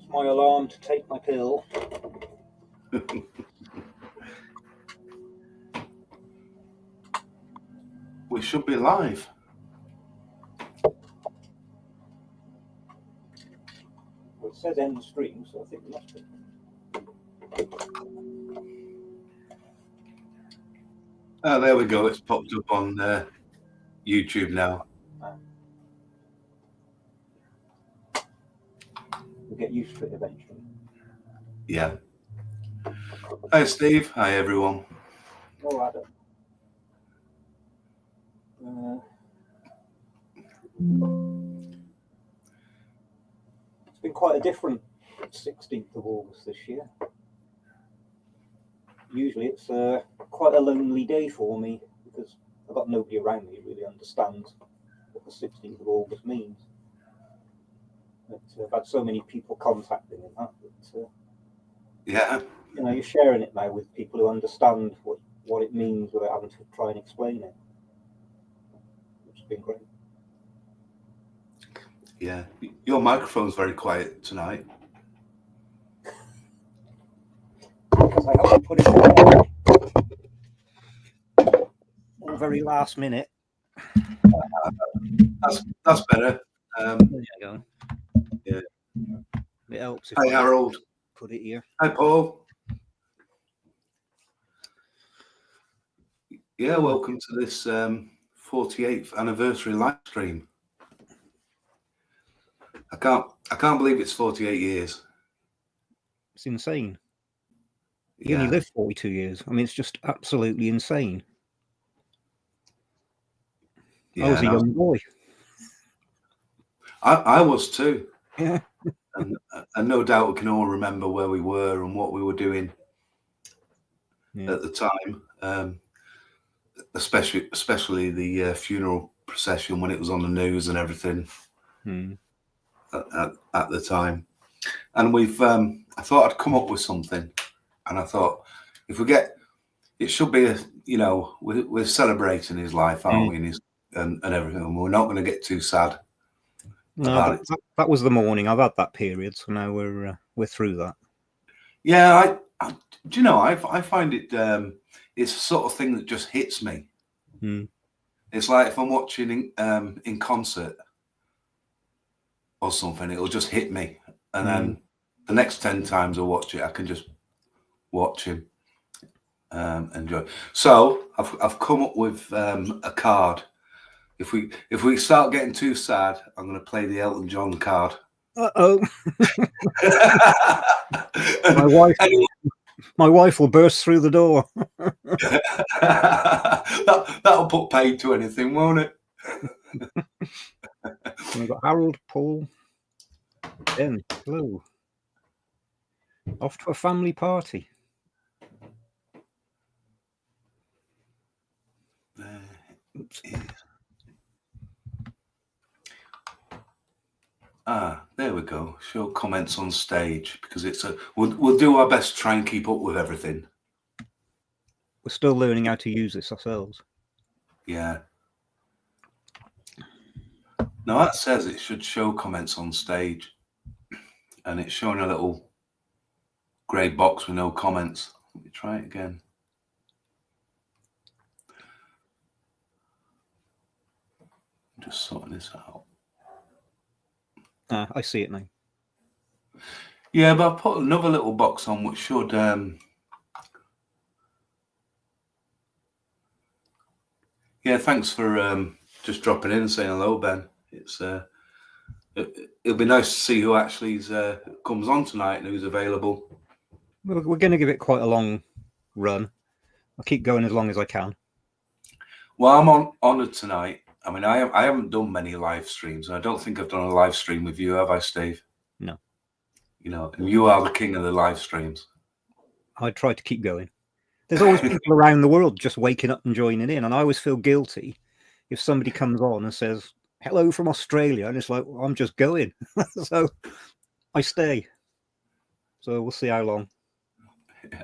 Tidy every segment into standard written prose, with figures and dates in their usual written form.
my alarm to take my pill. We should be live. Well, it says end stream, so I think we must be. Oh, there we go. It's popped up on YouTube now. We'll get used to it eventually. Yeah. Hi, Steve. Hi, everyone. Oh, Adam. It's been quite a different 16th of August this year. Usually it's quite a lonely day for me because I've got nobody around me who really understands what the 16th of August means. But I've had so many people contacting me that Yeah. you know, you're sharing it now with people who understand what it means without having to try and explain it, which has been great. Yeah. Your microphone's very quiet tonight. Because I have to put it on all very last minute. That's better. There you go. Yeah. It helps if Hi, I Harold. put it here. Hi, Paul. Yeah, welcome to this 48th anniversary live stream. I can't believe it's 48 years. It's insane. He Yeah. only lived 42 years. I mean, it's just absolutely insane. Yeah, I was a young boy. I was too. Yeah. And no doubt we can all remember where we were and what we were doing at the time. Especially the funeral procession when it was on the news and everything at the time. And I thought I'd come up with something, and I thought if we get, it should be we're celebrating his life, aren't we, and everything, and we're not going to get too sad. No, that was the morning. I've had that period, so now we're through that. Yeah, I find it it's the sort of thing that just hits me. It's like if I'm watching in concert or something, it'll just hit me, and then the next 10 times I watch it, I can just watch him, enjoy. So I've come up with a card. If we start getting too sad, I'm going to play the Elton John card. Uh-oh. My wife will burst through the door. That'll put paid to anything, won't it? We've got Harold, Paul, Ben, hello. Off to a family party. Oops. There we go. Show comments on stage, because we'll do our best to try and keep up with everything. We're still learning how to use this ourselves. Yeah. Now that says it should show comments on stage, and it's showing a little grey box with no comments. Let me try it again. I'm just sorting this out. I see it now. Yeah, but I've put another little box on which should yeah, thanks for just dropping in and saying hello, Ben. It's it'll be nice to see who actually comes on tonight and who's available. We're going to give it quite a long run. I'll keep going as long as I can. Well, I'm honoured tonight. I mean, I haven't done many live streams, and I don't think I've done a live stream with you, have I, Steve? No. You know, and you are the king of the live streams. I try to keep going. There's always people around the world just waking up and joining in, and I always feel guilty if somebody comes on and says, hello from Australia, and it's like, well, I'm just going. So I stay. So we'll see how long. Yeah.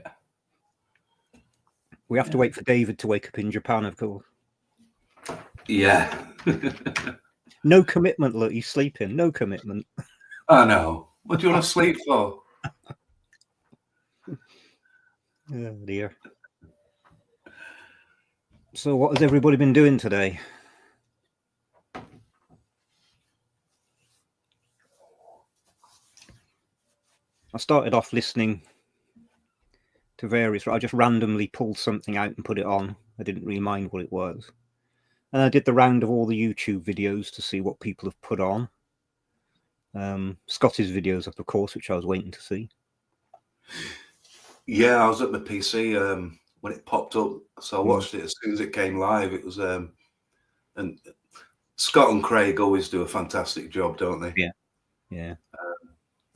We have to wait for David to wake up in Japan, of course. Yeah. No commitment, look, he's sleeping. No commitment. I know. What do you want to sleep for? Oh dear. So what has everybody been doing today? I started off listening to various. I just randomly pulled something out and put it on. I didn't really mind what it was. And I did the round of all the YouTube videos to see what people have put on. Scotty's videos up, of course, which I was waiting to see. Yeah, I was at my PC when it popped up, so I watched it as soon as it came live. It was and Scott and Craig always do a fantastic job, don't they? Yeah, yeah.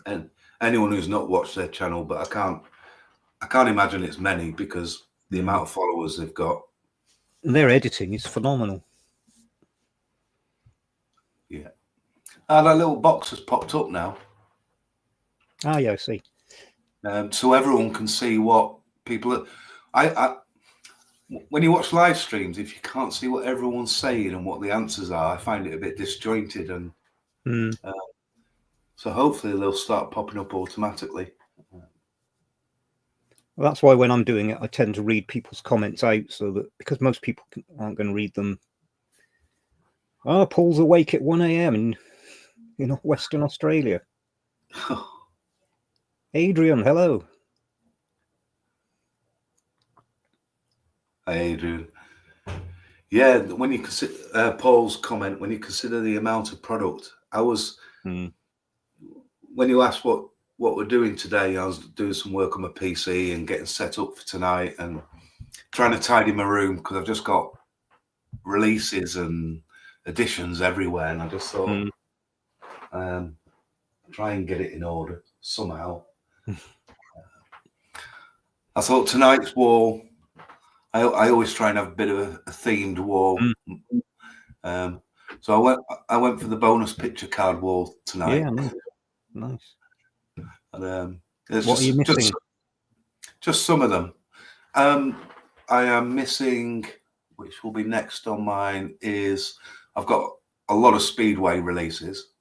And anyone who's not watched their channel, but I can't imagine it's many because the amount of followers they've got. And their editing is phenomenal. Yeah. And that little box has popped up now. Ah, yeah, I see. So everyone can see what people are. When you watch live streams, if you can't see what everyone's saying and what the answers are, I find it a bit disjointed. And so hopefully they'll start popping up automatically. Well, that's why when I'm doing it, I tend to read people's comments out, so that because most people aren't going to read them. Oh, Paul's awake at 1 a.m. in Western Australia. Adrian, hello. Hi, Adrian. Yeah, when you consider Paul's comment, when you consider the amount of product, I was when you asked what we're doing today, I was doing some work on my PC and getting set up for tonight and trying to tidy my room because I've just got releases and editions everywhere, and I just thought try and get it in order somehow. I thought tonight's wall, I always try and have a bit of a themed wall. So I went for the bonus picture card wall tonight. Yeah, nice. And what are you missing? Just some of them. I am missing, which will be next on mine, is I've got a lot of Speedway releases,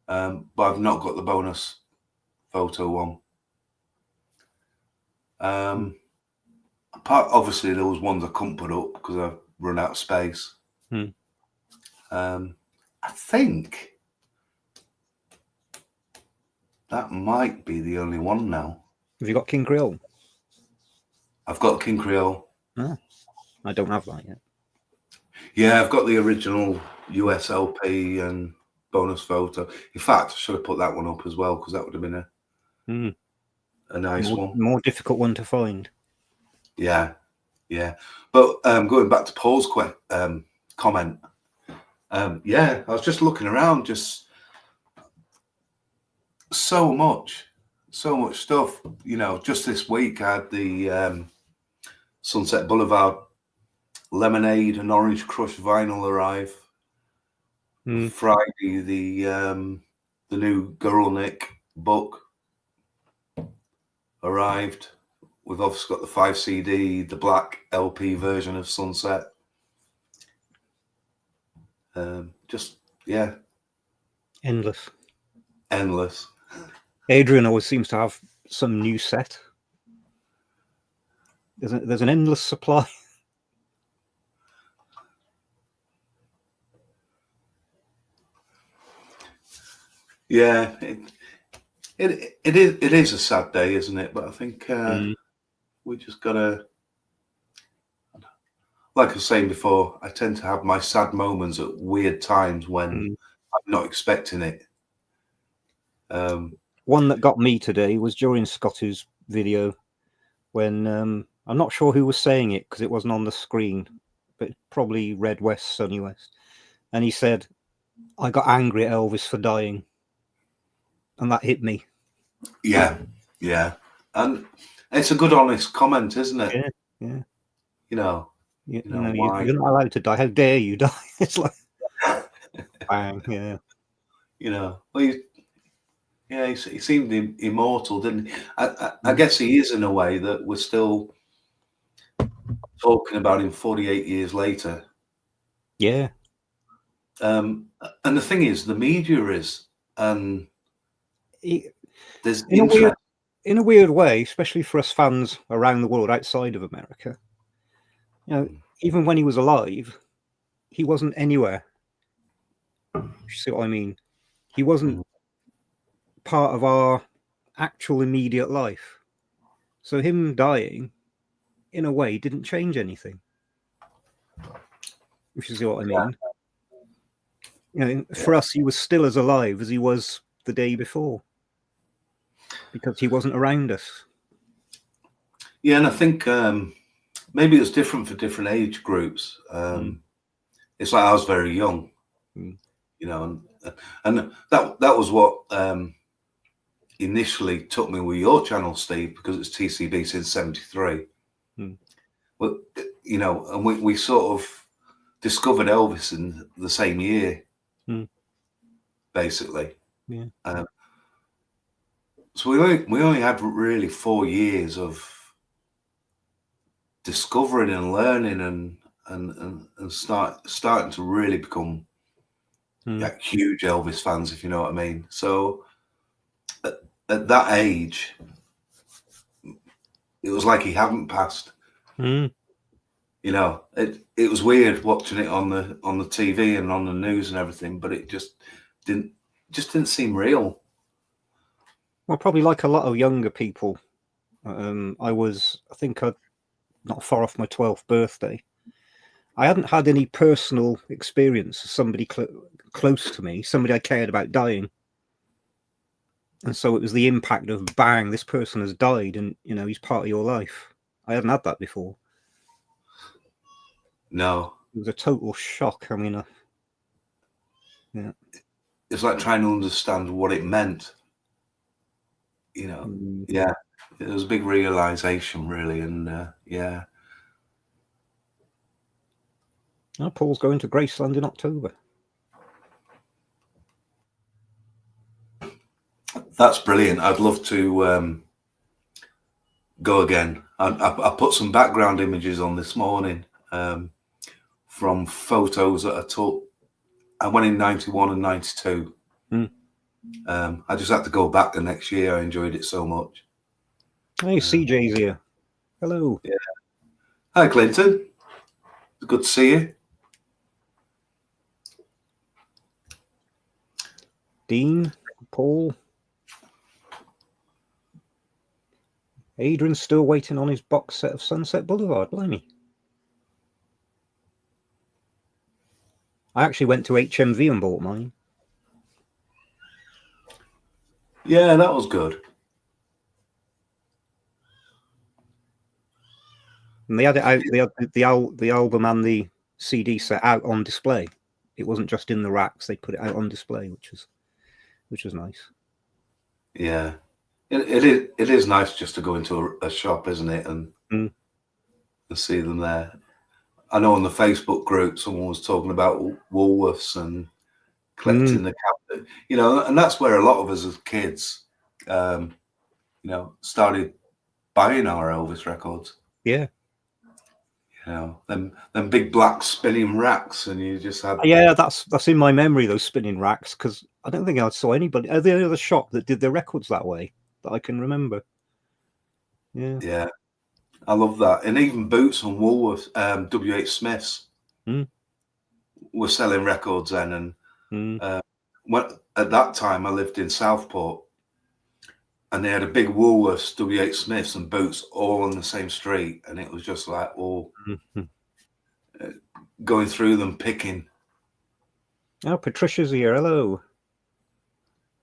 but I've not got the bonus photo one. Apart, obviously, there was ones I couldn't put up because I've run out of space. I think that might be the only one now. Have you got King Creole? I've got King Creole. Oh, I don't have that yet. Yeah, I've got the original USLP and bonus photo. In fact, I should have put that one up as well because that would have been a nice one. More difficult one to find. Yeah, yeah. But going back to Paul's comment, yeah, I was just looking around, just so much stuff. You know, just this week I had the Sunset Boulevard Lemonade and Orange Crush vinyl arrive. Friday, the new Gurulnik book arrived. We've obviously got the 5 CD, the black LP version of Sunset. Just, yeah. Endless. Adrian always seems to have some new set. There's an endless supply. Yeah, it is a sad day, isn't it? But I think we just gotta, like I was saying before, I tend to have my sad moments at weird times when I'm not expecting it. One that got me today was during Scotty's video when I'm not sure who was saying it because it wasn't on the screen, but probably Red West, Sunny West. And he said, I got angry at Elvis for dying. And that hit me. Yeah. And it's a good, honest comment, isn't it? Yeah. You know, you're not allowed to die. How dare you die? It's like, bang, yeah. You know, well, he seemed immortal, didn't he? I guess he is in a way that we're still talking about him 48 years later. Yeah. And the thing is, the media is, and There's in interest. a weird way, especially for us fans around the world outside of America. You know, even when he was alive, he wasn't anywhere. You see what I mean? He wasn't part of our actual immediate life. So him dying, in a way, didn't change anything. If you see what I mean? You know, for us, he was still as alive as he was the day before, because he wasn't around us. Yeah, and I think maybe it's different for different age groups. It's like I was very young, you know, and that was what initially took me with your channel, Steve, because it's TCB since '73. Well, you know, and we sort of discovered Elvis in the same year, basically. Yeah. So we only had really 4 years of discovering and learning and starting to really become huge Elvis fans, if you know what I mean. So at that age, it was like he hadn't passed. You know, it was weird watching it on the TV and on the news and everything, but it just didn't seem real. Well, probably like a lot of younger people. I think I'd not far off my 12th birthday. I hadn't had any personal experience of somebody close to me, somebody I cared about dying. And so it was the impact of, bang, this person has died and, you know, he's part of your life. I hadn't had that before. No. It was a total shock. I mean, yeah. It's like trying to understand what it meant. You know, yeah. It was a big realization, really, and yeah. Oh, Paul's going to Graceland in October. That's brilliant. I'd love to go again. I put some background images on this morning from photos that I took. I went in '91 and '92. I just had to go back the next year. I enjoyed it so much. Hey, CJ's here. Hello. Yeah. Hi, Clinton. It's good to see you. Dean, Paul. Adrian's still waiting on his box set of Sunset Boulevard, blimey. I actually went to HMV and bought mine. Yeah, that was good. And they had it out. They had the album and the CD set out on display. It wasn't just in the racks. They put it out on display, which was nice. Yeah, it is nice just to go into a shop, isn't it, and see them there. I know on the Facebook group someone was talking about Woolworths and collecting the cabinet, you know, and that's where a lot of us as kids, you know, started buying our Elvis records. Yeah. You know, them big black spinning racks, and you just had. Yeah, that's in my memory, those spinning racks, because I don't think I saw anybody. The only other shop that did their records that way that I can remember. Yeah. Yeah. I love that. And even Boots and Woolworths, WH Smiths were selling records then. And at that time, I lived in Southport, and they had a big Woolworths, WH Smiths and Boots all on the same street. And it was just like, going through them, picking. Oh, Patricia's here. Hello.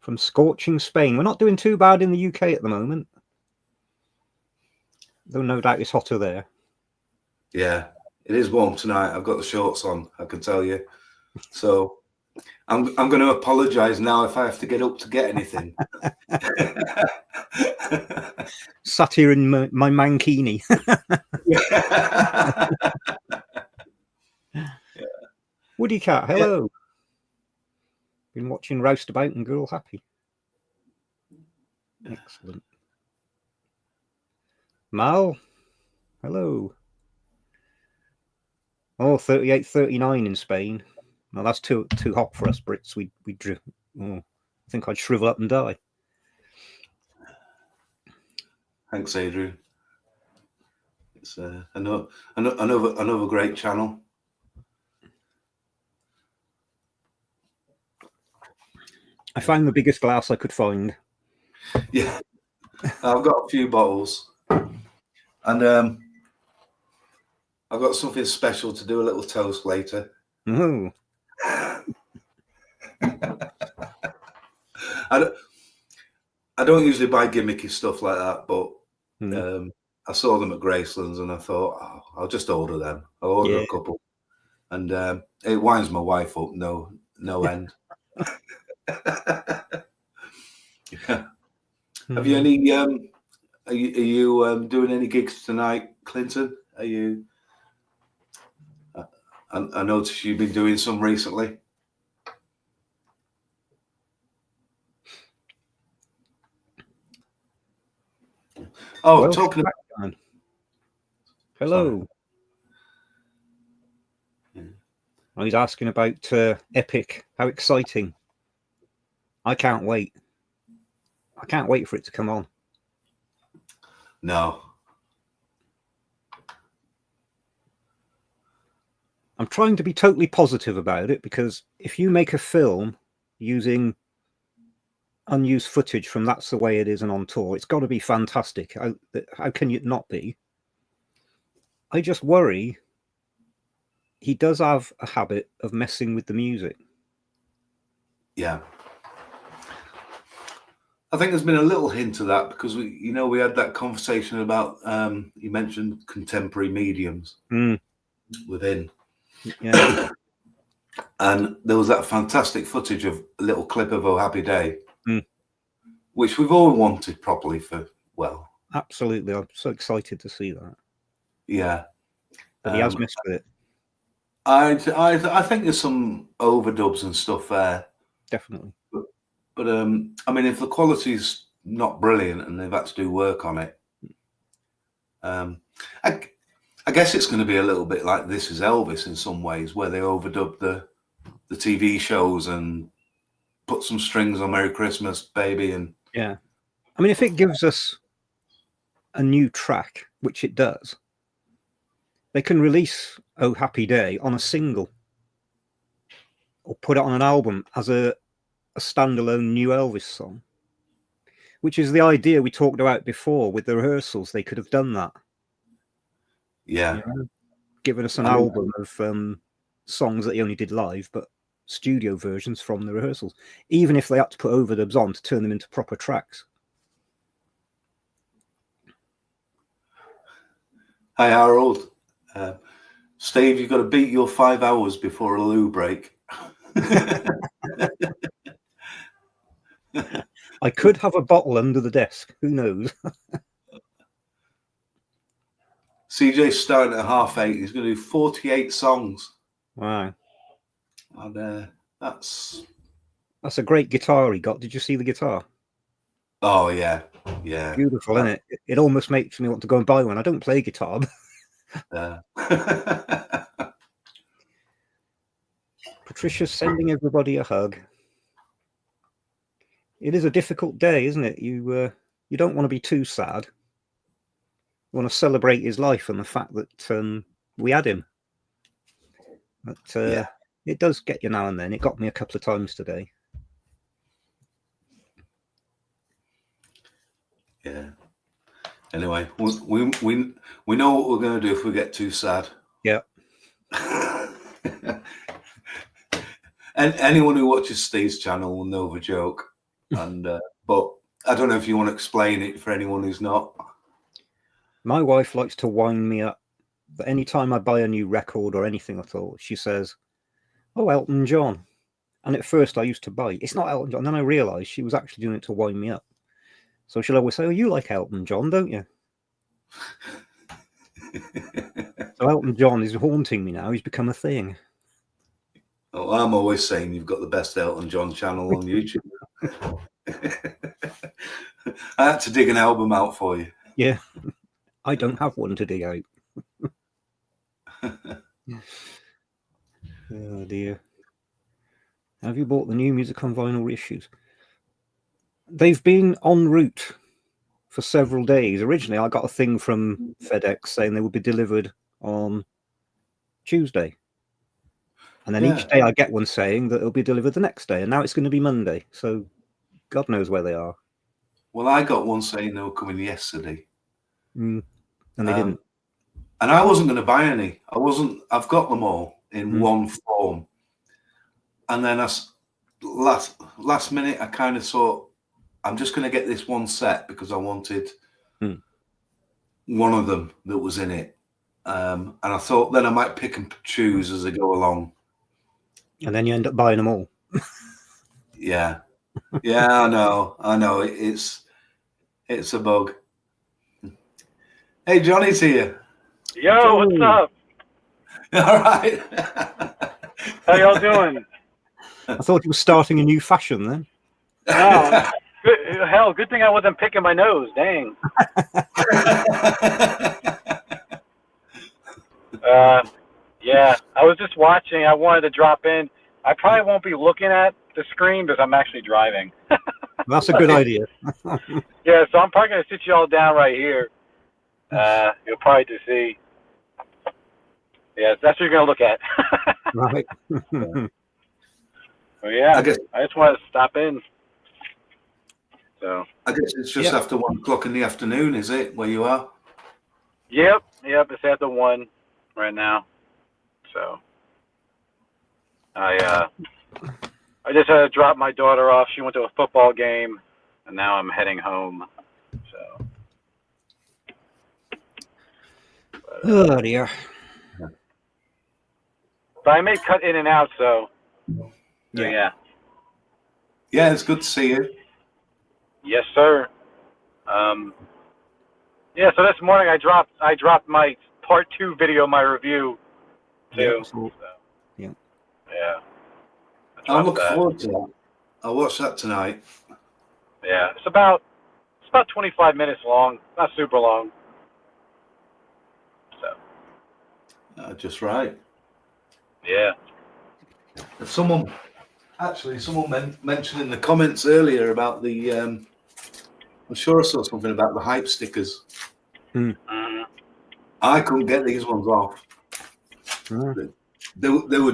From scorching Spain. We're not doing too bad in the UK at the moment. Though no doubt it's hotter there. Yeah, it is warm tonight. I've got the shorts on, I can tell you. So I'm going to apologise now if I have to get up to get anything. Sat here in my mankini. Woody Cat, hello. Been watching Roustabout and Girl Happy. Excellent. Mal, hello. Oh, 38, 39 in Spain. Well, that's too hot for us Brits. I think I'd shrivel up and die. Thanks, Adrian. It's another great channel. I found the biggest glass I could find. Yeah, I've got a few bottles, and I've got something special to do, a little toast later. Oh. I don't usually buy gimmicky stuff like that, but I saw them at Graceland's and I thought, oh, I'll just order them. I'll order a couple, and it winds my wife up no end. Yeah. Have you any? Are you doing any gigs tonight, Clinton? Are you? I noticed you've been doing some recently. Oh, well, talking about. Hello. Yeah. I was asking about Epic. How exciting! I can't wait. I can't wait for it to come on. No. I'm trying to be totally positive about it, because if you make a film using unused footage from That's the Way It Is and on tour, it's got to be fantastic. How can it not be? I just worry he does have a habit of messing with the music. Yeah. I think there's been a little hint of that, because we had that conversation about you mentioned contemporary mediums within. Yeah. And there was that fantastic footage of a little clip of Oh Happy Day, which we've all wanted properly for, well. Absolutely. I'm so excited to see that. Yeah. But he has messed with it. I think there's some overdubs and stuff there. Definitely. But I mean, if the quality's not brilliant and they've had to do work on it, I guess it's going to be a little bit like This Is Elvis in some ways, where they overdub the TV shows and put some strings on Merry Christmas, Baby, and yeah. I mean, if it gives us a new track, which it does, they can release Oh Happy Day on a single or put it on an album as a standalone new Elvis song, which is the idea we talked about before with the rehearsals. They could have done that. Yeah. You know, given us an album of songs that he only did live, but studio versions from the rehearsals, even if they had to put overdubs on to turn them into proper tracks. Hi, Harold. Steve, you've got to beat your 5 hours before a loo break. I could have a bottle under the desk. Who knows? CJ's starting at 8:30. He's going to do 48 songs. Wow. And that's a great guitar he got. Did you see the guitar? Oh, yeah. Yeah. Beautiful, isn't it? It almost makes me want to go and buy one. I don't play guitar. Patricia's sending everybody a hug. It is a difficult day, isn't it? You don't want to be too sad. You want to celebrate his life and the fact that we had him. But it does get you now and then. It got me a couple of times today. Yeah. Anyway, we know what we're going to do if we get too sad. Yeah. And anyone who watches Steve's channel will know the joke. And but I don't know if you want to explain it for anyone who's not. My wife likes to wind me up. But anytime I buy a new record or anything at all, she says, "Oh, Elton John." And at first I used to buy, "It's not Elton John." And then I realized she was actually doing it to wind me up. So she'll always say, "Oh, you like Elton John, don't you?" So Elton John is haunting me now. He's become a thing. Oh, I'm always saying you've got the best Elton John channel on YouTube. I had to dig an album out for you. Yeah. I don't have one to dig out. Oh dear. Have you bought the new music on vinyl reissues? They've been en route for several days. Originally, I got a thing from FedEx saying they would be delivered on Tuesday. And then each day I get one saying that it'll be delivered the next day. And now it's going to be Monday. So God knows where they are. Well, I got one saying they were coming yesterday. And they didn't. And I wasn't going to buy any. I've got them all in one form. And then last minute, I kind of thought, I'm just going to get this one set because I wanted one of them that was in it. And I thought then I might pick and choose as I go along. And then you end up buying them all. Yeah. Yeah, I know. It's a bug. Hey, Johnny's here. Yo, what's up? All right. How y'all doing? I thought you were starting a new fashion then. No, good thing I wasn't picking my nose. Dang. Yeah, I was just watching. I wanted to drop in. I probably won't be looking at the screen because I'm actually driving. That's a good idea. Yeah, so I'm probably going to sit you all down right here. You'll probably just see. Yeah, that's what you're going to look at. Right. Well, yeah, I just wanted to stop in. So I guess it's just after 1 o'clock in the afternoon, is it, where you are? Yep, it's after 1 right now. So I just had to drop my daughter off. She went to a football game, and now I'm heading home. So. Oh dear. But I may cut in and out, so yeah. Yeah, it's good to see you. Yes, sir. Yeah, so this morning I dropped my part 2 video, my review too. Yeah. I'm looking forward to that. I'll watch that tonight. Yeah, it's about 25 minutes long, not super long. So. Just right. Yeah. Someone mentioned in the comments earlier about the. I'm sure I saw something about the hype stickers. I couldn't get these ones off. They were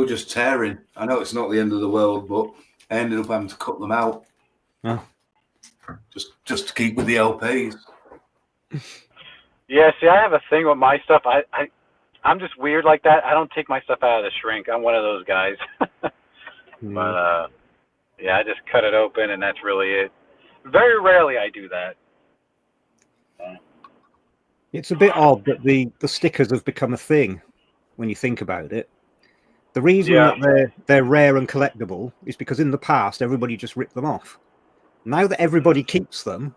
just tearing. I know it's not the end of the world, but I ended up having to cut them out. Just to keep with the LPs. Yeah, see, I have a thing with my stuff. I'm just weird like that. I don't take my stuff out of the shrink. I'm one of those guys. But yeah, I just cut it open, and that's really it. Very rarely I do that. It's a bit odd that the stickers have become a thing when you think about it. The reason that they're rare and collectible is because in the past everybody just ripped them off. Now that everybody keeps them,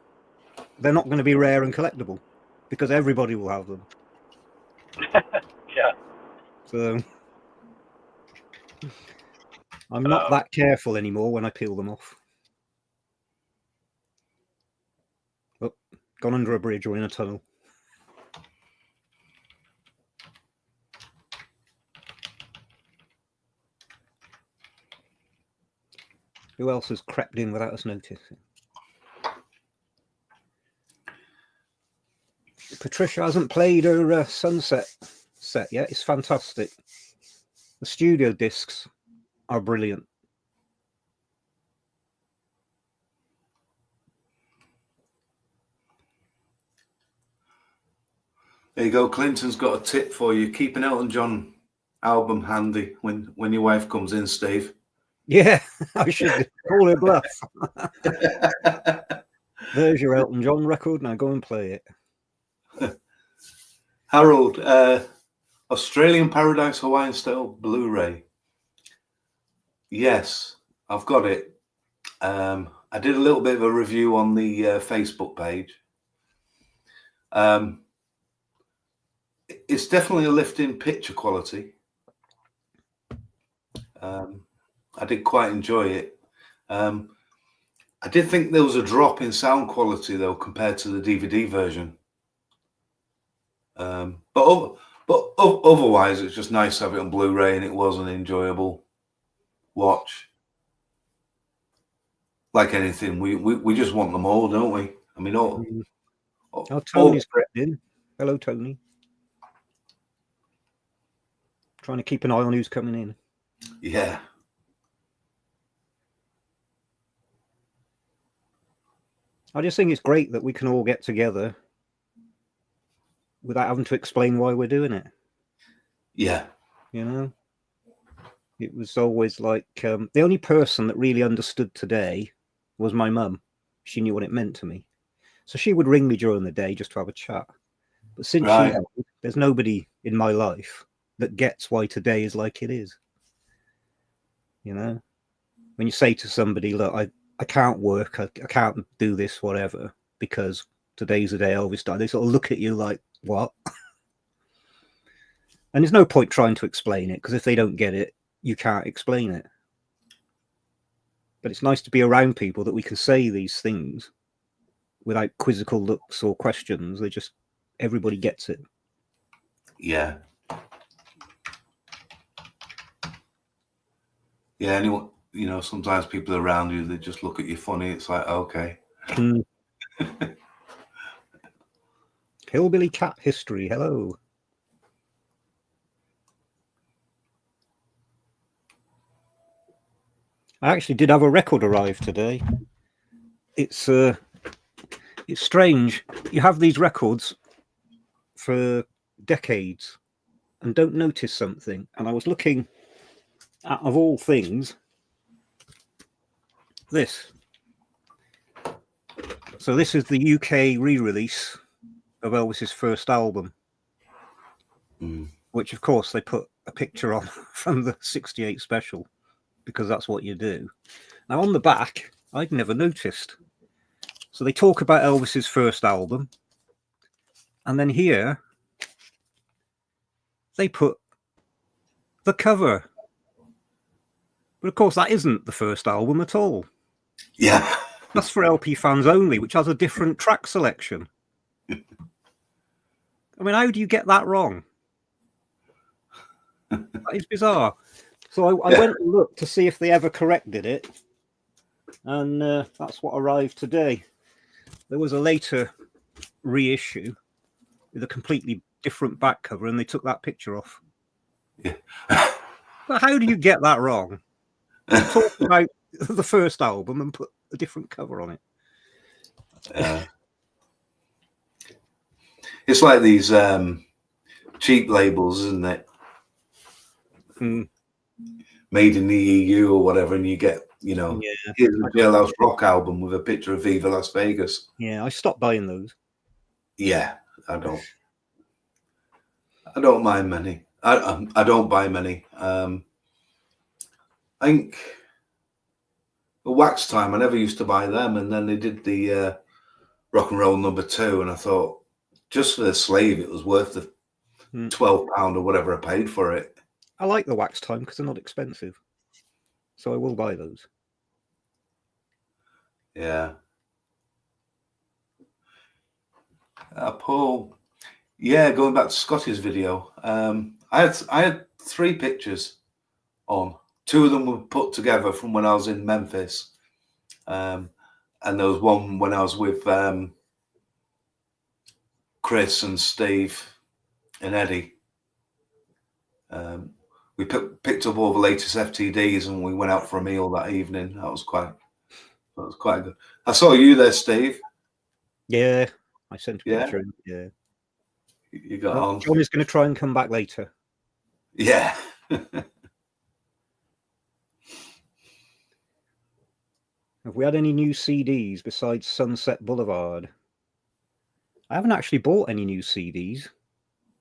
they're not going to be rare and collectible because everybody will have them. Yeah. So I'm not that careful anymore when I peel them off. Oh, gone under a bridge or in a tunnel. Who else has crept in without us noticing? Patricia hasn't played her Sunset set yet. It's fantastic. The studio discs are brilliant. There you go. Clinton's got a tip for you. Keep an Elton John album handy when your wife comes in, Steve. Yeah, I should call her bluff. There's your Elton John record. Now go and play it. Harold, Australian Paradise Hawaiian Style Blu-ray. Yes, I've got it. I did a little bit of a review on the Facebook page. It's definitely a lift in picture quality. I did quite enjoy it. I did think there was a drop in sound quality though compared to the DVD version. But otherwise, it's just nice to have it on Blu-ray, and it was an enjoyable watch. Like anything, we just want them all, don't we? I mean, Oh, Tony's crept in. Hello, Tony. Trying to keep an eye on who's coming in. Yeah. I just think it's great that we can all get together without having to explain why we're doing it. Yeah. You know, it was always like the only person that really understood today was my mum. She knew what it meant to me. So she would ring me during the day just to have a chat. But since she died, there's nobody in my life that gets why today is like it is. You know, when you say to somebody, look, I can't work, I can't do this, whatever, because today's the day Elvis died, they sort of look at you like, what? And there's no point trying to explain it, because if they don't get it, you can't explain it. But it's nice to be around people that we can say these things without quizzical looks or questions. They just, everybody gets it. Yeah. Yeah, anyone, you know, sometimes people around you, they just look at you funny. It's like, okay. Hillbilly cat history, hello. I actually did have a record arrive today. It's strange. You have these records for decades and don't notice something. And I was looking at, of all things, this. So this is the UK re-release of Elvis's first album, which of course they put a picture on from the '68 special, because that's what you do. Now on the back, I'd never noticed. So they talk about Elvis's first album, and then here they put the cover. But of course that isn't the first album at all. Yeah. That's for LP fans only, which has a different track selection. I mean, how do you get that wrong? That is bizarre. So I went and looked to see if they ever corrected it, and that's what arrived today. There was a later reissue with a completely different back cover, and they took that picture off. Yeah. But how do you get that wrong? You talk about the first album and put a different cover on it. It's like these cheap labels, isn't it? Made in the EU or whatever, and you get, you know, here's the Jailhouse Rock album with a picture of Viva Las Vegas. Yeah, I stopped buying those. Yeah, I don't mind many. I don't buy many. I think the Wax Time, I never used to buy them, and then they did the Rock and Roll #2, and I thought, just for the sleeve, it was worth the £12 or whatever I paid for it. I like the Wax Time because they're not expensive, so I will buy those. Yeah. Paul, yeah, going back to Scotty's video, I had 3 pictures on. 2 of them were put together from when I was in Memphis, and there was one when I was with Chris and Steve and Eddie. We picked up all the latest FTDs and we went out for a meal that evening. That was quite good. I saw you there, Steve. Yeah, I sent a picture. Yeah, you got on. John is going to try and come back later. Yeah. Have we had any new CDs besides Sunset Boulevard? I haven't actually bought any new CDs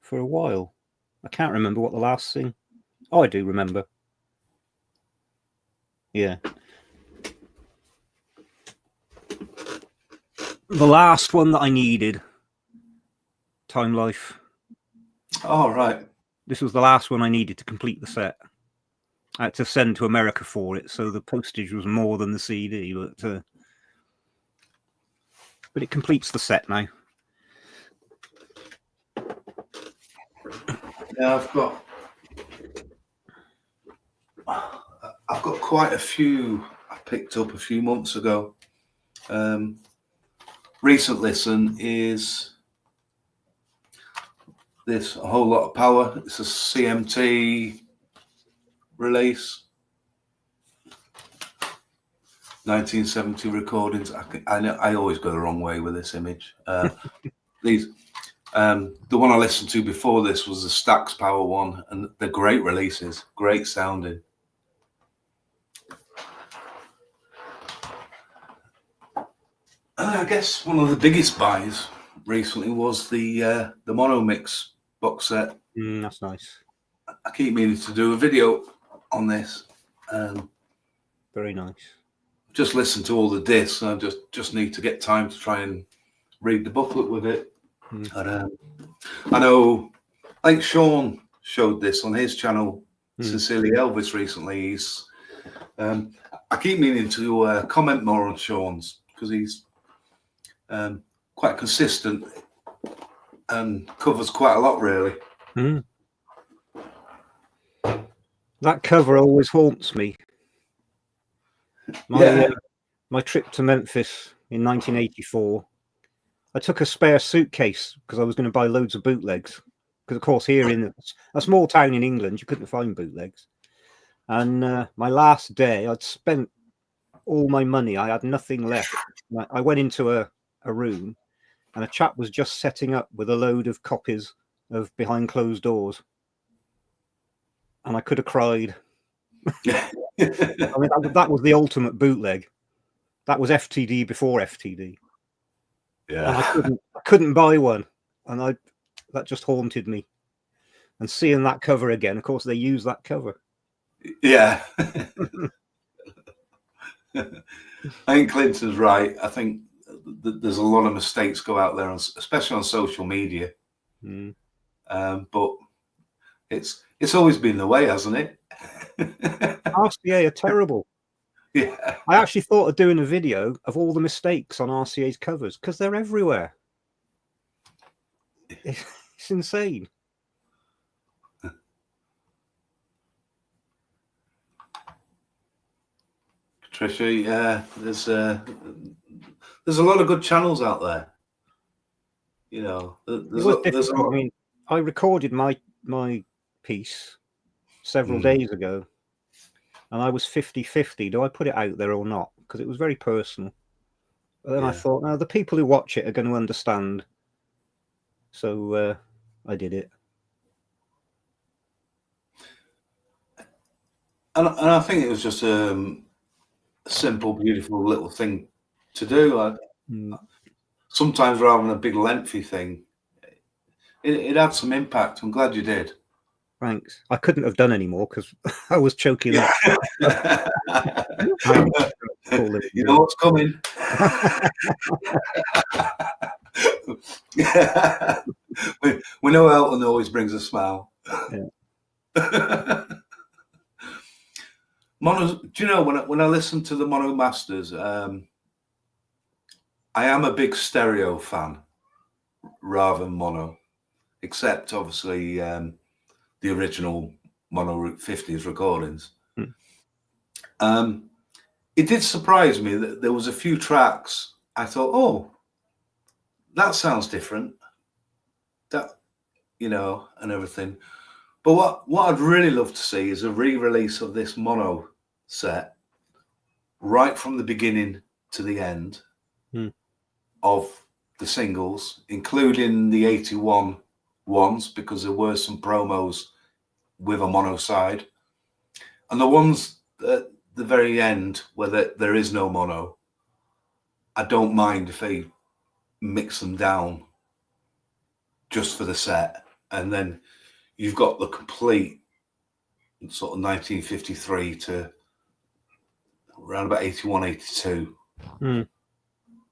for a while. I can't remember what the last thing. Oh, I do remember. Yeah. The last one that I needed, Time Life. Oh, right. This was the last one I needed to complete the set. I had to send to America for it, so the postage was more than the CD, but it completes the set now. Yeah, I've got quite a few I picked up a few months ago. recent listen is this, A Whole Lot of Power. It's a CMT release, 1970 recordings. I always go the wrong way with this image. The one I listened to before this was the Stax Power one, and they're great releases, great sounding. I guess one of the biggest buys recently was the Mono Mix box set. That's nice. I keep meaning to do a video on this. Very nice. Just listen to all the discs. I just need to get time to try and read the booklet with it. And, I think Sean showed this on his channel, Sincerely Elvis, recently. I keep meaning to comment more on Sean's, because he's quite consistent and covers quite a lot, really. That cover always haunts me. My trip to Memphis in 1984, I took a spare suitcase because I was going to buy loads of bootlegs. Because, of course, here in a small town in England, you couldn't find bootlegs. And my last day, I'd spent all my money. I had nothing left. I went into a room, and a chap was just setting up with a load of copies of Behind Closed Doors. And I could have cried. I mean, that was the ultimate bootleg. That was FTD before FTD. Yeah. And I couldn't buy one, and that just haunted me. And seeing that cover again, of course, they use that cover. Yeah. I think Clinton's right. I think there's a lot of mistakes go out there, especially on social media. But it's always been the way, hasn't it? RCA are terrible. Yeah. I actually thought of doing a video of all the mistakes on RCA's covers, because they're everywhere. It's insane. Tricia, there's a lot of good channels out there. You know, there's I mean, I recorded my piece several days ago, and I was 50-50. Do I put it out there or not? Because it was very personal. But then I thought, no, the people who watch it are going to understand. So I did it. And I think it was just a simple, beautiful little thing to do. Sometimes rather than a big lengthy thing, it had some impact. I'm glad you did. Thanks. I couldn't have done any more because I was choking up. You know what's coming. we know Elton always brings a smile. Mono, do you know, when I listen to the Mono Masters, I am a big stereo fan rather than mono, except obviously the original Mono Route 50s recordings. It did surprise me that there was a few tracks I thought, oh, that sounds different, that, you know, and everything. But what I'd really love to see is a re-release of this mono set right from the beginning to the end of the singles, including the 81 ones, because there were some promos with a mono side, and the ones at the very end where there is no mono, I don't mind if they mix them down just for the set, and then you've got the complete sort of 1953 to around about 81, 82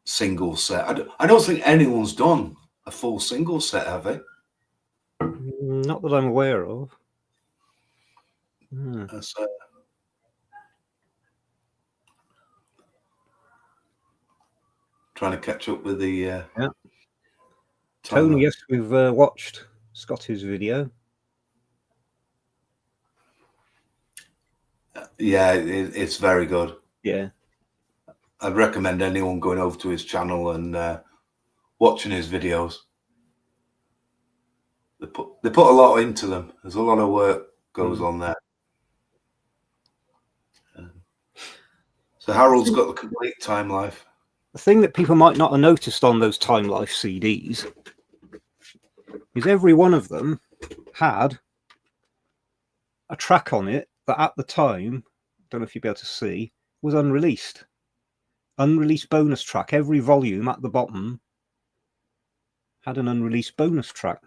single set. I don't think anyone's done a full single set, have they? Not that I'm aware of. That's, trying to catch up with the Tony, yes, we've watched Scotty's video. Yeah, it's very good. Yeah, I'd recommend anyone going over to his channel and watching his videos. They put a lot into them. There's a lot of work goes on there. So Harold's got the complete Time Life. The thing that people might not have noticed on those Time Life CDs is every one of them had a track on it that at the time, I don't know if you'll be able to see, was unreleased. Unreleased bonus track. Every volume at the bottom had an unreleased bonus track.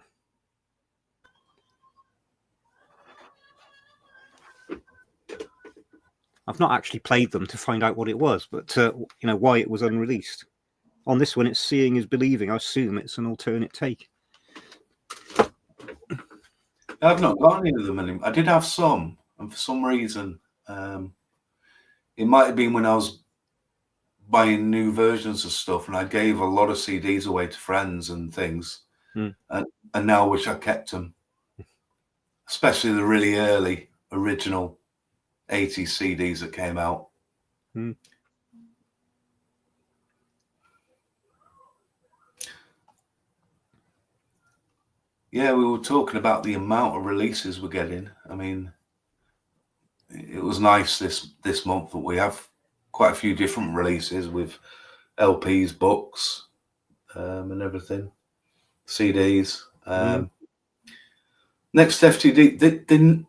I've not actually played them to find out what it was, but you know, why it was unreleased. On this one, it's Seeing is Believing. I assume it's an alternate take. I've not got any of them anymore. I did have some, and for some reason, it might have been when I was buying new versions of stuff, and I gave a lot of CDs away to friends and things, and now I wish I kept them, especially the really early original 80s CDs that came out. Yeah, we were talking about the amount of releases we're getting. I mean, it was nice this month that we have quite a few different releases with LPs, books, and everything, CDs. Next FTD,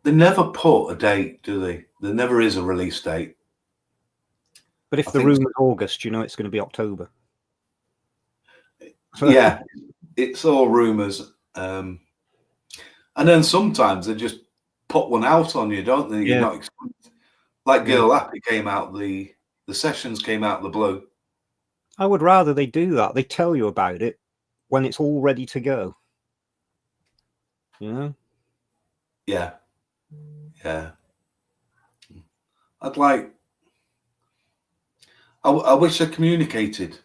they never put a date, do they? There never is a release date. But if the rumour's August, you know it's going to be October. Yeah, it's all rumours. And then sometimes they just put one out on you, don't they? You're not expecting. Like Girl Happy came out, the sessions came out of the blue. I would rather they do that. They tell you about it when it's all ready to go. You know? Yeah. Yeah. I'd like... I wish they communicated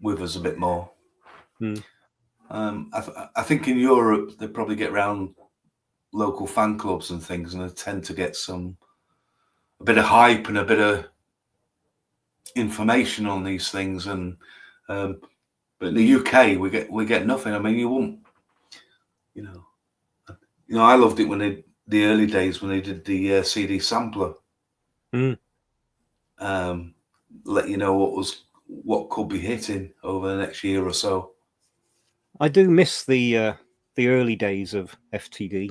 with us a bit more. I think in Europe, they probably get around local fan clubs and things, and they tend to get a bit of hype and a bit of information on these things. And but in the UK, we get nothing. I mean, you won't, you know, I loved it when the early days when they did the CD sampler. Let you know what could be hitting over the next year or so. I do miss the early days of FTD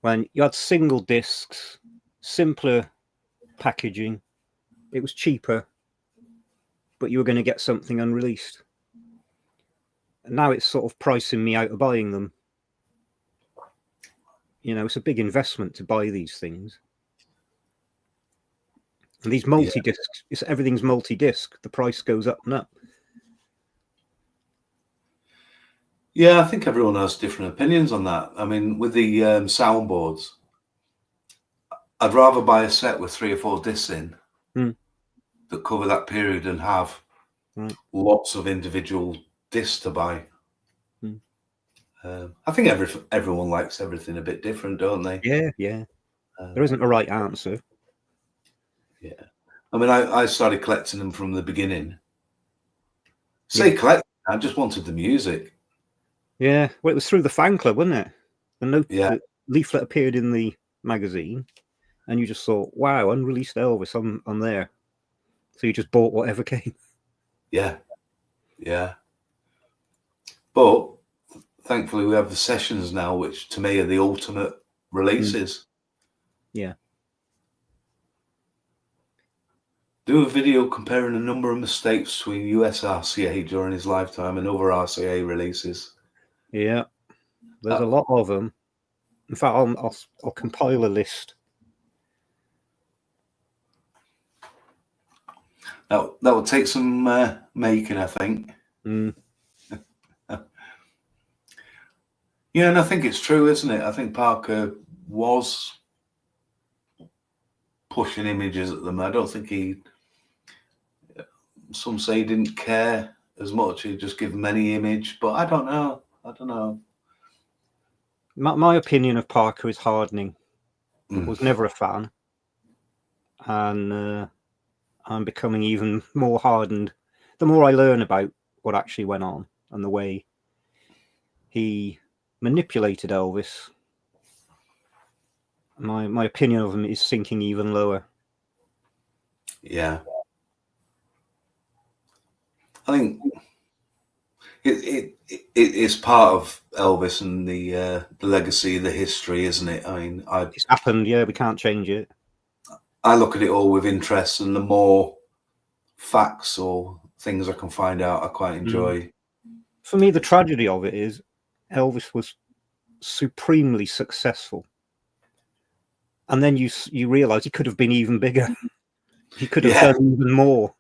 when you had single discs, simpler packaging. It was cheaper, but you were going to get something unreleased. And now it's sort of pricing me out of buying them. You know, it's a big investment to buy these things. And these multi-discs, everything's multi-disc. The price goes up and up. Yeah, I think everyone has different opinions on that. I mean, with the soundboards, I'd rather buy a set with 3 or 4 discs in that cover that period and have lots of individual discs to buy. I think everyone likes everything a bit different, don't they? Yeah. There isn't a right answer. Yeah. I mean, I started collecting them from the beginning. Collecting, I just wanted the music. Yeah, well, it was through the fan club, wasn't it? The leaflet appeared in the magazine, and you just thought, wow, unreleased Elvis, I'm there. So you just bought whatever came. Yeah. But thankfully, we have the sessions now, which to me are the ultimate releases. Yeah. Do a video comparing the number of mistakes between US RCA during his lifetime and other RCA releases. Yeah, there's a lot of them. In fact, I'll compile a list. That will take some making, I think. Yeah, and I think it's true, isn't it? I think Parker was pushing images at them. I don't think some say he didn't care as much. He'd just give them any image, but I don't know. My opinion of Parker is hardening. Was never a fan. And I'm becoming even more hardened. The more I learn about what actually went on and the way he manipulated Elvis, my opinion of him is sinking even lower. Yeah. I think it is part of Elvis and the legacy, the history, isn't it? I mean, It's happened, yeah, we can't change it. I look at it all with interest, and the more facts or things I can find out, I quite enjoy. For me, the tragedy of it is Elvis was supremely successful, and then you realize he could have been even bigger. He could have done even more,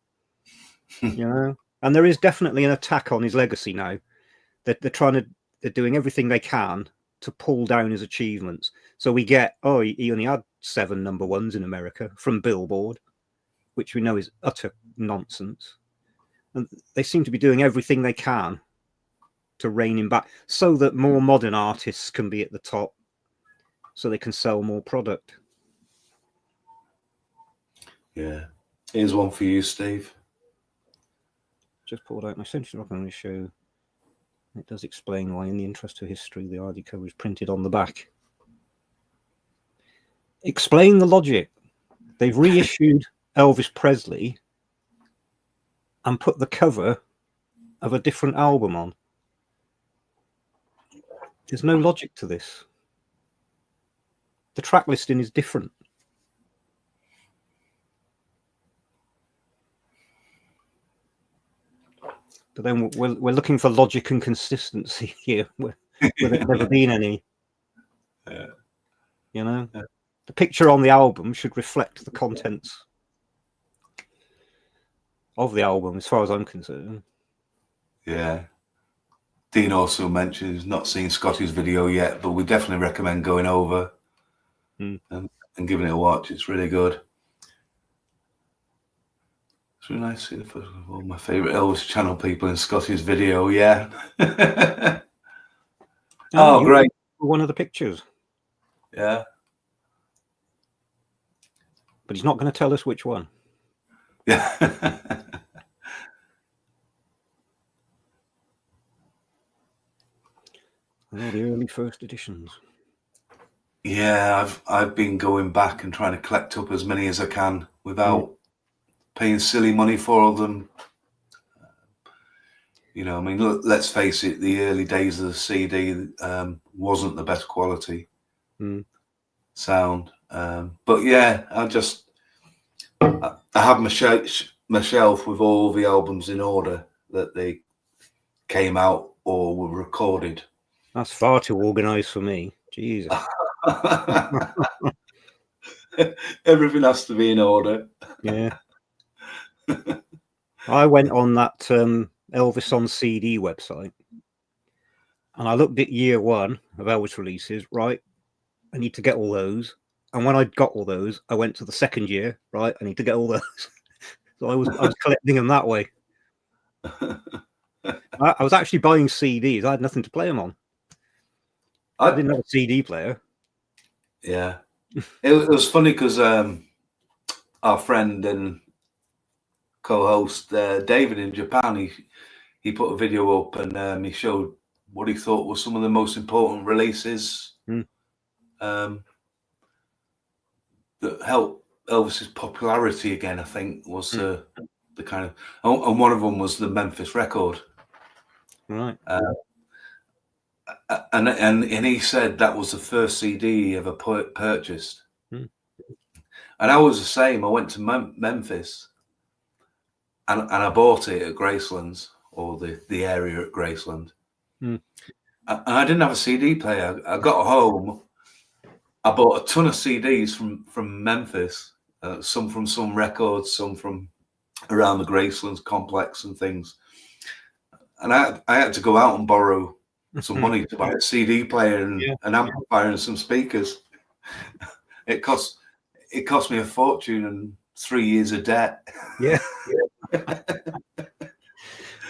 you know. And there is definitely an attack on his legacy now. They're doing everything they can to pull down his achievements. So we get, he only had 7 number ones in America from Billboard, which we know is utter nonsense. And they seem to be doing everything they can to rein him back so that more modern artists can be at the top, so they can sell more product. Yeah. Here's one for you, Steve. Just pulled out my century rock on the show. It does explain why, in the interest of history, the ID cover is printed on the back. Explain the logic. They've reissued Elvis Presley and put the cover of a different album on. There's no logic to this. The track listing is different. But then we're looking for logic and consistency here, where there's never been any. You know, the picture on the album should reflect the contents of the album, as far as I'm concerned. Yeah. Dean also mentioned he's not seen Scotty's video yet, but we definitely recommend going over and giving it a watch. It's really good. It's really nice to see the first of all my favourite Elvis channel people in Scotty's video. Yeah. Oh, great. One of the pictures. Yeah. But he's not going to tell us which one. Yeah. The early first editions. Yeah, I've been going back and trying to collect up as many as I can without paying silly money for them. You know, I mean, look, let's face it, the early days of the CD wasn't the best quality sound. But yeah, I have my shelf with all the albums in order that they came out or were recorded. That's far too organised for me. Jesus. Everything has to be in order. Yeah. I went on that Elvis on CD website and I looked at year 1 of Elvis releases. Right, I need to get all those. And when I got all those, I went to the second year. Right, I need to get all those. So I was collecting them that way. I was actually buying CDs. I had nothing to play them on. I didn't have a CD player. Yeah, it was funny because our friend and co-host David in Japan, he put a video up and he showed what he thought were some of the most important releases that helped Elvis's popularity again. I think was the kind of, and one of them was the Memphis record, right? And he said that was the first CD he ever purchased. And I was the same. I went to Memphis and I bought it at Graceland's, or the area at Graceland. And I didn't have a CD player. I got home. I bought a ton of CDs from Memphis, some from some records, some from around the Gracelands complex and things. And I had to go out and borrow some money to buy a CD player and an amplifier and some speakers. It cost me a fortune and 3 years of debt. Yeah.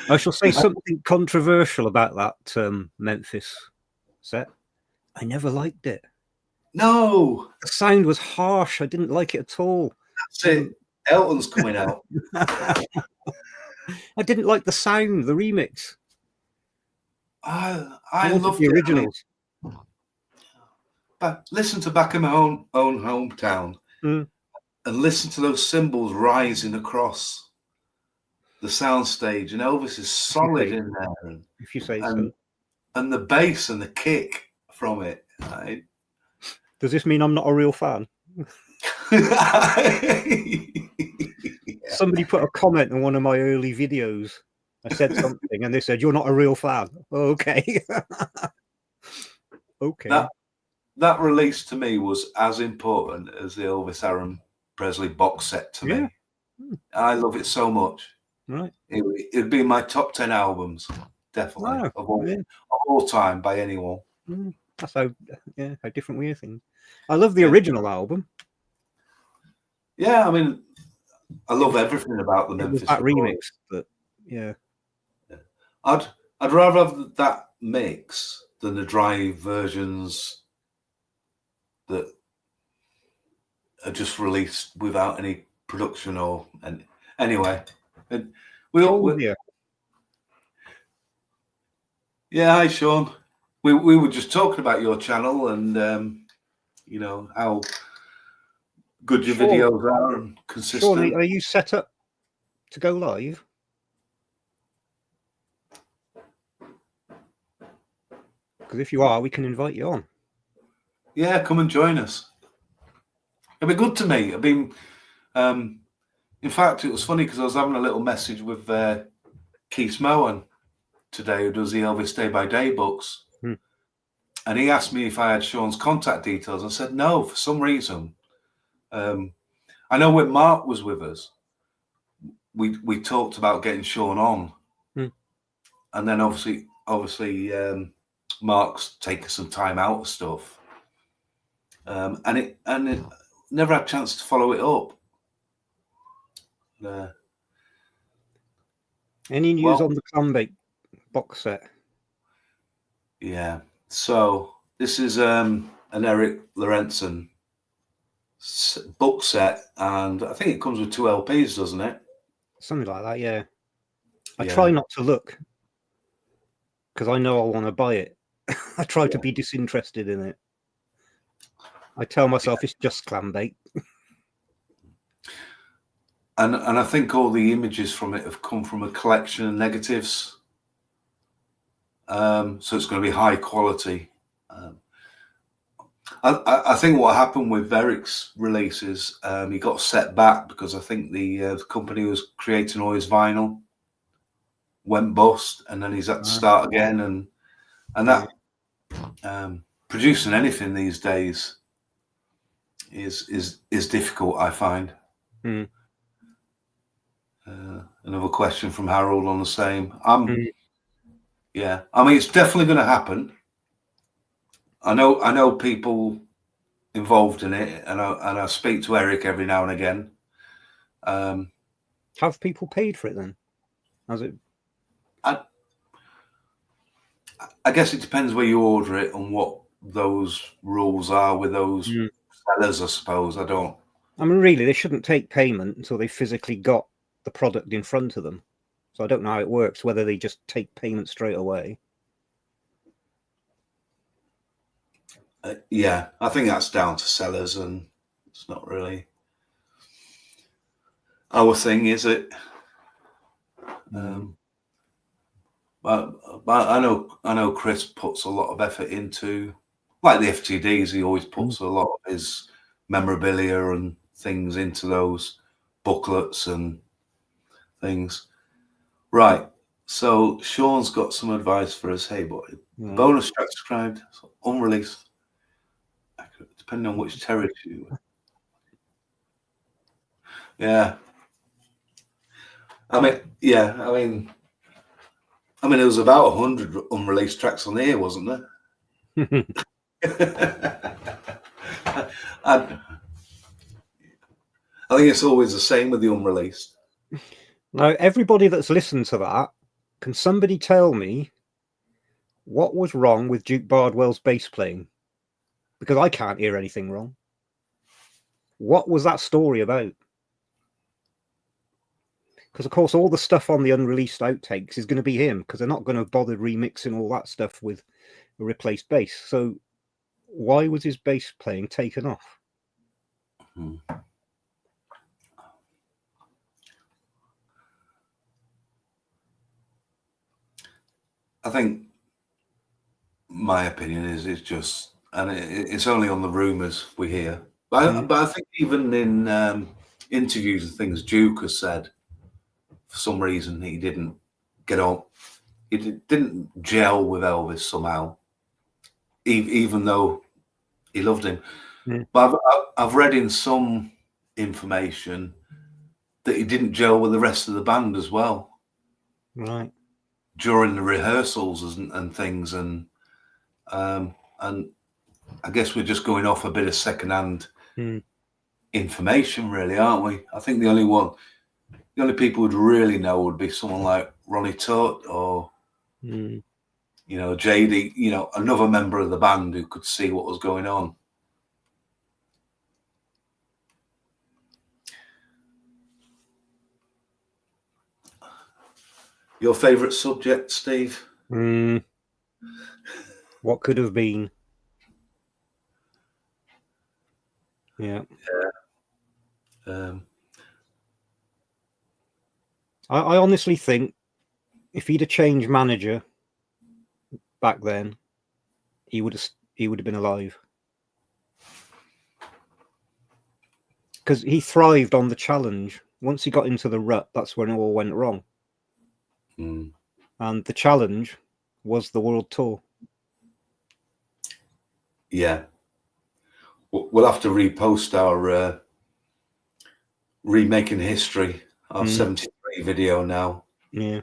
I shall say something controversial about that Memphis set. I never liked it. No, the sound was harsh. I didn't like it at all. That's it. Elton's coming out. I didn't like the sound, the remix. I wanted loved the it. originals. But listen to back in my own hometown, and listen to those cymbals rising across the soundstage, and Elvis is solid in there, if you say so. And the bass and the kick from it. Right? Does this mean I'm not a real fan? Somebody put a comment on one of my early videos. I said something, and they said, "You're not a real fan." Okay. Okay. That release to me was as important as the Elvis Presley box set to me. I love it so much. Right. It'd be my top 10 albums, definitely, of all time by anyone. That's how different we are things. I love the original album. Yeah, I mean, I love everything about the Memphis that remix, but I'd rather have that mix than the dry versions that are just released without any production or anyway. Yeah, hi Sean. We were just talking about your channel and you know how good your videos are and consistent. Sean, are you set up to go live? Because if you are, we can invite you on. Yeah, come and join us. It'd be good to me. I've been, in fact, it was funny because I was having a little message with Keith Moen today, who does the Elvis Day by Day books. And he asked me if I had Sean's contact details. I said no, for some reason. I know when Mark was with us, we talked about getting Sean on. And then obviously Mark's taken some time out of stuff. And it never had a chance to follow it up. Any news on the Clambake box set? Yeah. So this is an Eric Lorentzen book set, and I think it comes with 2 LPs, doesn't it? Something like that, yeah. I try not to look because I know I want to buy it. I try to be disinterested in it. I tell myself it's just Clambake. And I think all the images from it have come from a collection of negatives. So it's going to be high quality. I think what happened with Eric's releases, he got set back because I think the company was creating all his vinyl went bust, and then he's had to start again, and that producing anything these days is difficult, I find. Another question from Harold on the same. Yeah, I mean, it's definitely going to happen. I know people involved in it, and I speak to Eric every now and again. Have people paid for it then? Has it? I guess it depends where you order it and what those rules are with those sellers, I suppose. I mean, really, they shouldn't take payment until they physically got the product in front of them. So I don't know how it works, whether they just take payment straight away. Yeah, I think that's down to sellers, and it's not really our thing, is it? But I know Chris puts a lot of effort into, like the FTDs. He always puts a lot of his memorabilia and things into those booklets and things. Right. So Sean's got some advice for us. Hey, boy, bonus track described, unreleased, depending on which territory you were. Yeah. I mean, there was about 100 unreleased tracks on here, wasn't there? I think it's always the same with the unreleased. Now, everybody that's listened to that, can somebody tell me what was wrong with Duke Bardwell's bass playing? Because I can't hear anything wrong. What was that story about? Because, of course, all the stuff on the unreleased outtakes is going to be him, because they're not going to bother remixing all that stuff with a replaced bass. So why was his bass playing taken off? I think my opinion is it's just, and it's only on the rumours we hear. But I think even in interviews and things, Duke has said for some reason he didn't get on. He didn't gel with Elvis somehow, even though he loved him. But I've read in some information that he didn't gel with the rest of the band as well. Right. During the rehearsals and things, and I guess we're just going off a bit of secondhand information, really, aren't we? I think the only people who'd really know would be someone like Ronnie Tutt or you know, JD, you know, another member of the band who could see what was going on. Your favourite subject, Steve? What could have been? Yeah. I honestly think if he'd have changed manager back then, he would have been alive. Because he thrived on the challenge. Once he got into the rut, that's when it all went wrong. And the challenge was the world tour. Yeah. We'll have to repost our Remaking History, our 73 video now. Yeah.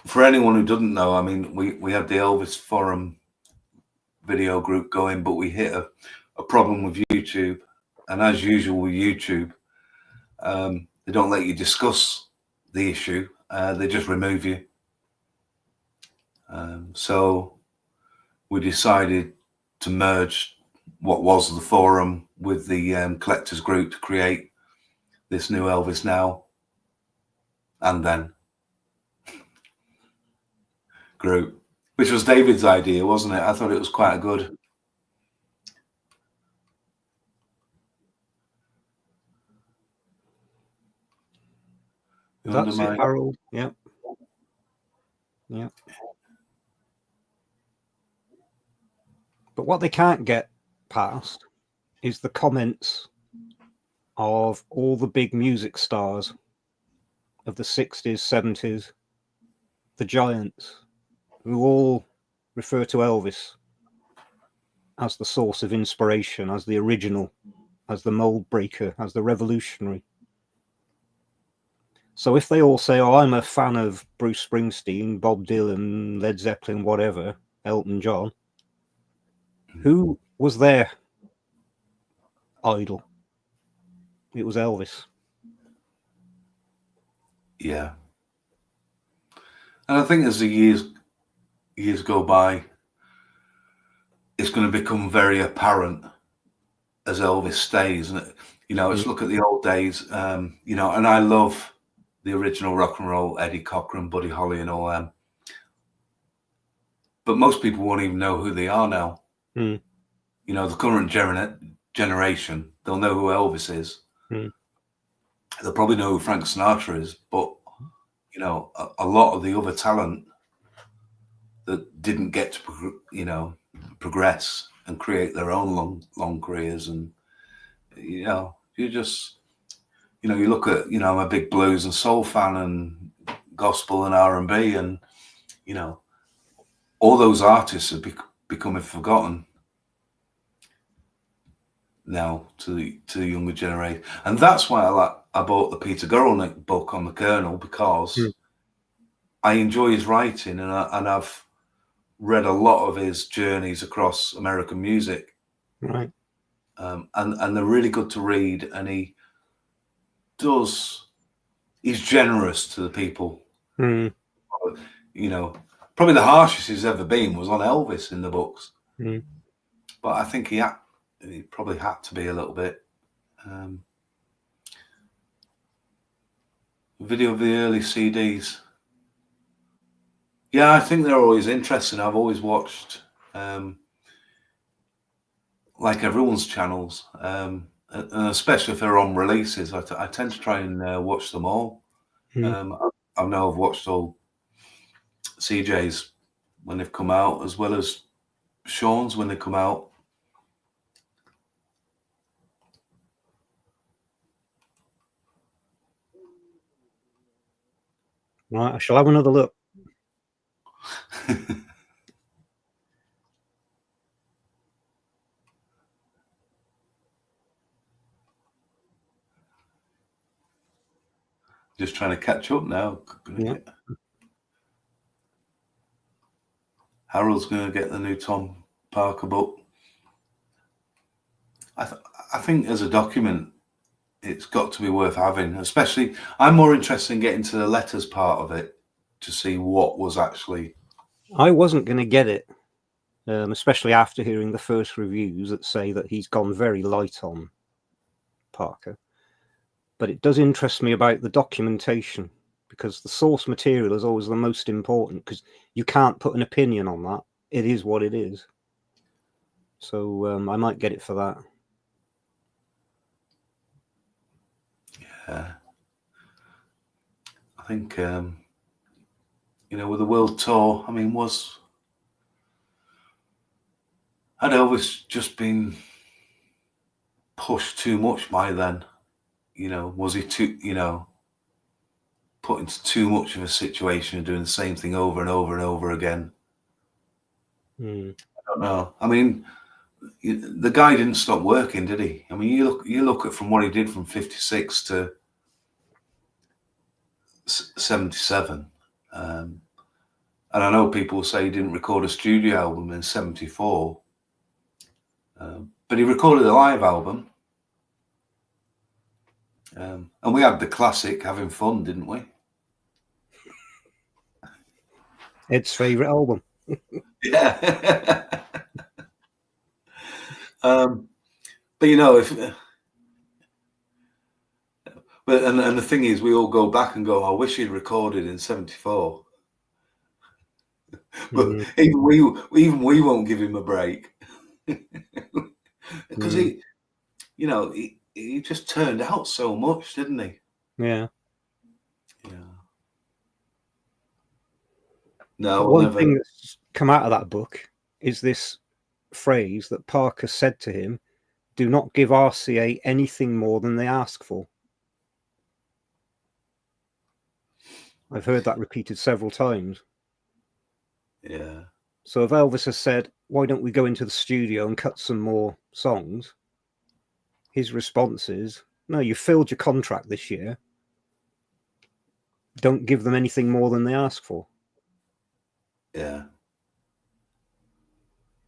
For anyone who doesn't know, I mean, we had the Elvis Forum video group going, but we hit a problem with YouTube. And as usual with YouTube, they don't let you discuss the issue. They just remove you. So we decided to merge what was the forum with the collectors group to create this new Elvis Now and Then group, which was David's idea, wasn't it? I thought it was quite good. That's it, Harold. Yeah. Yeah. But what they can't get past is the comments of all the big music stars of the 60s, 70s, the giants, who all refer to Elvis as the source of inspiration, as the original, as the mold breaker, as the revolutionary. So if they all say, oh, I'm a fan of Bruce Springsteen, Bob Dylan, Led Zeppelin, whatever, Elton John, who was their idol? It was Elvis. Yeah. And I think as the years go by, it's going to become very apparent as Elvis stays. And, you know, let's look at the old days, you know, and I love the original rock and roll, Eddie Cochran, Buddy Holly and all them. But most people won't even know who they are now. You know, the current generation, they'll know who Elvis is. They'll probably know who Frank Sinatra is, but, you know, a lot of the other talent that didn't get to, you know, progress and create their own long careers. And, you know, you just, you know, you look at, you know, I'm a big blues and soul fan and gospel and R&B, and, you know, all those artists are becoming forgotten now to the younger generation. And that's why I bought the Peter Guralnick book on the Colonel, because I enjoy his writing, and I've read a lot of his journeys across American music. Right. And they're really good to read, and he's generous to the people. You know, probably the harshest he's ever been was on Elvis in the books. But I think he probably had to be a little bit. Video of the early CDs. Yeah, I think they're always interesting. I've always watched, like everyone's channels, and especially if they're on releases. I tend to try and watch them all. I know I've watched all CJ's when they've come out, as well as Sean's when they come out. Right, I shall have another look. Just trying to catch up now. Yeah. Harold's going to get the new Tom Parker book. I think as a document, it's got to be worth having. Especially, I'm more interested in getting to the letters part of it to see what was actually. I wasn't going to get it, especially after hearing the first reviews that say that he's gone very light on Parker. But it does interest me about the documentation, because the source material is always the most important, because you can't put an opinion on that. It is what it is. So I might get it for that. Yeah. I think, you know, with the world tour, I mean, had Elvis just been pushed too much by then? You know, was he too, you know, put into too much of a situation and doing the same thing over and over and over again? I don't know. I mean, the guy didn't stop working, did he? I mean, you look at from what he did from 56 to 77. And I know people say he didn't record a studio album in 74. But he recorded a live album. And we had the classic Having Fun, didn't we? Ed's favourite album. Yeah. But you know, and the thing is, we all go back and go, I wish he'd recorded in 74. But even we won't give him a break. Because he, you know, he just turned out so much, didn't he? Yeah. Yeah. No, one thing that's come out of that book is this phrase that Parker said to him: "Do not give RCA anything more than they ask for." I've heard that repeated several times. Yeah. So if Elvis has said, "Why don't we go into the studio and cut some more songs?" his response is, "No, you filled your contract this year. Don't give them anything more than they ask for." Yeah.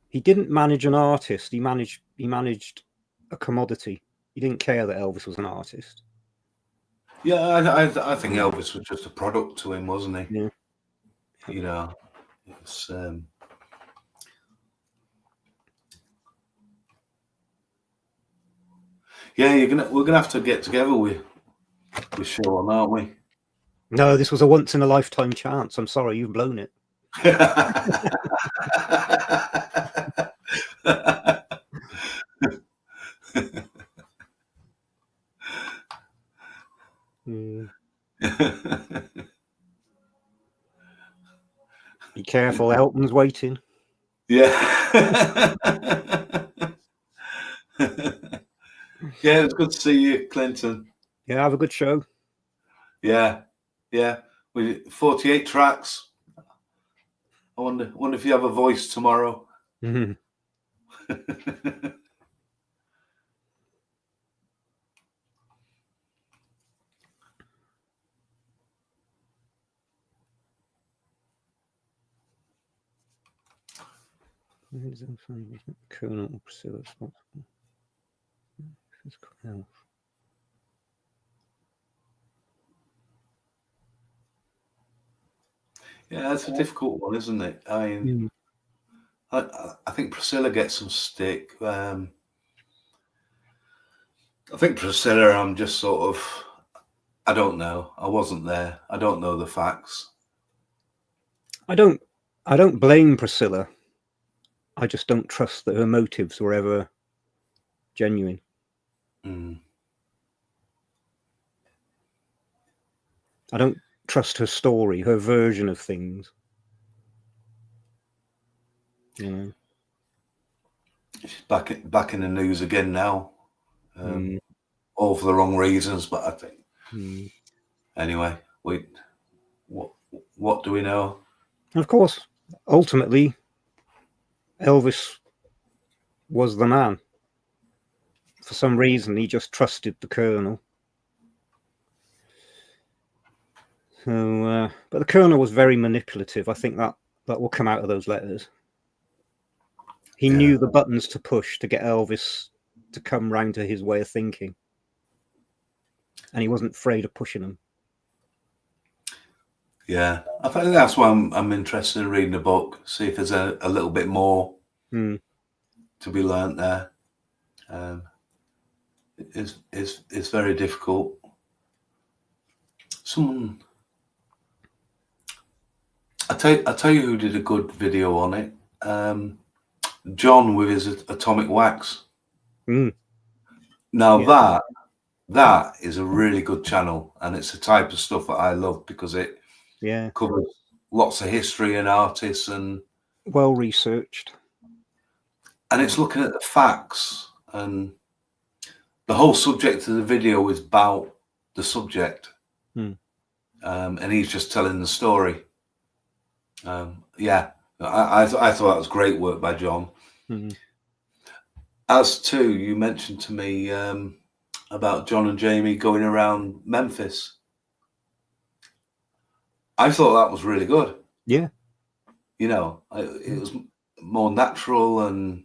He didn't manage an artist. He managed a commodity. He didn't care that Elvis was an artist. Yeah, I think Elvis was just a product to him, wasn't he? Yeah. You know, it's yeah, we're gonna have to get together with Sean, aren't we? No, this was a once in a lifetime chance. I'm sorry, you've blown it. Be careful, Elton's waiting. Yeah. Yeah, it was good to see you, Clinton. Yeah, have a good show. Yeah, yeah. With 48 tracks. I wonder if you have a voice tomorrow. Colonel or Priscilla responsible. Physical health. Yeah, that's a difficult one, isn't it? I mean, I think Priscilla gets some stick. I think Priscilla, I'm just sort of, I don't know. I wasn't there. I don't know the facts. I don't blame Priscilla. I just don't trust that her motives were ever genuine. Mm. I don't trust her story, her version of things. You know, She's back in the news again now. All for the wrong reasons, but I think anyway. What do we know? Of course, ultimately, Elvis was the man. For some reason, he just trusted the Colonel. So, but the Colonel was very manipulative. I think that will come out of those letters. He knew the buttons to push to get Elvis to come round to his way of thinking, and he wasn't afraid of pushing them. Yeah, I think that's why I'm interested in reading the book. See if there's a little bit more to be learnt there. It's very difficult. I tell you who did a good video on it. John with his atomic wax. Now that is a really good channel, and it's the type of stuff that I love because it covers lots of history and artists and well researched. And it's looking at the facts, and the whole subject of the video is about the subject, and he's just telling the story. I thought that was great work by John. As to, you mentioned to me about John and Jamie going around Memphis. I thought that was really good. Yeah. You know, it was more natural and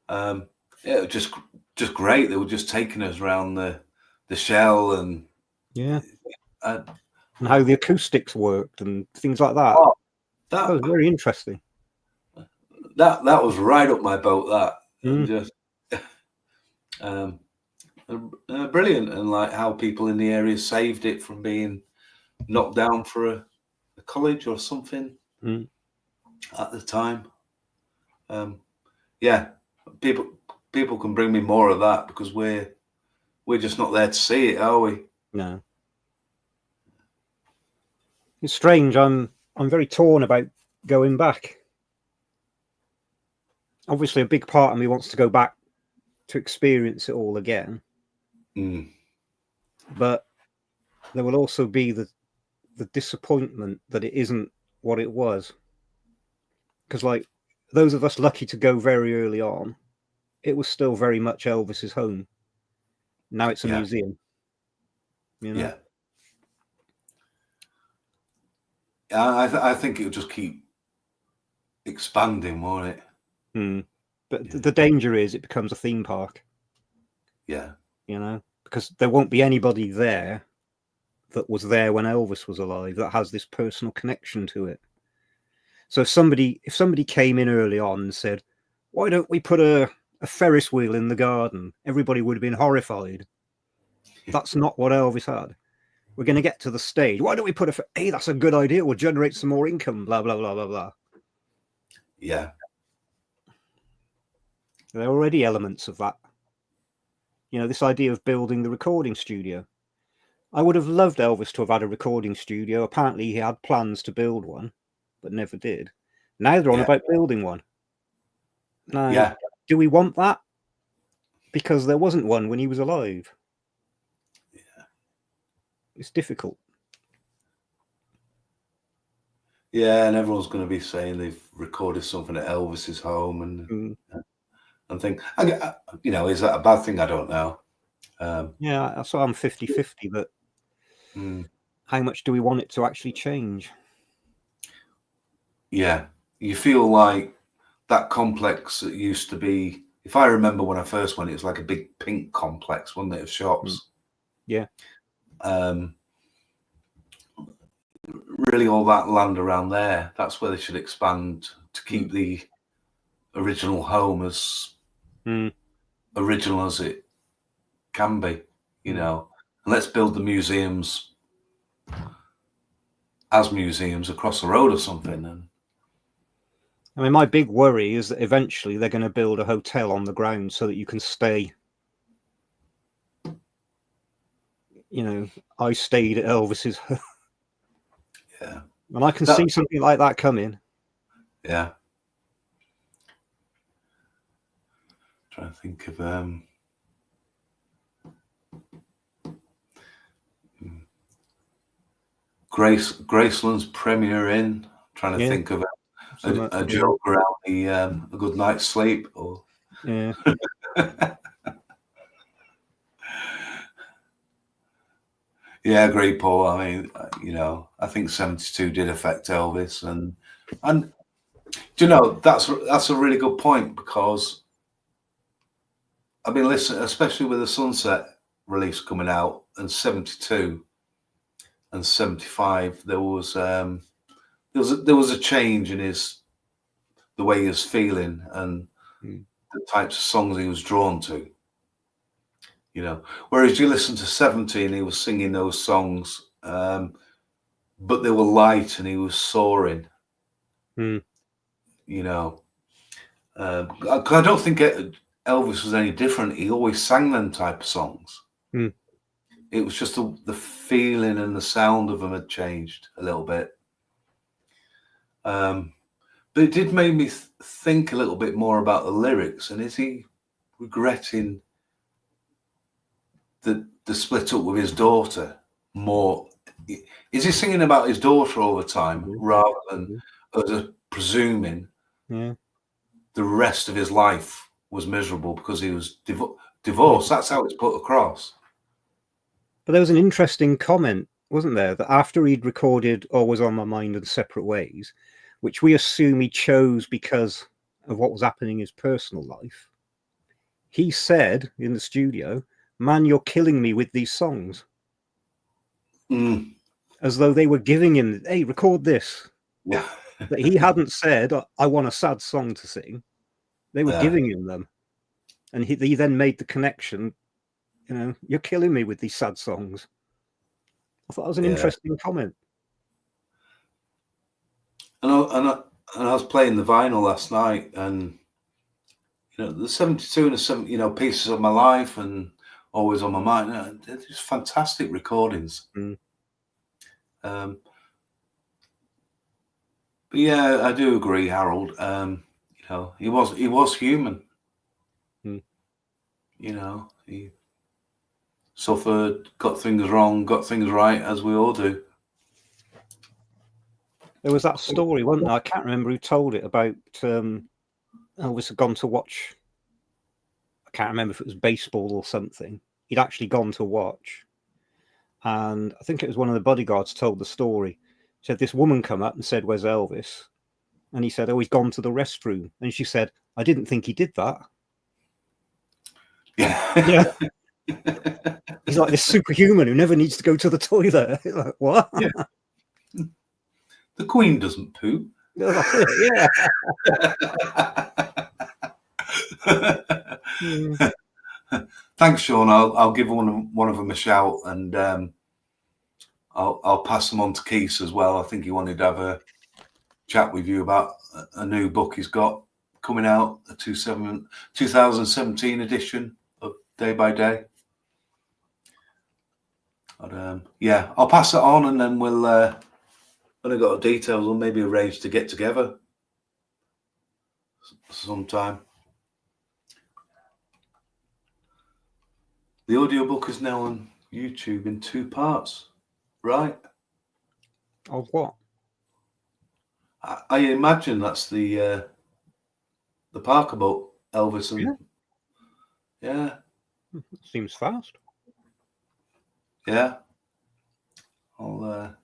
it was just great. They were just taking us around the shell and and how the acoustics worked and things like that. Oh, that was very interesting. That was right up my boat. That just brilliant, and like how people in the area saved it from being knocked down for a college or something at the time. People can bring me more of that because we're just not there to see it, are we? No. It's strange. I'm very torn about going back. Obviously, a big part of me wants to go back to experience it all again. But there will also be the disappointment that it isn't what it was. Because, like, those of us lucky to go very early on, it was still very much Elvis's home. Now it's a museum. You know? I think it'll just keep expanding, won't it? But the danger is it becomes a theme park. Yeah. You know, because there won't be anybody there that was there when Elvis was alive that has this personal connection to it. So if somebody came in early on and said, "Why don't we put a Ferris wheel in the garden?" everybody would have been horrified. That's not what Elvis had. We're going to get to the stage. Why don't we put hey, that's a good idea. We'll generate some more income, blah, blah, blah, blah, blah. Yeah. There are already elements of that. You know, this idea of building the recording studio. I would have loved Elvis to have had a recording studio. Apparently he had plans to build one, but never did. Now they're on about building one. Now, do we want that? Because there wasn't one when he was alive. It's difficult. Yeah, and everyone's going to be saying they've recorded something at Elvis's home and think, you know, is that a bad thing? I don't know. That's why I'm 50-50, but how much do we want it to actually change? Yeah, you feel like that complex that used to be, if I remember when I first went, it was like a big pink complex, wasn't it, of shops? Yeah. Really all that land around there, that's where they should expand to keep the original home as original as it can be, you know. let's build the museums as museums across the road or something. And I mean, my big worry is that eventually they're going to build a hotel on the ground so that you can stay. You know, I stayed at Elvis's. yeah, and I can see something like that coming. Yeah. Trying to think of Graceland's Premier Inn. Trying to think of a joke around a good night's sleep, or yeah. Yeah, great, Paul. I mean, you know, I think 72 did affect Elvis, and do you know, that's a really good point, because I've been listening, especially with the Sunset release coming out, and 72 and 75, there was a change in the way he was feeling and the types of songs he was drawn to. You know, whereas you listen to 70 and he was singing those songs, but they were light and he was soaring. You know, I don't think Elvis was any different. He always sang them type of songs. It was just the feeling and the sound of them had changed a little bit. But it did make me think a little bit more about the lyrics. And is he regretting the split up with his daughter more? Is he singing about his daughter all the time, rather than presuming the rest of his life was miserable because he was divorced? That's how it's put across. But there was an interesting comment, wasn't there, that after he'd recorded Always on My Mind and Separate Ways, which we assume he chose because of what was happening in his personal life, he said in the studio, "Man, you're killing me with these songs." As though they were giving him, "Hey, record this." Yeah. That he hadn't said, "I want a sad song to sing." They were giving him them. And he then made the connection, you know, "You're killing me with these sad songs." I thought that was an interesting comment. And I was playing the vinyl last night, and you know, the 72 and the 70, you know, Pieces of My Life and Always on My Mind, they're just fantastic recordings. But yeah, I do agree, Harold. You know, he was human. You know, he suffered, got things wrong, got things right, as we all do. There was that story, wasn't there? I can't remember who told it, about Elvis had gone to watch, I can't remember if it was baseball or something. He'd actually gone to watch. And I think it was one of the bodyguards told the story. Said this woman come up and said, "Where's Elvis?" And he said, "Oh, he's gone to the restroom." And she said, "I didn't think he did that." Yeah. He's like this superhuman who never needs to go to the toilet. Like, what? Yeah. The Queen doesn't poo. Yeah. Thanks, Sean. I'll give one of them a shout, and I'll pass them on to Keith as well. I think he wanted to have a chat with you about a new book he's got coming out, a 2017 edition of Day by Day. But, yeah, I'll pass it on, and then we'll, when I got the details, we'll maybe arrange to get together sometime. The audiobook is now on YouTube in 2 parts, right? Of what? I imagine that's the Parker book, Elvis and yeah. Seems fast. Yeah. I'll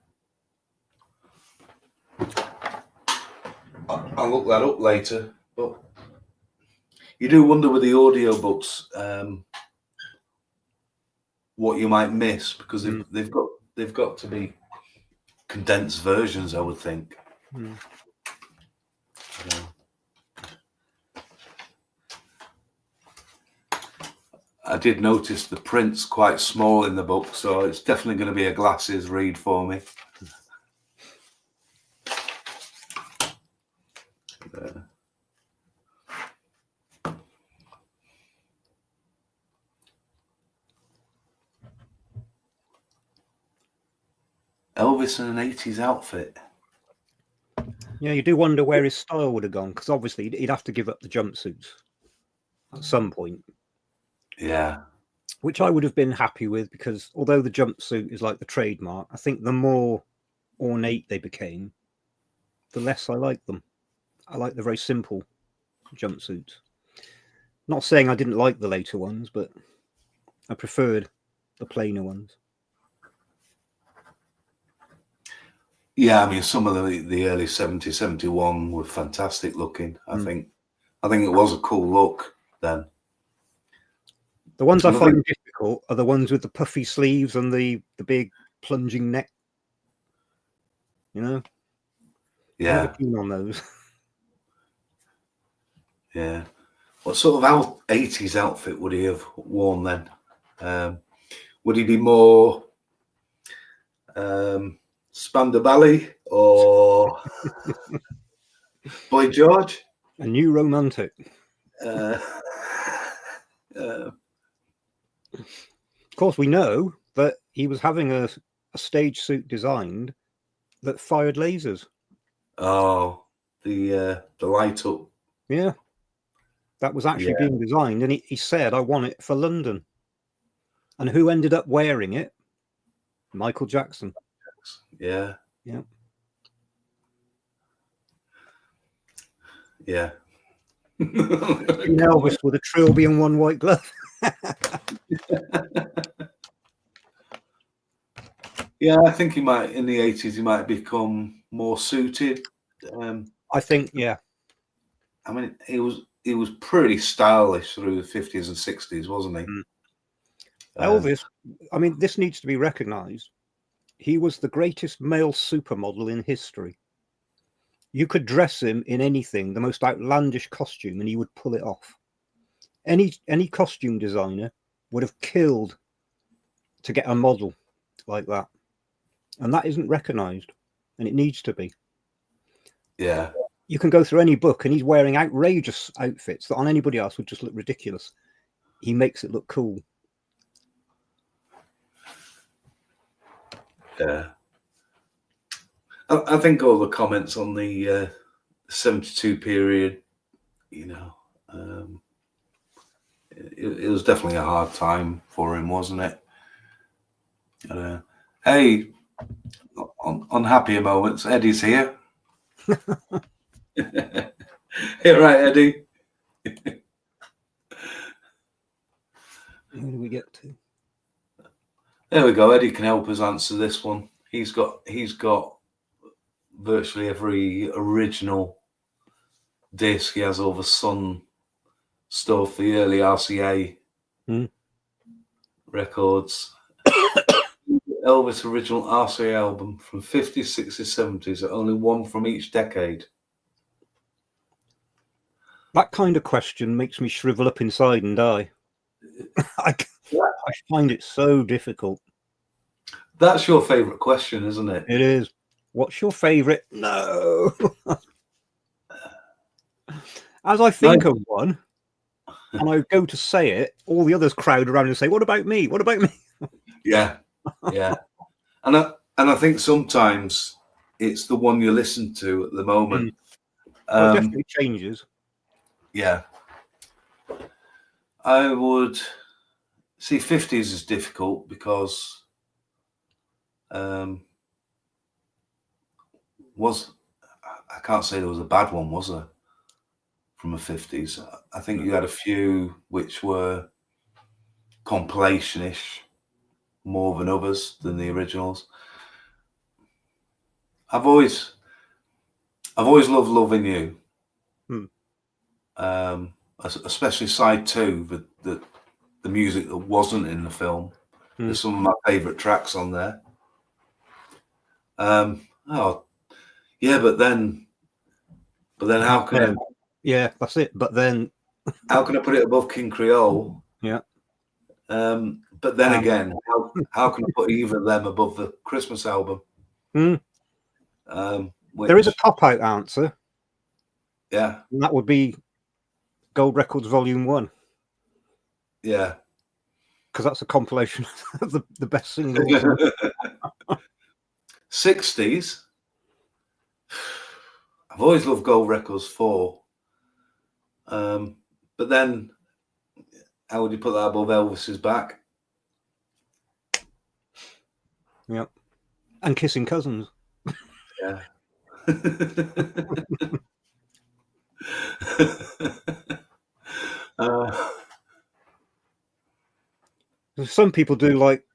look that up later. But you do wonder with the audiobooks what you might miss, because they've got to be condensed versions, I would think. I did notice the print's quite small in the book, so it's definitely going to be a glasses read for me. Elvis in an 80s outfit. Yeah, you do wonder where his style would have gone, because obviously he'd have to give up the jumpsuits at some point. Yeah. Which I would have been happy with, because although the jumpsuit is like the trademark, I think the more ornate they became, the less I like them. I like the very simple jumpsuits. Not saying I didn't like the later ones, but I preferred the plainer ones. Yeah, I mean, some of the early 70s, 71 were fantastic looking. I think it was a cool look then. The ones I find difficult are the ones with the puffy sleeves and the big plunging neck. You know? Yeah. Never keen on those. Yeah. What sort of 80s outfit would he have worn then? Would he be more Spandau Ballet or Boy George? A new romantic. Of course, we know that he was having a stage suit designed that fired lasers. Oh, the light up. Yeah. That was actually being designed, and he said, I want it for London. And who ended up wearing it? Michael Jackson. Yeah. Yeah. Yeah. Elvis with a trilby and one white glove. Yeah, I think he might, in the 80s, he might become more suited. I think, yeah. I mean, he was pretty stylish through the 50s and 60s, wasn't he? Elvis, I mean, this needs to be recognized. He was the greatest male supermodel in history. You could dress him in anything, the most outlandish costume, and he would pull it off. Any costume designer would have killed to get a model like that. And that isn't recognized, and it needs to be. Yeah. You can go through any book and he's wearing outrageous outfits that on anybody else would just look ridiculous. He makes it look cool. Yeah. I think all the comments on the 72 period, you know, it was definitely a hard time for him, wasn't it? Hey, on happier moments, Eddie's here. Here, right, Eddie. Who do we get to? There we go. Eddie can help us answer this one. He's got virtually every original disc. He has all the Sun stuff, the early RCA records. Elvis original RCA album from 50s, 60s, 70s, only one from each decade. That kind of question makes me shrivel up inside and die. I find it so difficult. That's your favorite question, isn't it? It is. What's your favorite? No. As I think of one, and I go to say it, all the others crowd around and say, "What about me? What about me?" Yeah, yeah. And I think sometimes it's the one you listen to at the moment. Well, it definitely changes. Yeah. I would see 50s is difficult because I can't say there was a bad one, was there? From the 50s. I think you had a few which were compilation-ish more than others than the originals. I've always loved Loving You. Especially side 2, the music that wasn't in the film. There's some of my favorite tracks on there. Yeah, but then how can yeah, that's it. But then how can I put it above King Creole? Yeah. But then again, how can I put either of them above the Christmas album? There is a cop-out answer. Yeah. And that would be Gold Records Volume 1. Yeah. Because that's a compilation of the best singles. 60s. I've always loved Gold Records 4. But then, how would you put that above Elvis's Back? Yep. And Kissing Cousins. Yeah. Some people do like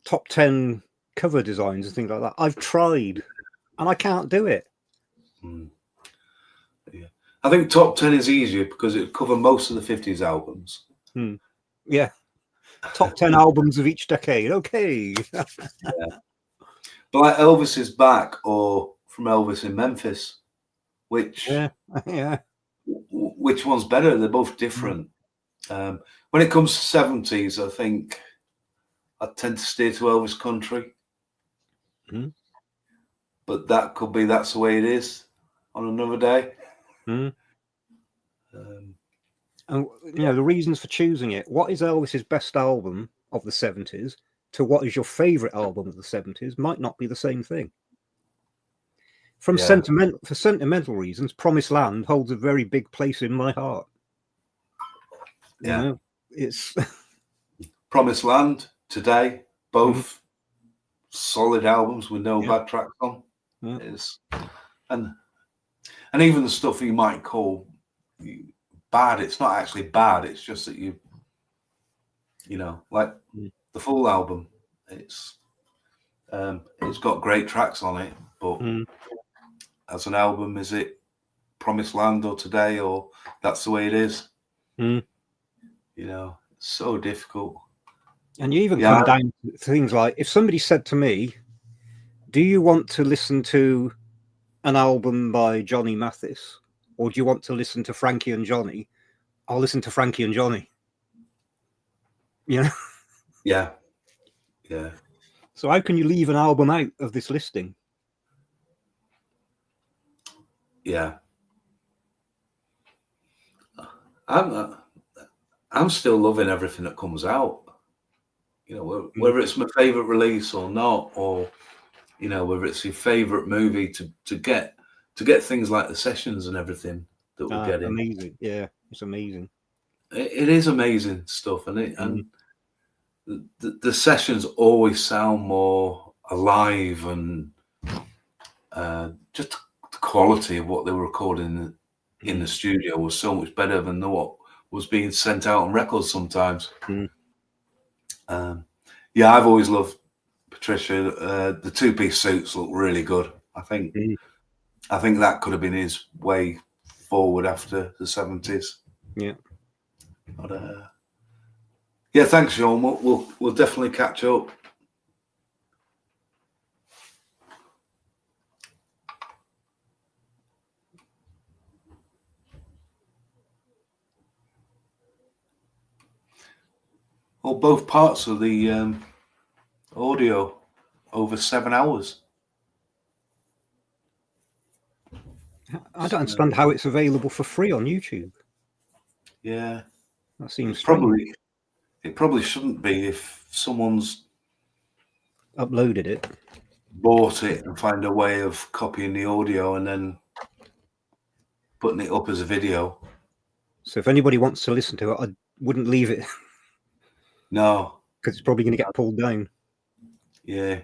top 10 cover designs and things like that. I've tried and I can't do it. Yeah. I think top 10 is easier because it covers most of the 50s albums. Yeah. Top 10 albums of each decade. Okay. Yeah. But like Elvis's Back or From Elvis in Memphis, which which one's better? They're both different. When it comes to 70s, I think I tend to steer to Elvis Country. But that could be that's the way it is on another day. And you know the reasons for choosing it. What is Elvis's best album of the 70s to what is your favorite album of the 70s might not be the same thing. For sentimental reasons, Promised Land holds a very big place in my heart. Yeah, you know, it's Promised Land, Today, both solid albums with no bad tracks on. It's and even the stuff you might call bad, it's not actually bad. It's just that you know, like the full album. It's got great tracks on it, but as an album, is it Promised Land or Today or That's the Way It Is? You know, it's so difficult. And you even come down to things like, if somebody said to me, do you want to listen to an album by Johnny Mathis or do you want to listen to Frankie and Johnny? I'll listen to Frankie and Johnny. You know? Yeah. Yeah. So how can you leave an album out of this listing? Yeah. I'm still loving everything that comes out. You know, whether it's my favorite release or not, or you know, whether it's your favorite movie, to get things like the sessions and everything that we're getting. Amazing, yeah, it's amazing. It is amazing stuff, and the sessions always sound more alive, and just the quality of what they were recording in the studio was so much better than what was being sent out on records sometimes. Yeah, I've always loved Patricia. The two-piece suits look really good. I think that could have been his way forward after the 70s. Yeah. But yeah, thanks, Sean. We'll definitely catch up. Well, both parts of the audio over 7 hours. I don't understand how it's available for free on YouTube. Yeah, that seems strange. It probably shouldn't be if someone's uploaded it, bought it, and find a way of copying the audio and then putting it up as a video. So if anybody wants to listen to it, I wouldn't leave it. No, because it's probably going to get pulled down. Yeah,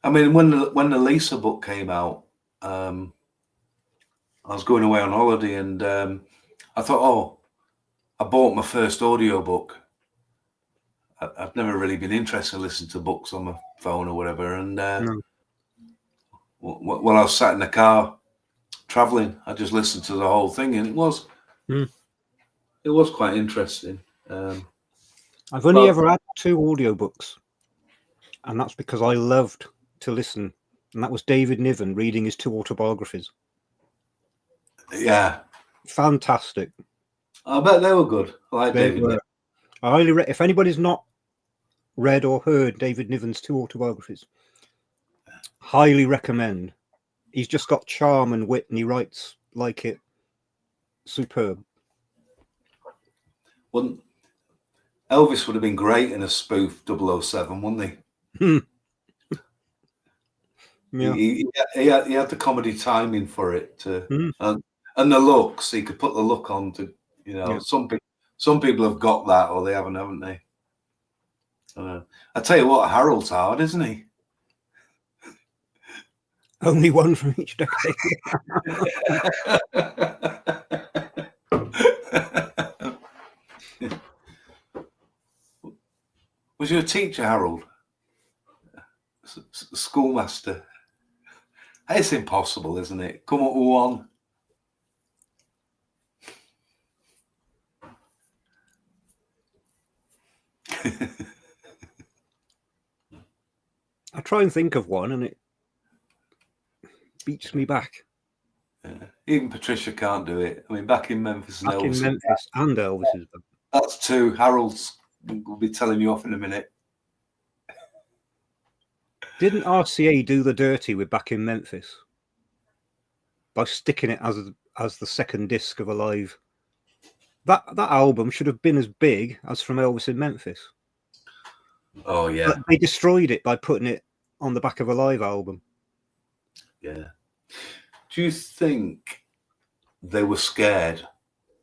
I mean, when the Lisa book came out, I was going away on holiday, and I thought, oh, I bought my first audio book. I've never really been interested in listening to books on my phone or whatever, and while I was sat in the car traveling, I just listened to the whole thing, and it was quite interesting. I've only ever had 2 audiobooks, and that's because I loved to listen, and that was David Niven reading his 2 autobiographies. Yeah, fantastic. I bet they were good. I like David Niven. I highly if anybody's not read or heard David Niven's 2 autobiographies, highly recommend. He's just got charm and wit, and he writes like it. Superb. Wouldn't Elvis would have been great in a spoof 007, wouldn't he? Yeah. He had the comedy timing for it, and the looks. He could put the look on to, you know, Yeah. some people have got that, or they haven't they? I tell you what, Harold's hard, isn't he? Only one from each decade. Was you a teacher, Harold? Schoolmaster? It's impossible, isn't it? Come up with one. I try and think of one, and it beats me back. Yeah. Even Patricia can't do it. I mean, back in Memphis and Back in Elvis. Memphis and Elvis's. That's 2. Harold's will be telling you off in a minute. Didn't RCA do the dirty with Back in Memphis by sticking it as the second disc of a live? That album should have been as big as From Elvis in Memphis. Oh yeah, but they destroyed it by putting it on the back of a live album. Yeah. Do you think they were scared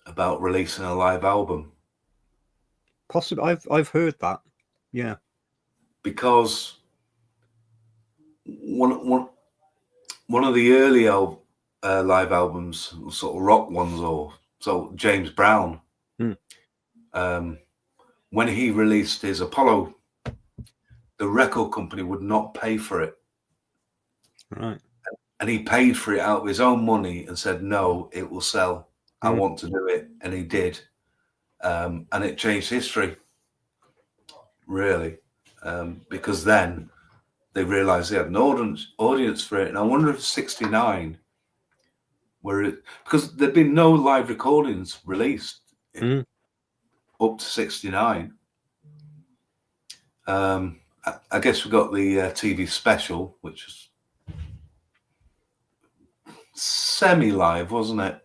about releasing a live album? Possibly, I've heard that. Yeah, because one of the early live albums, sort of rock ones, or so James Brown, when he released his Apollo, the record company would not pay for it. Right. And he paid for it out of his own money and said, no, it will sell. I want to do it. And he did. And it changed history, really, because then they realized they had an audience for it. And I wonder if 69, because there'd been no live recordings released up to 69. I guess we got the TV special, which was semi-live, wasn't it?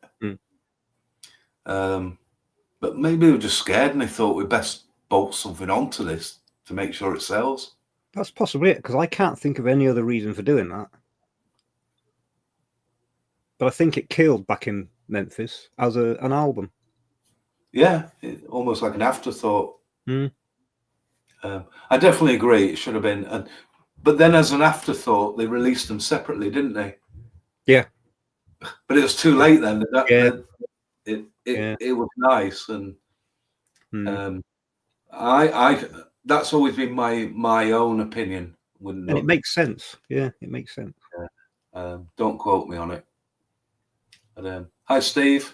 But maybe they were just scared and they thought we'd best bolt something onto this to make sure it sells. That's possibly it, because I can't think of any other reason for doing that. But I think it killed Back in Memphis as an album. Yeah, almost like an afterthought. I definitely agree. It should have been. But then as an afterthought, they released them separately, didn't they? Yeah. But it was too late then. It was nice. And I that's always been my own opinion. And it makes sense. Yeah, it makes sense. Don't quote me on it. But, hi, Steve.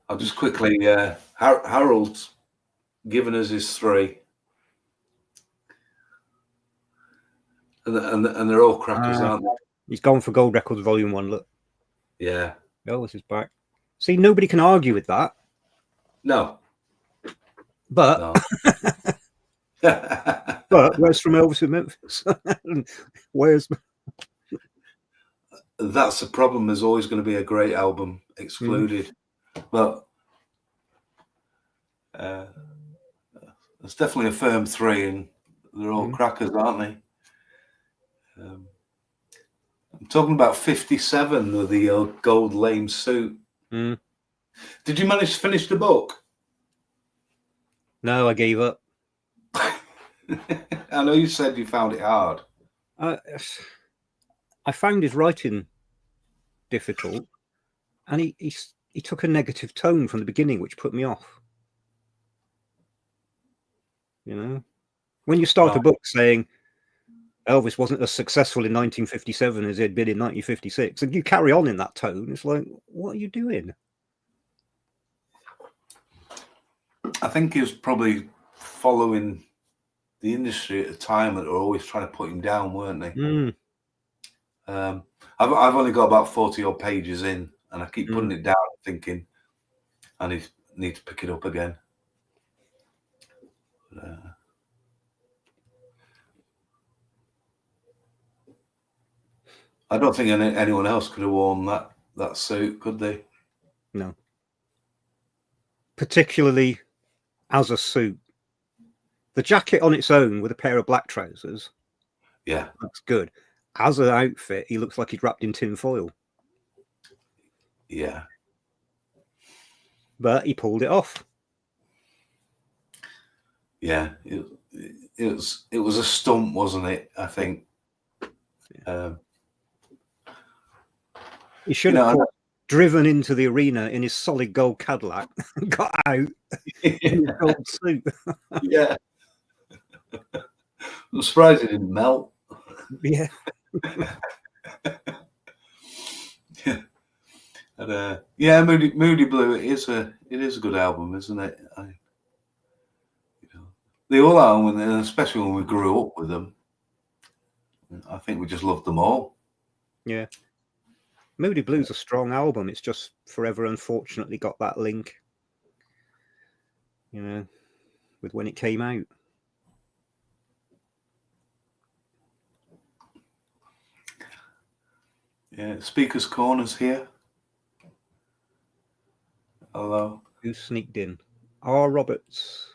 I'll just quickly, Harold's given us his 3. And they're all crackers, aren't they? He's gone for Gold Records Volume 1, look. Yeah. Elvis is back. See, nobody can argue with that. No. But No. but where's From Elvis in Memphis? Where's... That's the problem. There's always going to be a great album excluded. But it's definitely a firm 3, and they're all crackers, aren't they? I'm talking about 57 with the gold lame suit. Did you manage to finish the book? No, I gave up. I know you said you found it hard. I found his writing difficult, and he took a negative tone from the beginning, which put me off. You know, when you start a book saying Elvis wasn't as successful in 1957 as he had been in 1956, and you carry on in that tone, it's like, what are you doing? I think he was probably following the industry at the time that were always trying to put him down, weren't they? I've only got about 40 odd pages in, and I keep putting it down, thinking I need to pick it up again. I don't think anyone else could have worn that suit, could they? No. Particularly as a suit. The jacket on its own with a pair of black trousers, yeah, that's good. As an outfit, he looks like he's wrapped in tin foil. Yeah. But he pulled it off. Yeah, it was a stunt, wasn't it? I think. He should have driven into the arena in his solid gold Cadillac and got out in his gold suit. Yeah. I'm surprised it didn't melt. Yeah. Yeah. And, yeah, Moody Blue. It is a good album, isn't it? They all are, especially when we grew up with them. I think we just loved them all. Yeah. Moody Blue's a strong album. It's just forever, unfortunately, got that link, with when it came out. Yeah, Speaker's Corner's here. Hello. Who sneaked in? R. Roberts.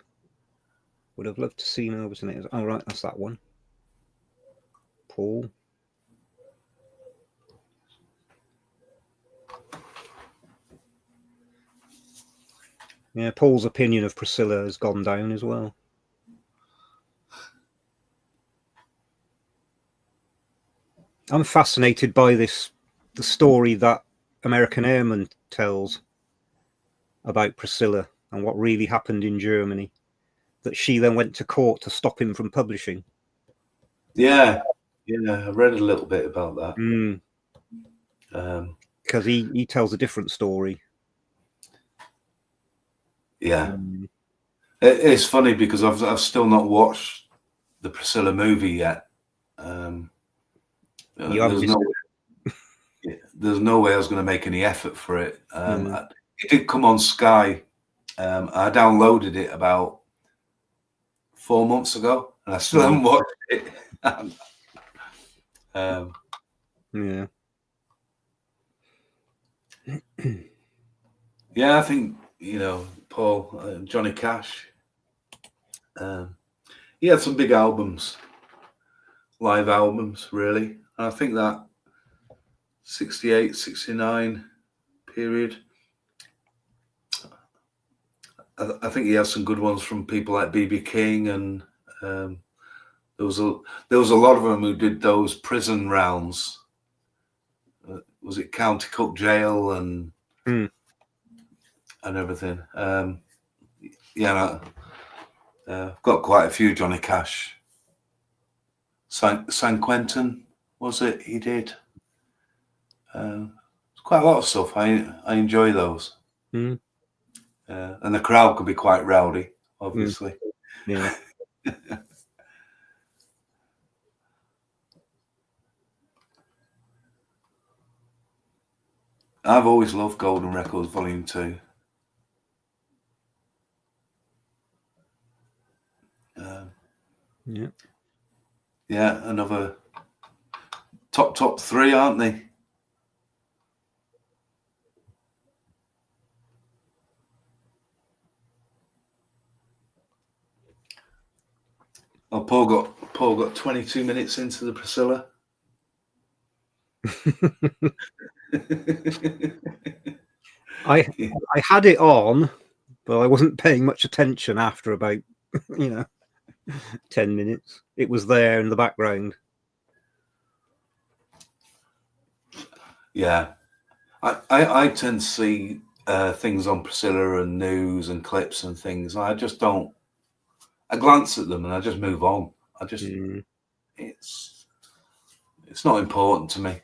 Would have loved to see Elvis in it. Oh, right, that's that one. Paul. Yeah, Paul's opinion of Priscilla has gone down as well. I'm fascinated by the story that American Airman tells about Priscilla and what really happened in Germany, that she then went to court to stop him from publishing. Yeah, I read a little bit about that. Because he tells a different story. Yeah. It's funny because I've still not watched the Priscilla movie yet. There's no way I was going to make any effort for it. It did come on Sky. I downloaded it about 4 months ago, and I still haven't watched it. Yeah. Yeah, I think Paul, Johnny Cash. He had some big albums, live albums, really. And I think that 68, 69 period, I think he had some good ones from people like B.B. King, and there was a lot of them who did those prison rounds. Was it County Cook Jail and everything? I've got quite a few Johnny Cash. San Quentin, was it? He did. Quite a lot of stuff. I enjoy those. And the crowd could be quite rowdy, obviously. Yeah. I've always loved Golden Records Volume 2. Yeah, another top 3, aren't they? Oh, Paul got 22 minutes into the Priscilla. I had it on, but I wasn't paying much attention after about 10 minutes. It was there in the background. Yeah, I tend to see things on Priscilla and news and clips and things. I just don't. I glance at them and I just move on. I just it's not important to me.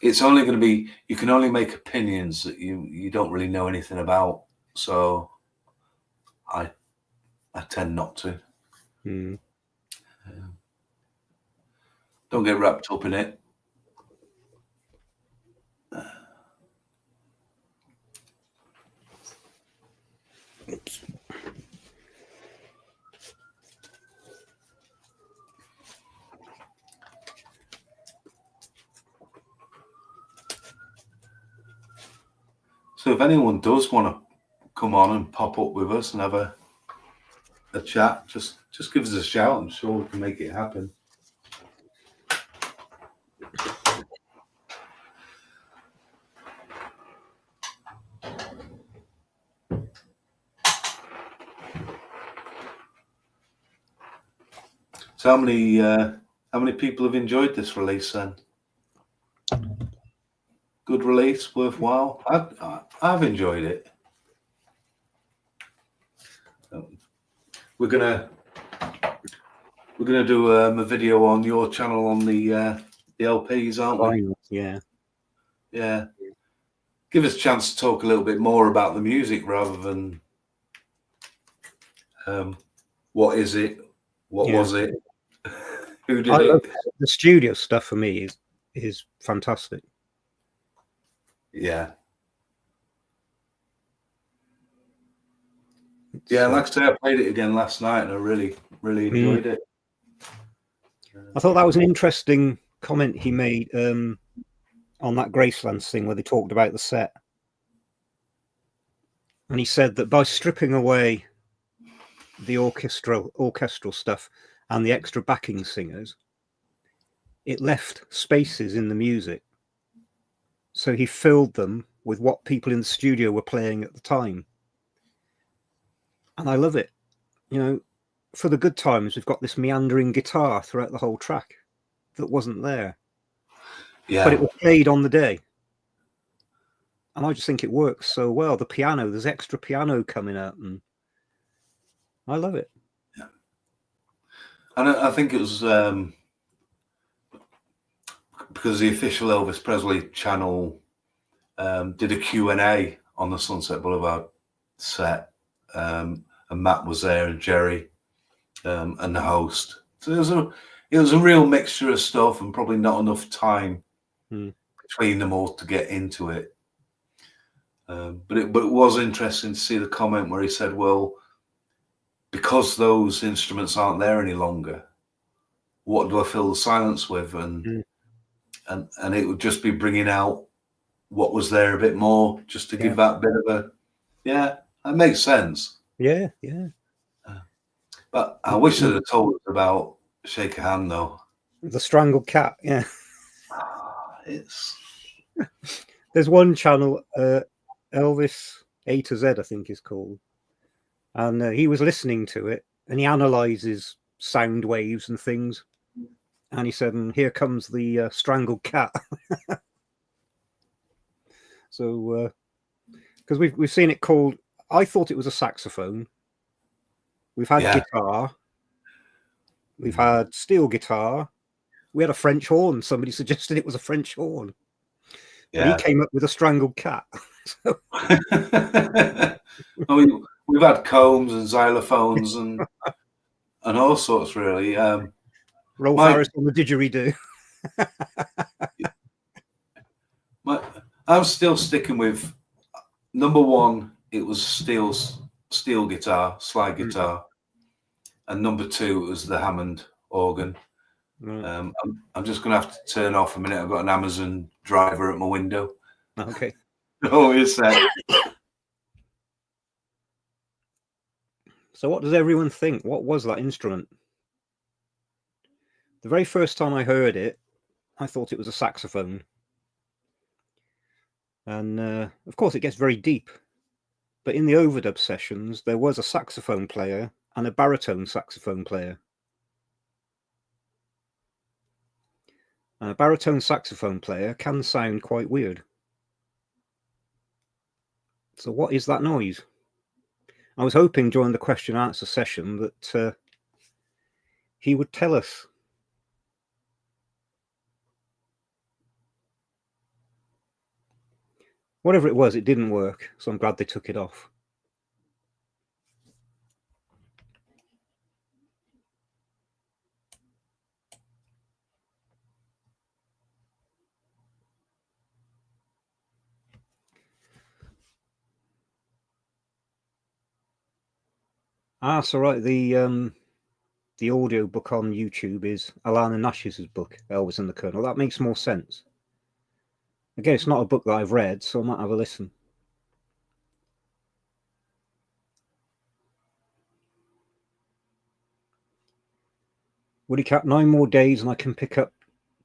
It's only going to be, you can only make opinions that you don't really know anything about. So I tend not to. Don't get wrapped up in it. Oops. So if anyone does want to come on and pop up with us and have a chat, just give us a shout. I'm sure we can make it happen. So how many people have enjoyed this release then? Good release, worthwhile. I've enjoyed it. We're gonna do a video on your channel on the LPs, aren't we? Yeah. Give us a chance to talk a little bit more about the music rather than what is it, what was it, who did it. The studio stuff for me is fantastic. Yeah. Yeah, like I say, I played it again last night and I really enjoyed it. I thought that was an interesting comment he made on that Graceland thing where they talked about the set. And he said that by stripping away the orchestral stuff and the extra backing singers, it left spaces in the music. So he filled them with what people in the studio were playing at the time. And I love it. You know, for the good times, we've got this meandering guitar throughout the whole track that wasn't there. Yeah. But it was played on the day. And I just think it works so well. The piano, there's extra piano coming out, and I love it. Yeah. And I think it was because the official Elvis Presley channel did a Q&A on the Sunset Boulevard set, and Matt was there and Jerry and the host. So it was a real mixture of stuff and probably not enough time between them all to get into it. But it was interesting to see the comment where he said, well, because those instruments aren't there any longer, what do I fill the silence with? And it would just be bringing out what was there a bit more, just to give that bit of that makes sense. Yeah. But I wish they'd have told us about Shake a Hand, though. The Strangled Cat, yeah. There's one channel, Elvis A to Z, I think is called. And he was listening to it, and he analyzes sound waves and things. And he said, and here comes the Strangled Cat. So, because we've seen it called, I thought it was a saxophone. We've had guitar. We've had steel guitar. We had a French horn. Somebody suggested it was a French horn. Yeah. But he came up with a strangled cat. We've had combs and xylophones and all sorts, really. Rolf Harris on the didgeridoo. I'm still sticking with number one. It was steel guitar, slide guitar, and number two was the Hammond organ. I'm just going to have to turn off a minute. I've got an Amazon driver at my window. Okay. Oh, is that? So what does everyone think? What was that instrument? The very first time I heard it, I thought it was a saxophone. And of course it gets very deep. But in the overdub sessions, there was a saxophone player and a baritone saxophone player. And a baritone saxophone player can sound quite weird. So what is that noise? I was hoping during the question and answer session that he would tell us. Whatever it was, it didn't work, so I'm glad they took it off. Ah, so right, the audio book on YouTube is Alana Nash's book, Elvis and the Colonel. That makes more sense. Again, it's not a book that I've read, so I might have a listen. Woody Cat, 9 more days and I can pick up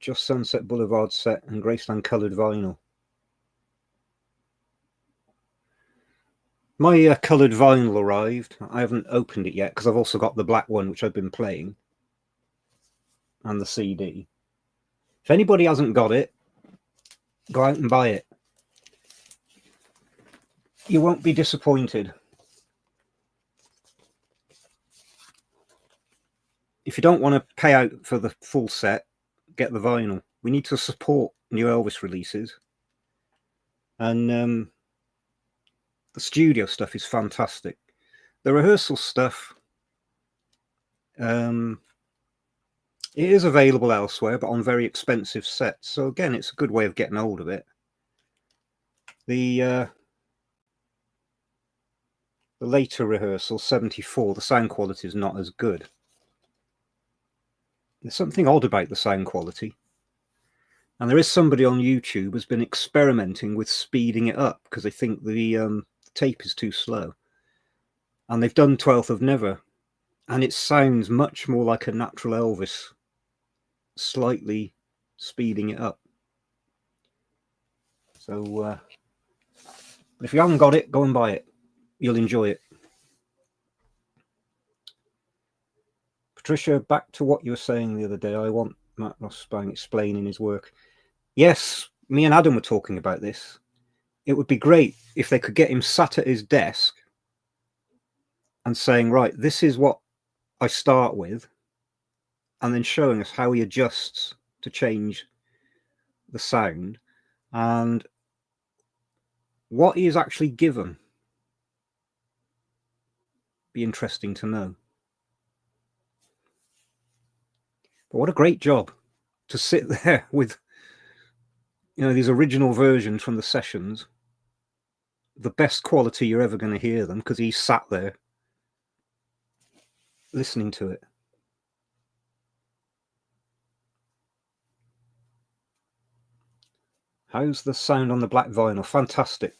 Just Sunset Boulevard set and Graceland coloured vinyl. My coloured vinyl arrived. I haven't opened it yet because I've also got the black one, which I've been playing, and the CD. If anybody hasn't got it, go out and buy it. You won't be disappointed. If you don't want to pay out for the full set, get the vinyl. We need to support new Elvis releases. And the studio stuff is fantastic. The rehearsal stuff, it is available elsewhere, but on very expensive sets. So again, it's a good way of getting hold of it. The later rehearsal, 74, the sound quality is not as good. There's something odd about the sound quality. And there is somebody on YouTube who's been experimenting with speeding it up because they think the tape is too slow. And they've done 12th of Never. And it sounds much more like a natural Elvis, slightly speeding it up. So if you haven't got it, go and buy it. You'll enjoy it. Patricia, back to what you were saying the other day. I want Matt Rossbang explaining his work. Yes, me and Adam were talking about this. It would be great if they could get him sat at his desk and saying, right, this is what I start with, and then showing us how he adjusts to change the sound and what he is actually given. Be interesting to know. But what a great job to sit there with, these original versions from the sessions, the best quality you're ever going to hear them, because he sat there listening to it. How's the sound on the black vinyl? Fantastic.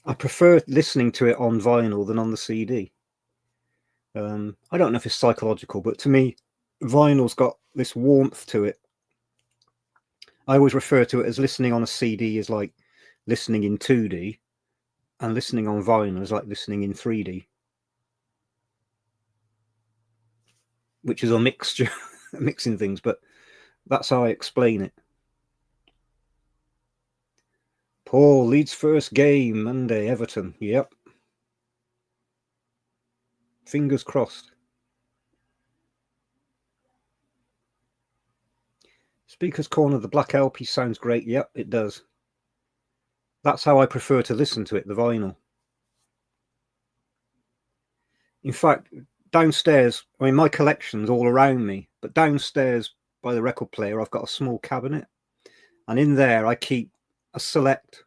I prefer listening to it on vinyl than on the CD. I don't know if it's psychological, but to me, vinyl's got this warmth to it. I always refer to it as listening on a CD is like listening in 2D, and listening on vinyl is like listening in 3D, which is a mixture, mixing things, but that's how I explain it. Paul, Leeds first game, Monday, Everton. Yep. Fingers crossed. Speaker's Corner, the black LP sounds great. Yep, it does. That's how I prefer to listen to it, the vinyl. In fact, downstairs, I mean, my collection's all around me, but downstairs by the record player, I've got a small cabinet. And in there, I keep a select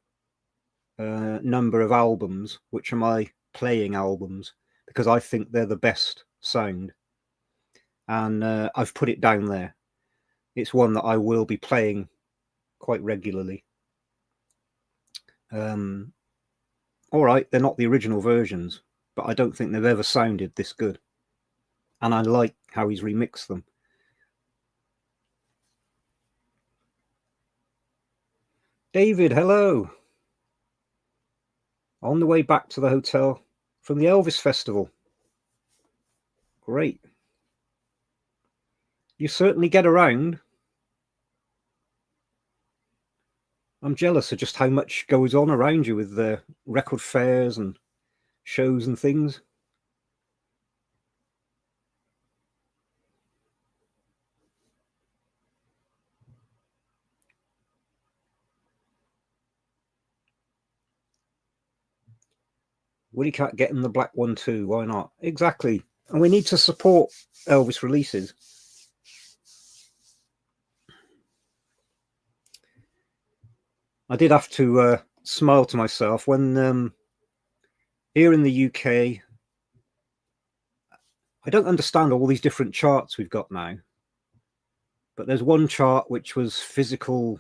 number of albums, which are my playing albums, because I think they're the best sound. And I've put it down there. It's one that I will be playing quite regularly. All right, they're not the original versions, but I don't think they've ever sounded this good. And I like how he's remixed them. David, hello. On the way back to the hotel from the Elvis Festival. Great. You certainly get around. I'm jealous of just how much goes on around you with the record fairs and shows and things. Woody Cat getting the black one too. Why not? Exactly. And we need to support Elvis releases. I did have to smile to myself when Here in the UK, I don't understand all these different charts we've got now, but there's one chart which was physical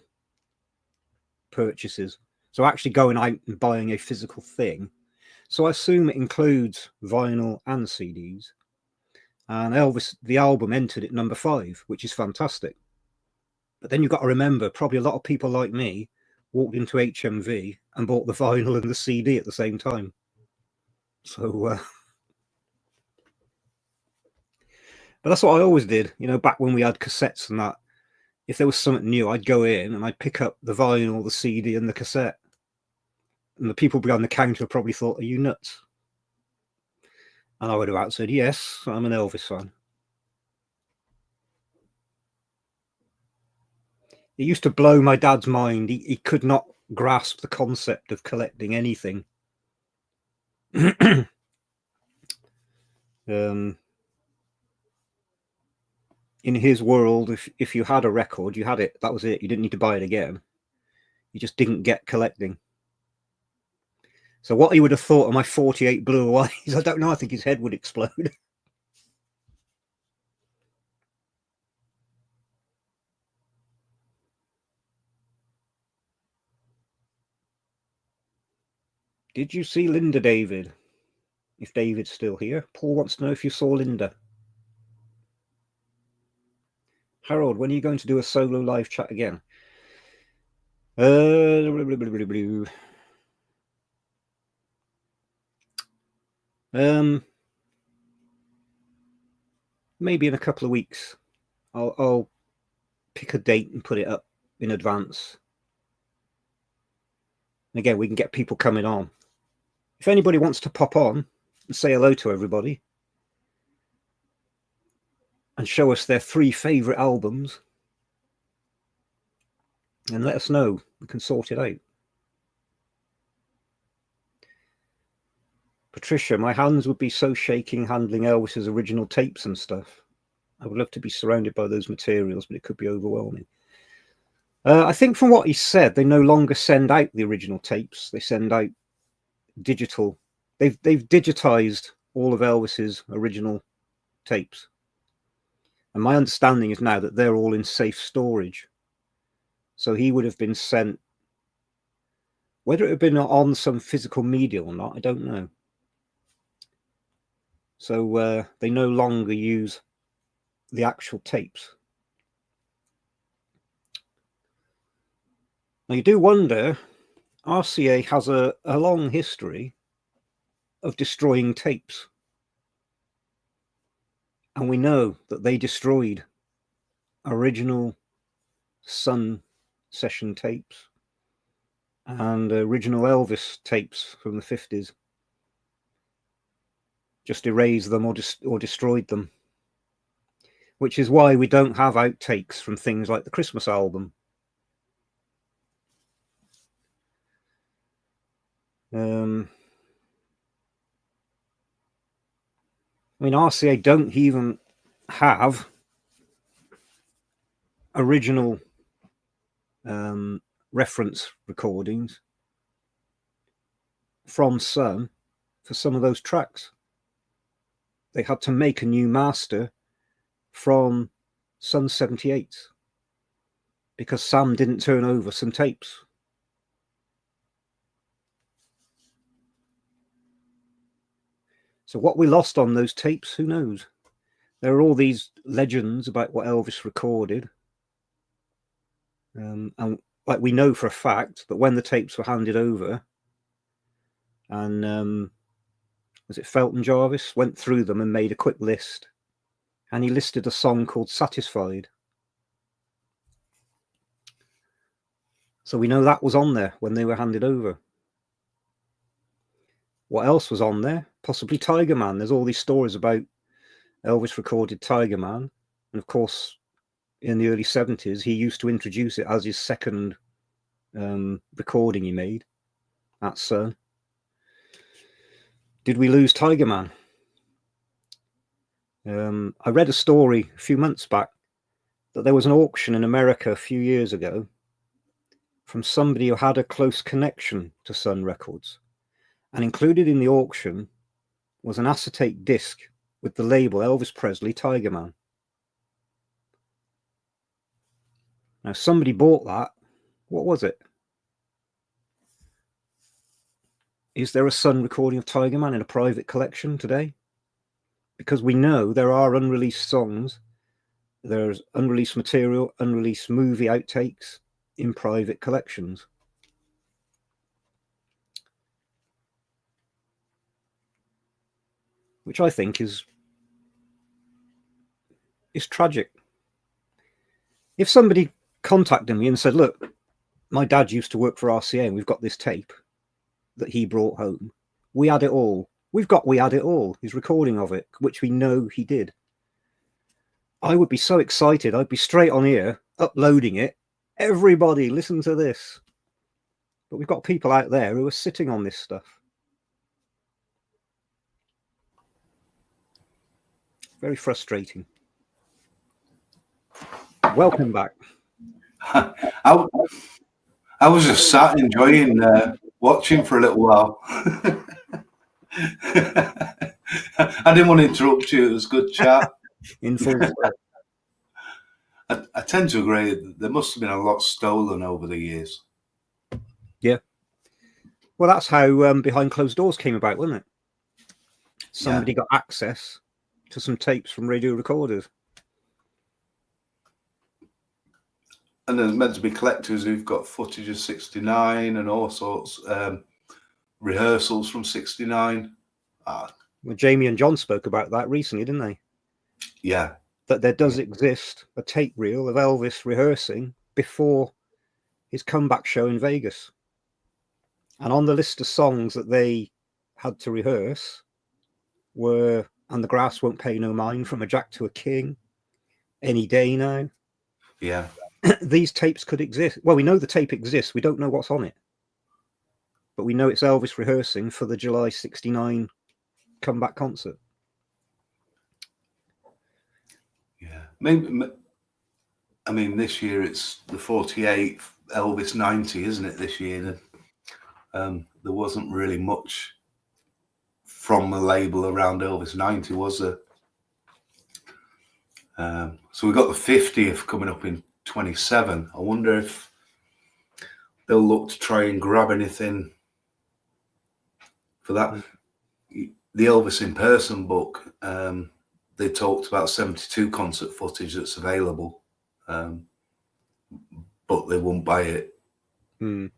purchases. So actually going out and buying a physical thing. So I assume it includes vinyl and CDs. And Elvis, the album, entered at number 5, which is fantastic. But then you've got to remember, probably a lot of people like me walked into HMV and bought the vinyl and the CD at the same time. So, but that's what I always did, you know, back when we had cassettes and that. If there was something new, I'd go in and I'd pick up the vinyl, the CD, and the cassette. And the people behind the counter probably thought, "Are you nuts?" And I would have answered, "Yes, I'm an Elvis fan." It used to blow my dad's mind. He could not grasp the concept of collecting anything. In his world, if you had a record, you had it. That was it. You didn't need to buy it again. You just didn't get collecting. So what he would have thought of my 48 Blue Eyes, I don't know. I think his head would explode. Did you see Linda, David? If David's still here. Paul wants to know if you saw Linda. Harold, when are you going to do a solo live chat again? Maybe in a couple of weeks. I'll pick a date and put it up in advance. And again, we can get people coming on. If anybody wants to pop on and say hello to everybody and show us their 3 favorite albums, and let us know, we can sort it out. Patricia, my hands would be so shaking handling Elvis's original tapes and stuff. I would love to be surrounded by those materials, but it could be overwhelming. I think from what he said, they no longer send out the original tapes. They send out digital. They've digitized all of Elvis's original tapes. And my understanding is now that they're all in safe storage. So he would have been sent, whether it had been on some physical media or not, I don't know. So they no longer use the actual tapes. Now you do wonder, RCA has a long history of destroying tapes. And we know that they destroyed original Sun session tapes and original Elvis tapes from the 50s. Just erased them or destroyed them. Which is why we don't have outtakes from things like the Christmas album. I mean, RCA don't even have original reference recordings from Sun for some of those tracks. They had to make a new master from Sun 78 because Sam didn't turn over some tapes. So what we lost on those tapes, who knows? There are all these legends about what Elvis recorded. And like we know for a fact that when the tapes were handed over, and was it Felton Jarvis went through them and made a quick list, and he listed a song called Satisfied. So we know that was on there when they were handed over. What else was on there? Possibly Tiger Man. There's all these stories about Elvis recorded Tiger Man. And of course, in the early 70s, he used to introduce it as his second recording he made at Sun. Did we lose Tiger Man? I read a story a few months back that there was an auction in America a few years ago from somebody who had a close connection to Sun Records. And included in the auction was an acetate disc with the label Elvis Presley Tiger Man. Now, somebody bought that. What was it? Is there a Sun recording of Tiger Man in a private collection today? Because we know there are unreleased songs, there's unreleased material, unreleased movie outtakes in private collections. Which I think is tragic. If somebody contacted me and said, look, my dad used to work for RCA and we've got this tape that he brought home. We had it all. We had it all. His recording of it, which we know he did. I would be so excited. I'd be straight on here uploading it. Everybody listen to this. But we've got people out there who are sitting on this stuff. Very frustrating. Welcome back. I was just sat enjoying watching for a little while. I didn't want to interrupt you. It was good chat. In full. I tend to agree. There must have been a lot stolen over the years. Yeah. Well, that's how Behind Closed Doors came about, wasn't it? Somebody got access to some tapes from radio recorders. And there's meant to be collectors who've got footage of 69 and all sorts, rehearsals from 69. Well, Jamie and John spoke about that recently, didn't they? Yeah. That there does exist a tape reel of Elvis rehearsing before his comeback show in Vegas. And on the list of songs that they had to rehearse were And the Grass Won't Pay No Mind, From a Jack to a King, Any Day Now. Yeah. These tapes could exist. Well, we know the tape exists. We don't know what's on it. But we know it's Elvis rehearsing for the July 69 comeback concert. Yeah. Maybe, I mean, this year it's the 48th Elvis 90, isn't it, this year? There wasn't really much from the label around Elvis 90, was there? So we got the 50th coming up in 27. I wonder if they'll look to try and grab anything for that. The Elvis in Person book, they talked about 72 concert footage that's available, but they won't buy it. You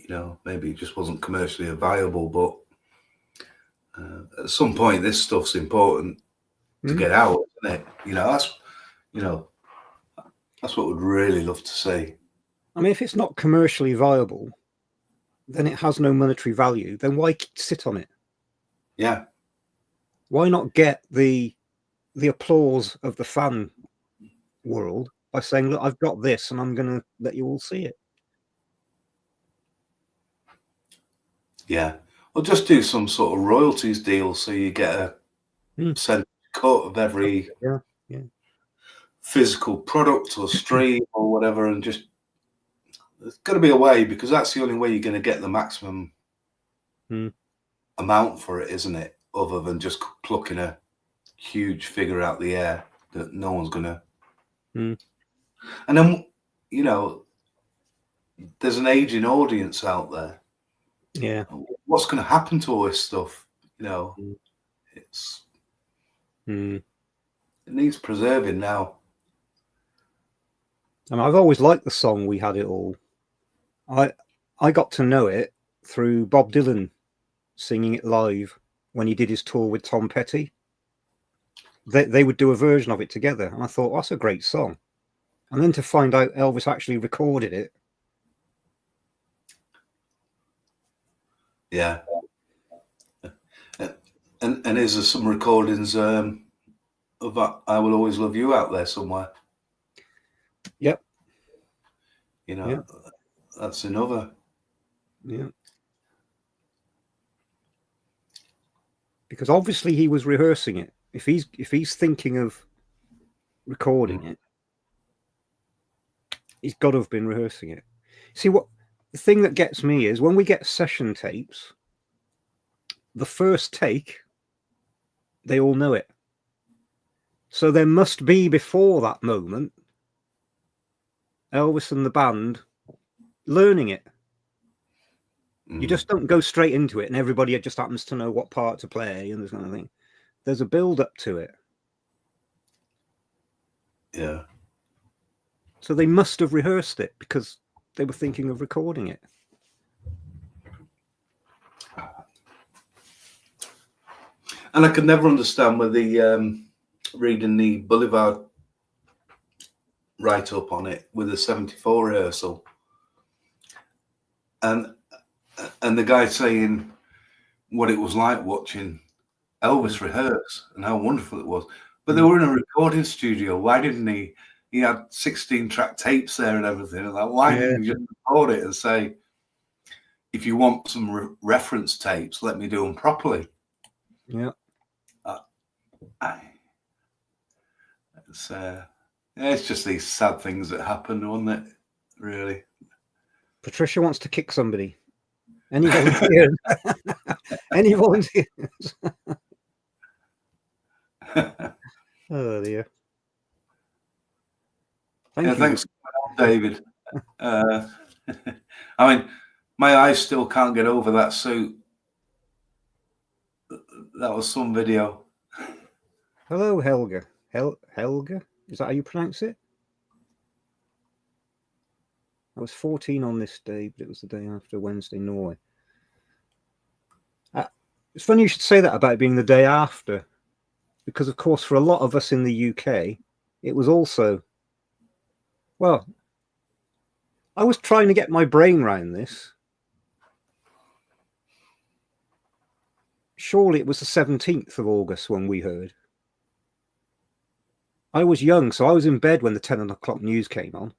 know, maybe it just wasn't commercially viable, but at some point this stuff's important to get out, isn't it? That's what we'd really love to see. I mean, if it's not commercially viable, then it has no monetary value. Then why sit on it? Yeah. Why not get the applause of the fan world by saying, look, I've got this and I'm going to let you all see it. Yeah. Well, just do some sort of royalties deal so you get a percentage cut of every physical product or stream or whatever, and just there's got to be a way, because that's the only way you're going to get the maximum amount for it, isn't it? Other than just plucking a huge figure out the air that no one's going to. And then, you know, there's an aging audience out there. Yeah. What's going to happen to all this stuff? You know, it's it needs preserving now. And I've always liked the song We Had It All. I got to know it through Bob Dylan singing it live when he did his tour with Tom Petty. They would do a version of it together, and I thought, that's a great song. And then to find out Elvis actually recorded it. Yeah. And is there some recordings of I Will Always Love You out there somewhere? Yep. You know, that's another. Yeah. Because obviously he was rehearsing it. If he's thinking of recording it, he's got to have been rehearsing it. See, what the thing that gets me is when we get session tapes, the first take, they all know it. So there must be, before that moment, Elvis and the band learning it. You just don't go straight into it and everybody just happens to know what part to play and this kind of thing. There's a build up to it. Yeah. So they must have rehearsed it because they were thinking of recording it. And I could never understand with the reading the Boulevard write-up on it with the 74 rehearsal. And the guy saying what it was like watching Elvis rehearse and how wonderful it was. But they were in a recording studio. Why didn't he? He had 16-track tapes there and everything. And like, why didn't he just record it and say, if you want some reference tapes, let me do them properly? Yeah. It's just these sad things that happen, wasn't it? Really. Patricia wants to kick somebody. Any volunteers? Any volunteers? Oh dear. Thanks, David. I mean, my eyes still can't get over that suit. That was some video. Hello, Helga. Helga? Is that how you pronounce it? I was 14 on this day, but it was the day after Wednesday, Norway. It's funny you should say that about it being the day after, because, of course, for a lot of us in the UK, it was also, well, I was trying to get my brain around this. Surely it was the 17th of August when we heard. I was young, so I was in bed when the 10 o'clock news came on.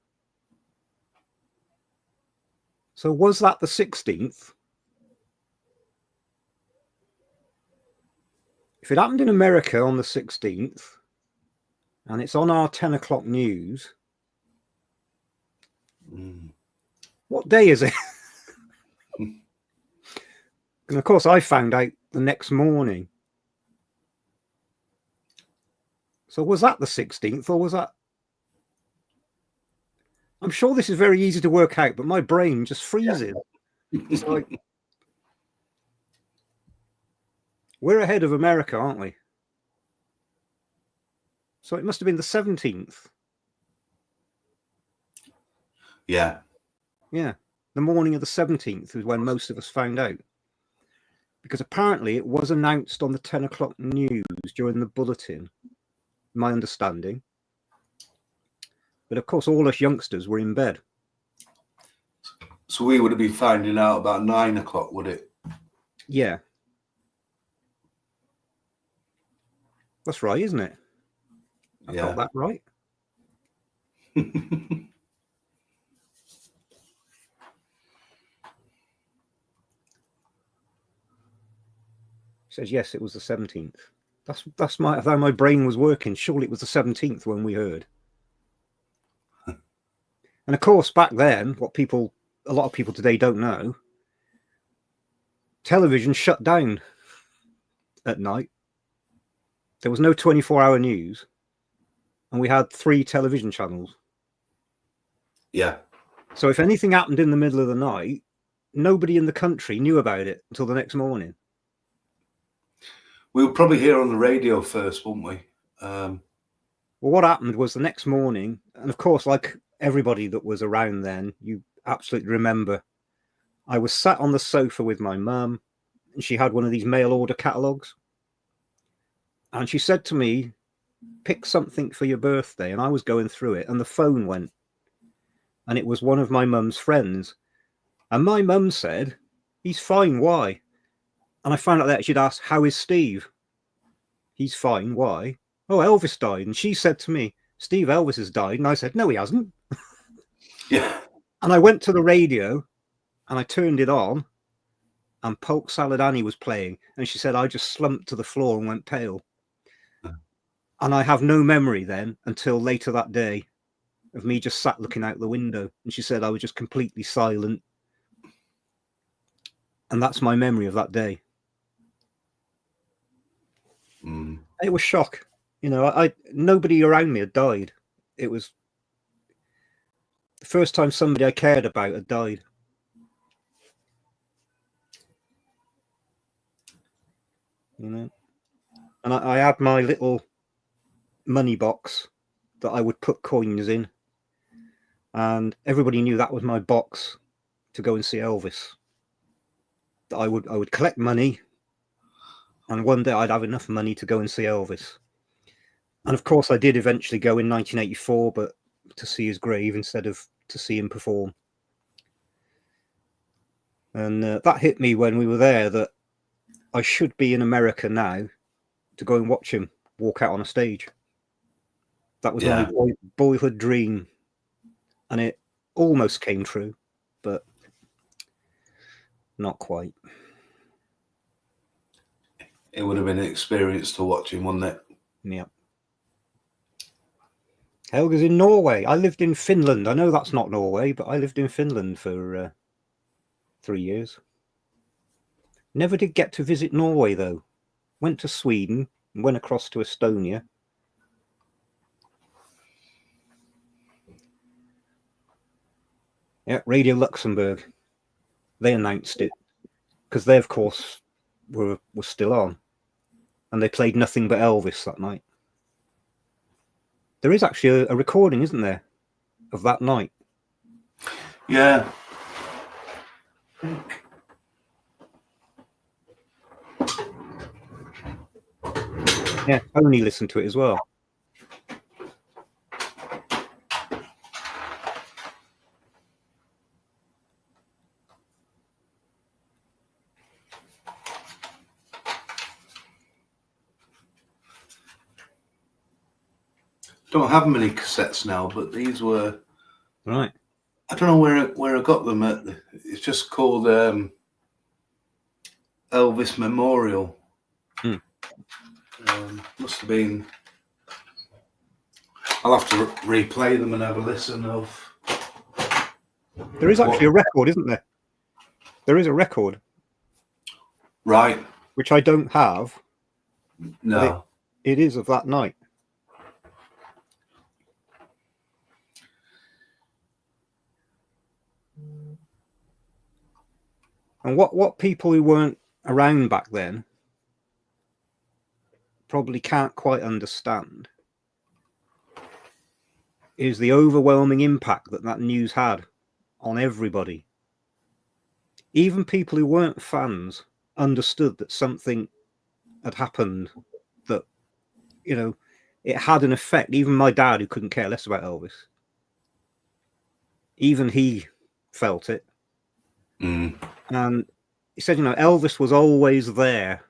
So was that the 16th? If it happened in America on the 16th, and it's on our 10 o'clock news, what day is it? And of course, I found out the next morning. So was that the 16th, or was that... I'm sure this is very easy to work out, but my brain just freezes. It's like... We're ahead of America, aren't we? So it must have been the 17th. Yeah. Yeah. The morning of the 17th was when most of us found out. Because apparently it was announced on the 10 o'clock news during the bulletin, my understanding. But of course, all us youngsters were in bed. So we would have been finding out about 9 o'clock, would it? Yeah. That's right, isn't it? I got that right. Says yes, it was the 17th. That's how my brain was working. Surely it was the 17th when we heard. And of course, back then, a lot of people today don't know, television shut down at night. There was no 24-hour news, and we had 3 television channels. Yeah. So if anything happened in the middle of the night, nobody in the country knew about it until the next morning. We were probably here on the radio first, wouldn't we? Well, what happened was the next morning, and of course, like everybody that was around then, you absolutely remember, I was sat on the sofa with my mum, and she had one of these mail order catalogues. And she said to me, pick something for your birthday. And I was going through it, and the phone went. And it was one of my mum's friends. And my mum said, he's fine, why? And I found out that she'd asked, how is Steve? He's fine, why? Oh, Elvis died. And she said to me, Steve, Elvis has died. And I said, no, he hasn't. Yeah. And I went to the radio, and I turned it on, and Polk Salad Annie was playing. And she said, I just slumped to the floor and went pale. And I have no memory then until later that day of me just sat looking out the window. And she said I was just completely silent. And that's my memory of that day. It was shock. You know, I nobody around me had died. It was the first time somebody I cared about had died. You know, and I had my little money box that I would put coins in, and everybody knew that was my box to go and see Elvis. That I would collect money, and one day I'd have enough money to go and see Elvis. And of course, I did eventually go in 1984, but to see his grave instead of to see him perform. And that hit me when we were there, that I should be in America now to go and watch him walk out on a stage. That was my boyhood dream, and it almost came true, but not quite. It would have been an experience to watch him, wouldn't it? Yeah. Helga's in Norway. I lived in Finland. I know that's not Norway, but I lived in Finland for 3 years. Never did get to visit Norway, though. Went to Sweden and went across to Estonia. Yeah, Radio Luxembourg. They announced it because they, of course, were still on, and they played nothing but Elvis that night. There is actually a recording, isn't there, of that night? Yeah. Yeah, Tony listened to it as well. Don't have many cassettes now, but these were right. I don't know where I got them at. It's just called Elvis Memorial. Must have been. I'll have to replay them and have a listen of. There is actually a record, isn't there? There is a record. Right. Which I don't have. No. It is of that night. And what people who weren't around back then probably can't quite understand is the overwhelming impact that news had on everybody. Even people who weren't fans understood that something had happened, that, you know, it had an effect. Even my dad, who couldn't care less about Elvis, even he felt it. And he said, you know, Elvis was always there.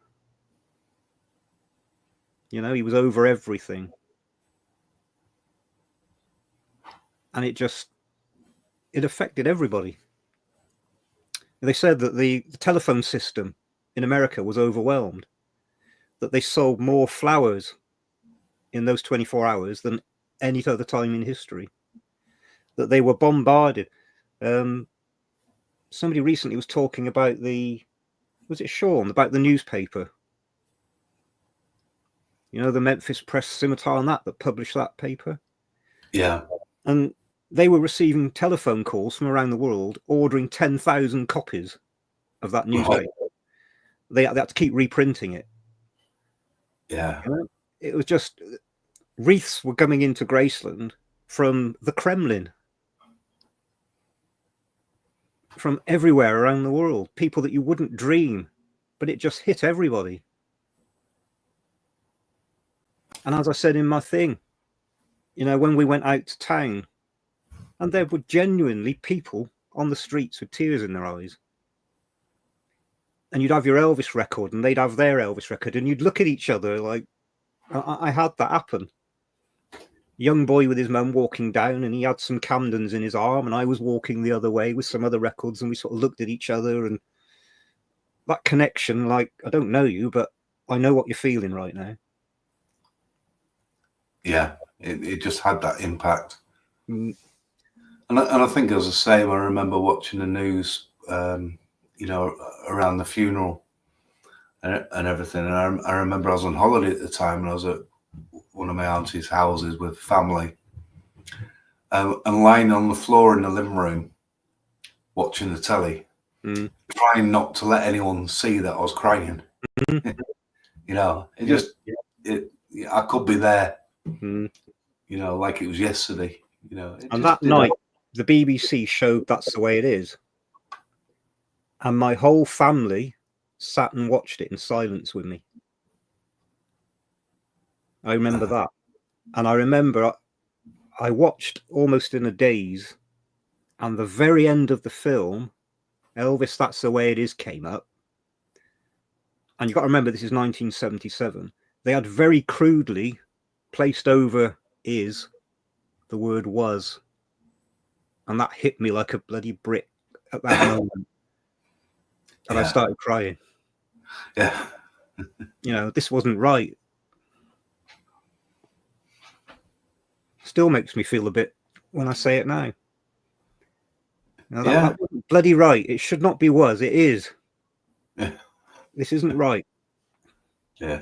You know, he was over everything. And it affected everybody. They said that the telephone system in America was overwhelmed, that they sold more flowers in those 24 hours than any other time in history, that they were bombarded. Somebody recently was talking about was it Sean, about the newspaper? You know, the Memphis Press Scimitar and that published that paper? Yeah. And they were receiving telephone calls from around the world ordering 10,000 copies of that newspaper. They had to keep reprinting it. Yeah. You know, it was just, wreaths were coming into Graceland from the Kremlin, from everywhere around the world, people that you wouldn't dream, but it just hit everybody. And as I said in my thing, you know, when we went out to town, and there were genuinely people on the streets with tears in their eyes, and you'd have your Elvis record and they'd have their Elvis record, and you'd look at each other like, I had that happen. Young boy with his mum walking down, and he had some Camdens in his arm, and I was walking the other way with some other records, and we sort of looked at each other, and that connection, like, I don't know you, but I know what you're feeling right now. Yeah, it just had that impact. And I think, as I say, I remember watching the news, you know, around the funeral, and everything. And I remember I was on holiday at the time, and I was at one of my auntie's houses with family, and lying on the floor in the living room, watching the telly, trying not to let anyone see that I was crying. You know, I could be there. You know, like it was yesterday. You know, and that night, the BBC showed That's the Way It Is, and my whole family sat and watched it in silence with me. I remember that, and I remember I watched almost in a daze, and the very end of the film, Elvis, That's the Way It Is came up. And you've got to remember, this is 1977. They had very crudely placed over is the word was. And that hit me like a bloody brick at that moment. And I started crying. Yeah. You know, this wasn't right. Still makes me feel a bit when I say it now. Now, that wasn't bloody right. It should not be was. It is. Yeah. This isn't right. Yeah.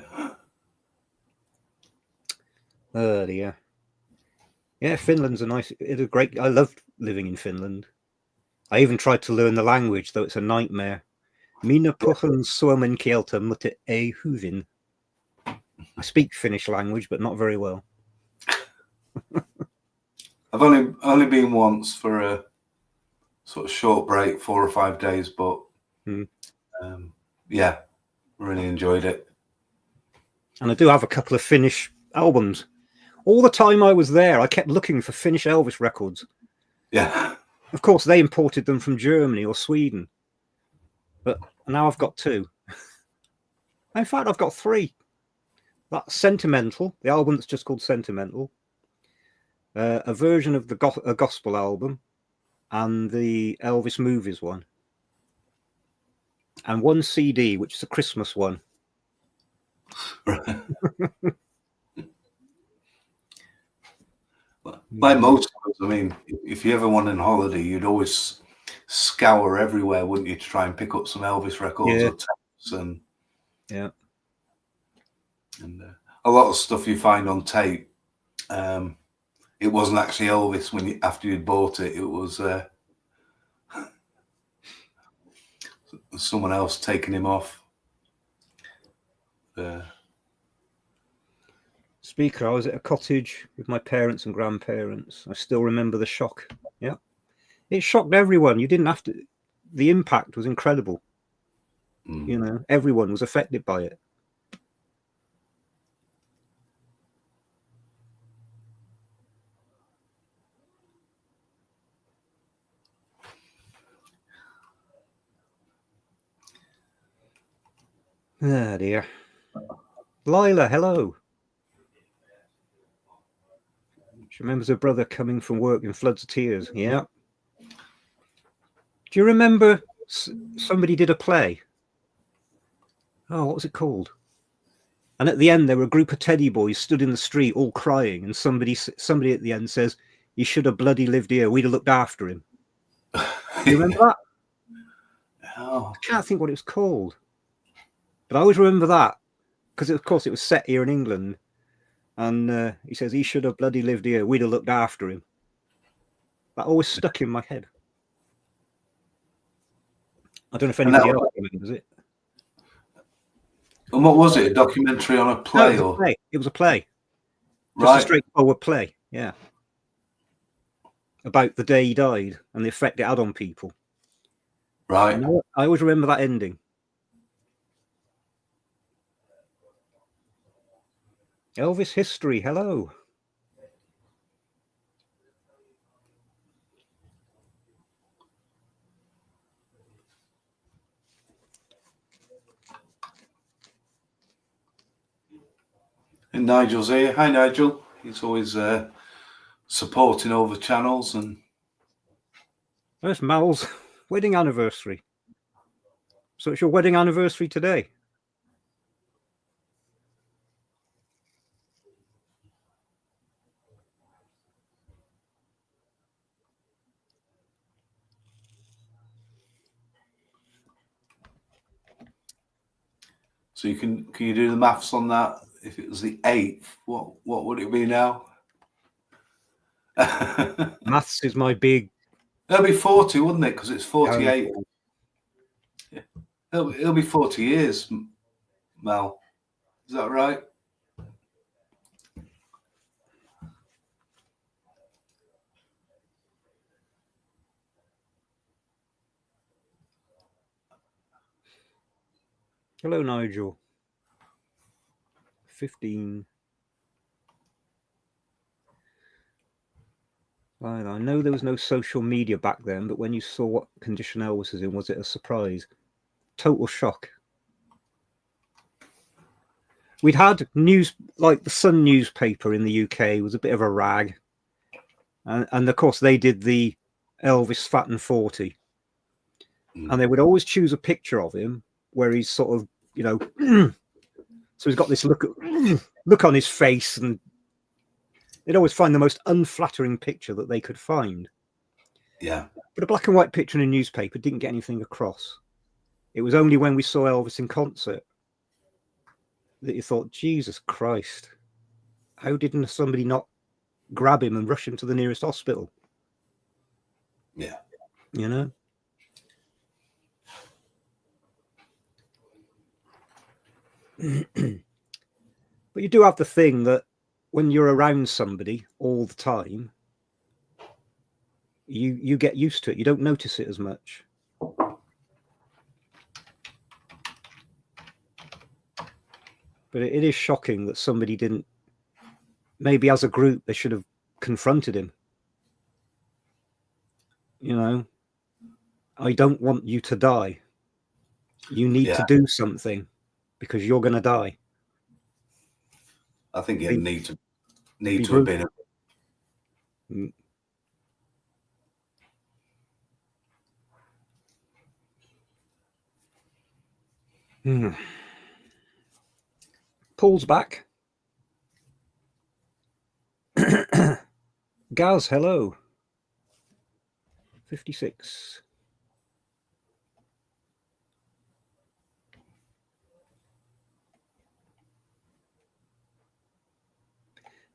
Oh dear. Yeah, Finland's it's a great. I loved living in Finland. I even tried to learn the language, though it's a nightmare. Minä puhun suomen kieltä, mutta ei hyvin. I speak Finnish language, but not very well. I've only been once for a sort of short break, 4 or 5 days, but yeah, really enjoyed it. And I do have a couple of Finnish albums. All the time I was there, I kept looking for Finnish Elvis records. Yeah. Of course, they imported them from Germany or Sweden. But now I've got 2. In fact, I've got 3. That's Sentimental, the album that's just called Sentimental. A version of a gospel album, and the Elvis Movies one. And 1 CD, which is a Christmas one. Like most of us, I mean, if you ever went on holiday, you'd always scour everywhere, wouldn't you, to try and pick up some Elvis records or tapes, and a lot of stuff you find on tape. It wasn't actually Elvis after you'd bought it. It was someone else taking him off. Speaker, I was at a cottage with my parents and grandparents. I still remember the shock. Yeah. It shocked everyone. You didn't have to. The impact was incredible. You know, everyone was affected by it. Ah, dear. Lila, hello. She remembers her brother coming from work in floods of tears. Yeah. Do you remember somebody did a play? Oh, what was it called? And at the end, there were a group of teddy boys stood in the street all crying. And somebody at the end says, "He should have bloody lived here. We'd have looked after him." Do you remember that? Oh. I can't think what it was called. But I always remember that because, of course, it was set here in England. And he says, "He should have bloody lived here. We'd have looked after him." That always stuck in my head. I don't know if anybody else remembers it. And what was it? A documentary on a play? No, it was a play. Right. Just a straightforward play, yeah. About the day he died and the effect it had on people. Right. And I always remember that ending. Elvis history, hello. And Nigel's here. Hi, Nigel. He's always supporting all the channels. And there's Mal's wedding anniversary. So it's your wedding anniversary today. So can you do the maths on that? If it was the 8th, what would it be now? Maths is my big. It'll be 40, wouldn't it? Because it's 48. Yeah. It'll be 40 years, Mel. Is that right? Hello, Nigel. 15. I know there was no social media back then, but when you saw what condition Elvis was in, was it a surprise? Total shock. We'd had news, like the Sun newspaper in the UK was a bit of a rag. And of course, they did the Elvis Fat and 40. And they would always choose a picture of him where he's sort of, you know, so he's got this look on his face, and they'd always find the most unflattering picture that they could find. Yeah. But a black and white picture in a newspaper didn't get anything across. It was only when we saw Elvis in concert that you thought, Jesus Christ, how didn't somebody not grab him and rush him to the nearest hospital? Yeah. You know? But you do have the thing that when you're around somebody all the time, you get used to it. You don't notice it as much. But it is shocking that somebody didn't, maybe as a group, they should have confronted him. You know, I don't want you to die. You need to do something because you're going to die. I think you need to have been. Paul's back. Gaz, hello. 56.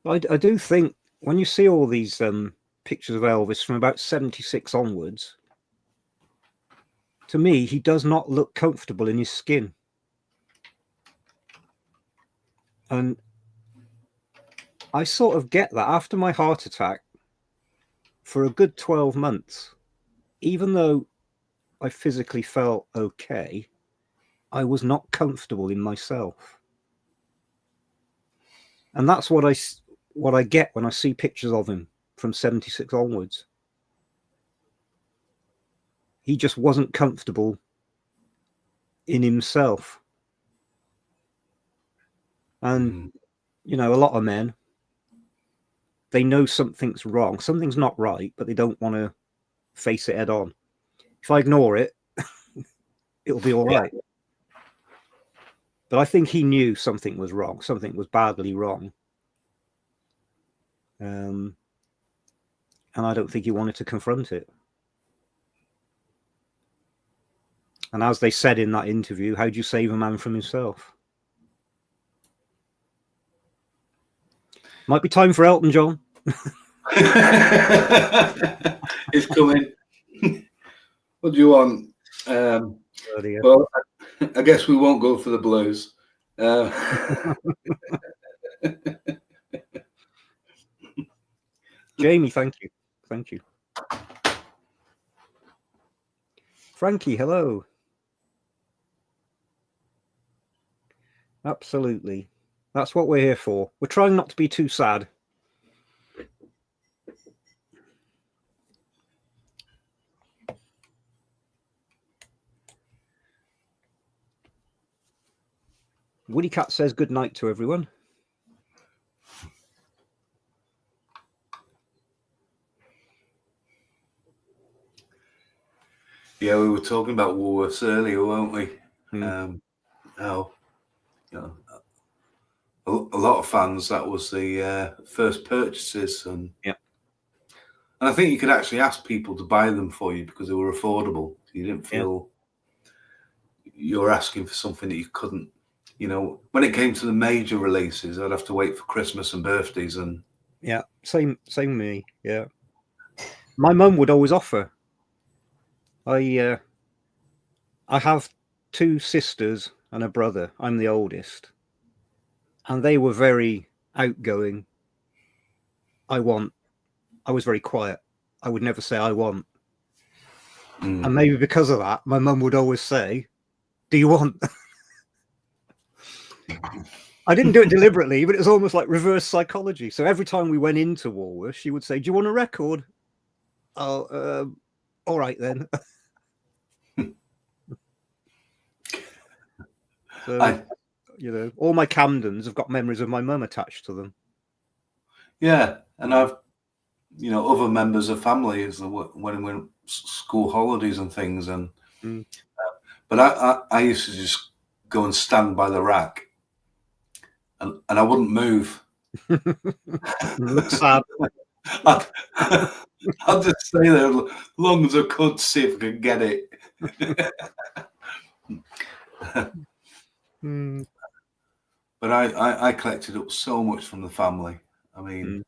I do think when you see all these pictures of Elvis from about 76 onwards, to me, he does not look comfortable in his skin. And I sort of get that after my heart attack for a good 12 months, even though I physically felt okay, I was not comfortable in myself. And that's what I get when I see pictures of him from 76 onwards. He just wasn't comfortable in himself. And, you know, a lot of men, they know something's wrong. Something's not right, but they don't want to face it head on. If I ignore it, it'll be all right. But I think he knew something was wrong. Something was badly wrong. And I don't think he wanted to confront it. And as they said in that interview, how do you save a man from himself? Might be time for Elton John. It's coming. What do you want? Well, I guess we won't go for the blues. Jamie, thank you. Thank you. Frankie, hello. Absolutely. That's what we're here for. We're trying not to be too sad. Woody Cat says good night to everyone. Yeah, we were talking about Woolworths earlier, weren't we? A lot of fans, that was the first purchases, and I think you could actually ask people to buy them for you because they were affordable. You didn't feel you're asking for something that you you know, when it came to the major releases, I'd have to wait for Christmas and birthdays. And yeah, same me. Yeah, my mum would always offer. I have 2 sisters and a brother. I'm the oldest, and they were very outgoing. I was very quiet. I would never say I want. And maybe because of that, my mum would always say, "Do you want?" I didn't do it deliberately, but it was almost like reverse psychology. So every time we went into Walworth, she would say, "Do you want a record?" Oh, all right then. So, you know, all my Camdens have got memories of my mum attached to them. Yeah, and I've, you know, other members of families when we school holidays and things, and but I used to just go and stand by the rack, and I wouldn't move. Look sad. I'd just stay there as long as I could, see if I could get it. But I collected up so much from the family. I mean,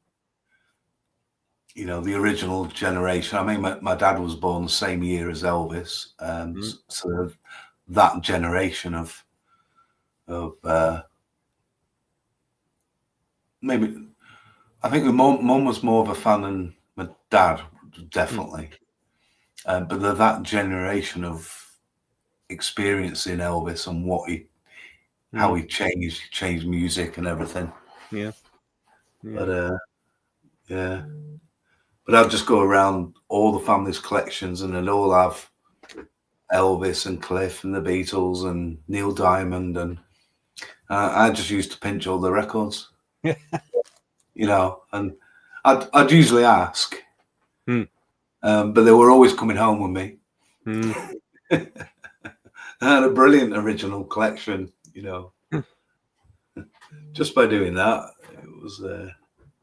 you know, the original generation. I mean, my dad was born the same year as Elvis, so that generation of maybe. I think my mum was more of a fan than my dad, definitely. But that generation of experiencing Elvis and what how he changed music and everything. Yeah. But yeah. But I'd just go around all the family's collections, and they'd all have Elvis and Cliff and the Beatles and Neil Diamond, and I just used to pinch all the records. You know, and I'd usually ask, but they were always coming home with me. I had a brilliant original collection, you know. Just by doing that, it was.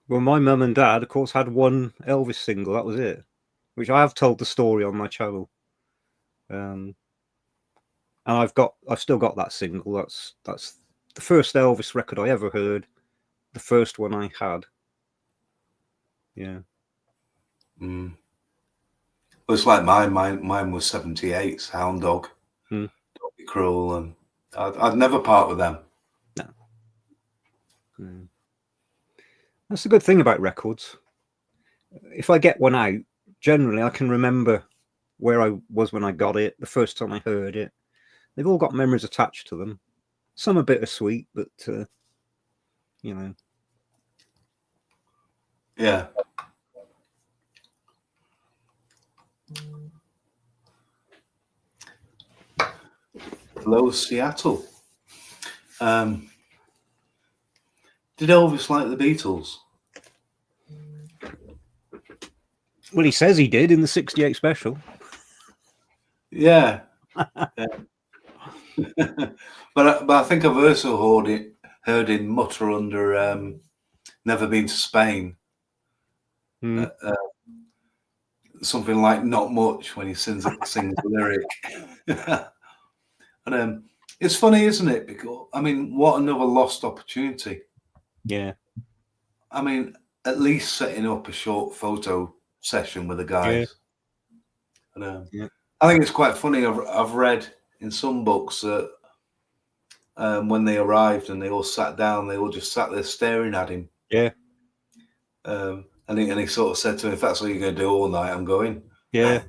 Well, my mum and dad, of course, had one Elvis single. That was it, which I have told the story on my channel. And I've still got that single. That's the first Elvis record I ever heard. The first one I had. Yeah. Well, it's like mine was 78's Hound Dog, Doggy Cruel, and I'd never part with them. No. That's the good thing about records. If I get one out, generally I can remember where I was when I got it, the first time I heard it. They've all got memories attached to them. Some are bittersweet, but you know. Yeah. Hello, Seattle. Did Elvis like the Beatles? Well, he says he did in the '68 special. Yeah. But I think I've also heard him mutter under "Never Been to Spain." Something like "Not much" when he sings the lyric. And it's funny, isn't it? Because I mean, what another lost opportunity. Yeah. I mean, at least setting up a short photo session with the guys. Yeah. And, I think it's quite funny. I've read in some books that when they arrived and they all sat down, they all just sat there staring at him. Yeah. And he sort of said to him, "If that's what you're going to do all night, I'm going." Yeah.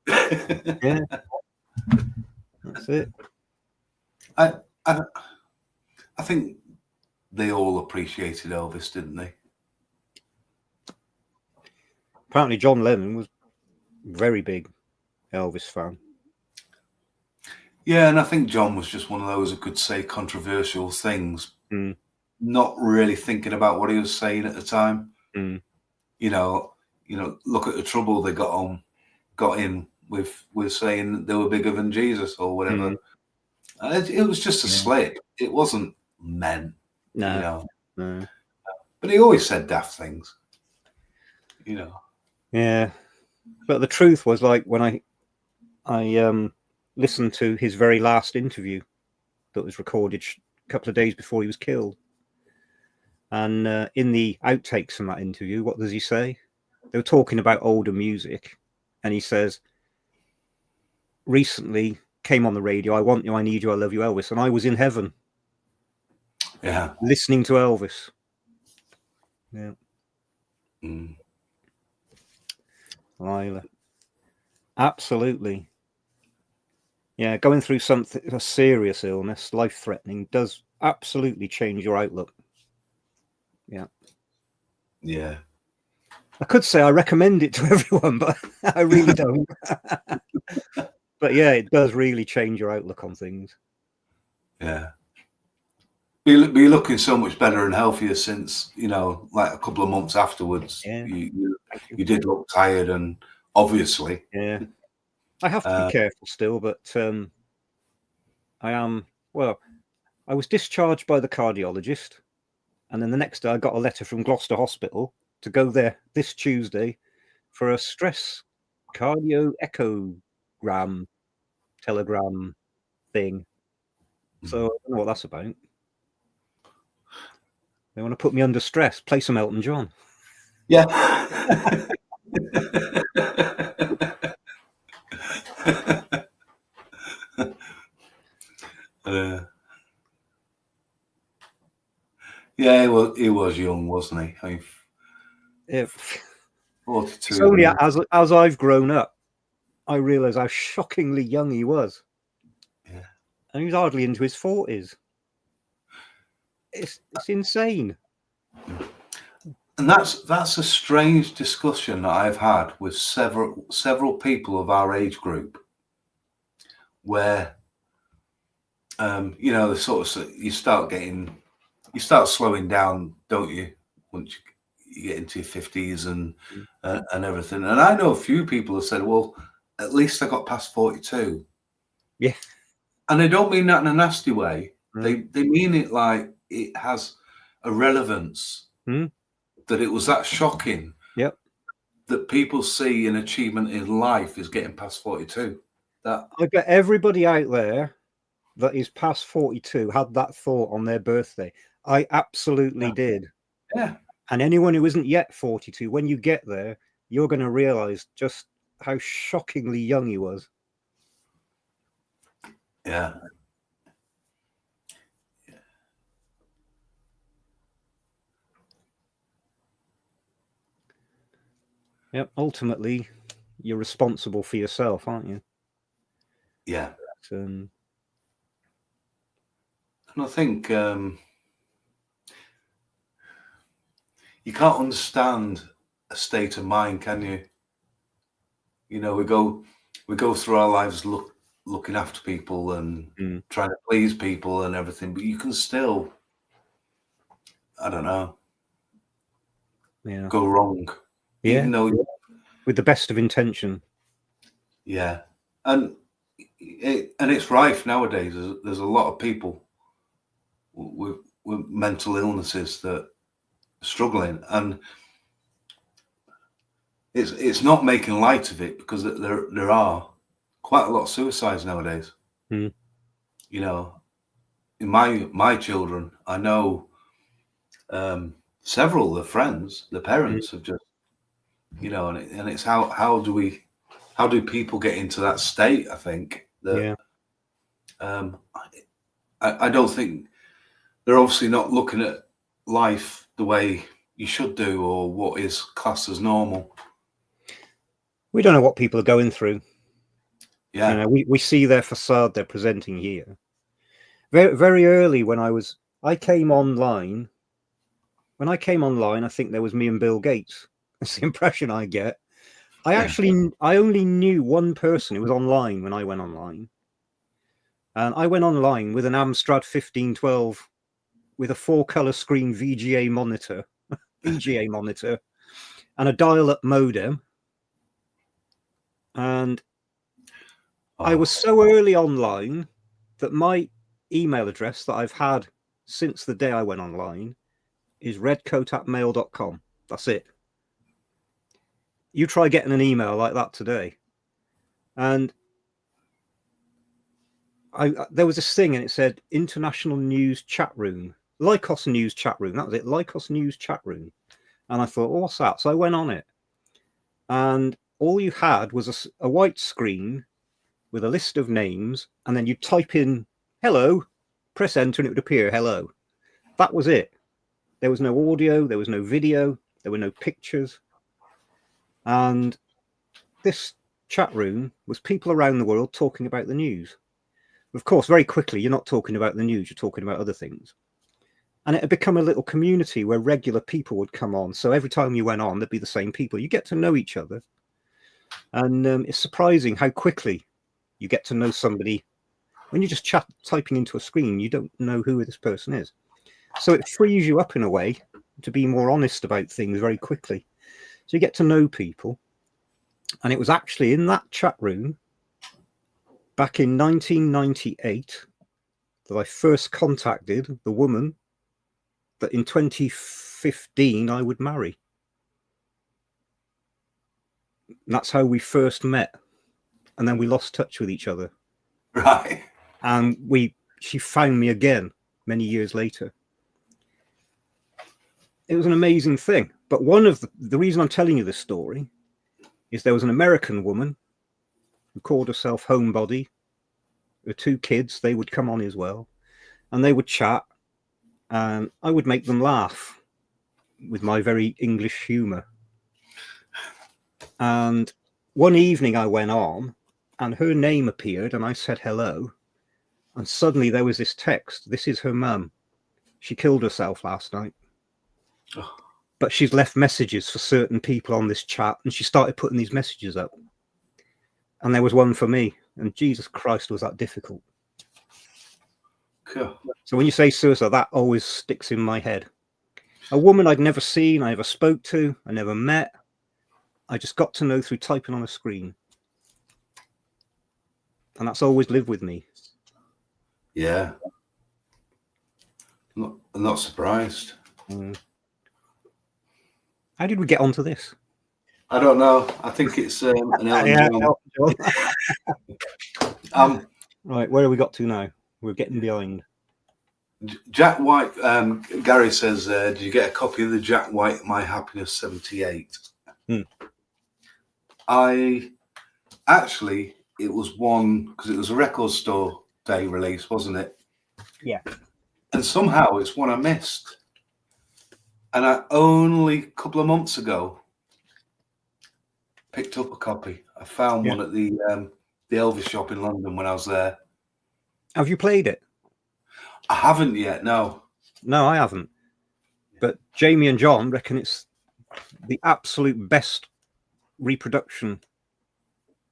Yeah. That's it. I think they all appreciated Elvis, didn't they? Apparently, John Lennon was very big Elvis fan. Yeah, and I think John was just one of those who could say controversial things, not really thinking about what he was saying at the time. You know, look at the trouble they got in with saying they were bigger than Jesus or whatever. It was just a slip. It wasn't meant. No. You know. No. But he always said daft things. You know. Yeah. But the truth was, like, when I listened to his very last interview that was recorded couple of days before he was killed. And in the outtakes from that interview, what does he say? They were talking about older music, and he says, recently came on the radio, I want you, I need you, I love you, Elvis. And I was in heaven. Yeah. Listening to Elvis. Yeah. Lila. Absolutely. Yeah, going through something, a serious illness, life-threatening, does absolutely change your outlook. Yeah. Yeah. I could say I recommend it to everyone, but I really don't. But yeah, it does really change your outlook on things. Yeah. You're looking so much better and healthier since, like a couple of months afterwards. Yeah. You did look tired, and obviously. Yeah. I have to be careful still, but I am, well, I was discharged by the cardiologist, and then the next day I got a letter from Gloucester Hospital to go there this Tuesday for a stress cardio echogram telegram thing. So I don't know what that's about. They want to put me under stress. Play some Elton John. Yeah. Yeah, he was young, wasn't he? I mean, 42. It's only as I've grown up, I realise how shockingly young he was. Yeah. And he's hardly into his 40s. It's insane. And that's a strange discussion that I've had with several people of our age group, where the sort of you start slowing down, don't you, once you get into your 50s and everything. And I know a few people have said, well, at least I got past 42. Yeah. And they don't mean that in a nasty way. They mean it like it has a relevance, that it was that shocking. Yep. That people see an achievement in life is getting past 42. I bet everybody out there that is past 42 had that thought on their birthday. I absolutely did. Yeah. And anyone who isn't yet 42, when you get there, you're going to realize just how shockingly young he was. Yeah. Yep. Ultimately, you're responsible for yourself, aren't you? Yeah. And I think you can't understand a state of mind, can you? We go through our lives looking after people and trying to please people and everything, but you can still, I don't know, go wrong. Yeah. Even though with the best of intention. Yeah. And it's rife nowadays. There's a lot of people with mental illnesses that are struggling, and it's not making light of it, because there are quite a lot of suicides nowadays. In my children, I know several of the friends, the parents have just, and it's how do people get into that state? I think that I don't think they're obviously not looking at life the way you should do, or what is classed as normal. We don't know what people are going through. Yeah. We see their facade they're presenting here. Very, very early when I came online. When I came online, I think there was me and Bill Gates. That's the impression I get. I only knew one person who was online when I went online. And I went online with an Amstrad 1512 with a 4-color screen VGA monitor, and a dial-up modem. And I was so early online that my email address that I've had since the day I went online is redcoat@mail.com. That's it. You try getting an email like that today, and there was this thing and it said International News Chat Room, Lycos News Chat Room. That was it, Lycos News Chat Room. And I thought, oh, what's that? So I went on it, and all you had was a white screen with a list of names, and then you type in hello, press enter, and it would appear hello. That was it. There was no audio, there was no video, there were no pictures. And this chat room was people around the world talking about the news. Of course, very quickly, you're not talking about the news, you're talking about other things. And it had become a little community where regular people would come on. So every time you went on, there'd be the same people. You get to know each other. And it's surprising how quickly you get to know somebody. When you're just typing into a screen, you don't know who this person is. So it frees you up in a way to be more honest about things very quickly. So you get to know people. And it was actually in that chat room back in 1998 that I first contacted the woman that in 2015 I would marry. And that's how we first met. And then we lost touch with each other. Right. And she found me again many years later. It was an amazing thing. But one of the reason I'm telling you this story is there was an American woman who called herself Homebody. Her 2 kids, they would come on as well. And they would chat. And I would make them laugh with my very English humor. And one evening I went on and her name appeared and I said hello. And suddenly there was this text. This is her mum. She killed herself last night. Oh. But she's left messages for certain people on this chat. And she started putting these messages up. And there was one for me. And Jesus Christ, was that difficult. Cool. So when you say suicide, that always sticks in my head. A woman I'd never seen, I never spoke to, I never met. I just got to know through typing on a screen. And that's always lived with me. Yeah. I'm not surprised. How did we get onto this? I don't know. I think it's an Elton John. Right, where have we got to now? We're getting behind. Jack White, Gary says, did you get a copy of the Jack White My Happiness 78? I actually, it was one, because it was a record store day release, wasn't it? Yeah. And somehow it's one I missed. And I only a couple of months ago picked up a copy. I found one at the Elvis shop in London when I was there. Have you played it? I haven't yet, no. No, I haven't. But Jamie and John reckon it's the absolute best reproduction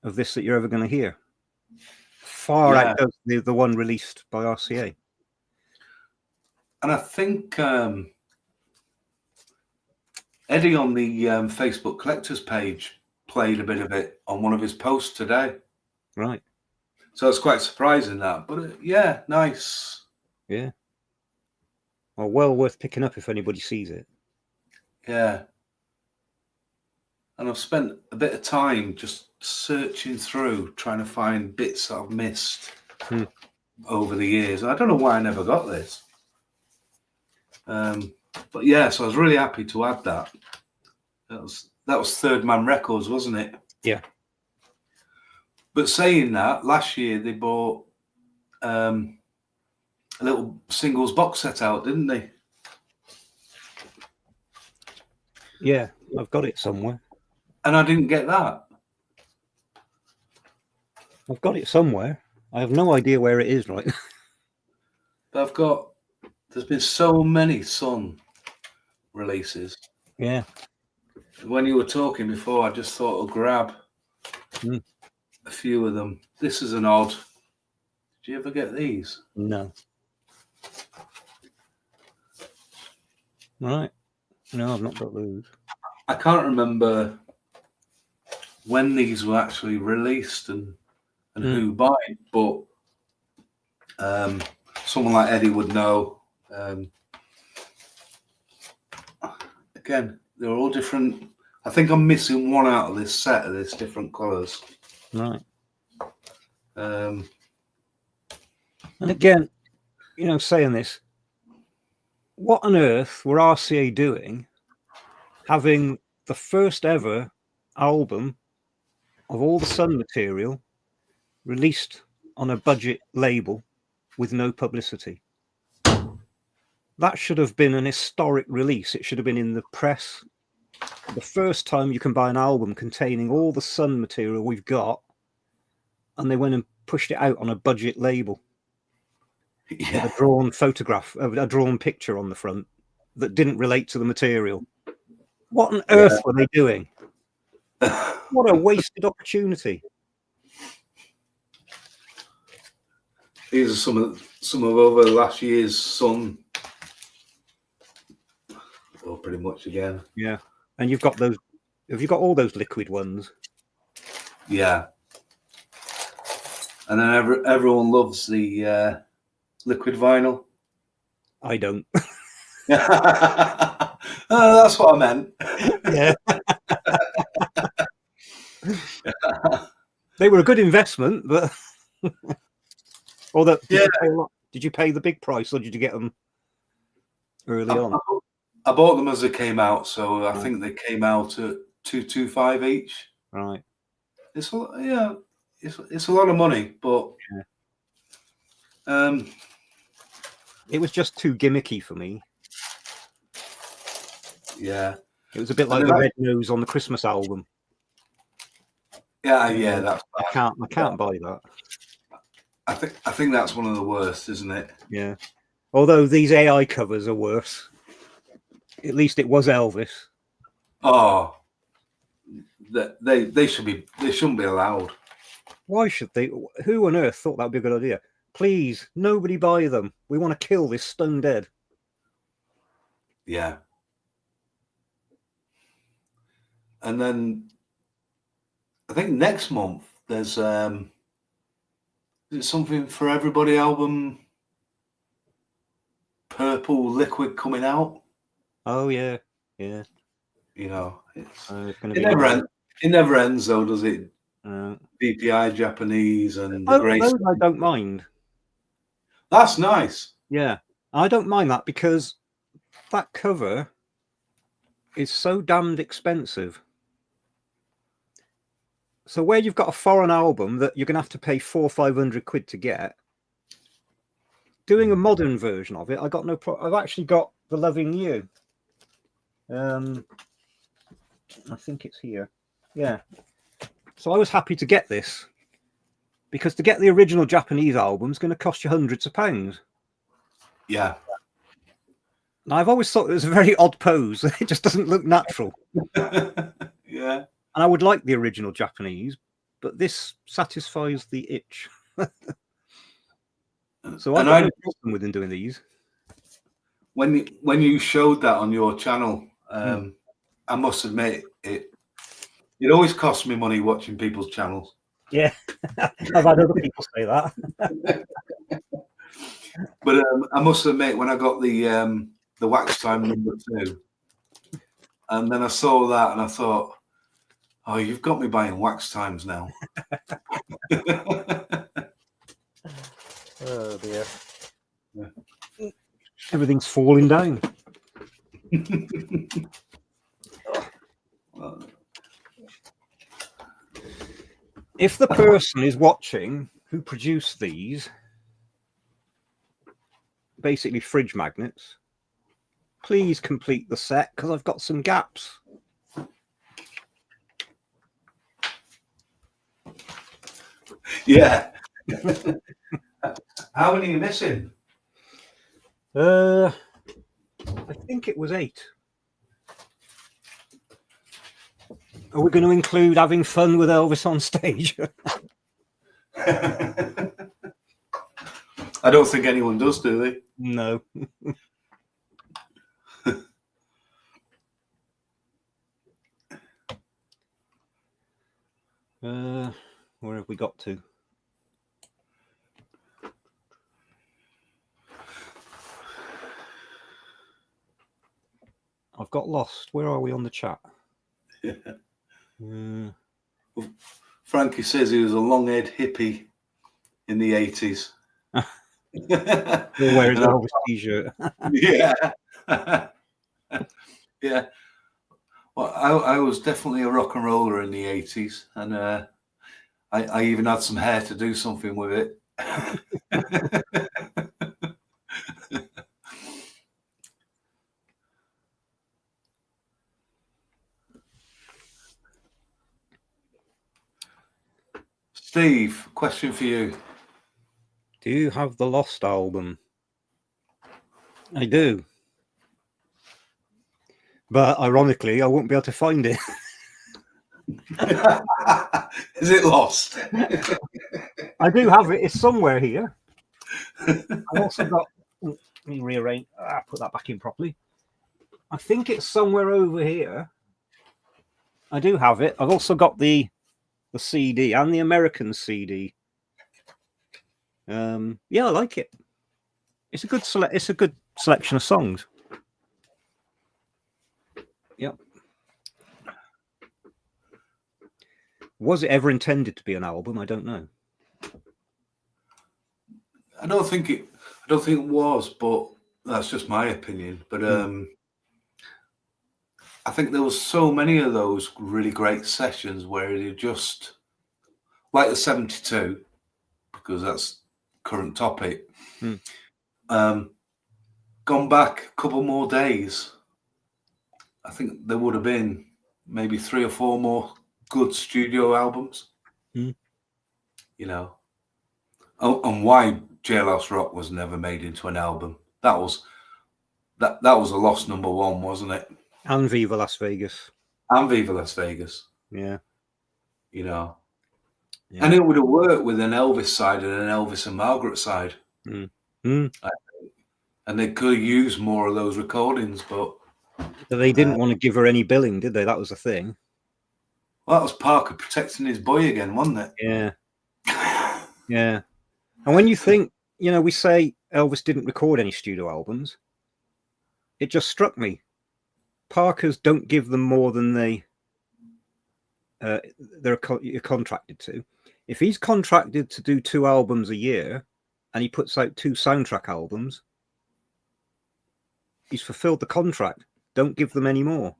of this that you're ever going to hear. Far outdoes the one released by RCA. And I think Eddie on the Facebook collectors page played a bit of it on one of his posts today. Right. So it's quite surprising that. But yeah, nice. Yeah. Well worth picking up if anybody sees it. Yeah. And I've spent a bit of time just searching through, trying to find bits that I've missed over the years. I don't know why I never got this. But yeah, so I was really happy to add that. That was Third Man Records, wasn't it? Yeah. But saying that, last year they bought a little singles box set out, didn't they? Yeah, I've got it somewhere. And I didn't get that. I've got it somewhere. I have no idea where it is, right? But there's been so many Sun releases. Yeah. When you were talking before, I just thought I'll grab a few of them. This is an odd. Did you ever get these? No. Right. No, I've not got those. I can't remember when these were actually released and who by, but someone like Eddie would know. Again, they're all different. I think I'm missing one out of this set of this different colours. Right. And again, saying this, what on earth were RCA doing having the first ever album of all the Sun material released on a budget label with no publicity? That should have been an historic release. It should have been in the press. The first time you can buy an album containing all the Sun material we've got, and they went and pushed it out on a budget label. Yeah. With a drawn photograph, a drawn picture on the front that didn't relate to the material. What on earth were they doing? What a wasted opportunity. These are some of over last year's Sun. Oh, pretty much again. Yeah. And you've got those. Have you got all those liquid ones? Yeah. And then everyone loves the liquid vinyl. I don't. That's what I meant. Yeah. They were a good investment, but although did you pay the big price, or did you get them early on? I bought them as they came out, so I think they came out at $225 each. Right. It's a lot of money, but it was just too gimmicky for me. Yeah. It was a bit like the red nose on the Christmas album. Yeah, that's bad. I can't buy that. I think that's one of the worst, isn't it? Yeah. Although these AI covers are worse. At least it was Elvis. Oh, they shouldn't be allowed. Why should they? Who on earth thought that would be a good idea? Please, nobody buy them. We want to kill this stone dead. Yeah. And then I think next month there's is it Something for Everybody album, Purple Liquid coming out. Oh yeah, yeah. It's going it never ends though, does it? BPI Japanese and the Graceland. I don't mind. That's nice. Yeah, I don't mind that because that cover is so damned expensive. So where you've got a foreign album that you're going to have to pay £400-500 to get, doing a modern version of it, I got no problem. I've actually got The Loving You. I think it's here. Yeah. So I was happy to get this because to get the original Japanese album is going to cost you hundreds of pounds. Yeah. Now, I've always thought it was a very odd pose. It just doesn't look natural. Yeah. And I would like the original Japanese, but this satisfies the itch. So I don't have a problem with them doing these. When you showed that on your channel, I must admit it always costs me money watching people's channels. Yeah, I've had other people say that. But I must admit, when I got the Wax Time #2, and then I saw that and I thought, oh, you've got me buying Wax Times now. Oh dear. Yeah. Everything's falling down. If the person is watching who produced these, basically fridge magnets, please complete the set because I've got some gaps. Yeah. How many are you missing? I think it was 8. Are we going to include having fun with Elvis on stage? I don't think anyone does, do they? No. Where have we got to? I've got lost. Where are we on the chat? Frankie says he was a long-haired hippie in the 80s. He'll wear his Elvis t-shirt. Yeah. Yeah. Well, I was definitely a rock and roller in the 80s, and I even had some hair to do something with it. Steve, question for you. Do you have the Lost album? I do. But ironically, I won't be able to find it. Is it lost? I do have it. It's somewhere here. I've also got... Let me rearrange. Put that back in properly. I think it's somewhere over here. I do have it. I've also got the CD and the American CD. Yeah, I like it. It's a good selection of songs. Yep. Was it ever intended to be an album? I don't know. I don't think it was, but that's just my opinion. But I think there was so many of those really great sessions where it just, like the 72, because that's current topic. Gone back a couple more days, I think there would have been maybe 3 or 4 more good studio albums. You know, and why Jailhouse Rock was never made into an album. That was a lost number 1, wasn't it? And Viva Las Vegas. And Viva Las Vegas. Yeah. You know. Yeah. And it would have worked with an Elvis side and an Elvis and Margaret side. And they could have used more of those recordings, but they didn't want to give her any billing, did they? That was the thing. Well, that was Parker protecting his boy again, wasn't it? Yeah. Yeah. And when you think, you know, we say Elvis didn't record any studio albums, it just struck me. Parkers don't give them more than they're contracted to. If he's contracted to do 2 albums a year and he puts out 2 soundtrack albums, he's fulfilled the contract. Don't give them any more.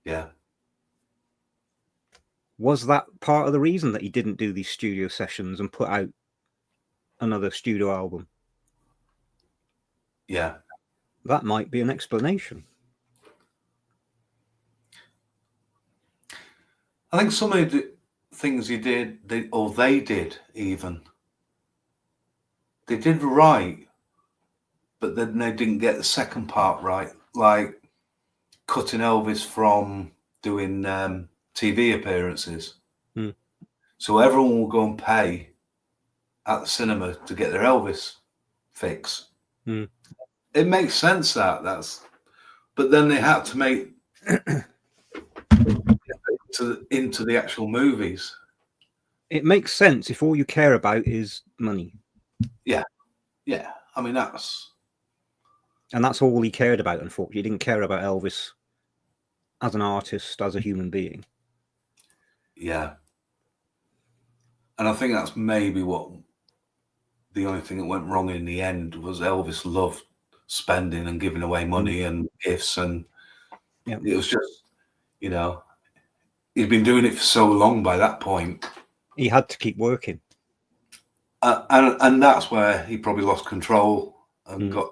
Yeah. Was that part of the reason that he didn't do these studio sessions and put out another studio album? Yeah. That might be an explanation. I think some of the things he did, they did right, but then they didn't get the second part right, like cutting Elvis from doing TV appearances. So everyone will go and pay at the cinema to get their Elvis fix. It makes sense but then they had to make into the actual movies. It makes sense if all you care about is money. Yeah. I mean, that's all he cared about. Unfortunately, he didn't care about Elvis as an artist, as a human being. Yeah. And I think that's maybe what the only thing that went wrong in the end was Elvis loved spending and giving away money and gifts, and it was just, you know, he'd been doing it for so long by that point. He had to keep working. And that's where he probably lost control and got,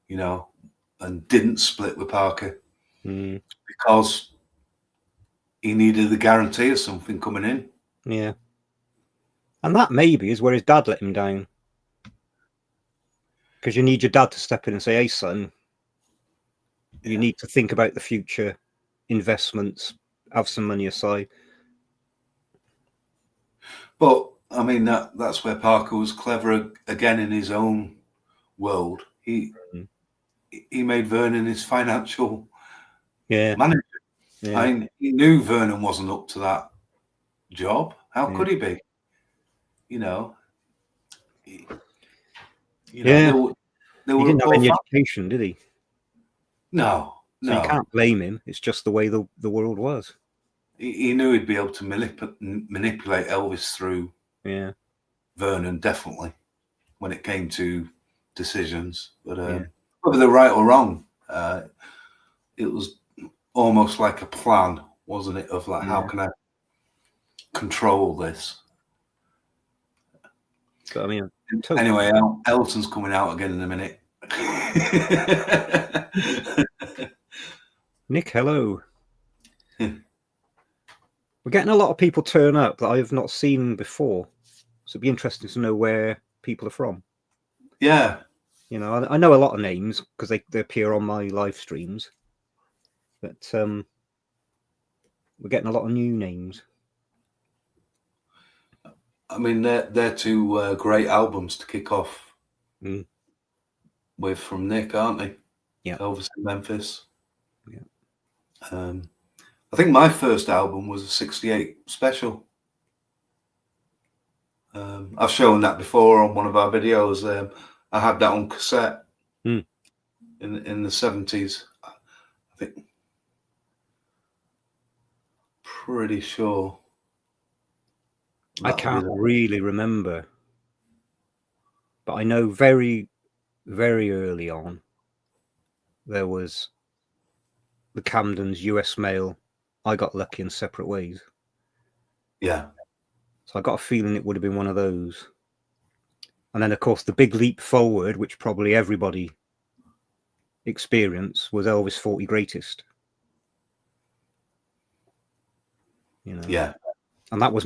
you know, and didn't split with Parker because he needed the guarantee of something coming in. Yeah. And that maybe is where his dad let him down. Because you need your dad to step in and say, hey, son, you need to think about the future, investments, have some money aside. But, I mean, that's where Parker was clever again in his own world. He made Vernon his financial manager. Yeah. I mean, he knew Vernon wasn't up to that job. How could he be? You know? He didn't have any education, did he? No. So you can't blame him. It's just the way the world was. He knew he'd be able to manipulate Elvis through Vernon, definitely. when it came to decisions. But whether they're right or wrong, it was almost like a plan, wasn't it? Of like, how can I control this? So, I mean, anyway, Elton's coming out again in a minute. Nick, hello. We're getting a lot of people turn up that I have not seen before, so it'd be interesting to know where people are from. Yeah, you know, I know a lot of names because they appear on my live streams, but we're getting a lot of new names. I mean, they're two great albums to kick off with from Nick, aren't they? Yeah, Elvis in Memphis. Yeah. I think my first album was a '68 special. I've shown that before on one of our videos. I had that on cassette in the '70s. I think, pretty sure. I can't really remember, but I know very, very early on there was the Camden's US Mail, I Got Lucky in Separate Ways. Yeah. So I got a feeling it would have been one of those. And then, of course, the big leap forward, which probably everybody experienced, was Elvis 40 Greatest. You know? Yeah. And that was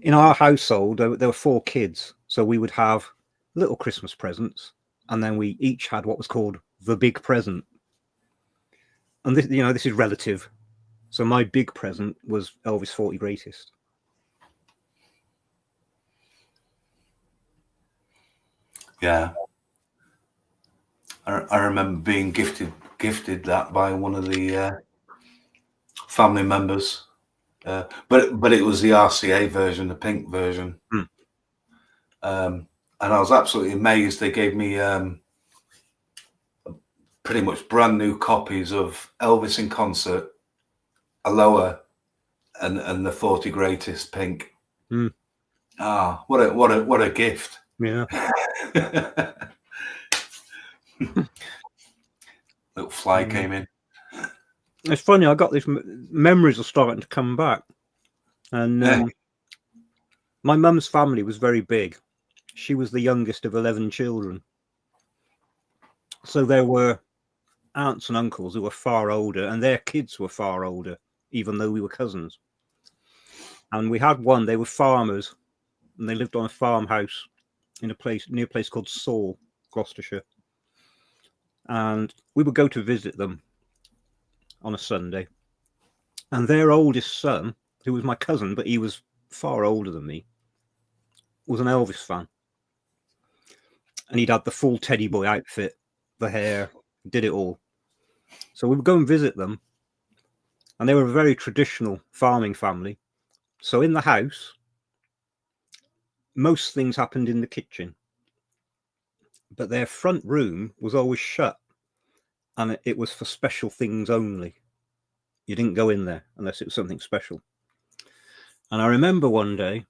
in our household, there were 4 kids. So we would have little Christmas presents. And then we each had what was called the big present. And this, this is relative. So my big present was Elvis 40 Greatest. Yeah, I remember being gifted that by one of the family members, but it was the RCA version, the pink version, and I was absolutely amazed. They gave me pretty much brand new copies of Elvis in concert, Aloha, and the 40 Greatest pink. Ah, what a gift! Yeah. Little fly came in. It's funny, I got these memories are starting to come back. And my mum's family was very big. She was the youngest of 11 children. So there were aunts and uncles who were far older, and their kids were far older, even though we were cousins. And we had one, they were farmers, and they lived on a farmhouse near a place called Saul, Gloucestershire. And we would go to visit them on a Sunday. And their oldest son, who was my cousin, but he was far older than me, was an Elvis fan. And he'd had the full teddy boy outfit, the hair, did it all. So we would go and visit them. And they were a very traditional farming family. So in the house, most things happened in the kitchen. But their front room was always shut. And it was for special things only. You didn't go in there unless it was something special. And I remember one day,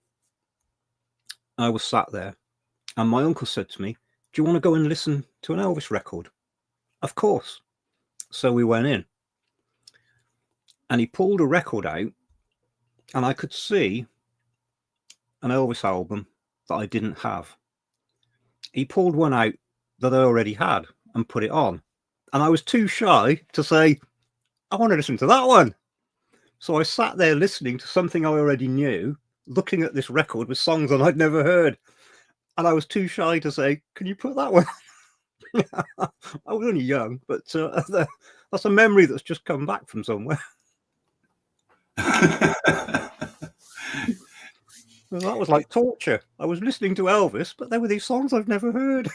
I was sat there, and my uncle said to me, "Do you want to go and listen to an Elvis record?" Of course. So we went in. And he pulled a record out, and I could see an Elvis album that I didn't have. He pulled one out that I already had and put it on. And I was too shy to say, "I want to listen to that one." So I sat there listening to something I already knew, looking at this record with songs that I'd never heard. And I was too shy to say, "Can you put that one?" I was only young, but that's a memory that's just come back from somewhere. Well, that was like torture. I was listening to Elvis, but there were these songs I've never heard.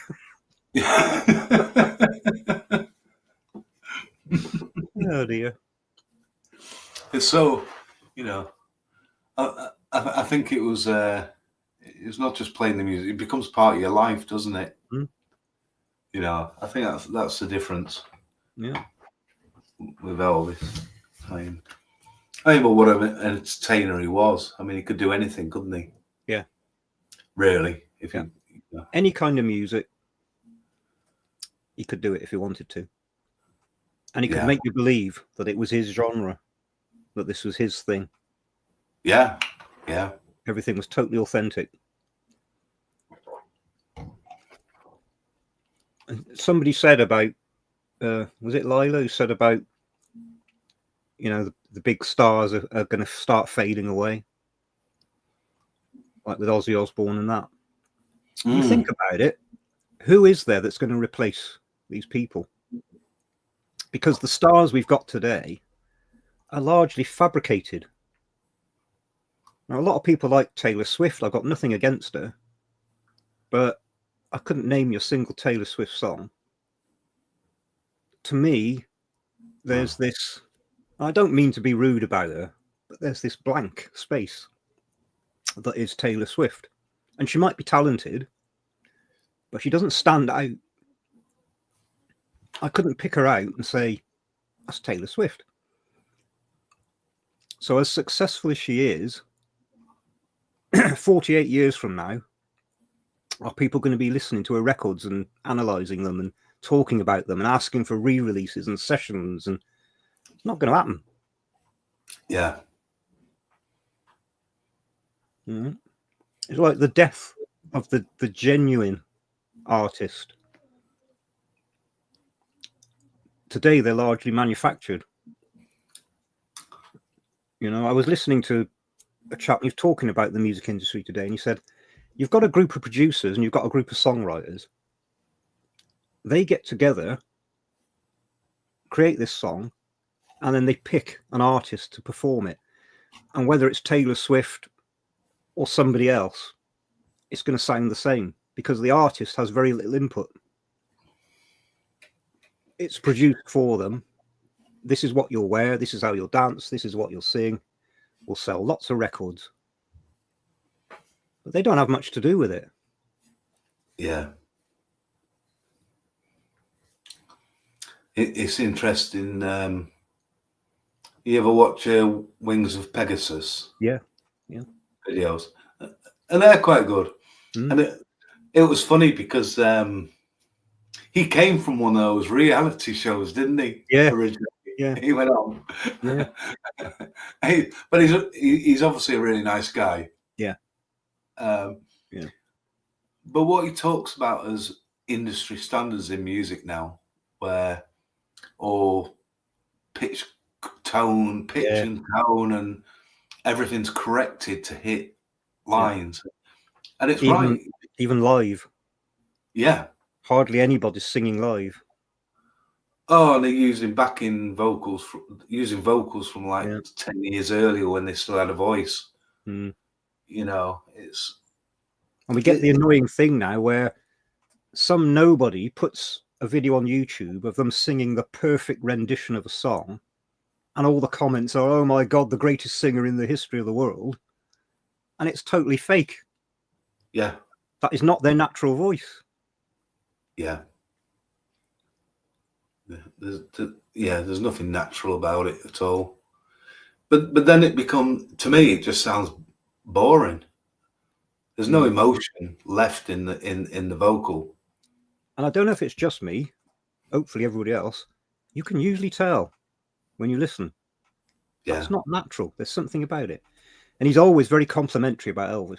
Oh dear. It's so, I think it was it's not just playing the music, it becomes part of your life, doesn't it? I think that's the difference. Yeah. With Elvis. I mean, but what an entertainer he was. I mean, he could do anything, couldn't he? Yeah. Really, if Any kind of music, he could do it if he wanted to. And he could make you believe that it was his genre, that this was his thing. Yeah. Everything was totally authentic. And somebody said about, was it Lila who said about, you know, the big stars are going to start fading away, like with Ozzy Osbourne and that. You think about it, who is there that's going to replace these people? Because the stars we've got today are largely fabricated. Now, a lot of people like Taylor Swift. I've got nothing against her, but I couldn't name you a single Taylor Swift song. To me, there's this, I don't mean to be rude about her, but there's this blank space that is Taylor Swift. And she might be talented, but she doesn't stand out. I couldn't pick her out and say, that's Taylor Swift. So as successful as she is, 48 years from now, are people going to be listening to her records and analysing them and talking about them and asking for re-releases and sessions? And it's not going to happen. Yeah. It's like the death of the genuine artist. Today, they're largely manufactured. You know, I was listening to a chap, he was talking about the music industry today, and he said, you've got a group of producers and you've got a group of songwriters. They get together, create this song, and then they pick an artist to perform it. And whether it's Taylor Swift or somebody else, it's going to sound the same because the artist has very little input. It's produced for them. This is what you'll wear. This is how you'll dance. This is what you'll sing. We'll sell lots of records. But they don't have much to do with it. Yeah. It's interesting. You ever watch Wings of Pegasus? Yeah. Videos. And they're quite good. And it was funny because he came from one of those reality shows, didn't he? Yeah. Originally. Yeah. He went on. Yeah. But he's obviously a really nice guy. Yeah. Yeah. But what he talks about as industry standards in music now, where pitch and tone and everything's corrected to hit lines. And it's right. Even live. Yeah. Hardly anybody's singing live. Oh, and they're using backing vocals, from like 10 years earlier when they still had a voice. You know, and we get the annoying thing now where some nobody puts a video on YouTube of them singing the perfect rendition of a song, and all the comments are, oh my God, the greatest singer in the history of the world. And it's totally fake. Yeah. That is not their natural voice. Yeah. There's nothing natural about it at all. But then to me, it just sounds boring. There's no emotion left in the vocal. And I don't know if it's just me, hopefully everybody else, you can usually tell when you listen. Yeah. It's not natural. There's something about it. And he's always very complimentary about Elvis.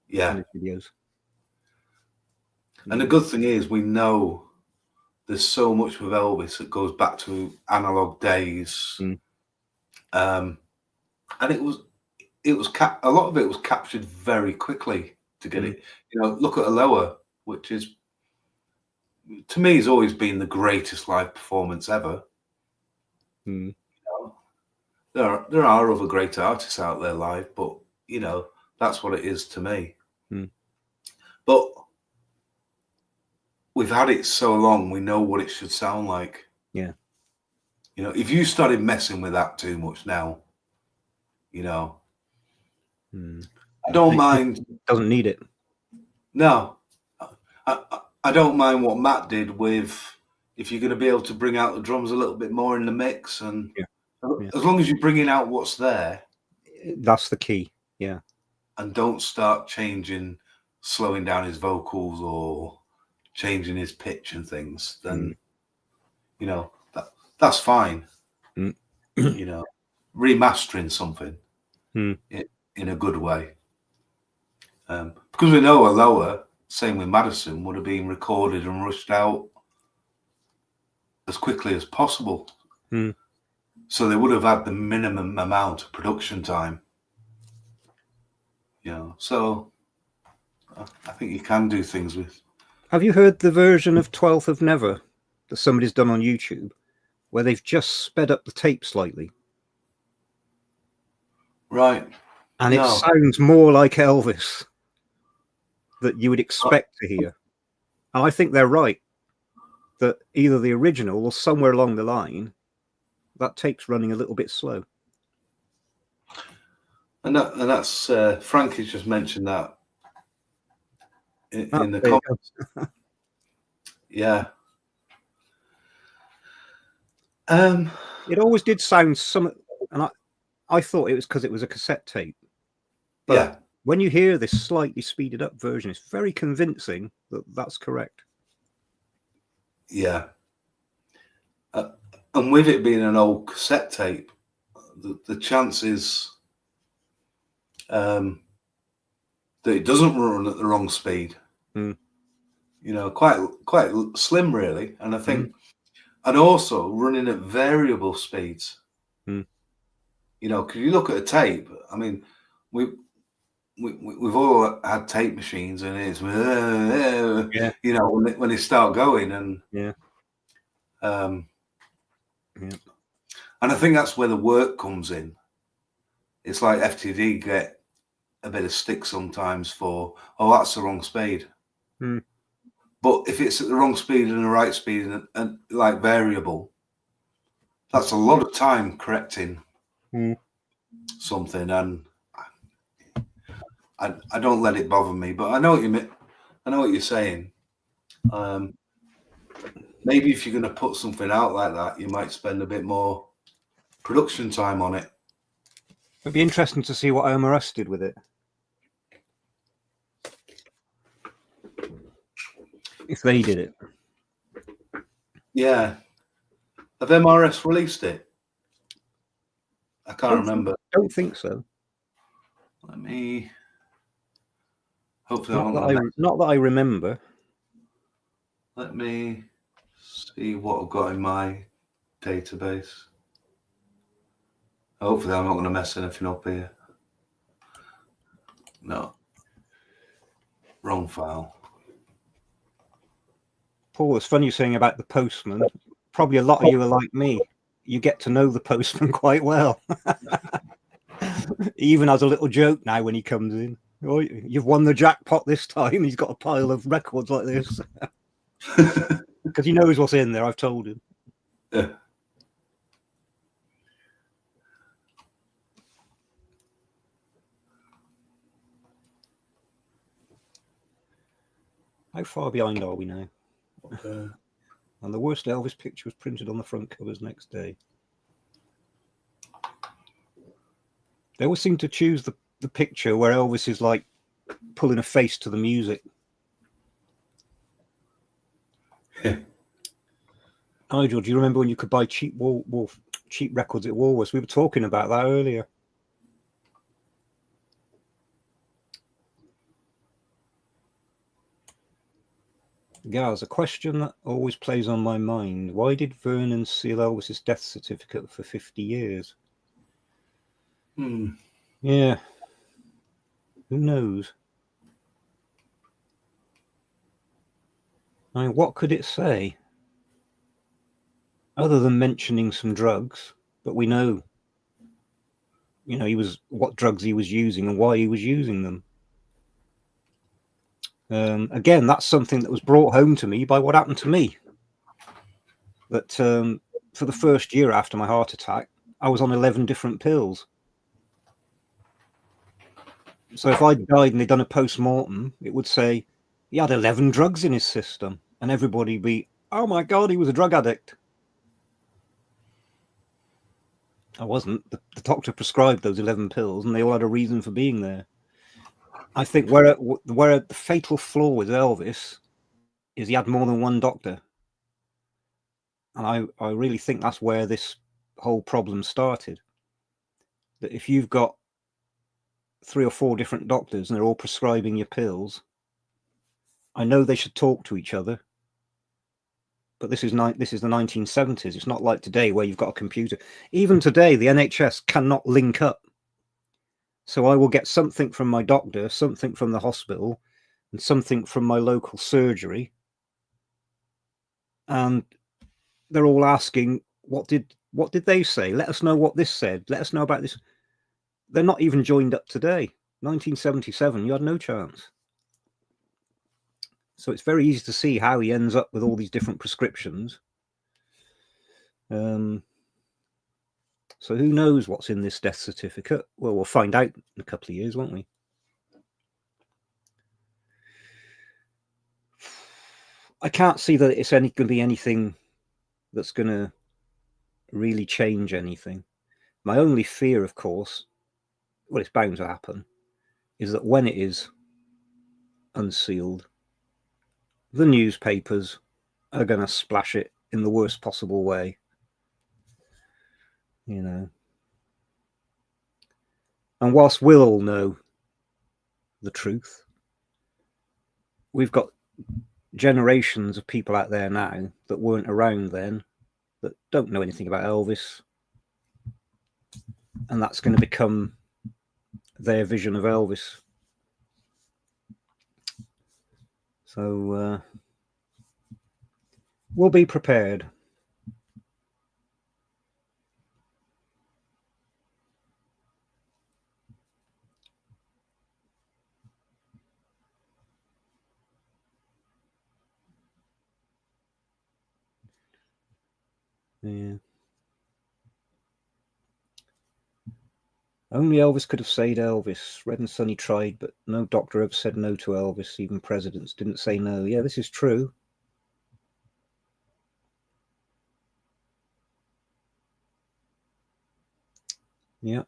Yeah. In his videos. And the good thing is we know there's so much with Elvis that goes back to analog days. And a lot of it was captured very quickly to get it. You know, look at Aloha, which is, to me, has always been the greatest live performance ever. You know, there are other great artists out there live, but you know, that's what it is to me. But we've had it so long, we know what it should sound like. Yeah. You know, if you started messing with that too much now, you know, I don't mind. Doesn't need it. No, I don't mind what Matt did with, if you're going to be able to bring out the drums a little bit more in the mix, and as long as you're bringing out what's there. That's the key. Yeah. And don't start changing slowing down his vocals or changing his pitch and things, then you know that's fine. You know, remastering something in a good way, because we know a lower, same with Madison, would have been recorded and rushed out as quickly as possible. So they would have had the minimum amount of production time. You know, so I think you can do things with. Have you heard the version of 12th of Never that somebody's done on YouTube, where they've just sped up the tape slightly? Right. And it sounds more like Elvis that you would expect to hear. And I think they're right, that either the original or somewhere along the line, that tape's running a little bit slow. And that's Frank has just mentioned that in the comments. Yeah. It always did sound and I thought it was because it was a cassette tape. But when you hear this slightly speeded up version, it's very convincing that that's correct. Yeah. And with it being an old cassette tape, the chances that it doesn't run at the wrong speed, you know, quite slim really. And I think, and also running at variable speeds. You know, because you look at a tape, I mean, we've all had tape machines, and it's you know, when they start going, and and I think that's where the work comes in. It's like FTD get a bit of stick sometimes for, oh, that's the wrong speed. But if it's at the wrong speed and the right speed and like variable, that's a lot of time correcting something, and I don't let it bother me. But I know what you mean. I know what you're saying. Maybe if you're going to put something out like that, you might spend a bit more production time on it. It'd be interesting to see what MRS did with it. If they did it. Yeah. Have MRS released it? I can't remember. Don't think so. Let me. Hopefully, not that I remember. Let me see what I've got in my database. Hopefully, I'm not going to mess anything up here. No. Wrong file. Paul, it's funny you're saying about the postman. Probably a lot of you are like me. You get to know the postman quite well. He even has a little joke now when he comes in. Oh, you've won the jackpot this time. He's got a pile of records like this. Because he knows what's in there, I've told him. Yeah. How far behind are we now? And the worst Elvis picture was printed on the front covers next day. They always seem to choose the picture where Elvis is like pulling a face to the music. Yeah. Nigel, do you remember when you could buy cheap records at Woolworths? We were talking about that earlier. Gaz, a question that always plays on my mind. Why did Vernon seal Elvis's death certificate for 50 years? Yeah. Who knows? I mean, what could it say? Other than mentioning some drugs, but we know, you know, what drugs he was using and why he was using them. Again, that's something that was brought home to me by what happened to me. That for the first year after my heart attack, I was on 11 different pills. So if I died and they'd done a post-mortem, it would say he had 11 drugs in his system, and everybody would be, oh my God, he was a drug addict. I wasn't. The doctor prescribed those 11 pills, and they all had a reason for being there. I think where the fatal flaw with Elvis is he had more than one doctor. And I really think that's where this whole problem started. That if you've got 3 or 4 different doctors and they're all prescribing your pills, I know they should talk to each other. But this is the 1970s. It's not like today where you've got a computer. Even today, the NHS cannot link up. So I will get something from my doctor, something from the hospital, and something from my local surgery. And they're all asking, what did they say? Let us know what this said. Let us know about this. They're not even joined up today. 1977, you had no chance. So it's very easy to see how he ends up with all these different prescriptions. So who knows what's in this death certificate? Well, we'll find out in a couple of years, won't we? I can't see that it's going to be anything that's going to really change anything. My only fear, of course, well, it's bound to happen, is that when it is unsealed, the newspapers are going to splash it in the worst possible way. You know. And whilst we'll all know the truth, we've got generations of people out there now that weren't around then, that don't know anything about Elvis, and that's going to become their vision of Elvis. So we'll be prepared. Yeah. Only Elvis could have saved Elvis. Red and Sonny tried, but no doctor ever said no to Elvis. Even presidents didn't say no. Yeah, this is true. Yeah.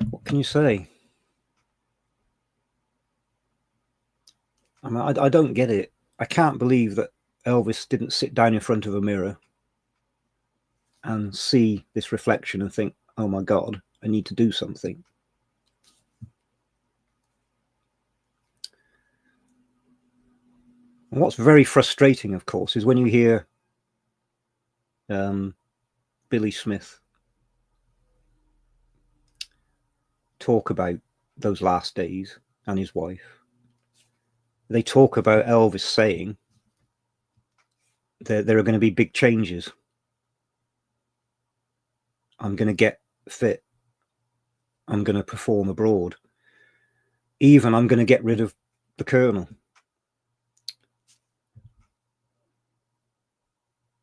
What can you say? I mean, I don't get it. I can't believe that Elvis didn't sit down in front of a mirror and see this reflection and think, oh my God, I need to do something. And what's very frustrating, of course, is when you hear Billy Smith talk about those last days and his wife. They talk about Elvis saying that there are going to be big changes. I'm going to get fit. I'm going to perform abroad. Even I'm going to get rid of the Colonel.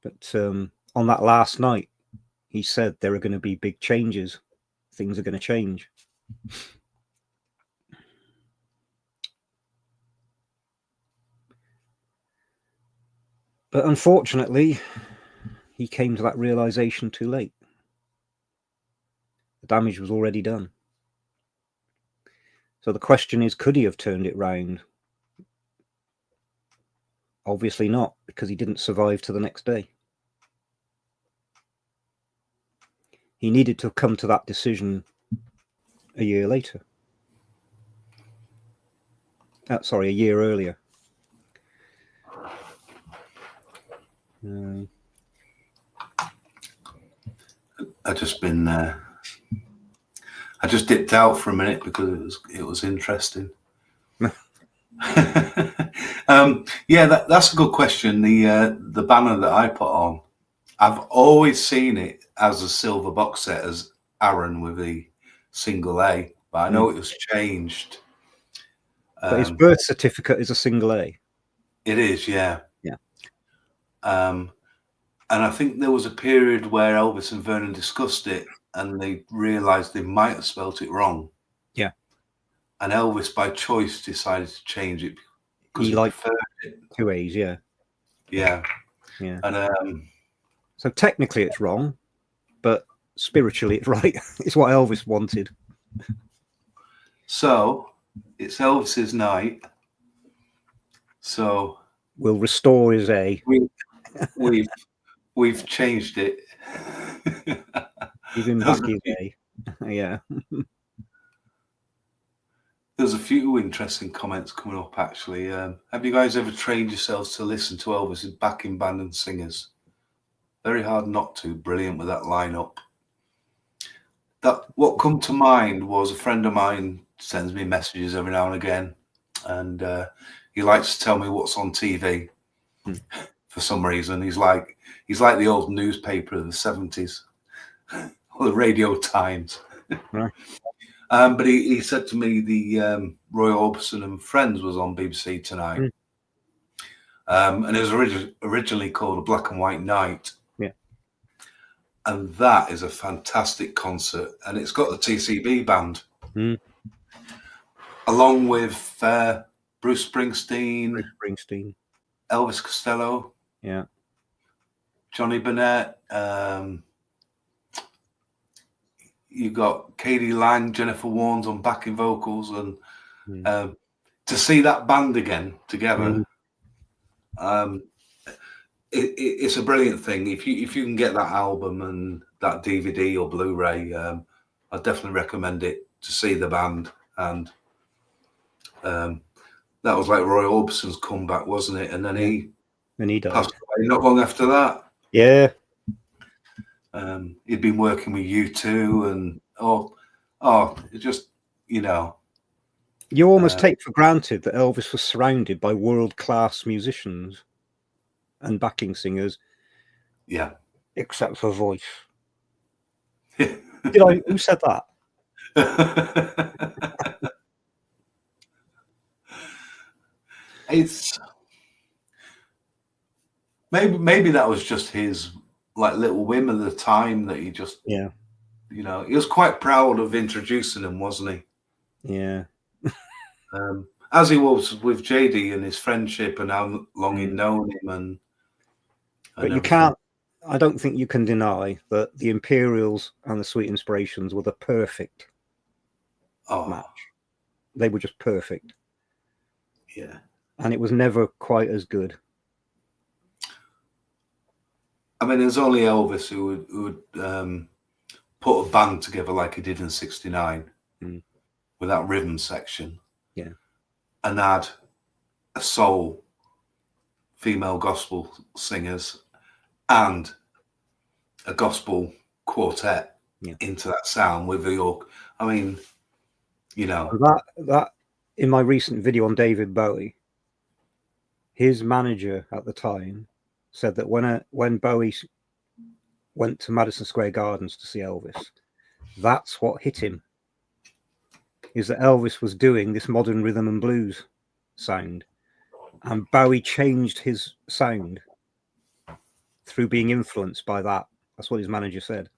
But on that last night, he said there are going to be big changes. Things are going to change. But unfortunately, he came to that realization too late. The damage was already done. So the question is, could he have turned it round? Obviously not, because he didn't survive to the next day. He needed to come to that decision a year later. Sorry, a year earlier. I just dipped out for a minute because it was interesting. Yeah, that's a good question. The banner that I put on, I've always seen it as a silver box set as Aaron with the single A, but I know it was changed. But his birth certificate is a single A. It is, yeah. Yeah. And I think there was a period where Elvis and Vernon discussed it and they realized they might have spelt it wrong. Yeah. And Elvis, by choice, decided to change it. He liked 2 A's, yeah. Yeah. Yeah. And so technically it's wrong, but spiritually it's right. It's what Elvis wanted. So it's Elvis's night. So we'll restore his A. We've changed it. Give him back his A. Yeah. There's a few interesting comments coming up, actually. Have you guys ever trained yourselves to listen to Elvis's backing band and singers? Very hard not to. Brilliant with that lineup. What come to mind was a friend of mine sends me messages every now and again, and he likes to tell me what's on TV for some reason. He's like the old newspaper of the 70s, or the Radio Times. Right. But he said to me the Roy Orbison and Friends was on BBC tonight. And it was originally called A Black and White Night. Yeah. And that is a fantastic concert. And it's got the TCB Band. Along with Bruce Springsteen, Elvis Costello, yeah, Johnny Burnett, you got Katie Lang, Jennifer Warnes on backing vocals, and to see that band again together, it's a brilliant thing. If you can get that album and that DVD or Blu-ray, I definitely recommend it to see the band. And that was like Roy Orbison's comeback, wasn't it? And then he died. Passed away not long after that. Yeah. He'd been working with U2 and it just, you know. You almost take for granted that Elvis was surrounded by world-class musicians and backing singers. Yeah. Except for voice. Who said that? It's maybe that was just his like little whim of the time that he just, yeah, you know, he was quite proud of introducing him, wasn't he? Yeah. As he was with JD and his friendship and how long he'd known him, and but you can't. I don't think you can deny that the Imperials and the Sweet Inspirations were the perfect match. They were just perfect. Yeah. And it was never quite as good. I mean, there's only Elvis who would put a band together like he did in '69 with that rhythm section. Yeah. And add a soul, female gospel singers, and a gospel quartet into that sound with the org. I mean, you know. That in my recent video on David Bowie, his manager at the time said that when Bowie went to Madison Square Gardens to see Elvis, that's what hit him, is that Elvis was doing this modern rhythm and blues sound, and Bowie changed his sound through being influenced by that. That's what his manager said.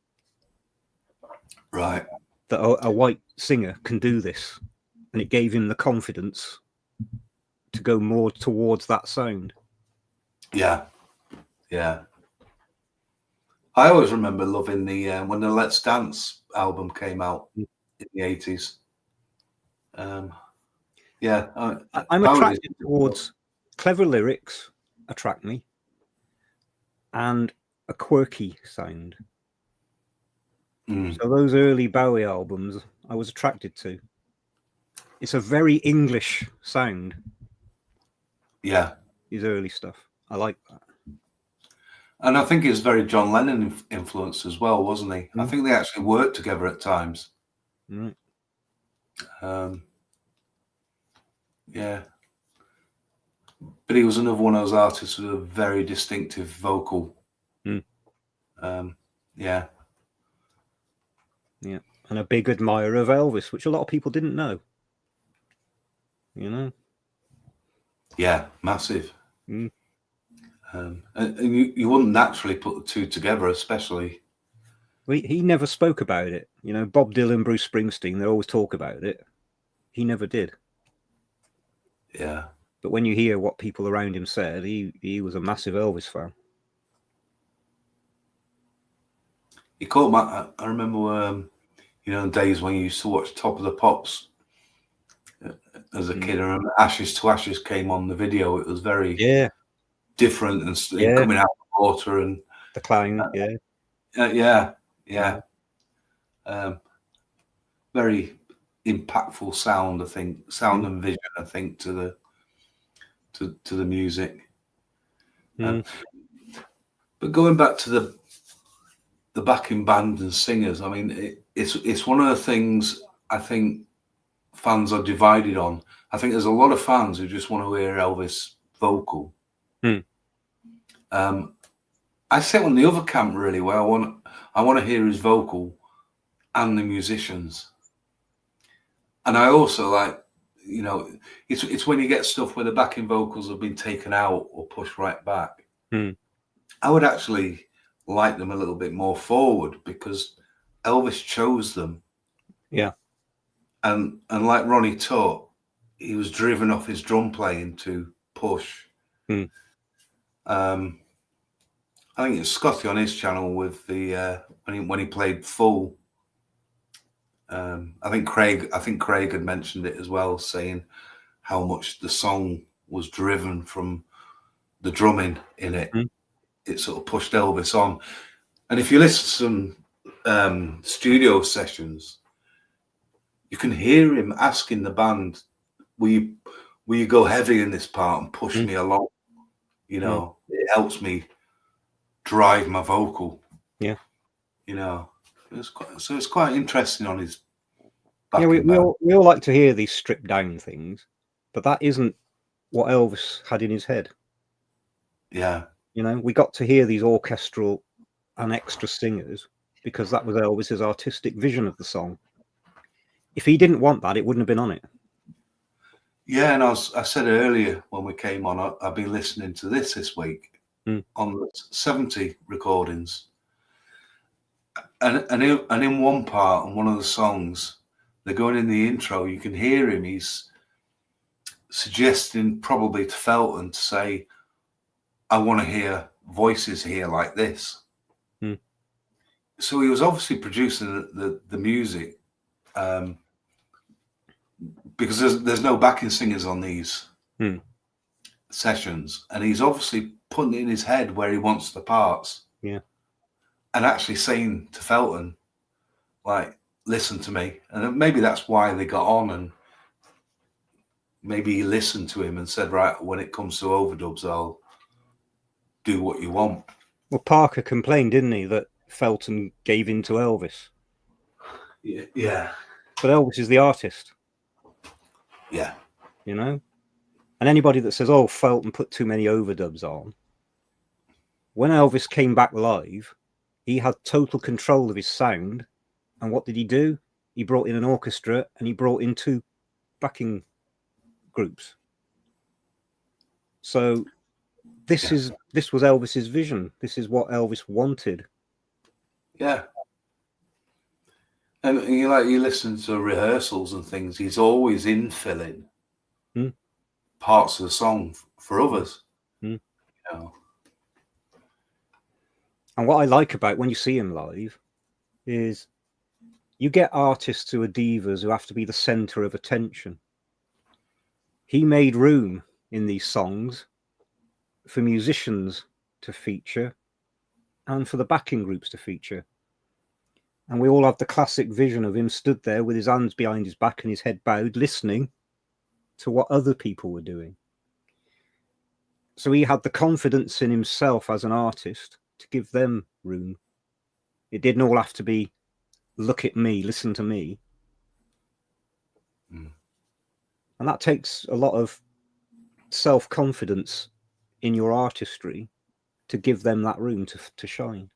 Right. That a white singer can do this, and it gave him the confidence to go more towards that sound. Yeah. Yeah. I always remember loving the when the Let's Dance album came out in the 80s. Yeah. I'm attracted towards clever lyrics, attract me, and a quirky sound. So those early Bowie albums I was attracted to. It's a very English sound. Yeah. His early stuff. I like that. And I think it's very John Lennon influenced as well, wasn't he? I think they actually worked together at times. Right. Yeah. But he was another one of those artists with a very distinctive vocal. Yeah. Yeah. And a big admirer of Elvis, which a lot of people didn't know. You know? Yeah, massive. And you wouldn't naturally put the two together, especially. He never spoke about it. You know, Bob Dylan, Bruce Springsteen, they always talk about it. He never did. Yeah. But when you hear what people around him said, he was a massive Elvis fan. He caught my. I remember, days when you used to watch Top of the Pops as a kid. I remember Ashes to Ashes came on the video. It was very different and coming out of the water and the clown. Very impactful sound. I think sound and vision. I think to the music. But going back to the backing band and singers, I mean, it's one of the things I think fans are divided on. I think there's a lot of fans who just want to hear Elvis vocal. I sit on the other camp really, where I want to hear his vocal and the musicians. And I also like, it's when you get stuff where the backing vocals have been taken out or pushed right back. I would actually like them a little bit more forward because Elvis chose them. Yeah. And like Ronnie taught, he was driven off his drum playing to push. I think it's Scotty on his channel with the when he played full. I think Craig had mentioned it as well, saying how much the song was driven from the drumming in it. It sort of pushed Elvis on. And if you listen to some studio sessions, you can hear him asking the band, will you go heavy in this part and push me along? It helps me drive my vocal. Yeah. It's quite interesting on his back. We all like to hear these stripped down things, but that isn't what Elvis had in his head. Yeah. We got to hear these orchestral and extra singers because that was Elvis's artistic vision of the song. If he didn't want that, it wouldn't have been on it. Yeah, and I said earlier when we came on, I've been listening to this week on the 70 recordings, and in one part on one of the songs, they're going in the intro. You can hear him. He's suggesting probably to Felton to say, "I want to hear voices here like this." So he was obviously producing the music. Because there's no backing singers on these sessions, and he's obviously putting it in his head where he wants the parts. Yeah, and actually saying to Felton, like, "Listen to me," and maybe that's why they got on, and maybe he listened to him and said, "Right, when it comes to overdubs, I'll do what you want." Well, Parker complained, didn't he, that Felton gave in to Elvis? Yeah. But Elvis is the artist. Yeah. And anybody that says, "Oh, Felton put too many overdubs on," when Elvis came back live, he had total control of his sound. And what did he do? He brought in an orchestra and he brought in 2 backing groups. So this was Elvis's vision. This is what Elvis wanted. Yeah. And you listen to rehearsals and things, he's always infilling parts of the song for others. And what I like about when you see him live is you get artists who are divas who have to be the center of attention. He made room in these songs for musicians to feature and for the backing groups to feature. And we all have the classic vision of him stood there with his hands behind his back and his head bowed, listening to what other people were doing. So he had the confidence in himself as an artist to give them room. It didn't all have to be, "Look at me, listen to me." And that takes a lot of self-confidence in your artistry to give them that room to shine.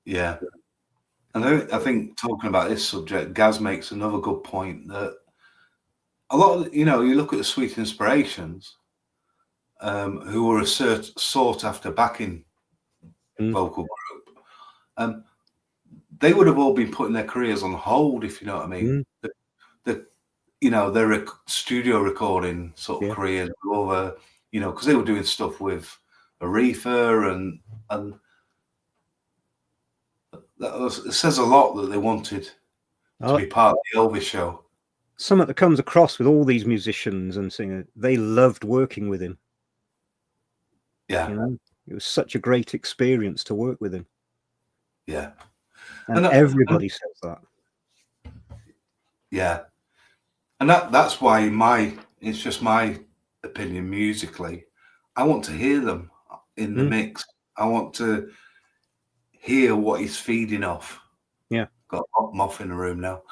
Yeah. And I think talking about this subject, Gaz makes another good point that a lot of, you look at the Sweet Inspirations, who were a sought after backing vocal group. They would have all been putting their careers on hold, if you know what I mean. you know, their studio recording sort of careers over, you know, because they were doing stuff with Aretha and it says a lot that they wanted to be part of the Elvis show. Something that comes across with all these musicians and singers, they loved working with him. Yeah. You know, it was such a great experience to work with him. Yeah. And everybody says that. Yeah. And that's why it's just my opinion musically. I want to hear them in the mix. I want to hear what he's feeding off. Yeah. Got a hot moth in the room now.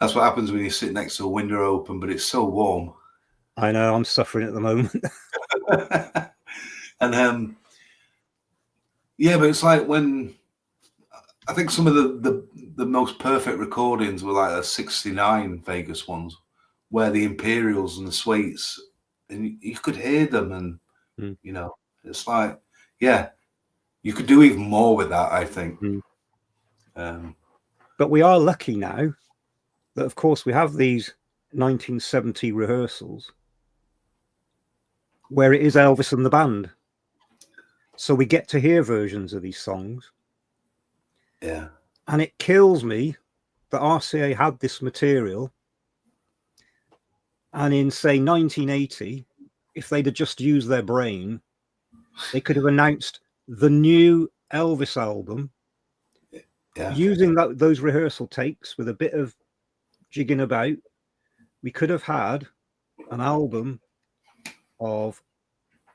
That's what happens when you sit next to a window open, but it's so warm. I know, I'm suffering at the moment. And yeah, but it's like when I think some of the most perfect recordings were like the '69 Vegas ones, where the Imperials and the Sweets, and you could hear them, and you know, it's like, yeah, you could do even more with that, I think. But we are lucky now that, of course, we have these 1970 rehearsals where it is Elvis and the band. So we get to hear versions of these songs. Yeah. And it kills me that RCA had this material. And in, say, 1980, if they'd have just used their brain, they could have announced the new Elvis album using those rehearsal takes with a bit of jigging about. We could have had an album of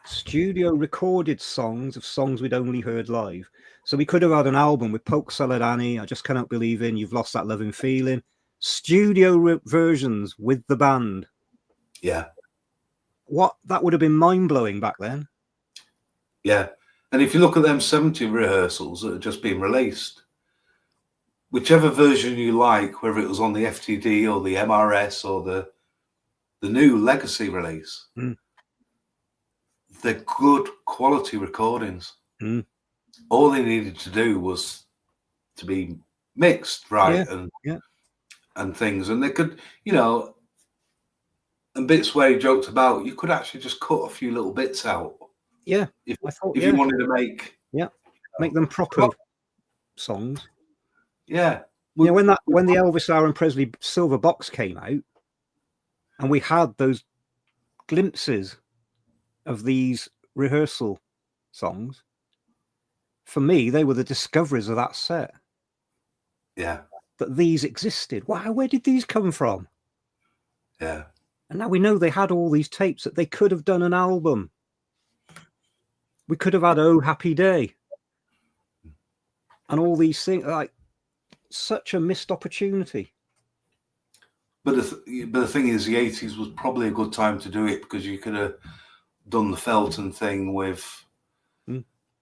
studio recorded songs of songs we'd only heard live. So we could have had an album with Polk Salad Annie, I Just Cannot Believe In, You've Lost That Loving Feeling, studio versions with the band. Yeah. What, that would have been mind-blowing back then. Yeah. And if you look at them 70 rehearsals that have just been released, whichever version you like, whether it was on the FTD or the MRS or the new Legacy release, they're good quality recordings. All they needed to do was to be mixed right and things, and they could, you know, and bits where he joked about, you could actually just cut a few little bits out. Yeah, if you wanted to make make them proper songs. Yeah. You know, when the Elvis Aaron Presley silver box came out, and we had those glimpses of these rehearsal songs, for me, they were the discoveries of that set. Yeah. That these existed. Wow, where did these come from? Yeah. And now we know they had all these tapes that they could have done an album. We could have had Oh Happy Day. And all these things, like, such a missed opportunity. But the thing is, the 80s was probably a good time to do it, because you could have done the Felton thing with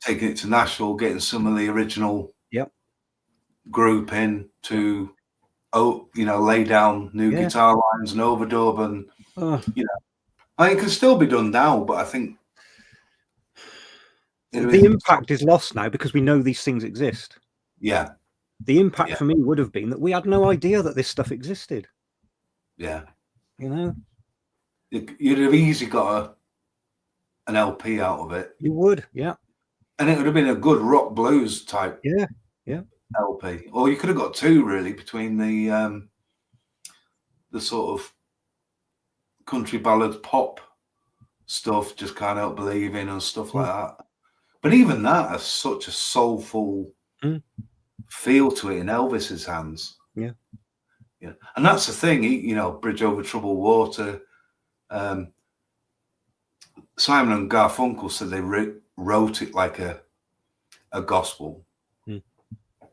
taking it to Nashville, getting some of the original group in to, lay down new guitar lines and overdub, and you know, I think it can still be done now, but I think the impact is lost now because we know these things exist. Yeah. The impact for me would have been that we had no idea that this stuff existed. Yeah. You know? You'd have easily got an LP out of it. You would, yeah. And it would have been a good rock blues type LP. Or you could have got two, really, between the sort of country ballad pop stuff, Just Can't Help Believing and stuff like that. But even that has such a soulful feel to it in Elvis's hands. Yeah. Yeah. And that's the thing, Bridge Over Troubled Water. Simon and Garfunkel said they wrote it like a gospel,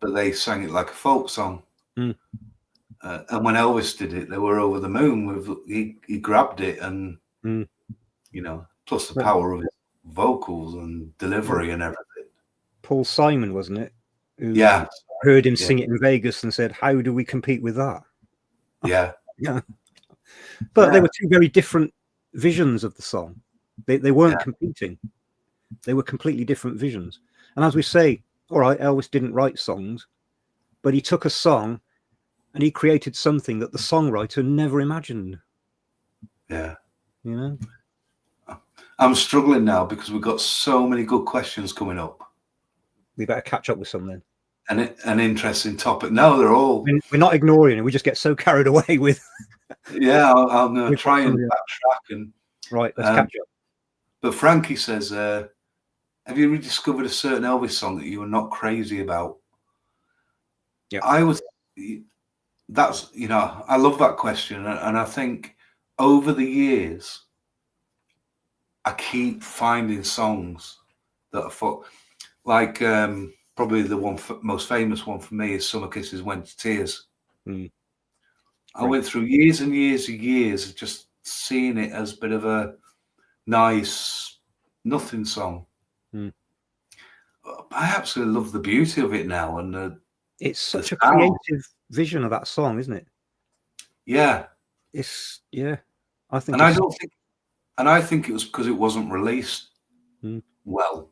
but they sang it like a folk song. And when Elvis did it, they were over the moon with he grabbed it, and plus the power of his vocals and delivery and everything. Paul Simon, wasn't it? Who heard him sing it in Vegas and said, "How do we compete with that?" Yeah. Yeah. But they were two very different visions of the song. They weren't competing. They were completely different visions. And as we say, all right, Elvis didn't write songs, but he took a song and he created something that the songwriter never imagined. Yeah. You know? I'm struggling now because we've got so many good questions coming up. We better catch up with some then. An interesting topic. No, they're all... We're not ignoring it. We just get so carried away with... Yeah, I'm going to try and backtrack. And right, let's catch up. But Frankie says, have you rediscovered a certain Elvis song that you were not crazy about? Yeah. That's, you know, I love that question. And I think over the years, I keep finding songs that are for, like, probably the most famous one for me is Summer Kisses Went to Tears. I went through years and years and years of just seeing it as a bit of a nice nothing song. I absolutely love the beauty of it now, and it's such a creative vision of that song, isn't it? Yeah, it's I think, and I think it was because it wasn't released well.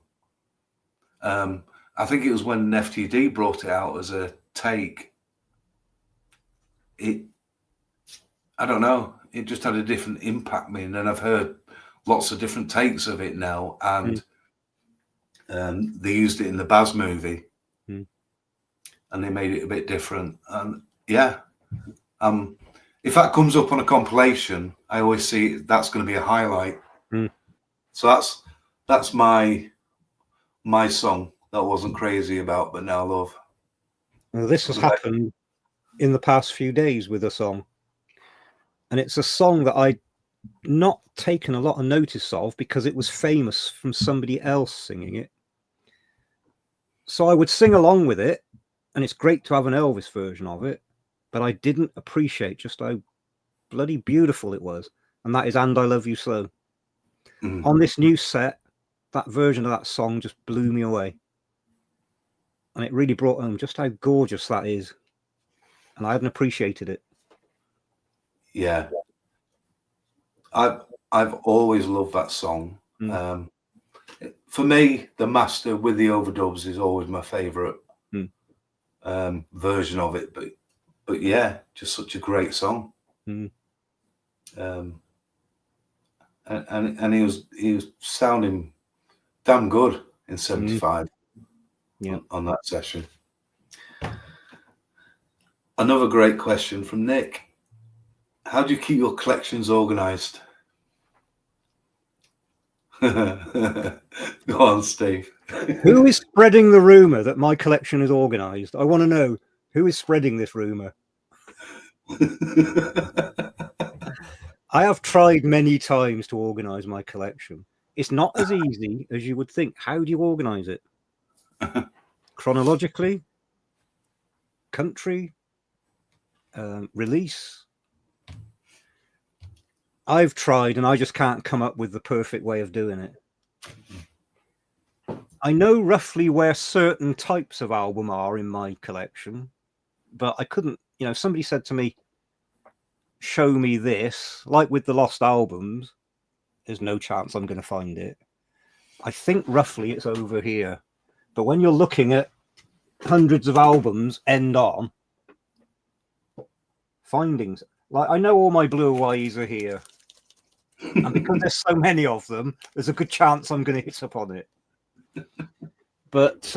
I think it was when FTD brought it out as a take. I don't know. It just had a different impact on me, and then I've heard lots of different takes of it now, and they used it in the Baz movie, and they made it a bit different. And yeah, if that comes up on a compilation, I always see that's going to be a highlight. So that's my song that I wasn't crazy about, but now love. Well, this has happened in the past few days with a song, and it's a song that I'd not taken a lot of notice of because it was famous from somebody else singing it. So I would sing along with it, and it's great to have an Elvis version of it, but I didn't appreciate just how bloody beautiful it was, and that is And I Love You So. On this new set, that version of that song just blew me away, and it really brought home just how gorgeous that is, and I hadn't appreciated it. Yeah, I've always loved that song. For me, the master with the overdubs is always my favorite version of it. But yeah, just such a great song. And he was sounding damn good in '75 on that session. Another great question from Nick. How do you keep your collections organized? Go on, Steve. Who is spreading the rumor that my collection is organized? I want to know who is spreading this rumor. I have tried many times to organize my collection. It's not as easy as you would think. How do you organize it? Chronologically? Country? Release? I've tried, and I just can't come up with the perfect way of doing it. I know roughly where certain types of album are in my collection, but I couldn't, you know, somebody said to me, show me this, like with the lost albums, there's no chance I'm going to find it. I think roughly it's over here. But when you're looking at hundreds of albums end on, findings, like I know all my Blue Eyes are here. And because there's so many of them, there's a good chance I'm going to hit up on it. But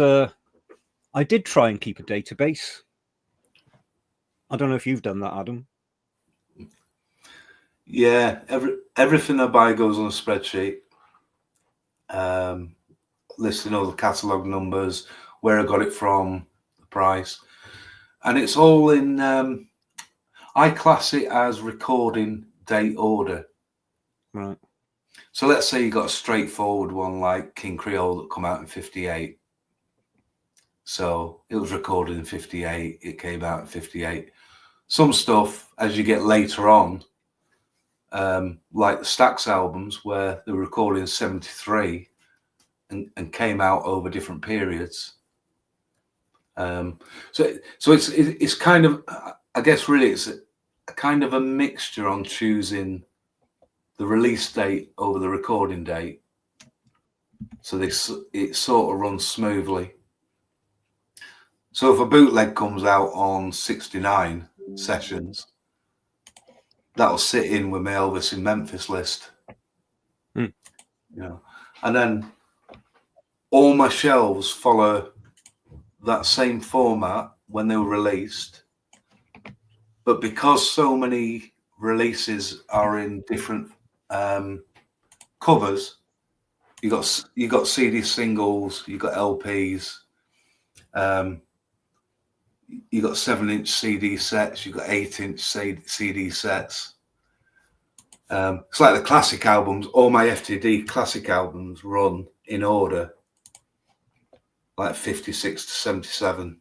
I did try and keep a database. I don't know if you've done that, Adam. Yeah, everything I buy goes on a spreadsheet, listing all the catalogue numbers, where I got it from, the price, and it's all in. I class it as recording date order. Right. So let's say you got a straightforward one like King Creole that come out in '58. So it was recorded in '58. It came out in '58. Some stuff, as you get later on, like the Stax albums, where they were recorded in '73 and came out over different periods. So it's kind of, I guess, really it's a kind of a mixture on choosing the release date over the recording date, so it sort of runs smoothly. So if a bootleg comes out on 69 sessions, that'll sit in with my Elvis in Memphis list. Mm. You know, and then all my shelves follow that same format when they were released. But because so many releases are in different covers, you got CD singles, you got LPs, you got 7-inch CD sets, you got 8-inch CD sets. It's like the classic albums. All my FTD classic albums run in order, like 56 to 77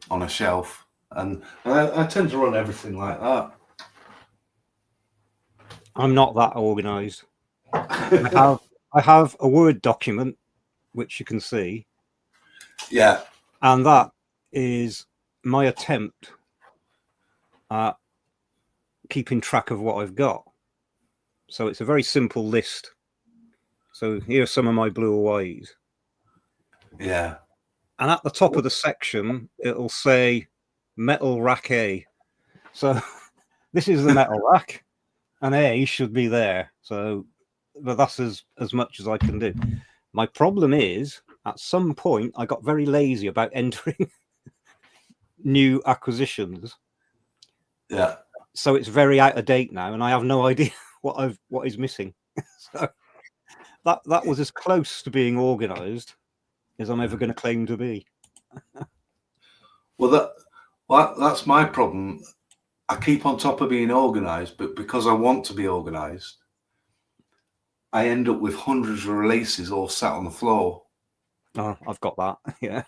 on a shelf, and I tend to run everything like that. I'm not that organized. I have a Word document which you can see. Yeah. And that is my attempt at keeping track of what I've got. So it's a very simple list. So here are some of my blue Hawaiis. Yeah. And at the top of the section, it'll say metal rack A. So this is the metal rack, and A should be there. So but that's as much as I can do. My problem is, at some point, I got very lazy about entering new acquisitions. Yeah. So it's very out of date now, and I have no idea what is missing. So that was as close to being organised as I'm ever going to claim to be. Well, that's my problem. I keep on top of being organised, but because I want to be organised, I end up with hundreds of releases all sat on the floor. Oh, I've got that. Yeah.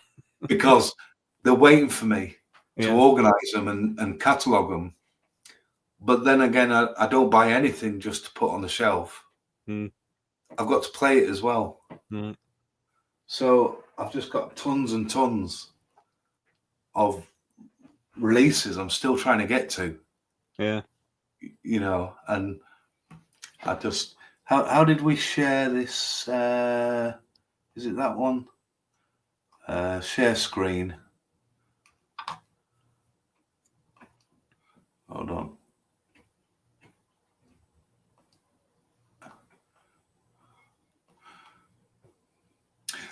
Because they're waiting for me to organise them and catalogue them. But then again, I don't buy anything just to put on the shelf. Mm. I've got to play it as well. Mm. So I've just got tons and tons of releases I'm still trying to get to. Yeah. You know, and I just... How did we share this? Is it that one? Share screen. Hold on.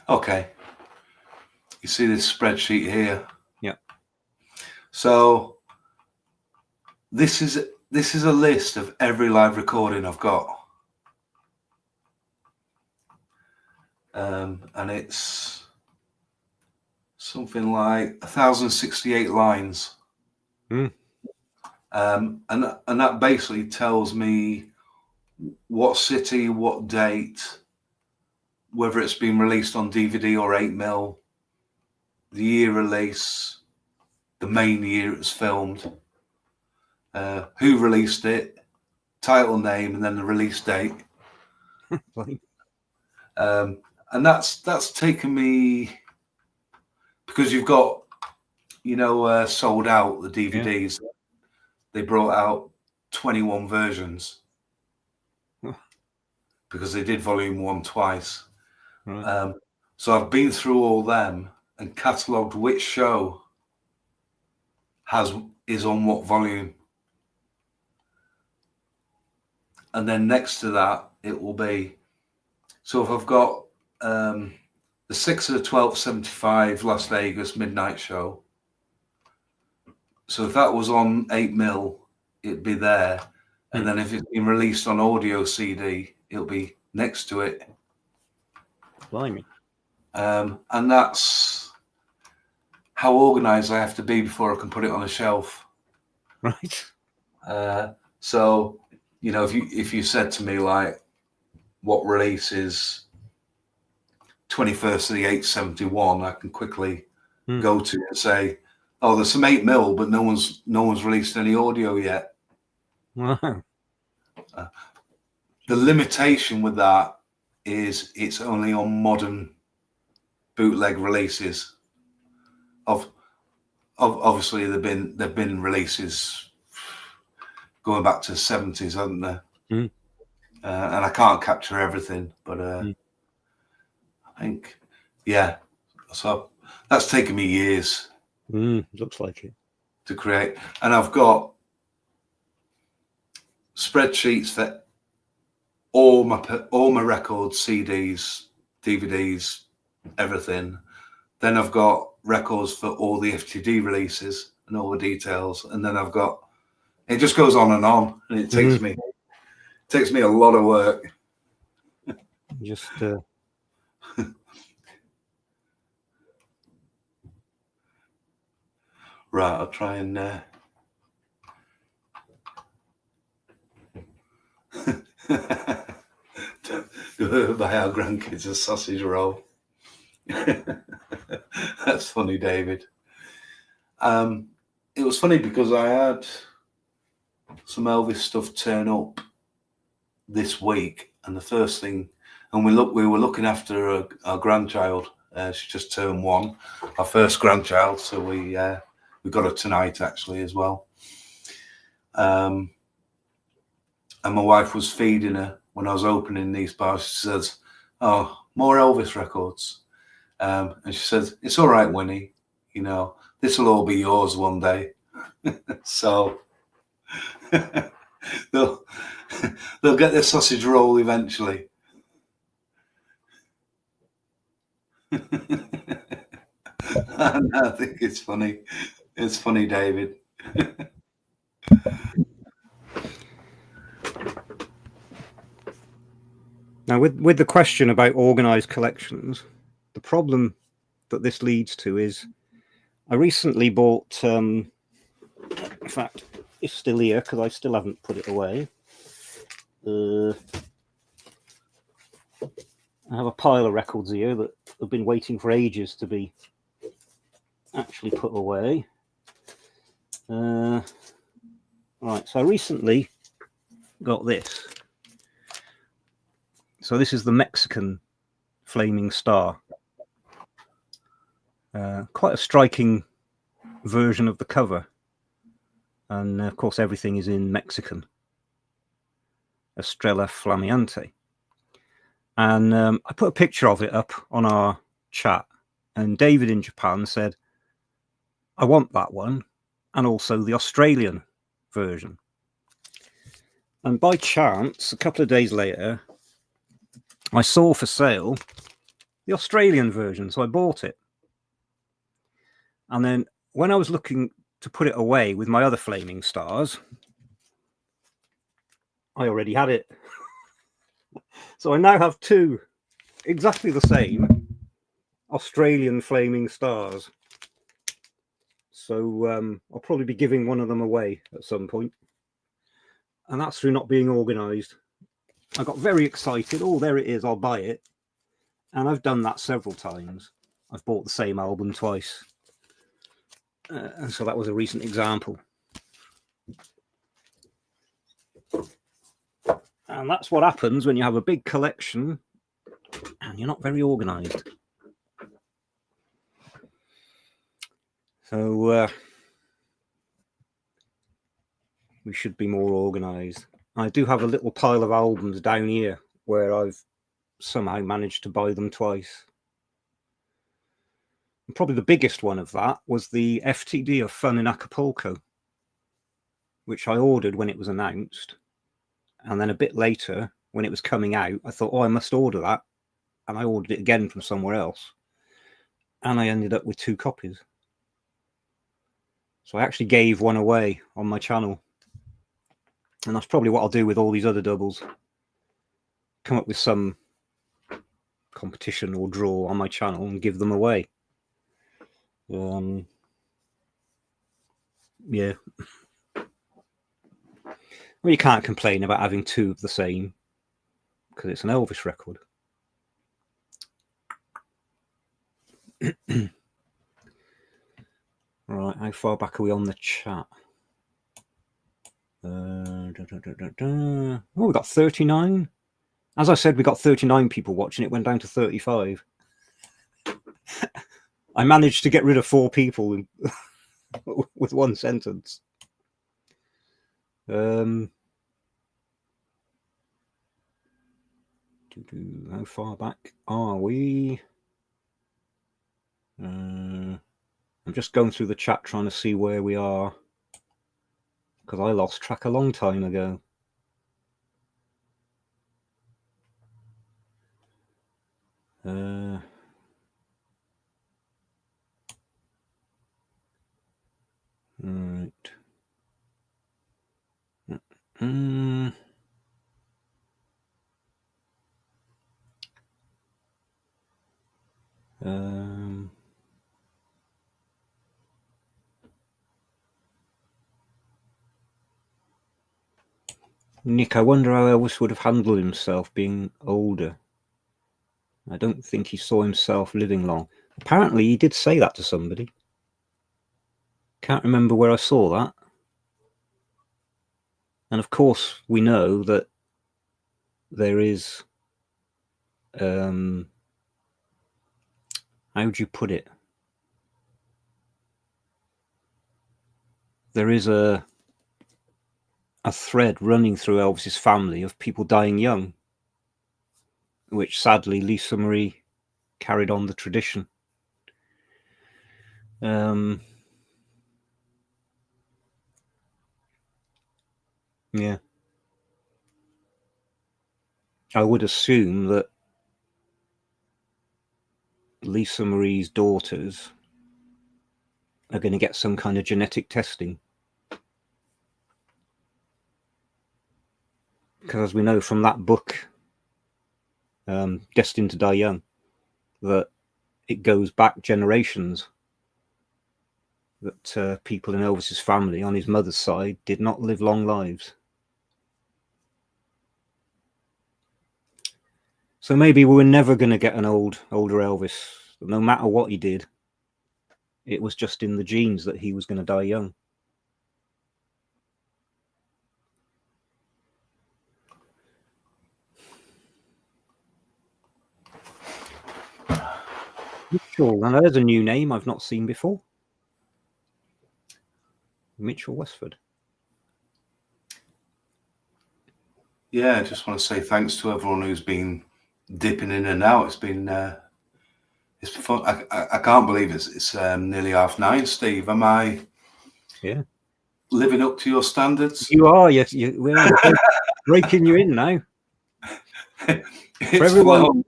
Okay. You see this spreadsheet here? Yeah. So this is a list of every live recording I've got. And it's something like 1,068 lines. Mm. And that basically tells me what city, what date, whether it's been released on DVD or 8mm, the year release, the main year it was filmed, who released it, title name, and then the release date. And that's taken me, because you've got, Sold Out, the DVDs. Yeah. They brought out 21 versions because they did volume 1 twice. Right. So I've been through all them and catalogued which show is on what volume. And then next to that, it will be, so if I've got the 6th of the 12th, 75 Las Vegas midnight show. So if that was on 8mm, it'd be there. And then if it's been released on audio CD, it'll be next to it. Blimey. And that's how organised I have to be before I can put it on a shelf. Right. So, if you said to me, like, what release is 21st of the 8th, 71, I can quickly go to and say, oh, there's some 8mm, but no one's released any audio yet. Wow. The limitation with that is it's only on modern bootleg releases. Obviously there've been releases going back to the 70s, haven't there? And I can't capture everything, but I think, yeah. So That's taken me years. Looks like it. To create, and I've got spreadsheets for all my records, CDs, DVDs, everything. Then I've got records for all the FTD releases and all the details, and then I've got, it just goes on, and it takes me a lot of work. Just right, I'll try and buy our grandkids a sausage roll. That's funny, David. It was funny because I had some Elvis stuff turn up this week, and the first thing, and we were looking after our grandchild. She just turned 1, our first grandchild, so we got her tonight actually as well. And my wife was feeding her when I was opening these bars. She says, "Oh, more Elvis records." And she says, "It's all right, Winnie. You know, this will all be yours one day." So they'll get their sausage roll eventually. And I think it's funny. It's funny, David. Now, with the question about organised collections, the problem that this leads to is I recently bought, in fact, it's still here because I still haven't put it away. I have a pile of records here that have been waiting for ages to be actually put away. Right, so I recently got this. So this is the Mexican Flaming Star. Quite a striking version of the cover. And of course, everything is in Mexican. Estrella Flameante. And I put a picture of it up on our chat. And David in Japan said, "I want that one. And also the Australian version." And by chance, a couple of days later, I saw for sale the Australian version, so I bought it. And then when I was looking to put it away with my other Flaming Stars, I already had it. So I now have 2 exactly the same Australian Flaming Stars. So I'll probably be giving one of them away at some point. And that's through not being organised. I got very excited. Oh, there it is. I'll buy it. And I've done that several times. I've bought the same album twice. And so that was a recent example. And that's what happens when you have a big collection and you're not very organised. So we should be more organised. I do have a little pile of albums down here where I've somehow managed to buy them twice. And probably the biggest one of that was the FTD of Fun in Acapulco, which I ordered when it was announced. And then a bit later, when it was coming out, I thought, oh, I must order that. And I ordered it again from somewhere else. And I ended up with 2 copies. So I actually gave one away on my channel. And that's probably what I'll do with all these other doubles. Come up with some competition or draw on my channel and give them away. Yeah. Well, you can't complain about having 2 of the same because it's an Elvis record. Right, how far back are we on the chat? Oh, we got 39. As I said, we got 39 people watching. It went down to 35. I managed to get rid of 4 people with one sentence. How far back are we? I'm just going through the chat trying to see where we are, because I lost track a long time ago. Right. Nick, I wonder how Elvis would have handled himself being older. I don't think he saw himself living long. Apparently, he did say that to somebody. Can't remember where I saw that. And of course, we know that there is, how would you put it? There is a thread running through Elvis's family of people dying young, which sadly Lisa Marie carried on the tradition. Yeah. I would assume that Lisa Marie's daughters are going to get some kind of genetic testing. Because as we know from that book, Destined to Die Young, that it goes back generations, that people in Elvis's family on his mother's side did not live long lives. So maybe we were never going to get an older Elvis. No matter what he did, it was just in the genes that he was going to die young. Mitchell, and there's a new name I've not seen before. Mitchell Westford. Yeah, I just want to say thanks to everyone who's been dipping in and out. It's been it's fun. I can't believe it's nearly 9:30, Steve. Am I? Yeah. Living up to your standards? You are. Yes, we're breaking you in now. For everyone,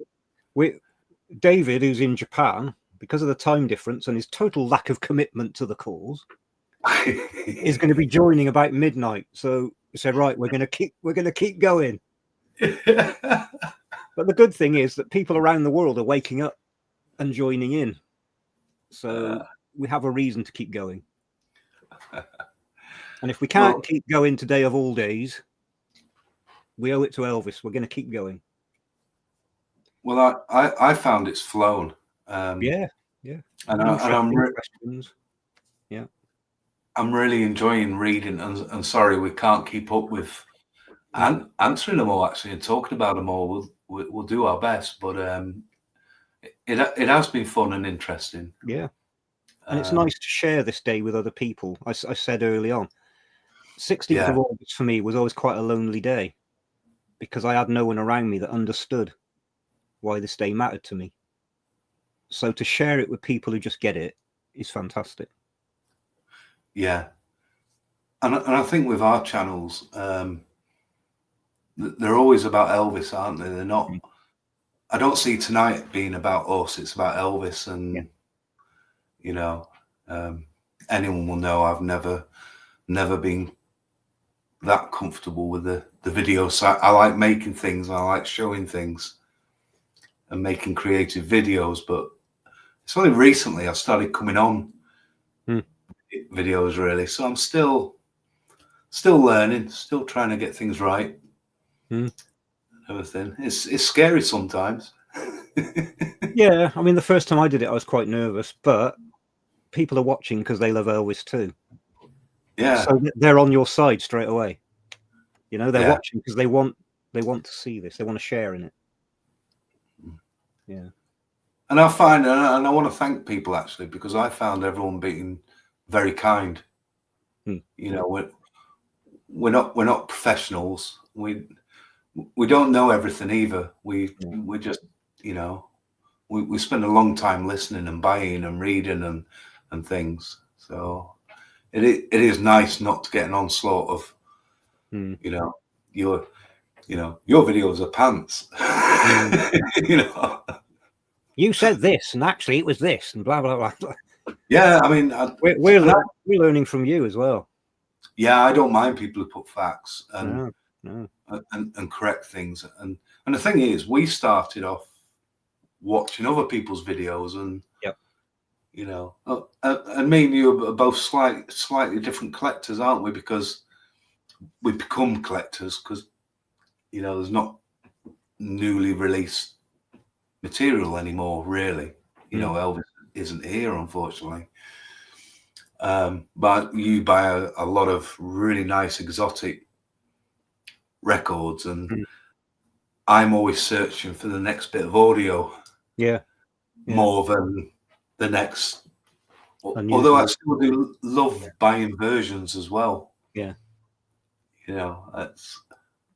David, who's in Japan, because of the time difference and his total lack of commitment to the cause, is going to be joining about midnight. So he said, right, we're going to keep going. But the good thing is that people around the world are waking up and joining in. So we have a reason to keep going. And if we can't keep going today of all days, we owe it to Elvis. We're going to keep going. Well, I found it's flown. Yeah. And I'm really enjoying reading. And sorry, we can't keep up with answering them all actually and talking about them all. We'll do our best, but it has been fun and interesting. Yeah, and it's nice to share this day with other people. I said early on, 16th of August for me was always quite a lonely day because I had no one around me that understood why this day mattered to me. So to share it with people who just get it is fantastic. Yeah, and I think with our channels, they're always about Elvis, aren't they? They're not. I don't see tonight being about us. It's about Elvis, and you know, anyone will know I've never been that comfortable with the video side. I like making things. I like showing things and making creative videos, but it's only recently I've started coming on videos really. So I'm still learning, still trying to get things right. Everything. It's scary sometimes. Yeah, I mean, the first time I did it, I was quite nervous, but people are watching because they love Elvis too. Yeah. So they're on your side straight away. You know, they're watching because they want to see this. They want to share in it. Yeah. And I find, and I want to thank people actually, because I found everyone being very kind. You know, we're not professionals. We don't know everything either. We're just, you know, we spend a long time listening and buying and reading and things. So it is nice not to get an onslaught of, you know, your videos are pants. You know, you said this, and actually it was this, and blah blah blah. Yeah, I mean, we're learning from you as well. Yeah, I don't mind people who put facts and No. and correct things. And the thing is, we started off watching other people's videos, and you know, and me and you are both slightly different collectors, aren't we? Because we become collectors because, you know, there's not newly released material anymore, really. You know, Elvis isn't here, unfortunately. But you buy a lot of really nice exotic records, and I'm always searching for the next bit of audio. Yeah. More than the next. Although I still do love buying versions as well. Yeah. You know, that's.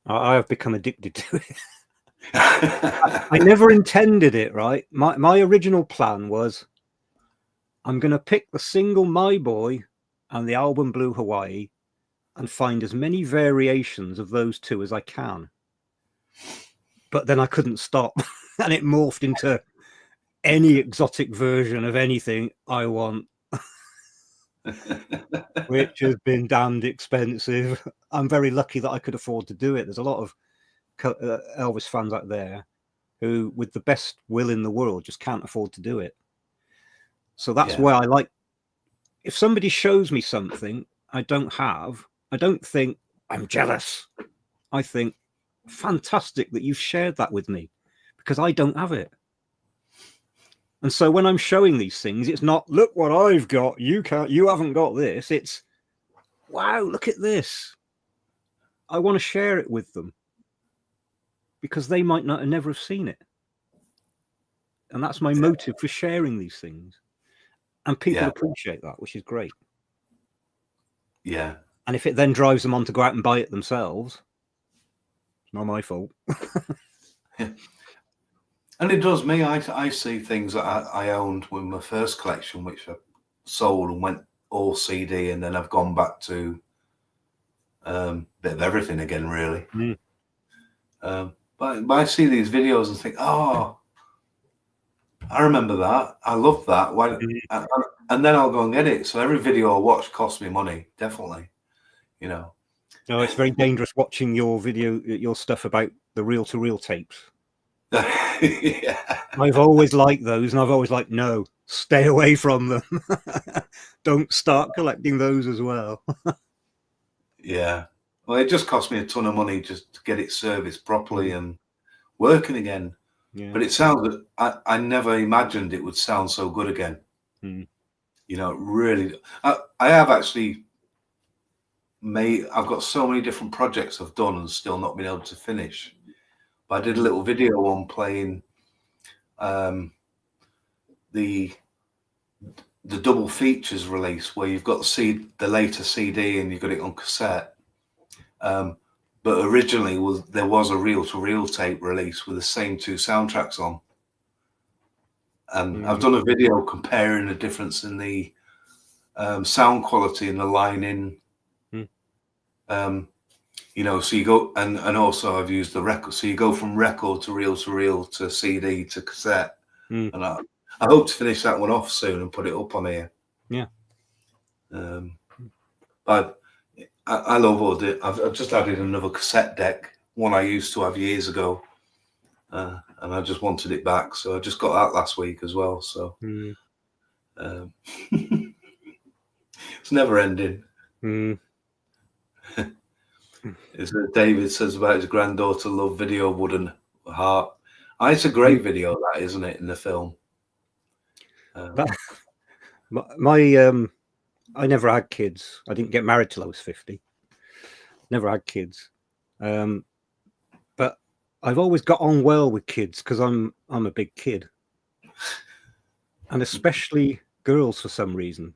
I have become addicted to it. I never intended it, right? My original plan was, I'm going to pick the single My Boy and the album Blue Hawaii and find as many variations of those two as I can. But then I couldn't stop, and it morphed into any exotic version of anything I want, which has been damned expensive. I'm very lucky that I could afford to do it. There's a lot of Elvis fans out there who, with the best will in the world, just can't afford to do it. So that's why I like, if somebody shows me something I don't have, I don't think I'm jealous. I think, fantastic that you've shared that with me, because I don't have it. And so when I'm showing these things, it's not, look what I've got, you haven't got this. It's, wow, look at this. I want to share it with them, because they might not never have seen it. And that's my motive for sharing these things. And people appreciate that, which is great. Yeah. And if it then drives them on to go out and buy it themselves, it's not my fault. And it does me. I see things that I owned with my first collection, which I sold and went all CD, and then I've gone back to a bit of everything again, really. But I see these videos and think, oh, I remember that. I love that. Why? And then I'll go and get it. So every video I watch costs me money, definitely. You know. No, it's very dangerous watching your stuff about the reel-to-reel tapes. I've always liked those, and I've always liked, no, stay away from them. Don't start collecting those as well. Yeah. Well, it just cost me a ton of money just to get it serviced properly and working again. Yeah. But it sounds, I never imagined it would sound so good again. You know, really. I have actually I've got so many different projects I've done and still not been able to finish. But I did a little video on playing the double features release, where you've got the later CD and you've got it on cassette. But originally there was a reel-to-reel tape release with the same two soundtracks on. And I've done a video comparing the difference in the sound quality and the line in. You know, so you go, and also I've used the record. So you go from record to reel to CD to cassette. And I hope to finish that one off soon and put it up on here. Yeah. But I love all the. I've just added another cassette deck, one I used to have years ago, and I just wanted it back, so I just got that last week as well. So it's never ending. As David says about his granddaughter, love video wooden heart. It's a great video, that, isn't it, in the film? I never had kids. I didn't get married till I was 50. Never had kids. But I've always got on well with kids because I'm a big kid. And especially girls for some reason.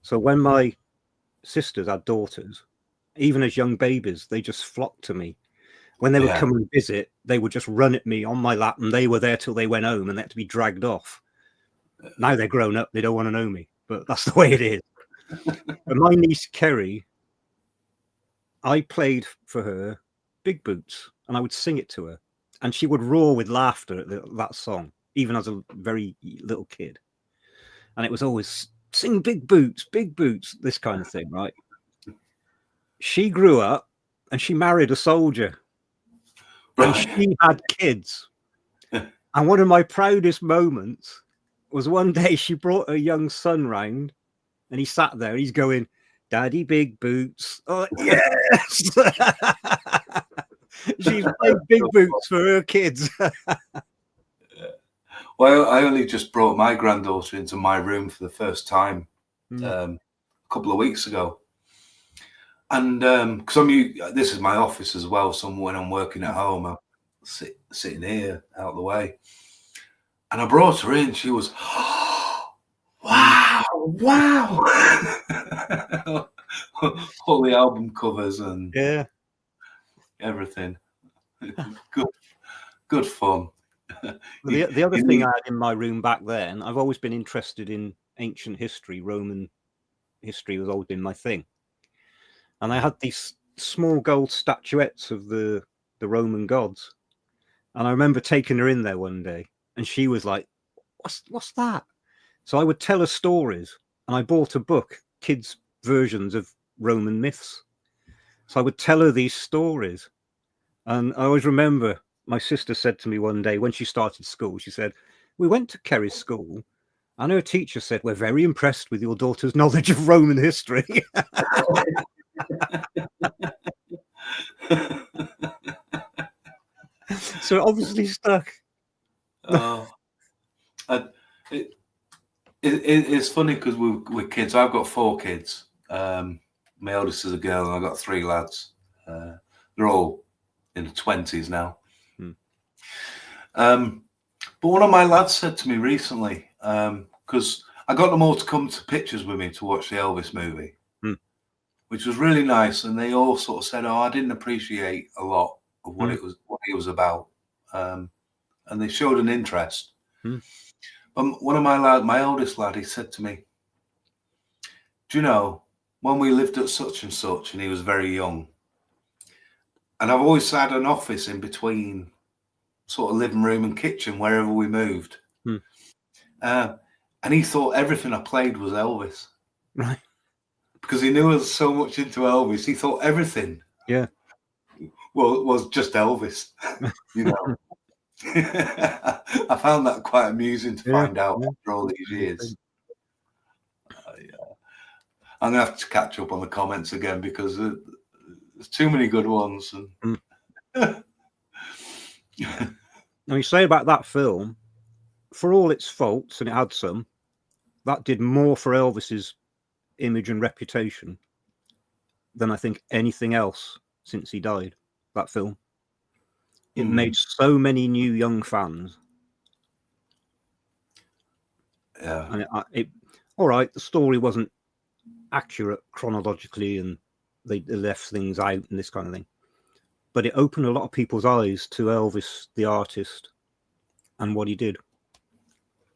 So when my sisters had daughters, even as young babies, they just flocked to me. When they would come and visit, they would just run at me on my lap, and they were there till they went home and they had to be dragged off. Now they're grown up, they don't want to know me, but that's the way it is. And my niece Kerry, I played for her Big Boots, and I would sing it to her, and she would roar with laughter at that song, even as a very little kid. And it was always, sing Big Boots, this kind of thing, right? She grew up and she married a soldier. And she had kids. And one of my proudest moments was one day she brought her young son round, and he sat there, he's going, Daddy Big Boots. Oh, yes. She's playing Big Boots for her kids. Well, I only just brought my granddaughter into my room for the first time a couple of weeks ago. And because this is my office as well, so when I'm working at home, I'm sitting here out of the way. And I brought her in. She was, wow. All the album covers and everything. Good fun. The other thing I had in my room back then, I've always been interested in ancient history. Roman history has always been my thing. And I had these small gold statuettes of the Roman gods. And I remember taking her in there one day, and she was like, what's that? So I would tell her stories, and I bought a book, kids' versions of Roman myths. So I would tell her these stories. And I always remember my sister said to me one day when she started school, she said, we went to Kerry's school, and her teacher said, we're very impressed with your daughter's knowledge of Roman history. So it obviously stuck. It's funny because we're kids. I've got 4 kids. My eldest is a girl, and I've got 3 lads. They're all in the 20s now. But one of my lads said to me recently, because I got them all to come to pictures with me to watch the Elvis movie, which was really nice. And they all sort of said, "Oh, I didn't appreciate a lot of what it was about," and they showed an interest. One of my oldest lad, he said to me, "Do you know when we lived at such and such?" And he was very young. And I've always had an office in between sort of living room and kitchen wherever we moved. And he thought everything I played was Elvis. Right. Because he knew I was so much into Elvis. He thought everything was just Elvis. You know. I found that quite amusing to find out after all these years. I'm going to have to catch up on the comments again because there's too many good ones. And Now you say about that film, for all its faults, and it had some, that did more for Elvis's image and reputation than I think anything else since he died. That film, it made so many new young fans. And all right, the story wasn't accurate chronologically, and they left things out and this kind of thing, but it opened a lot of people's eyes to Elvis the artist and what he did.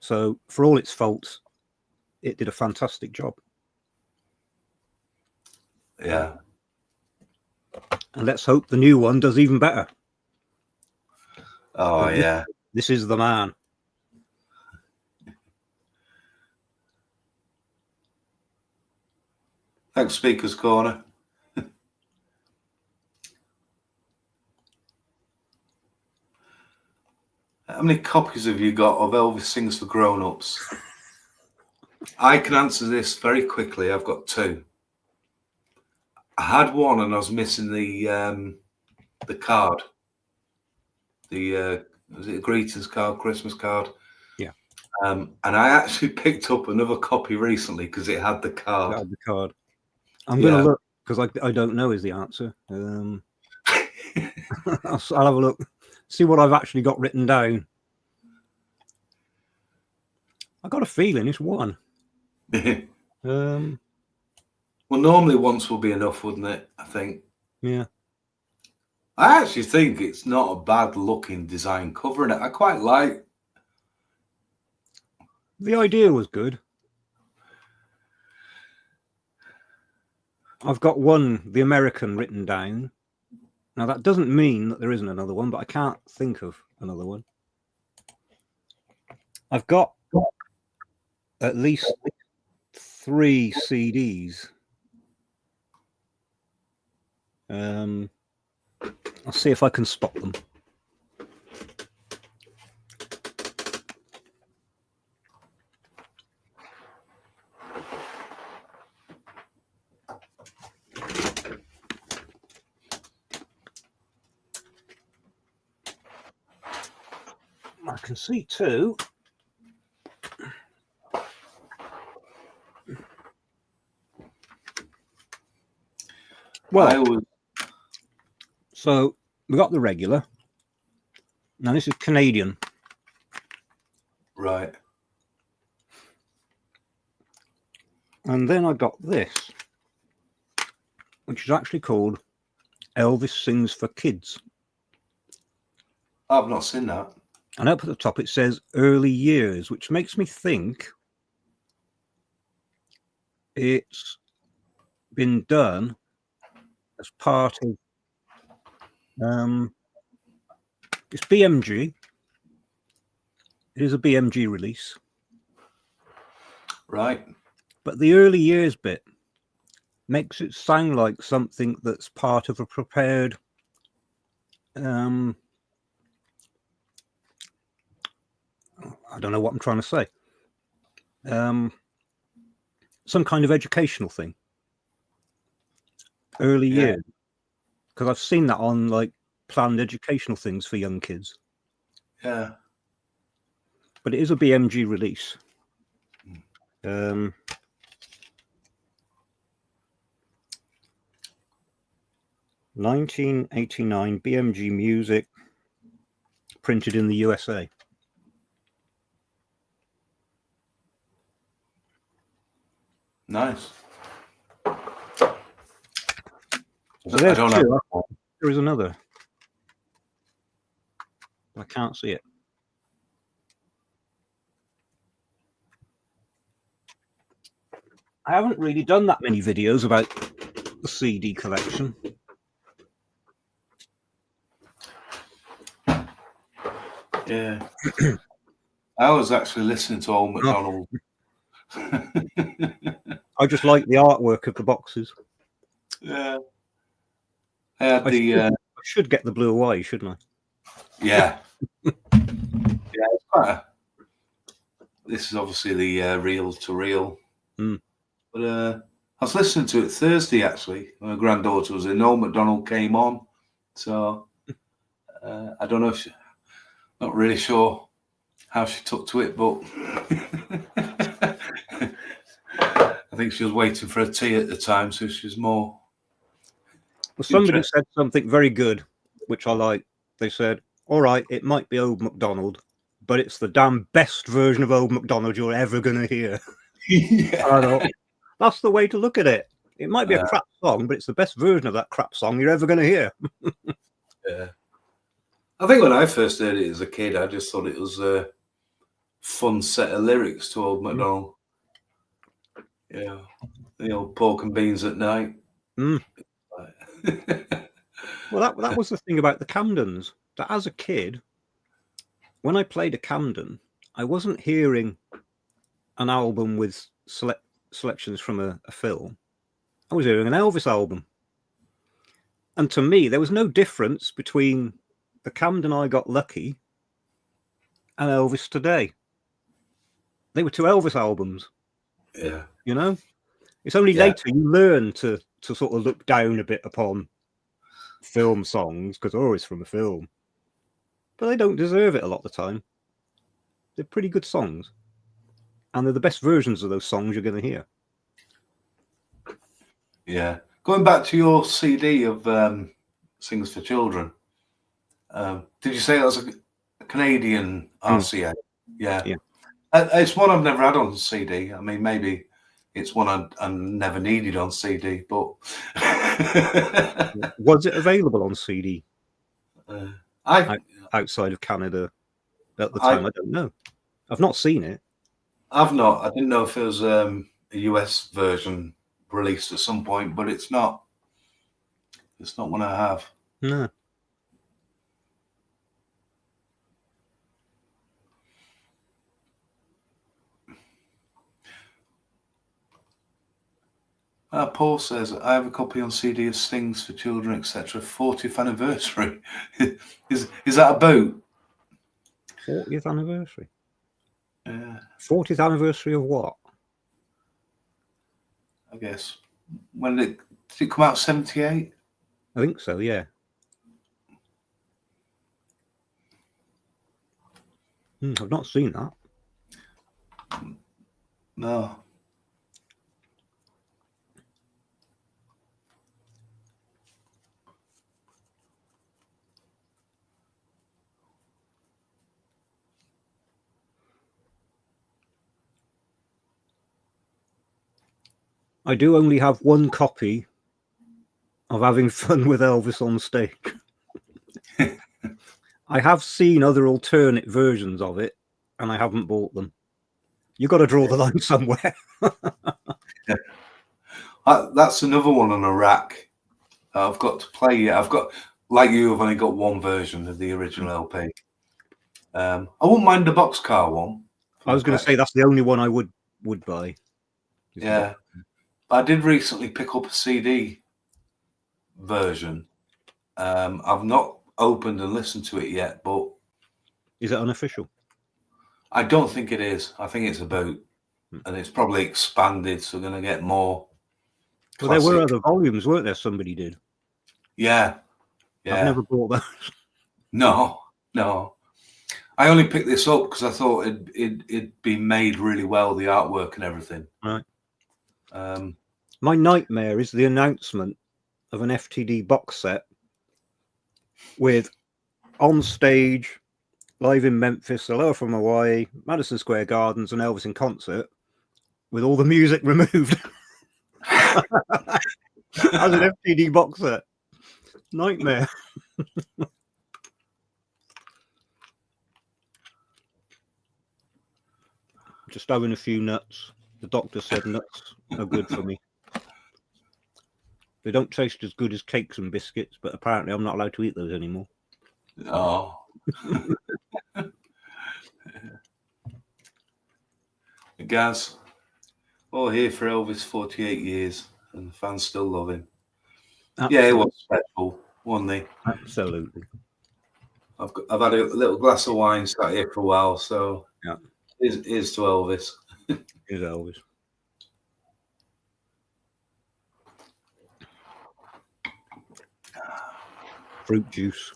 So for all its faults, it did a fantastic job. Yeah. And let's hope the new one does even better. Oh, yeah. This is the man. Thanks, Speaker's Corner. How many copies have you got of Elvis Sings for Grown-Ups? I can answer this very quickly. I've got 2. I had one and I was missing the card. Was it a greetings card, Christmas card? Yeah. And I actually picked up another copy recently because it had the card. It had the card. I'm going to look because I don't know is the answer. I'll have a look, see what I've actually got written down. I got a feeling it's 1. Well, normally once will be enough, wouldn't it? I think. Yeah. I actually think it's not a bad looking design cover, and I quite like. The idea was good. I've got the American written down. Now that doesn't mean that there isn't another one, but I can't think of another one. I've got at least 3 CDs. I'll see if I can spot them. I can see 2. Well, so we got the regular. Now this is Canadian. Right. And then I got this, which is actually called Elvis Sings for Kids. I've not seen that. And up at the top it says early years, which makes me think it's been done as part of it's BMG. It is a BMG release. Right. But the early years bit makes it sound like something that's part of a prepared I don't know what I'm trying to say. Some kind of educational thing. Early years. Because I've seen that on like planned educational things for young kids. Yeah. But it is a BMG release. 1989 BMG music, printed in the USA. Nice. So there's 2. There is another. I can't see it. I haven't really done that many videos about the CD collection. Yeah. I was actually listening to Old MacDonald. I just like the artwork of the boxes. Yeah. I had I should get the blue away, shouldn't I? Yeah. Yeah, it's quite this is obviously the reel to reel. But I was listening to it Thursday, actually. My granddaughter was in. Old MacDonald came on. So I don't know if not really sure how she took to it, but I think she was waiting for a tea at the time, so she's more. Well, somebody said something very good, which I like. They said, all right, it might be Old MacDonald, but it's the damn best version of Old MacDonald you're ever going to hear. Yeah. I know. That's the way to look at it. It might be a crap song, but it's the best version of that crap song you're ever going to hear. Yeah. I think when I first heard it as a kid, I just thought it was a fun set of lyrics to Old MacDonald. Yeah. The old pork and beans at night. Well, that was the thing about the Camdens. That as a kid, when I played a Camden, I wasn't hearing an album with selections from a film. I was hearing an Elvis album. And to me, there was no difference between the Camden I Got Lucky and Elvis Today. They were 2 Elvis albums. Yeah. You know? It's only later you learn to sort of look down a bit upon film songs because it's from a film. But they don't deserve it a lot of the time. They're pretty good songs. And they're the best versions of those songs you're going to hear. Yeah. Going back to your CD of Sings for Children, did you say that was a Canadian RCA? Yeah. It's one I've never had on CD. I mean, maybe it's one I never needed on CD, but... Was it available on CD? Outside of Canada at the time, I don't know. I've not seen it. I've not. I didn't know if it was a US version released at some point, but it's not. It's not one I have. No. Paul says, I have a copy on CD of Stings for Children, etc. 40th anniversary. Is that a boot? 40th anniversary? 40th anniversary of what? I guess. When did it come out? 78? I think so, yeah. I've not seen that. No. I do only have one copy of Having Fun with Elvis on Stage. I have seen other alternate versions of it, and I haven't bought them. You've got to draw the line somewhere. Yeah. That's another one on a rack. I've got to play. I've got, like you, I've only got one version of the original LP. I wouldn't mind the boxcar one. I was going to say that's the only one I would buy. Yeah. I did recently pick up a CD version. I've not opened and listened to it yet, but is it unofficial? I don't think it is. I think it's a boot, and it's probably expanded, so we're going to get more. Well, there were other volumes, weren't there? Somebody did. Yeah. I've never bought those. No. I only picked this up because I thought it'd be made really well, the artwork and everything. Right. My nightmare is the announcement of an FTD box set with On Stage, Live in Memphis, Hello from Hawaii, Madison Square Gardens, and Elvis in concert, with all the music removed. As an FTD box set. Nightmare. Just having a few nuts. The doctor said nuts are good for me. They don't taste as good as cakes and biscuits, but apparently I'm not allowed to eat those anymore. Oh. Gaz, all here for Elvis 48 years, and the fans still love him. Absolutely. Yeah, it was special, wasn't he? Absolutely. I've had a little glass of wine sat here for a while, so yeah. Here's to Elvis. Here's Elvis. Fruit juice.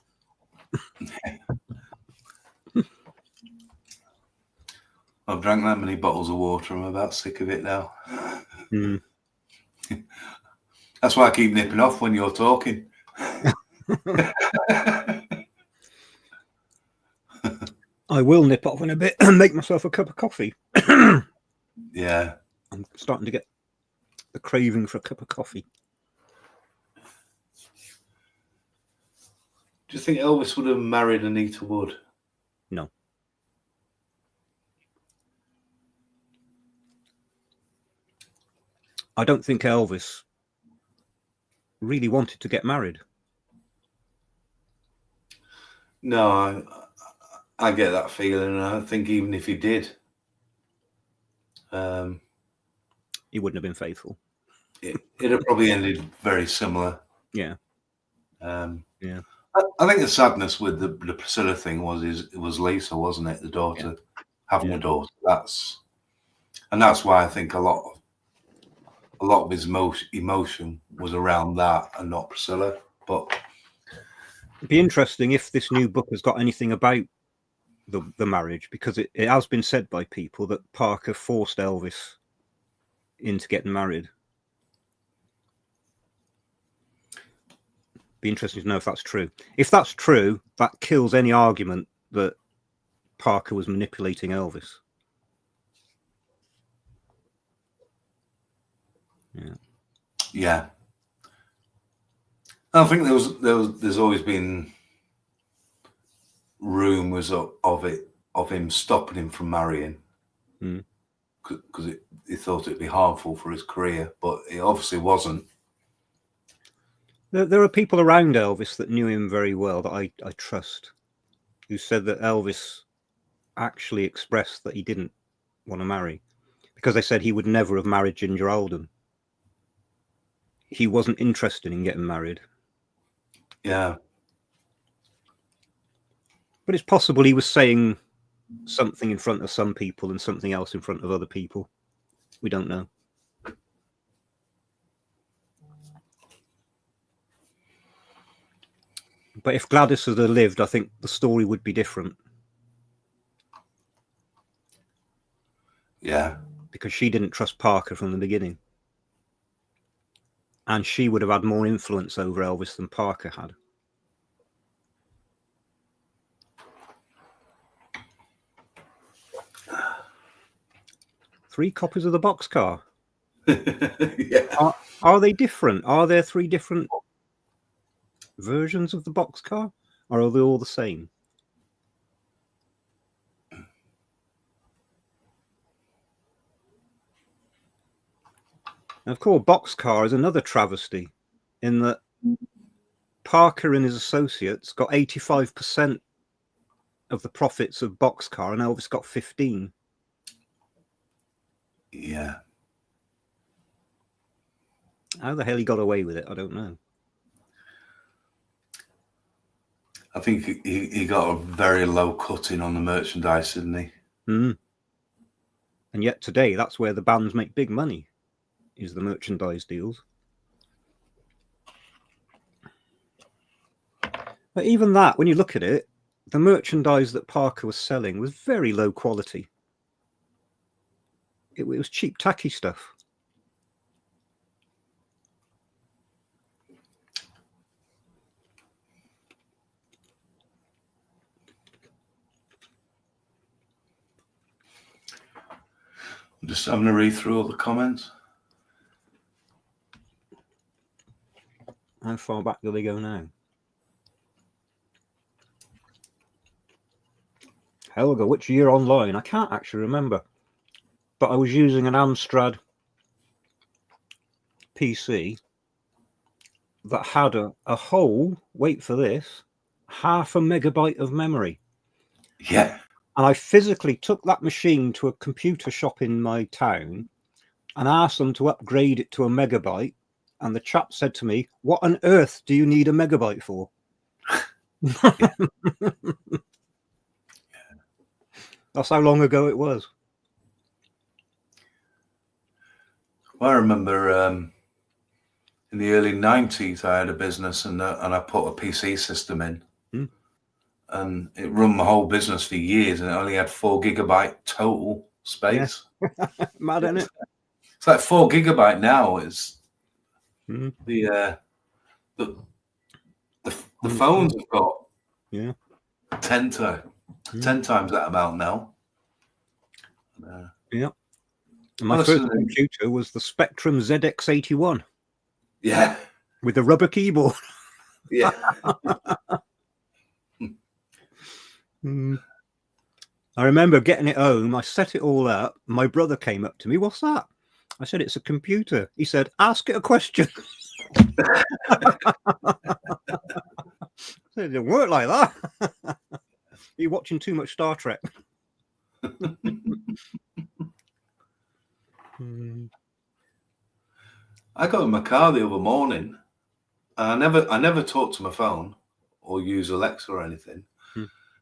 I've drank that many bottles of water. I'm about sick of it now. That's why I keep nipping off when you're talking. I will nip off in a bit and make myself a cup of coffee. Yeah. I'm starting to get the craving for a cup of coffee. Do you think Elvis would have married Anita Wood? No. I don't think Elvis really wanted to get married. No, I get that feeling, and I think even if he did, he wouldn't have been faithful. It'd have probably ended very similar. Yeah. Yeah. I think the sadness with the Priscilla thing was Lisa, wasn't it? The daughter, having a daughter. That's why I think a lot of his emotion was around that and not Priscilla. But it'd be interesting if this new book has got anything about the marriage, because it has been said by people that Parker forced Elvis into getting married. Be interesting to know if that's true. If that's true, that kills any argument that Parker was manipulating Elvis. Yeah. I think there's always been rumours of him stopping him from marrying because he thought it'd be harmful for his career, but it obviously wasn't. There are people around Elvis that knew him very well that I trust, who said that Elvis actually expressed that he didn't want to marry because they said he would never have married Ginger Alden. He wasn't interested in getting married. Yeah. But it's possible he was saying something in front of some people and something else in front of other people. We don't know. But if Gladys had lived, I think the story would be different. Yeah. Because she didn't trust Parker from the beginning. And she would have had more influence over Elvis than Parker had. Three copies of the boxcar. Yeah. Are they different? Are there three different versions of the boxcar? Or are they all the same? And of course, Boxcar is another travesty in that Parker and his associates got 85% of the profits of Boxcar and Elvis got 15%. Yeah. How the hell he got away with it, I don't know. I think he got a very low cutting on the merchandise, didn't he? And yet today, that's where the bands make big money, is the merchandise deals. But even that, when you look at it, the merchandise that Parker was selling was very low quality. It was cheap, tacky stuff. I'm just having to read through all the comments. How far back do they go now? Helga, which year online? I can't actually remember. But I was using an Amstrad PC that had a whole, wait for this, 0.5 megabyte of memory. Yeah. And I physically took that machine to a computer shop in my town and asked them to upgrade it to a megabyte. And the chap said to me, "What on earth do you need a megabyte for?" That's how long ago it was. Well, I remember in the early 90s, I had a business and I put a PC system in. And it run my whole business for years, and it only had 4 gigabyte total space. Yeah. Mad, isn't it? It's like 4 gigabyte now. Is the phones have got 10 times that amount now. Yeah. And my first computer was the Spectrum ZX81. Yeah. With the rubber keyboard. Yeah. I remember getting it home. I set it all up. My brother came up to me. "What's that?" I said, "It's a computer." He said, "Ask it a question." It didn't work like that. You're watching too much Star Trek. I got in my car the other morning. I never talk to my phone or use Alexa or anything.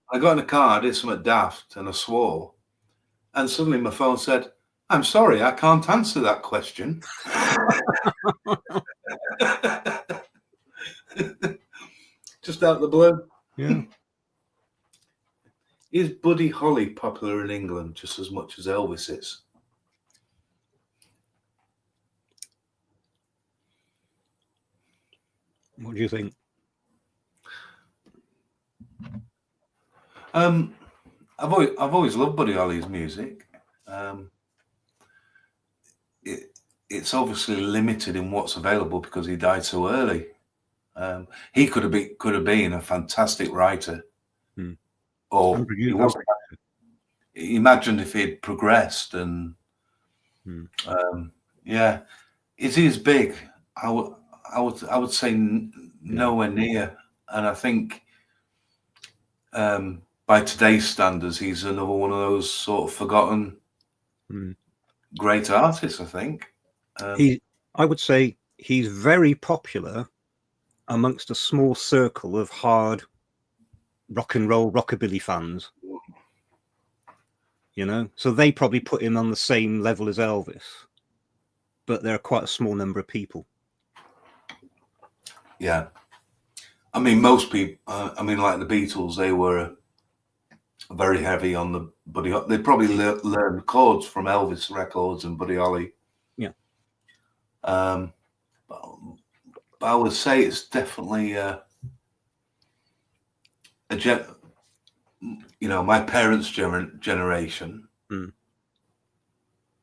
I got in the car, I did something daft, and I swore. And suddenly my phone said, "I'm sorry, I can't answer that question." Just out of the blue. Yeah. Is Buddy Holly popular in England just as much as Elvis is? What do you think? I've always loved Buddy Holly's music. It's obviously limited in what's available because he died so early. He could have been a fantastic writer. or he wasn't. Imagine if he'd progressed, and yeah, is he as big? I would say nowhere near. And I think by today's standards, he's another one of those sort of forgotten great artists. I think I would say he's very popular amongst a small circle of hard rock and roll rockabilly fans. You know, so they probably put him on the same level as Elvis, but they're quite a small number of people. Yeah, I mean, most people. I mean, like the Beatles, they were very heavy on the Buddy. They probably learned chords from Elvis records and Buddy Holly. Yeah. But I would say it's definitely my parents' generation,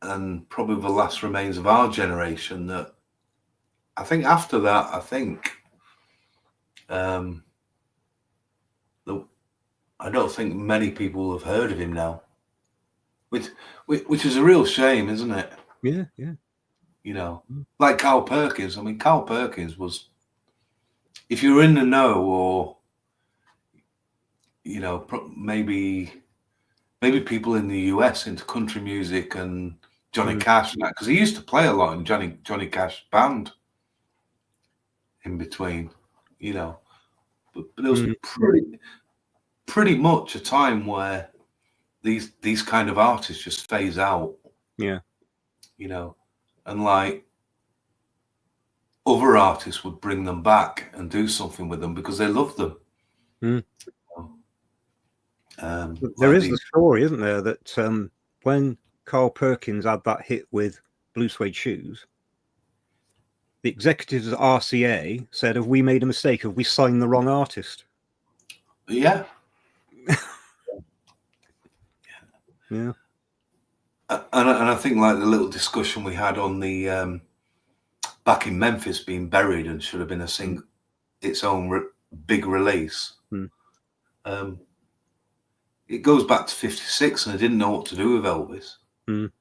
and probably the last remains of our generation. That I think after that, I don't think many people have heard of him now, which is a real shame, isn't it? Yeah, yeah. You know, like Carl Perkins. I mean, Carl Perkins was, if you were in the know, or maybe people in the US into country music and Johnny Cash, because he used to play a lot in Johnny Cash band in between, but there was pretty much a time where these kind of artists just phase out. Yeah. And like other artists would bring them back and do something with them because they love them. There is the story, isn't there, that when Carl Perkins had that hit with Blue Suede Shoes, the executives at RCA said, "Have we made a mistake? Have we signed the wrong artist?" Yeah. Yeah. And I think like the little discussion we had on the back in Memphis being buried and should have been its own big release. It goes back to '56, and I didn't know what to do with Elvis. And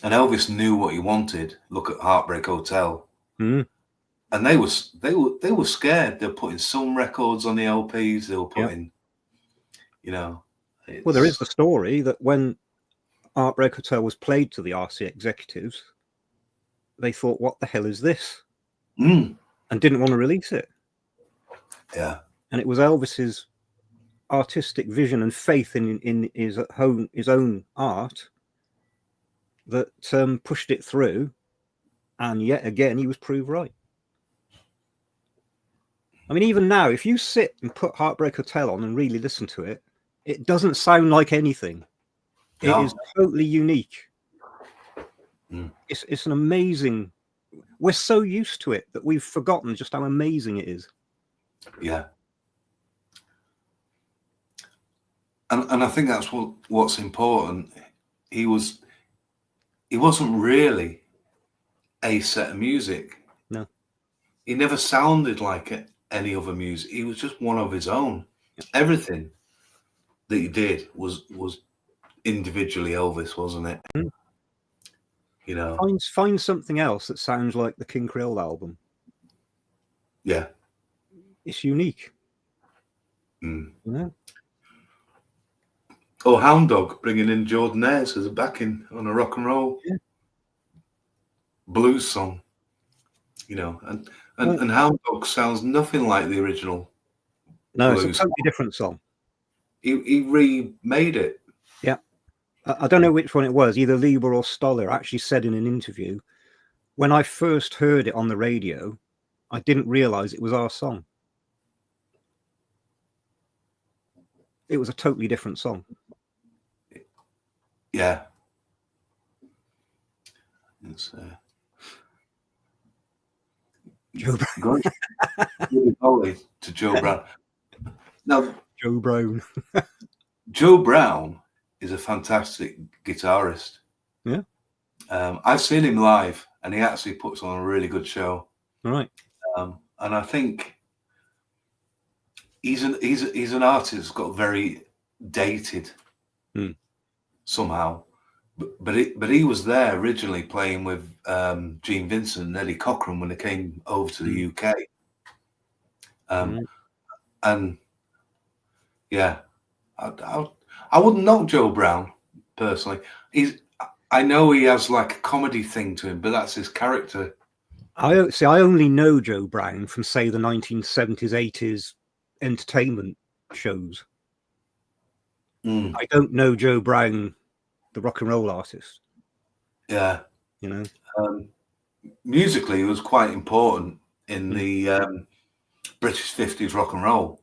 Elvis knew what he wanted. Look at Heartbreak Hotel. And they were scared. They were putting some records on the LPs. They were putting, well, there is the story that when Heartbreak Hotel was played to the RCA executives, they thought, "What the hell is this?" And didn't want to release it. Yeah. And it was Elvis's artistic vision and faith in his own art that pushed it through, and yet again he was proved right. I mean, even now, if you sit and put Heartbreak Hotel on and really listen to it, it doesn't sound like anything. No. It is totally unique. It's an amazing. We're so used to it that we've forgotten just how amazing it is. Yeah. And I think that's what's important. He wasn't really a set of music. No. He never sounded like any other music. He was just one of his own. Everything that he did was individually Elvis, wasn't it? Find something else that sounds like the King Creole album. Yeah. It's unique. Yeah. Or Hound Dog, bringing in Jordan Ayres as a backing on a rock and roll blues song, and Hound Dog sounds nothing like the original. No, it's a totally different song. He remade it. Yeah, I don't know which one it was. Either Lieber or Stoller actually said in an interview, when I first heard it on the radio, I didn't realize it was our song. It was a totally different song. Yeah. It's Joe Brown. To Joe Brown. Now, Joe Brown. Joe Brown is a fantastic guitarist. Yeah. I've seen him live, and he actually puts on a really good show. All right. And I think he's an artist that's got very dated somehow. But he was there originally playing with Gene Vincent and Eddie Cochran when they came over to the UK. And yeah, I wouldn't knock Joe Brown personally. I know he has like a comedy thing to him, but that's his character. I only know Joe Brown from, say, the 1970s, 80s entertainment shows. I don't know Joe Brown, the rock and roll artist. Yeah. You know, musically, it was quite important in the British 50s rock and roll,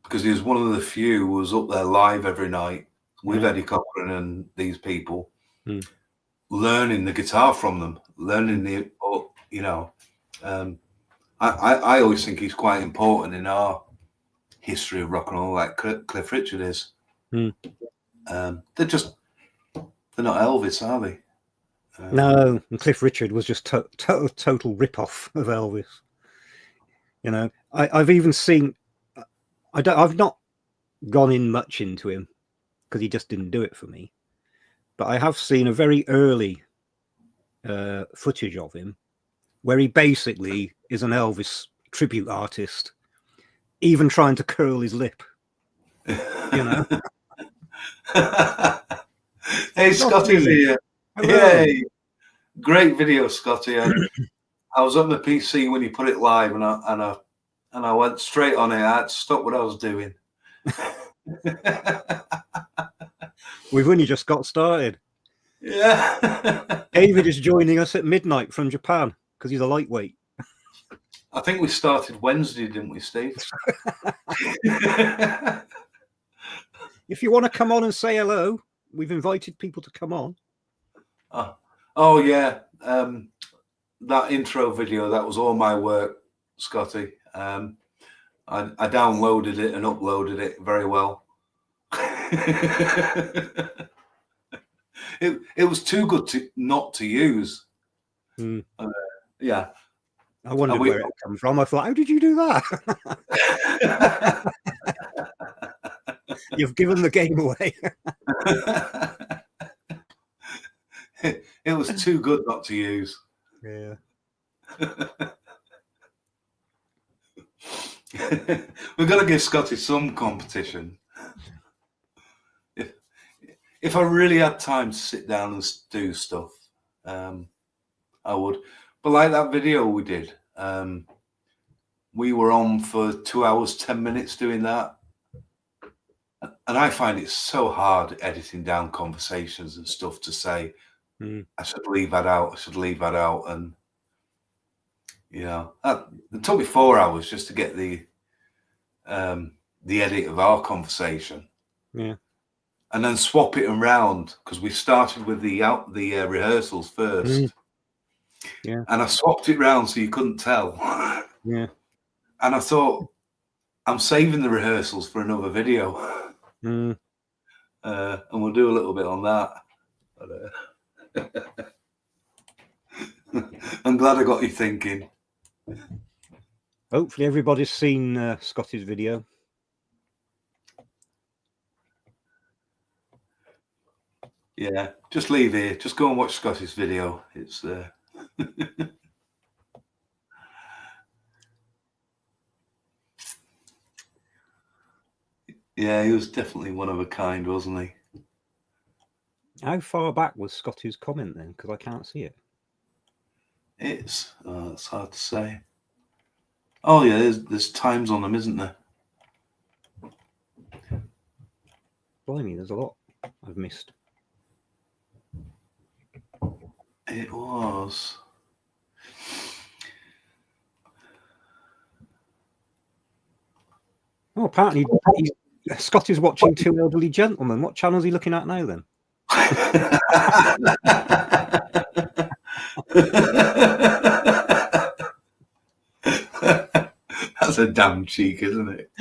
because he was one of the few who was up there live every night with Eddie Cochran and these people, learning the guitar from them, learning the, you know, I always think he's quite important in our history of rock and roll, like Cliff Richard is. They're not Elvis, are they? No, and Cliff Richard was just total rip-off of Elvis. You know, I've even seen, I've not gone in much into him because he just didn't do it for me. But I have seen a very early footage of him where he basically is an Elvis tribute artist, even trying to curl his lip. You know. Hey, Scotty's here. Yay! Great video, Scotty. I was on the PC when you put it live, and I went straight on it. I had to stop what I was doing. We've only just got started. Yeah. David is joining us at midnight from Japan because he's a lightweight. I think we started Wednesday, didn't we, Steve? If you want to come on and say hello, we've invited people to come on. Oh yeah. That intro video, that was all my work, Scotty. I downloaded it and uploaded it very well. It was too good not to use. Yeah. I wondered where it comes from. I thought, how did you do that? You've given the game away. It was too good not to use. Yeah. We've got to give Scotty some competition. If I really had time to sit down and do stuff, I would. But like that video we did, we were on for 2 hours, 10 minutes doing that. And I find it so hard editing down conversations and stuff to say, I should leave that out, I should leave that out. And, you know, it took me 4 hours just to get the edit of our conversation. Yeah. And then swap it around, because we started with the rehearsals first. Yeah. And I swapped it round so you couldn't tell. Yeah. And I thought, I'm saving the rehearsals for another video. And we'll do a little bit on that. But, I'm glad I got you thinking. Hopefully everybody's seen Scotty's video. Yeah, just leave here. Just go and watch Scotty's video. It's yeah, he was definitely one of a kind, wasn't he? How far back was Scotty's comment then? Because I can't see it. It's hard to say. Oh yeah, there's times on them, isn't there? Blimey, there's a lot I've missed. It was. Oh, apparently Scotty's watching Two Elderly Gentlemen. What channel is he looking at now then? That's a damn cheek, isn't it?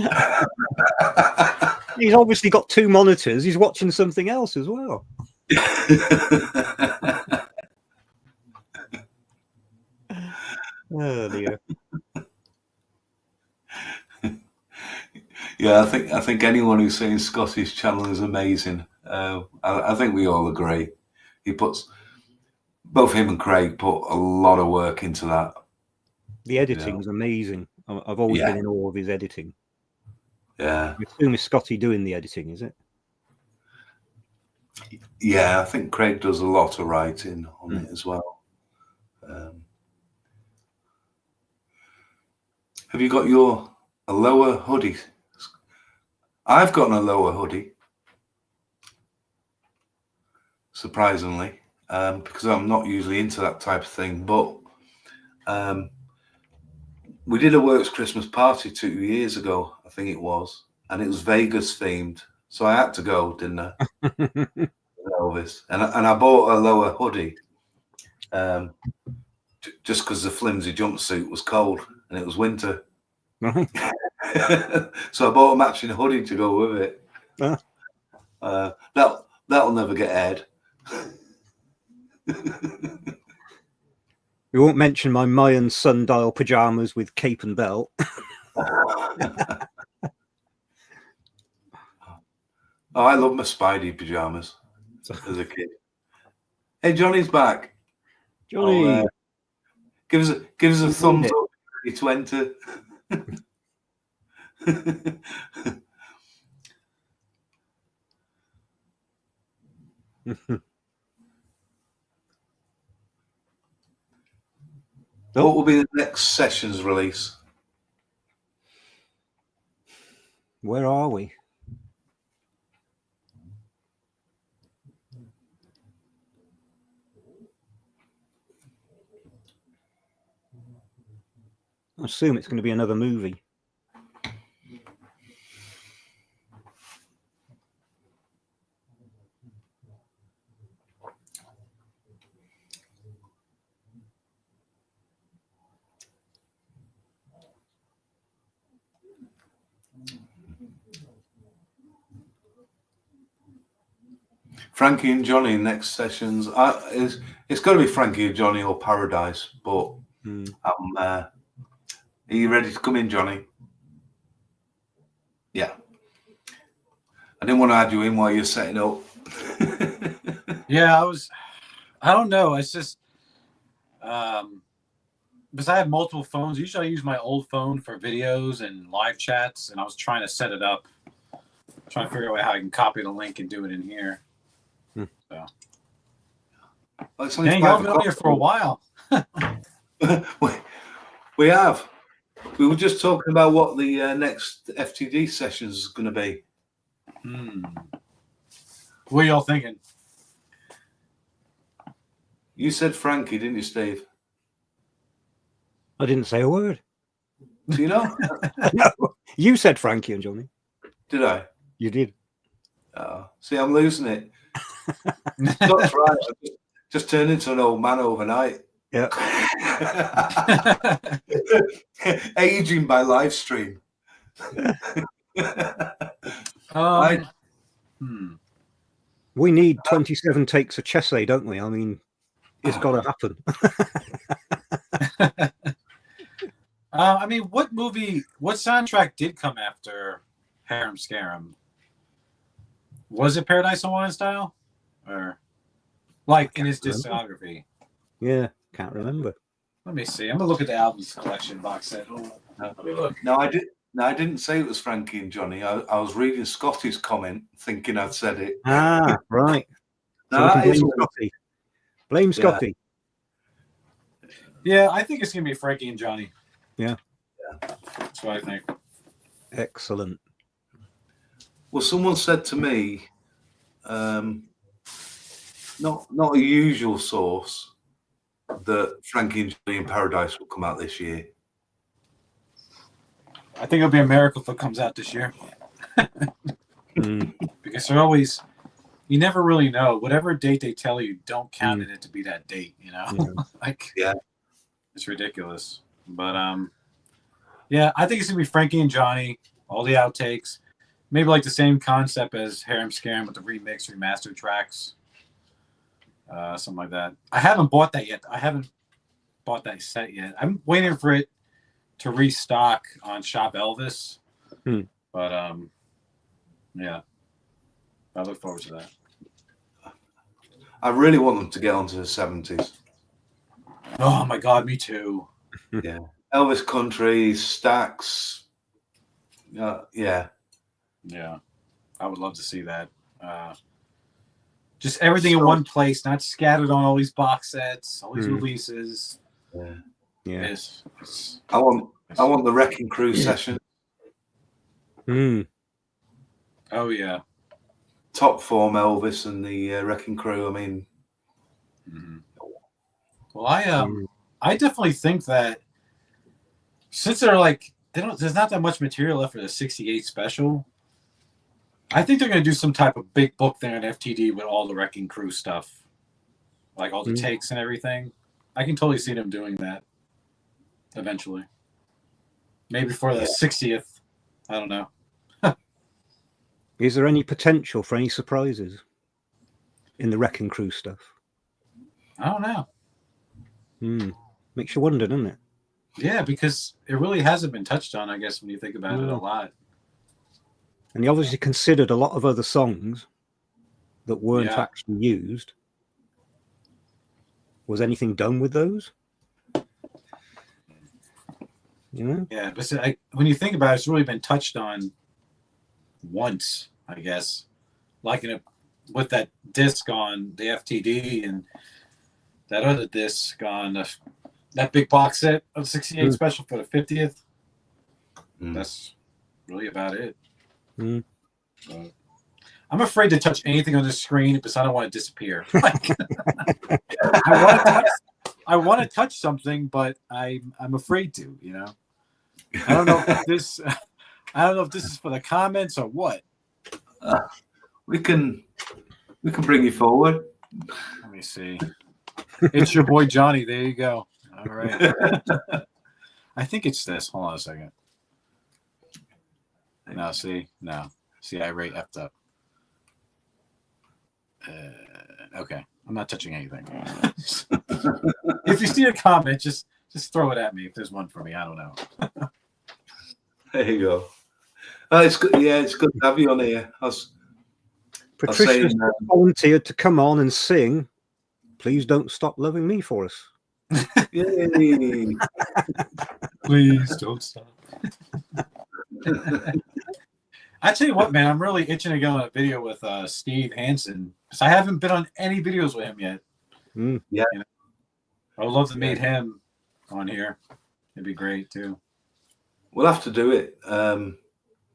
He's obviously got two monitors. He's watching something else as well. Oh dear. Yeah, I think anyone who's saying Scotty's channel is amazing. I think we all agree. He puts both him and Craig put a lot of work into that. The editing's amazing. I've always been in awe of his editing. Yeah. I assume it's Scotty doing the editing, is it? Yeah, I think Craig does a lot of writing on it as well. Have you got a lower hoodie? I've got a lower hoodie, surprisingly, because I'm not usually into that type of thing. But we did a Works Christmas party 2 years ago, I think it was, and it was Vegas themed. So I had to go, didn't I? Elvis, and I bought a lower hoodie, just because the flimsy jumpsuit was cold and it was winter. Right. So I bought a matching hoodie to go with it. That'll never get aired. We won't mention my Mayan sundial pajamas with cape and belt. Oh, I love my Spidey pajamas as a kid. Hey, Johnny's back. Johnny, give us a thumbs up to enter. What will be the next session's release? Where are we? I assume it's going to be another movie. Frankie and Johnny next sessions. It's got to be Frankie and Johnny or Paradise. But are you ready to come in, Johnny? Yeah. I didn't want to add you in while you're setting up. Yeah, I don't know. It's just because I have multiple phones. Usually I use my old phone for videos and live chats, and I was trying to set it up, trying to figure out how I can copy the link and do it in here. So. Dang, y'all been on here for a while. We have. We were just talking about what the next FTD session is going to be. What are y'all thinking? You said Frankie, didn't you, Steve? I didn't say a word. Do you know? No, you said Frankie and Johnny. Did I? You did. See, I'm losing it. That's right. I just turned into an old man overnight. Yeah. Aging by live stream. We need 27 takes of Chessay, don't we? I mean, it's got to happen. I mean, what soundtrack did come after Harem Scarum? Was it Paradise Hawaiian Style? Or like in his discography? Yeah, can't remember. Let me see. I'm gonna look at the albums collection box set. Let me look. No, I didn't say it was Frankie and Johnny. I was reading Scotty's comment, thinking I'd said it. Ah, right. No, So blame Scotty. Blame Scotty. Yeah, I think it's gonna be Frankie and Johnny. Yeah. That's what I think. Excellent. Well, someone said to me, not a usual source, that Frankie and Johnny in Paradise will come out this year. I think it'll be a miracle if it comes out this year. Because they're always, you never really know. Whatever date they tell you, don't count it to be that date, you know? It's ridiculous. But yeah, I think it's gonna be Frankie and Johnny, all the outtakes. Maybe like the same concept as Harem Scarum with the remix, remastered tracks. Something like that. I haven't bought that yet. I haven't bought that set yet. I'm waiting for it to restock on Shop Elvis. But But yeah, I look forward to that. I really want them to get onto the 70s. Oh my God, me too. Yeah, Elvis Country, Stax. Yeah. I would love to see that. Just everything in one place, not scattered on all these box sets, all these releases. Yeah. I want the Wrecking Crew session. Oh yeah. Top form Elvis and the Wrecking Crew. I mean, well, I definitely think that since they're like there's not that much material left for the '68 special. I think they're going to do some type of big book there in FTD with all the Wrecking Crew stuff, like all the takes and everything. I can totally see them doing that eventually. Maybe for the 60th. I don't know. Is there any potential for any surprises in the Wrecking Crew stuff? I don't know. Makes you wonder, doesn't it? Yeah, because it really hasn't been touched on, I guess, when you think about it a lot. And he obviously considered a lot of other songs that weren't actually used. Was anything done with those? Yeah, but when you think about it, it's really been touched on once, I guess. Like with that disc on the FTD and that other disc on that big box set of '68 special for the 50th. That's really about it. I'm afraid to touch anything on the screen because I don't want to disappear. I want to touch something, but I'm afraid to. I don't know if this. I don't know if this is for the comments or what. We can bring you forward. Let me see. It's your boy Johnny. There you go. All right. I think it's this. Hold on a second. No, see, I rate effed up. Okay, I'm not touching anything. If you see a comment, just throw it at me if there's one for me. I don't know. There you go. It's good. Yeah, it's good to have you on here. Patricia's volunteered to come on and sing. Please don't stop loving me for us. Yay. Please don't stop. I tell you what, man, I'm really itching to go on a video with Steve Hansen because I haven't been on any videos with him yet. Yeah, I would love to meet him on here. It'd be great too. We'll have to do it.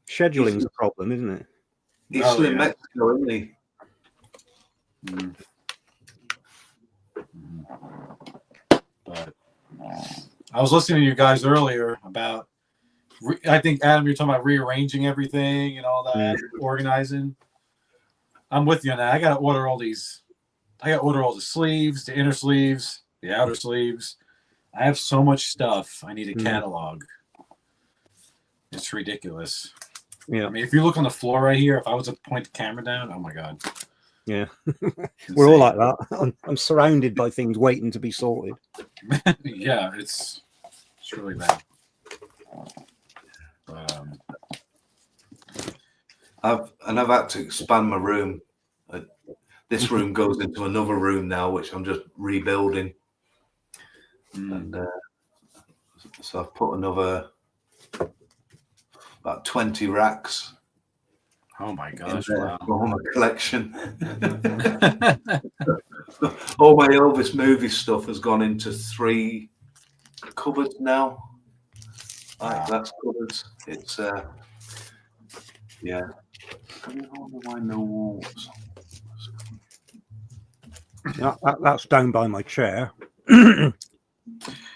Scheduling's a problem, isn't it? He's still in Mexico, isn't he? But I was listening to you guys earlier about. I think Adam, you're talking about rearranging everything and all that, organizing. I'm with you on that. I got to order all these. I got to order all the sleeves, the inner sleeves, the outer sleeves. I have so much stuff. I need a catalog. It's ridiculous. Yeah. I mean, if you look on the floor right here, if I was to point the camera down, oh my God. Yeah. We're all like that. I'm surrounded by things waiting to be sorted. Yeah, it's really bad. I've had to expand my room. This room goes into another room now, which I'm just rebuilding. And so I've put another about 20 racks. Oh my gosh! Wow. All my collection. All my Elvis movie stuff has gone into 3 cupboards now. Like that's cupboards. It's yeah. That's down by my chair.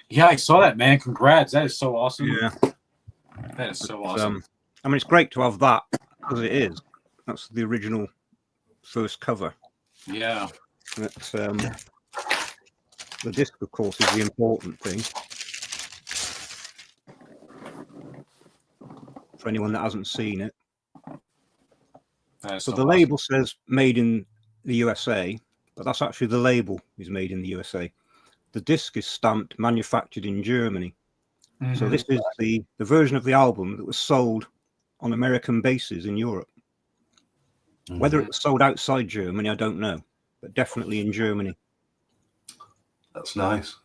Yeah, I saw that, man. Congrats. That is so awesome. Yeah. That is so awesome. I mean, it's great to have that because it is. That's the original first cover. Yeah. That's, the disc, of course, is the important thing. For anyone that hasn't seen it. So the label says made in the USA, but that's actually the label is made in the USA. The disc is stamped manufactured in Germany. So this is the version of the album that was sold on American bases in Europe. Whether it was sold outside Germany, I don't know, but definitely in Germany. That's nice.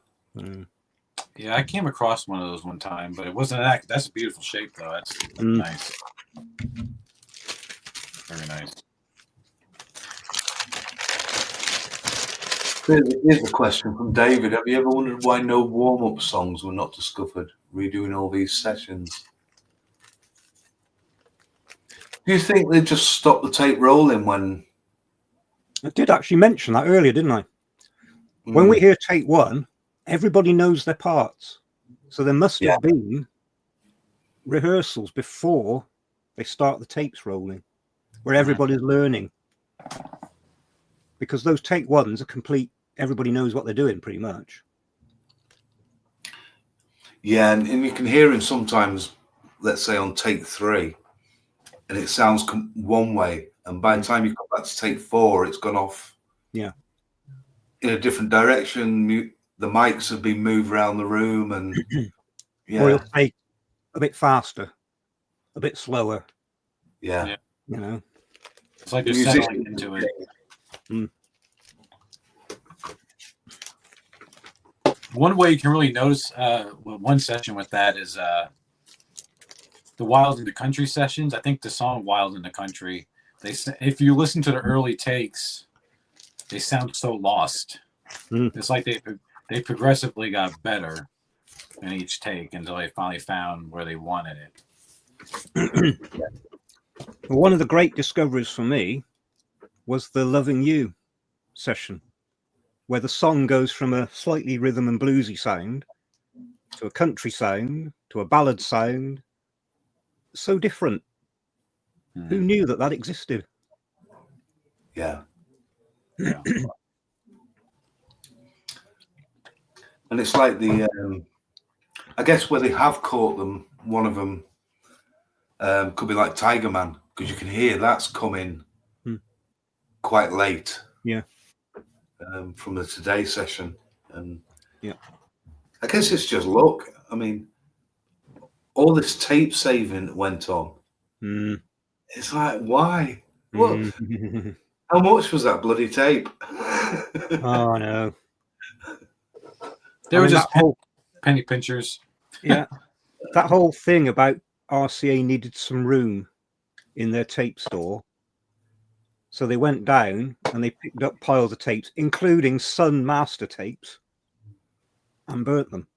Yeah, I came across one of those one time, but it wasn't that. That's a beautiful shape, though. That's nice. Very nice. Here's a question from David. Have you ever wondered why no warm-up songs were not discovered, redoing all these sessions? Do you think they just stopped the tape rolling when... I did actually mention that earlier, didn't I? When we hear take one, everybody knows their parts. So there must have been rehearsals before they start the tapes rolling, where everybody's learning. Because those take ones are complete, everybody knows what they're doing pretty much. Yeah, and you can hear him sometimes, let's say on take 3, and it sounds one way, and by the time you come back to take 4, it's gone off in a different direction. The mics have been moved around the room, and or it'll take a bit faster, a bit slower. Yeah. You know, it's like they're settling into it. One way you can really notice one session with that is the Wild in the Country sessions. I think the song Wild in the Country, if you listen to the early takes, they sound so lost. It's like they progressively got better in each take until they finally found where they wanted it. One of the great discoveries for me was the Loving You session, where the song goes from a slightly rhythm and bluesy sound to a country sound to a ballad sound. So different. Who knew that existed? Yeah. And it's like I guess where they have caught them, one of them could be like Tiger Man, because you can hear that's coming quite late. Yeah. From the Today session. And I guess it's just luck. I mean, all this tape saving that went on. It's like, why? What? How much was that bloody tape? Oh, no. They were just penny pinchers. Yeah. That whole thing about RCA needed some room in their tape store. So they went down and they picked up piles of tapes, including Sun master tapes, and burnt them.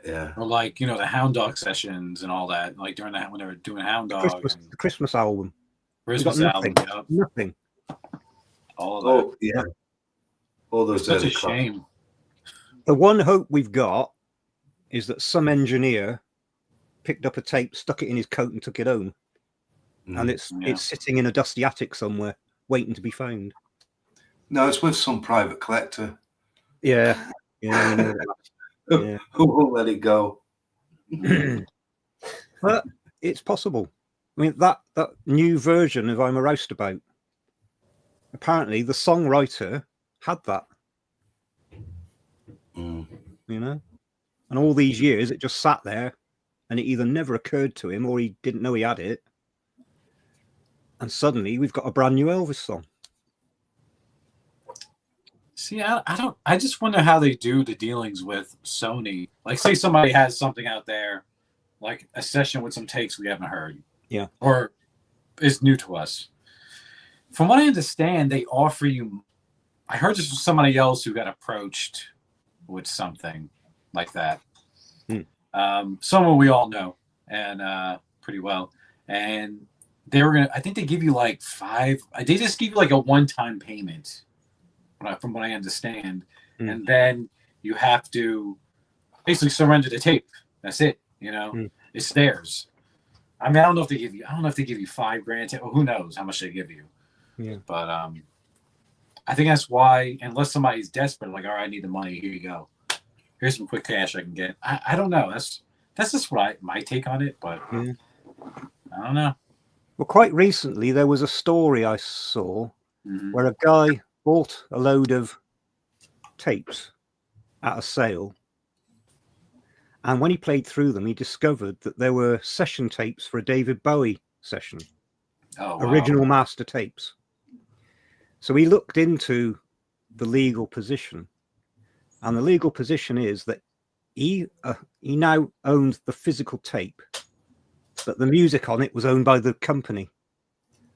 Yeah. Or like, the Hound Dog sessions and all that, like during when they were doing Hound Dog. The Christmas album. Christmas album, Nothing. All of that. Oh, yeah. All those. Such a shame. The one hope we've got is that some engineer picked up a tape, stuck it in his coat, and took it home. And it's sitting in a dusty attic somewhere, waiting to be found. No, it's with some private collector. Yeah. Yeah. Who won't let it go? But it's possible. I mean, that new version of I'm a Roustabout, apparently the songwriter had that. And all these years it just sat there, and it either never occurred to him or he didn't know he had it. And suddenly we've got a brand new Elvis song. See, I just wonder how they do the dealings with Sony. Like, say somebody has something out there, like a session with some takes we haven't heard. Yeah. Or is new to us. From what I understand, they offer you, I heard this from somebody else who got approached with something like that. Someone we all know and pretty well. And they were I think they give you like they just give you like a one-time payment, from what I understand. And then you have to basically surrender the tape. That's it. It's theirs. I mean, I don't know if they give you $5,000. Well, who knows how much they give you. Yeah. But I think that's why, unless somebody's desperate, like, all right, I need the money. Here you go. Here's some quick cash I can get. I don't know. That's just my take on it. But I don't know. Well, quite recently, there was a story I saw where a guy bought a load of tapes at a sale, And when he played through them, he discovered that there were session tapes for a David Bowie session. Oh, wow. Original master tapes. So he looked into the legal position. And the legal position is that he now owned the physical tape, but the music on it was owned by the company.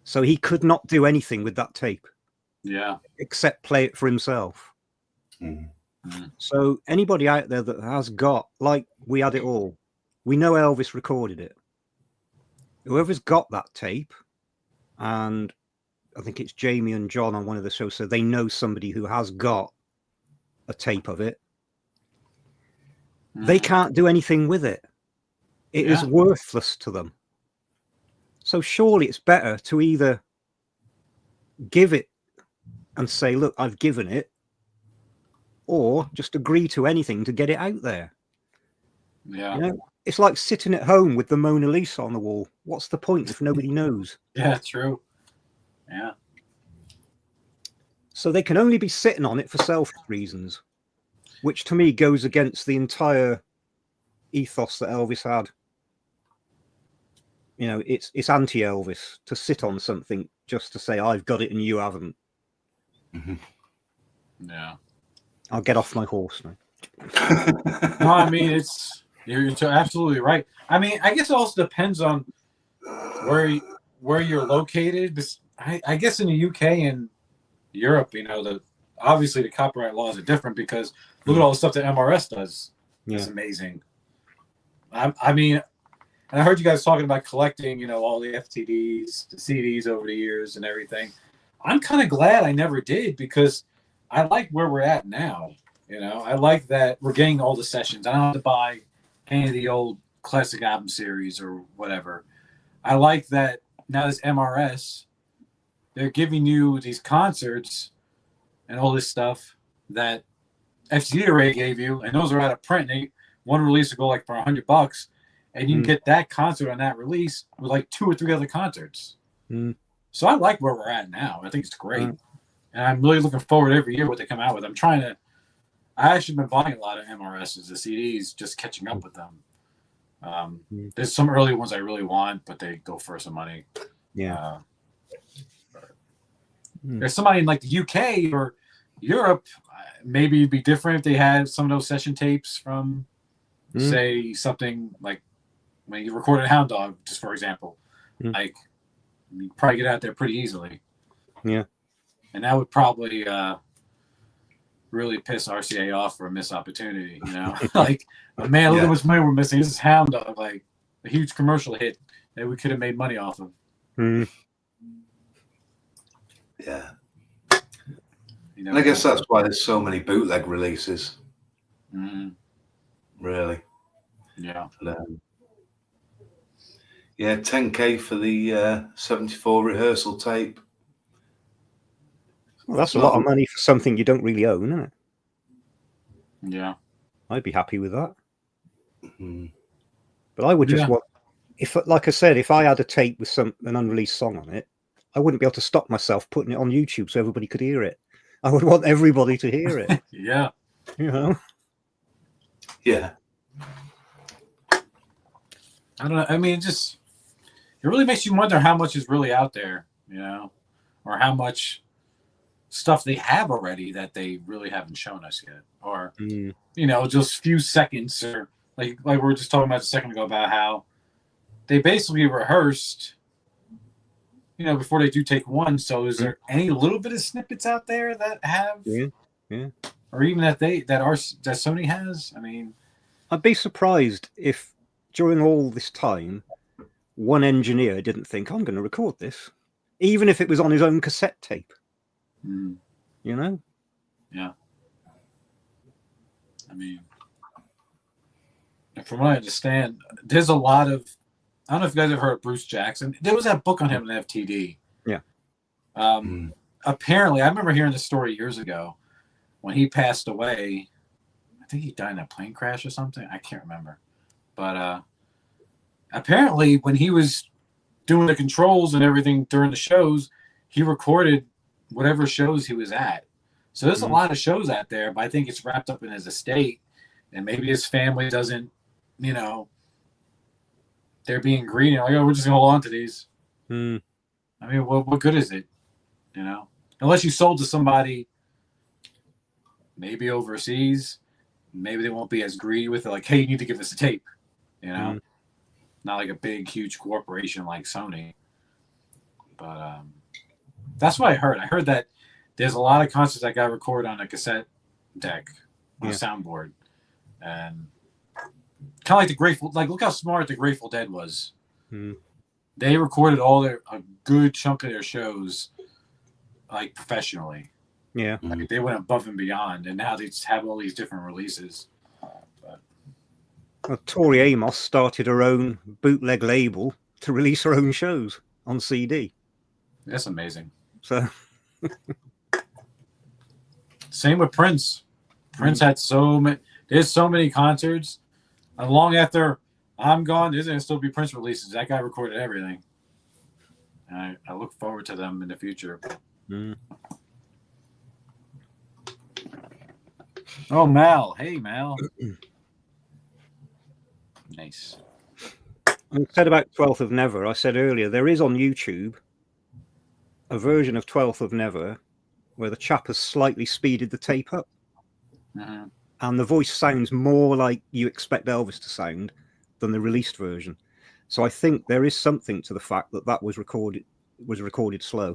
So he could not do anything with that tape. Yeah. Except play it for himself. Mm-hmm. So anybody out there that has got, like we had it all, we know Elvis recorded it. Whoever's got that tape, and I think it's Jamie and John on one of the shows, so they know somebody who has got a tape of it. They can't do anything with it. It is worthless to them. So surely it's better to either give it and say, look, I've given it, or just agree to anything to get it out there. Yeah. You know, it's like sitting at home with the Mona Lisa on the wall. What's the point if nobody knows? Yeah, true. Yeah. So they can only be sitting on it for selfish reasons, which to me goes against the entire ethos that Elvis had. You know, it's anti-Elvis to sit on something just to say, I've got it and you haven't. Mm-hmm. Yeah. I'll get off my horse now. No, I mean, you're absolutely right. I mean, I guess it also depends on where you're located. I guess in the UK and Europe, you know, obviously the copyright laws are different because look at all the stuff that MRS does. It's amazing. I mean, and I heard you guys talking about collecting, you know, all the FTDs, the CDs over the years and everything. I'm kind of glad I never did because I like where we're at now. You know, I like that we're getting all the sessions. I don't have to buy any of the old classic album series or whatever. I like that now this MRS, they're giving you these concerts and all this stuff that FTD Array gave you, and those are out of print. One release will go like for $100, and you can get that concert on that release with like 2 or 3 other concerts. So I like where we're at now. I think it's great. And I'm really looking forward every year what they come out with. I actually been buying a lot of MRSs, the CDs, just catching up with them. There's some early ones I really want, but they go for some money. Yeah. There's somebody in like the UK or Europe, maybe it'd be different if they had some of those session tapes from, say, something like when you recorded Hound Dog, just for example. Like, you probably get out there pretty easily. Yeah. And that would probably really piss RCA off for a missed opportunity, you know? Like, oh, man, look how much money we're missing. This is Hound Dog, like a huge commercial hit that we could have made money off of. Yeah. You know, and I guess that's why there's so many bootleg releases. Really. Yeah. But, yeah, $10K for the 74 rehearsal tape. Well, that's a lot of money for something you don't really own, isn't it? Yeah. I'd be happy with that. But I would just want, if, like I said, if I had a tape with an unreleased song on it, I wouldn't be able to stop myself putting it on YouTube so everybody could hear it. I would want everybody to hear it. Yeah. You know? Yeah. I don't know. I mean, it really makes you wonder how much is really out there, you know, or how much stuff they have already that they really haven't shown us yet, or you know, just few seconds, or like we were just talking about a second ago about how they basically rehearsed, you know, before they do take one. So is there any little bit of snippets out there that have, or even that Sony has? I mean, I'd be surprised if during all this time, one engineer didn't think, I'm going to record this, even if it was on his own cassette tape. You know? Yeah. I mean, from what I understand, there's a lot of, I don't know if you guys have heard of Bruce Jackson. There was that book on him in FTD. Yeah. Apparently, I remember hearing this story years ago when he passed away. I think he died in a plane crash or something. I can't remember. But apparently, when he was doing the controls and everything during the shows, he recorded whatever shows he was at. So there's a lot of shows out there, but I think it's wrapped up in his estate, and maybe his family doesn't you know, they're being greedy. Like, oh, we're just gonna hold on to these. Mm. I mean, what good is it? You know, unless you sold to somebody, maybe overseas, maybe they won't be as greedy with it. Like, hey, you need to give us a tape. You know, not like a big, huge corporation like Sony. But that's what I heard. I heard that there's a lot of concerts that got recorded on a cassette deck, on a soundboard, and kind of like the Grateful. Like, look how smart the Grateful Dead was. They recorded a good chunk of their shows, like, professionally. Yeah, like, they went above and beyond, and now they just have all these different releases. Well, Tori Amos started her own bootleg label to release her own shows on CD. That's amazing. So, same with Prince. Prince had so many. There's so many concerts, and long after I'm gone, there's gonna still be Prince releases. That guy recorded everything, and I look forward to them in the future. Oh, Mal. Hey, Mal. Nice. I said about 12th of Never. I said earlier, there is on YouTube a version of 12th of Never where the chap has slightly speeded the tape up. And the voice sounds more like you expect Elvis to sound than the released version. So I think there is something to the fact that that was recorded slow.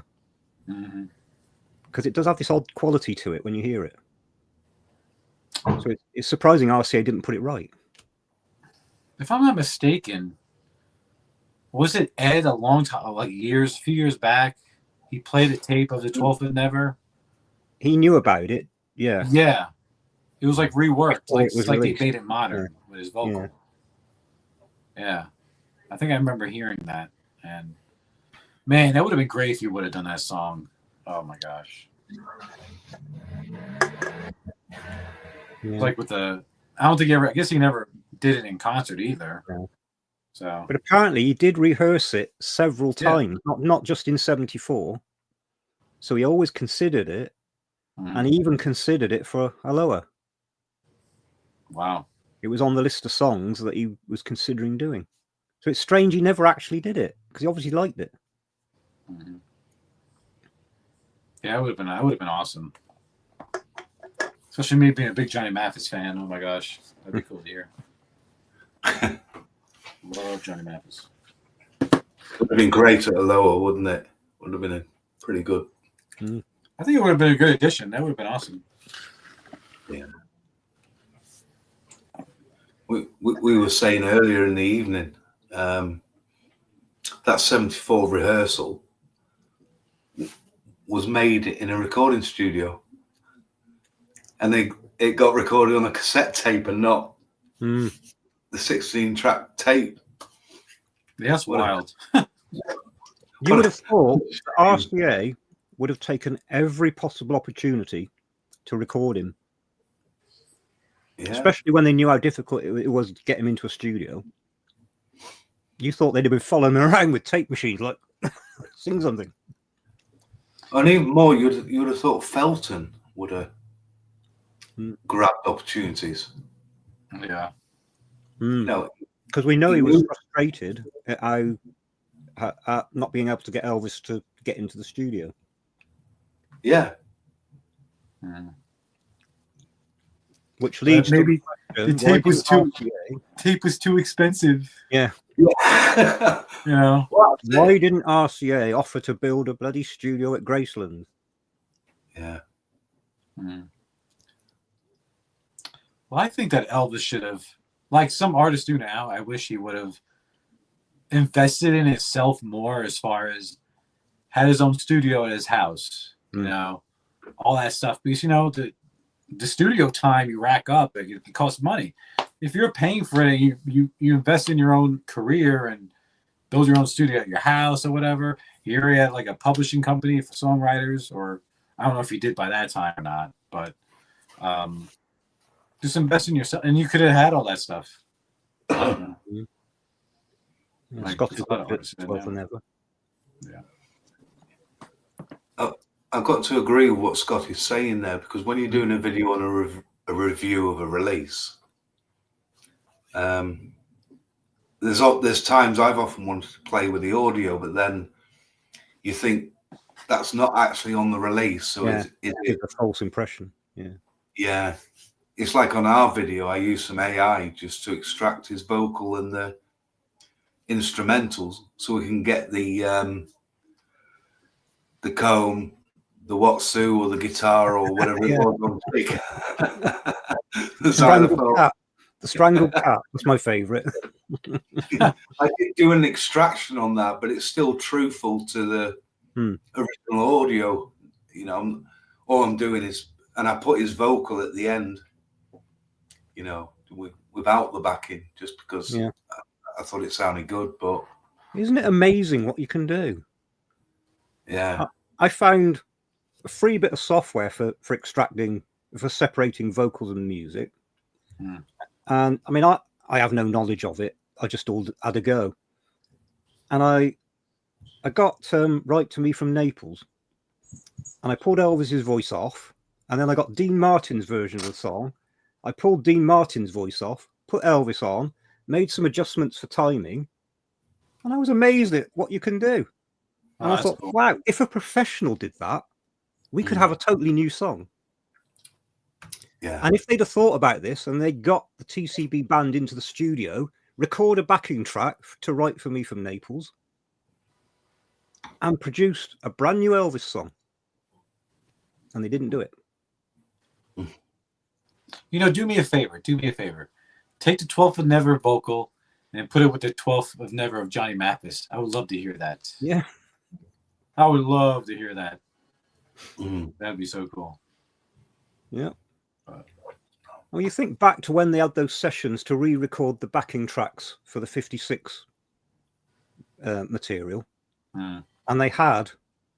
Because it does have this odd quality to it when you hear it. So it's surprising RCA didn't put it right. If I'm not mistaken, was it Ed a long time, like a few years back? He played a tape of the 12th of Never. He knew about it. Yeah. Yeah. It was like reworked. Like, it was like they released. made it modern with his vocal. Yeah. I think I remember hearing that. And man, that would have been great if you would have done that song. Oh my gosh. Like with the, I guess he never did it in concert either. So, but apparently he did rehearse it several times, not just in '74. So he always considered it, and he even considered it for Aloha. Wow. It was on the list of songs that he was considering doing. So it's strange he never actually did it, because he obviously liked it. Yeah, that would have been awesome. Especially me being a big Johnny Mathis fan. Oh my gosh. That'd be cool to hear. Love Johnny Mathis. Would have been great at Aloha, wouldn't it? Would have been pretty good. I think it would have been a good addition. That would have been awesome. Yeah. We were saying earlier in the evening, that 74 rehearsal was made in a recording studio. And it got recorded on a cassette tape and not the 16-track tape. Yeah, that's wild. You would have thought the RCA would have taken every possible opportunity to record him. Yeah. Especially when they knew how difficult it was to get him into a studio. You thought they'd have been following him around with tape machines, like, sing something. And even more, you'd have thought Felton would have grabbed opportunities. Yeah. No, because we know he was frustrated at how not being able to get Elvis to get into the studio. Yeah. Which leads maybe to the tape was too expensive. Yeah. You know. Why didn't RCA offer to build a bloody studio at Graceland? Yeah. Well, I think that Elvis should have, like some artists do now, I wish he would have invested in himself more, as far as had his own studio at his house, you know, all that stuff. Because, you know, the studio time you rack up, it costs money. If you're paying for it, you invest in your own career and build your own studio at your house or whatever. You already had like a publishing company for songwriters, or I don't know if you did by that time or not, but just invest in yourself, and you could have had all that stuff. Like, never. Yeah. I've got to agree with what Scott is saying there, because when you're doing a video on a review of a release, There's times I've often wanted to play with the audio, but then you think that's not actually on the release, so yeah, it's a false impression. Yeah, it's like on our video, I use some AI just to extract his vocal and the instrumentals, so we can get the comb, the Watsu, or the guitar, or whatever it was on speaker. The strangled cat was my favourite. I did do an extraction on that, but it's still truthful to the original audio. You know, all I'm doing is, and I put his vocal at the end, you know, without the backing, just because I thought it sounded good. But isn't it amazing what you can do? Yeah, I found a free bit of software for separating vocals and music. And I mean, I have no knowledge of it. I just had a go. And I got Write to Me from Naples. And I pulled Elvis's voice off. And then I got Dean Martin's version of the song. I pulled Dean Martin's voice off, put Elvis on, made some adjustments for timing. And I was amazed at what you can do. And I thought, wow, if a professional did that, we could have a totally new song. Yeah. And if they'd have thought about this and they got the TCB band into the studio, record a backing track to Write for Me from Naples, and produced a brand new Elvis song, and they didn't do it. You know, do me a favor. Take the 12th of Never vocal and put it with the 12th of Never of Johnny Mathis. I would love to hear that. Yeah. I would love to hear that. That'd be so cool. Yeah. Well, you think back to when they had those sessions to re-record the backing tracks for the 56 material, and they had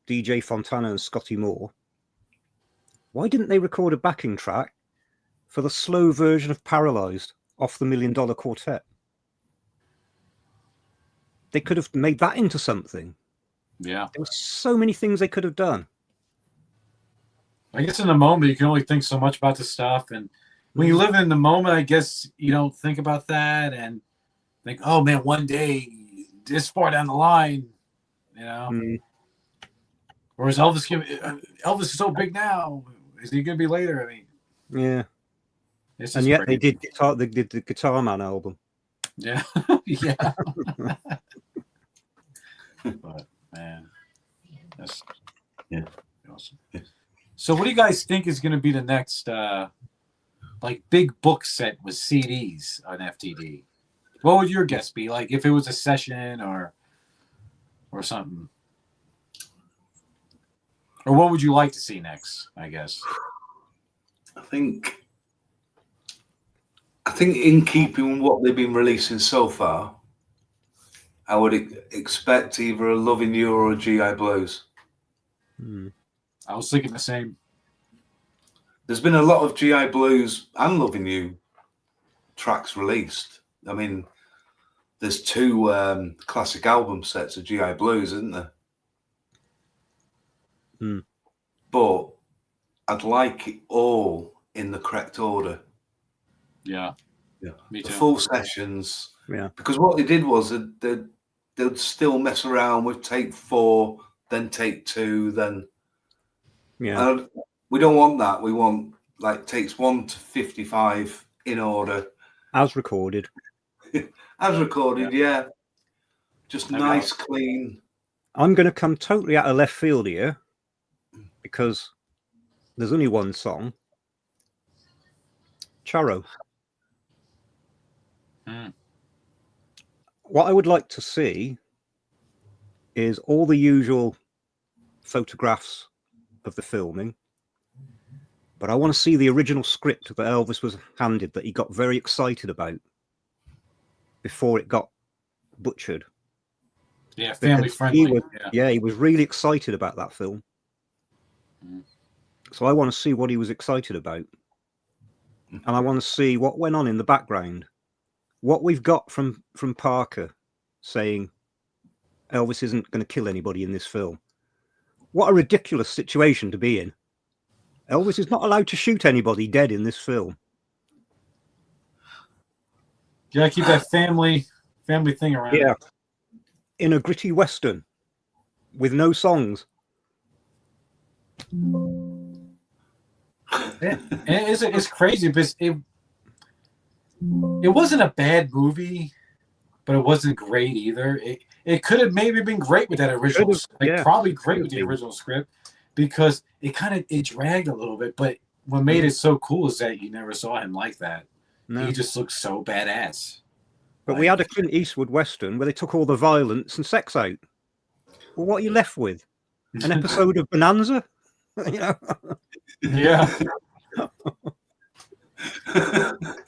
DJ Fontana and Scotty Moore. Why didn't they record a backing track for the slow version of Paralyzed off the $1 Million Quartet? They could have made that into something. Yeah. There were so many things they could have done. I guess in the moment, you can only think so much about the stuff. And when you live in the moment, I guess you don't think about that and think, oh, man, one day, this far down the line, you know. Or is Elvis is so big now? Is he going to be later? I mean, yeah. And yet they did the Guitar Man album. Yeah. Yeah. But, man, that's awesome. Yeah. So what do you guys think is going to be the next like big book set with CDs on FTD? What would your guess be? Like if it was a session or something? Or what would you like to see next, I guess? I think in keeping with what they've been releasing so far, I would expect either a Loving You or a GI Blues. I was thinking the same. There's been a lot of GI Blues and Loving You tracks released. I mean, there's 2 classic album sets of GI Blues, isn't there? But I'd like it all in the correct order. Yeah. Me too. The full sessions. Yeah. Because what they did was they'd still mess around with take 4, then take 2, then. Yeah. And we don't want that. We want like takes 1 to 55 in order. As recorded. As recorded, yeah. Just nice, clean. I'm going to come totally out of left field here because there's only one song. Charo. What I would like to see is all the usual photographs of the filming, but I want to see the original script that Elvis was handed that he got very excited about before it got butchered. Yeah, family friendly. He was really excited about that film. So I want to see what he was excited about. And I want to see what went on in the background. What we've got from Parker saying Elvis isn't going to kill anybody in this film. What a ridiculous situation to be in. Elvis is not allowed to shoot anybody dead in this film. You gotta keep that family thing around. Yeah. In a gritty western with no songs. Yeah. And it's crazy because it wasn't a bad movie, but it wasn't great either. It could have maybe been great with that original, probably great with the original script, because it dragged a little bit. But what made it so cool is that you never saw him like that. No. He just looked so badass. But we had a Clint Eastwood western where they took all the violence and sex out. Well, what are you left with? An episode of Bonanza? You know? Yeah.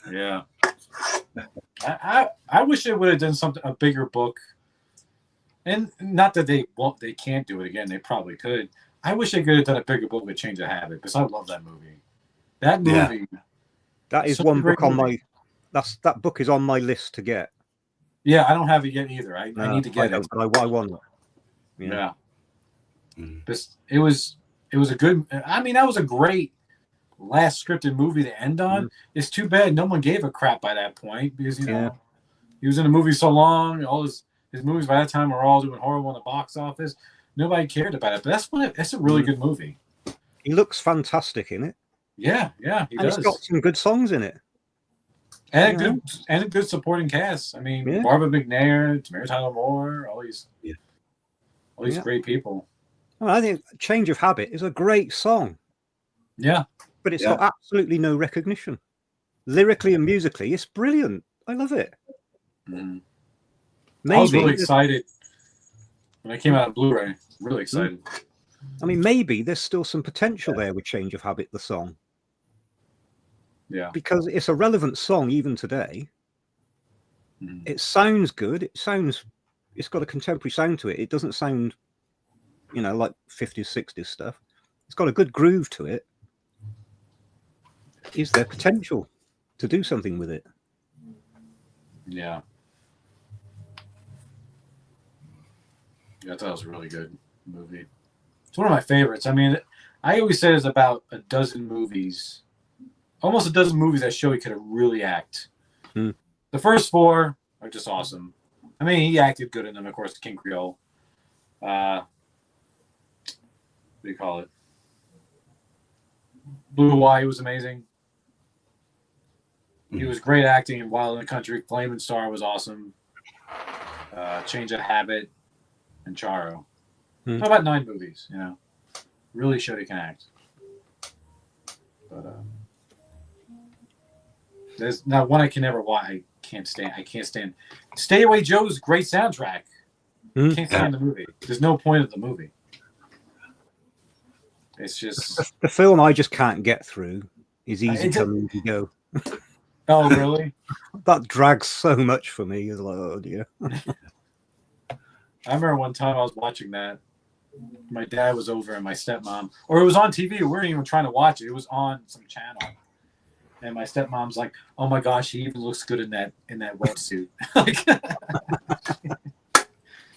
Yeah. I wish they would have done a bigger book. And not that they can't do it again. They probably could. I wish they could have done a bigger book with Change of Habit, because I love that movie. That movie. Yeah. That is one book on my. That book is on my list to get. Yeah, I don't have it yet either. I need to get it. But I want it. Yeah. It was a good. I mean, that was a great last scripted movie to end on. It's too bad no one gave a crap by that point, because you know he was in the movie so long. All his movies by that time were all doing horrible in the box office. Nobody cared about it. But that's a really good movie. He looks fantastic in it. Yeah, he does. It's got some good songs in it. And a good supporting cast. I mean, Barbara McNair, Tamara Tyler Moore, all these great people. Well, I think Change of Habit is a great song. Yeah. But it's got absolutely no recognition. Lyrically and musically, it's brilliant. I love it. I was really excited when it came out on Blu-ray. Really excited. I mean, maybe there's still some potential there with Change of Habit, the song. Yeah. Because it's a relevant song even today. It sounds good. It's got a contemporary sound to it. It doesn't sound, like 50s, 60s stuff. It's got a good groove to it. Is there potential to do something with it? Yeah. Yeah, I thought it was a really good movie. It's one of my favorites. I mean, I always say there's about almost a dozen movies that show he could really act. The first 4 are just awesome. I mean, he acted good in them, of course, King Creole. What do you call it? Blue Hawaii was amazing. He was great acting in Wild in the Country. Flaming Star was awesome. Change of Habit and Charo. So about 9 movies, Really showed he can act. But there's not one I can never watch. I can't stand. Stay Away Joe's great soundtrack. Can't stand the movie. There's no point of the movie. It's just the film I just can't get through is Easy Come Easy Go. Oh, really? That drags so much for me. It's like, oh dear. I remember one time I was watching that. My dad was over and my stepmom, or it was on TV. We weren't even trying to watch it. It was on some channel. And my stepmom's like, "Oh my gosh, he even looks good in that wetsuit."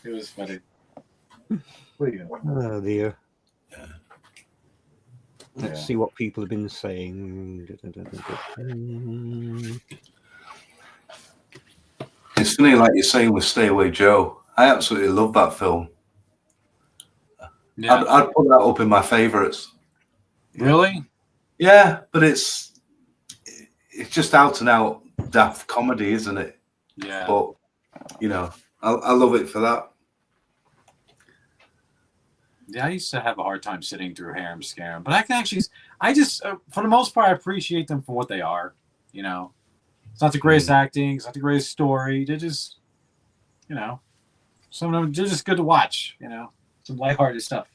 It was funny. Oh dear. Let's see what people have been saying. It's funny, like you're saying with Stay Away Joe. I absolutely love that film. Yeah. I'd put that up in my favorites. Really? Yeah, but it's just out and out daft comedy, isn't it? Yeah. But I love it for that. Yeah, I used to have a hard time sitting through Harem Scarum, but I just for the most part, I appreciate them for what they are. It's not the greatest acting, it's not the greatest story. They're just, some of them they're just good to watch. Some lighthearted stuff.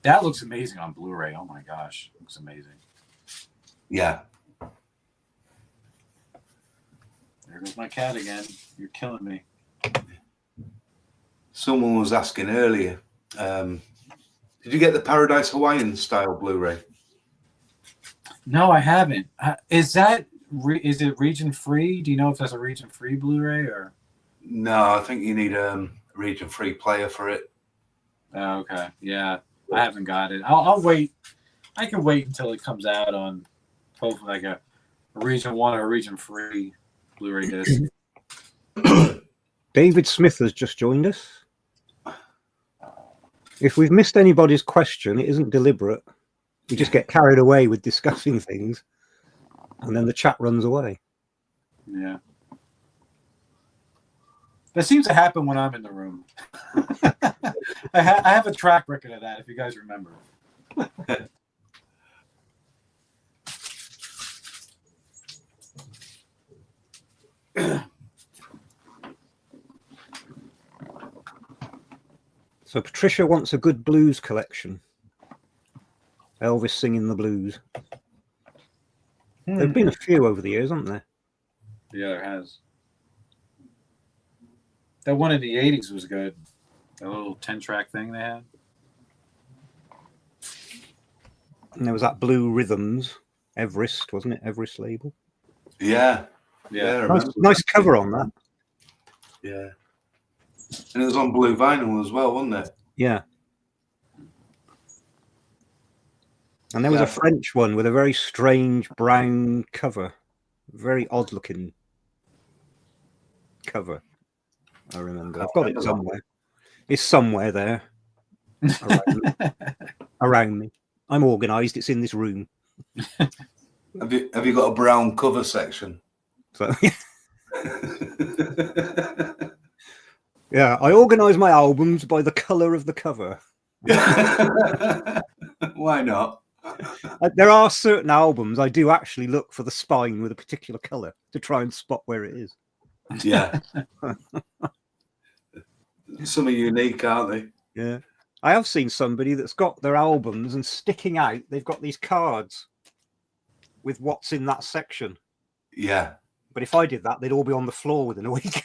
That looks amazing on Blu-ray. Oh my gosh, it looks amazing. Yeah. There goes my cat again. You're killing me. Someone was asking earlier, did you get the Paradise Hawaiian style Blu-ray? No, I haven't. Is it region free? Do you know if that's a region free Blu-ray or? No, I think you need a region free player for it. Oh, okay, yeah, I haven't got it. I'll wait. I can wait until it comes out on hopefully like a a region 1 or a region 3 Blu-ray disc. David Smith has just joined us. If we've missed anybody's question, it isn't deliberate. We just get carried away with discussing things, and then the chat runs away. Yeah. That seems to happen when I'm in the room. I have a track record of that, if you guys remember. So Patricia wants a good blues collection. Elvis singing the blues. There've been a few over the years, haven't there? Yeah, there has. That one in the 80s was good. That little 10-track thing they had. And there was that Blue Rhythms, Everest, wasn't it? Everest label. Yeah. Yeah. Nice cover on that. Yeah. And it was on blue vinyl as well, wasn't it? Yeah. And there was a French one with a very strange brown cover. Very odd looking cover. I remember. I've got it somewhere. It's somewhere there. Around me. I'm organised. It's in this room. Have you got a brown cover section? So yeah, I organise my albums by the colour of the cover. Why not? There are certain albums I do actually look for the spine with a particular colour to try and spot where it is. Yeah. Some are unique, aren't they? Yeah. I have seen somebody that's got their albums and sticking out, they've got these cards with what's in that section. Yeah. But if I did that, they'd all be on the floor within a week.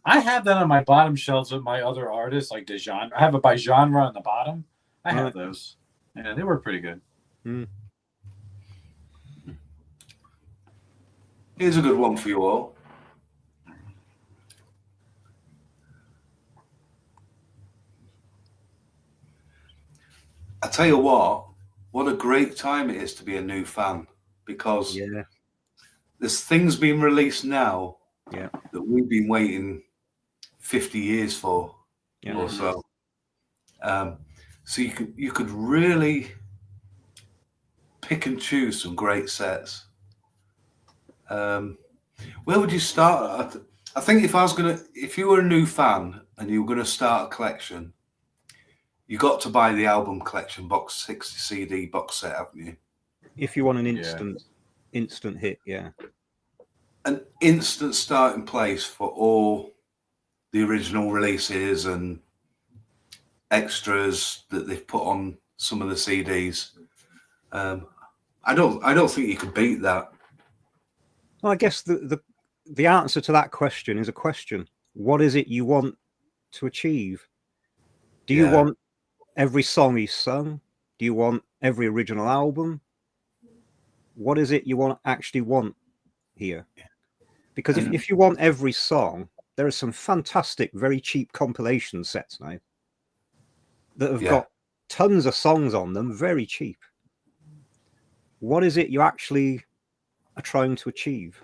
I have that on my bottom shelves with my other artists, like the genre. I have it by genre on the bottom. I have those. Yeah, they work pretty good. Here's a good one for you all. I tell you what a great time it is to be a new fan, because there's things being released now that we've been waiting 50 years for or so. So you could really pick and choose some great sets. Where would you start? I think if you were a new fan and you were gonna start a collection, you got to buy the album collection box 60 CD box set, haven't you? If you want an instant hit, an instant starting place for all the original releases and extras that they've put on some of the CDs. I don't think you can beat that. Well, I guess the answer to that question is a question. What is it you want to achieve? Do you want every song he's sung? Do you want every original album? What is it you actually want here? Because if you want every song, there are some fantastic, very cheap compilation sets now that have got tons of songs on them, very cheap. What is it you actually are trying to achieve?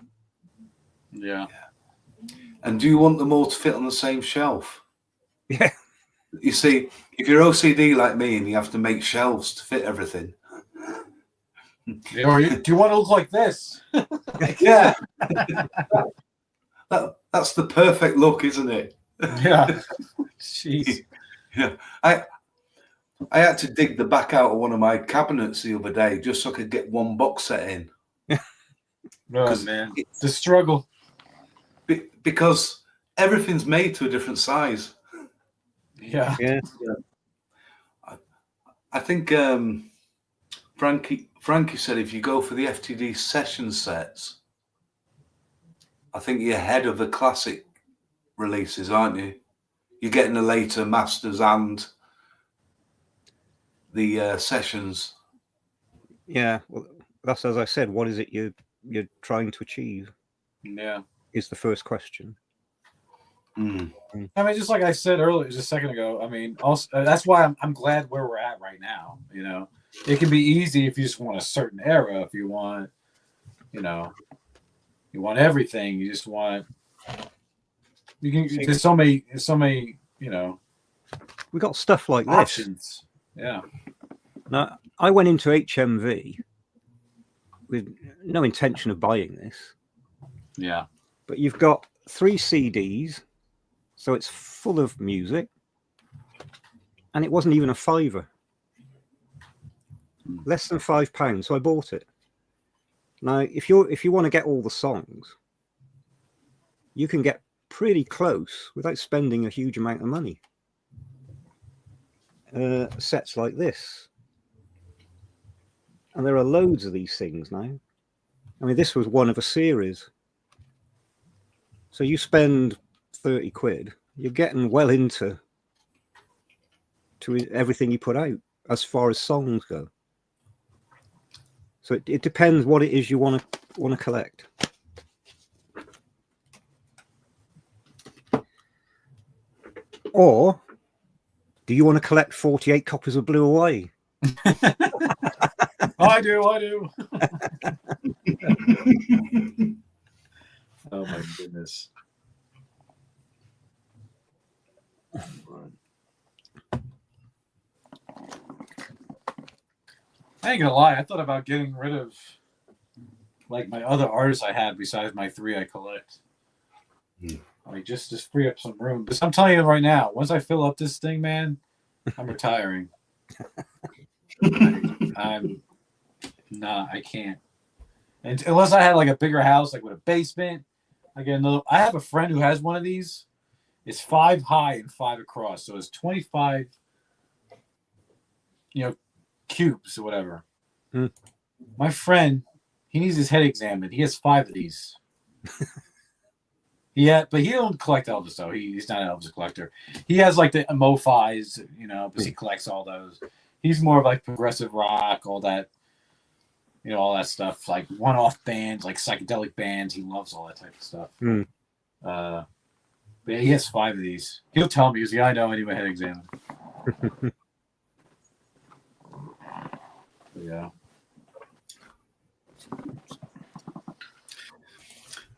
Yeah. And do you want them all to fit on the same shelf? Yeah. You see, if you're OCD like me and you have to make shelves to fit everything. Or do you want to look like this? Yeah. That's the perfect look, isn't it? Yeah. Jeez. Yeah. I had to dig the back out of one of my cabinets the other day just so I could get one box set in. Oh, man. The struggle. Because everything's made to a different size. Yeah. I think Frankie said if you go for the FTD session sets, I think you're ahead of the classic releases, aren't you? You're getting the later masters and the sessions. Yeah, well, that's as I said. What is it you're trying to achieve? Yeah, is the first question. I mean, just like I said earlier, just a second ago. I mean, also that's why I'm glad where we're at right now. You know, it can be easy if you just want a certain era. If you want, you know, you want everything. You just want. You can. There's so many. You know. We got stuff like options. This. Yeah. Now, I went into HMV with no intention of buying this. Yeah. But you've got 3 CDs, so it's full of music, and it wasn't even a £5. Less than £5, so I bought it. Now, if you want to get all the songs, you can get pretty close without spending a huge amount of money. Sets like this, and there are loads of these things now. I mean, this was one of a series. So you spend 30 quid, you're getting well into everything you put out as far as songs go. So it depends what it is you want to collect. Or do you want to collect 48 copies of Blue Hawaii? I do. Oh my goodness. I ain't gonna lie, I thought about getting rid of like my other artists I had besides my 3 I collect. Like just free up some room. But I'm telling you right now, once I fill up this thing, man, I'm retiring. I'm nah, I can't. And unless I had like a bigger house, like with a basement. Again, I have a friend who has one of these. It's 5 high and 5 across, so it's 25, cubes or whatever. My friend, he needs his head examined. He has 5 of these. Yeah, but he don't collect Elvis though. He's not an Elvis collector. He has like the MO5s, because he collects all those. He's more of like progressive rock, all that. All that stuff, like one-off bands, like psychedelic bands. He loves all that type of stuff. But yeah, he has 5 of these. He'll tell me, I know, I need my head examined. Yeah.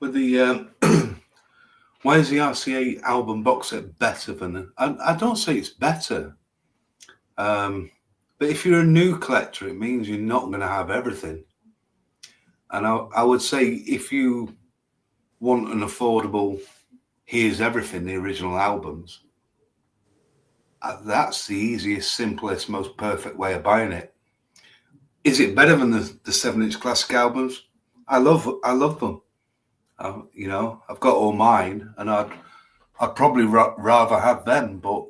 With the why is the RCA album box set better than? I don't say it's better. But if you're a new collector, it means you're not going to have everything. And I would say if you want an affordable, here's everything, the original albums, that's the easiest, simplest, most perfect way of buying it. Is it better than the 7-inch classic albums? I love them. I've got all mine, and I'd probably rather have them. But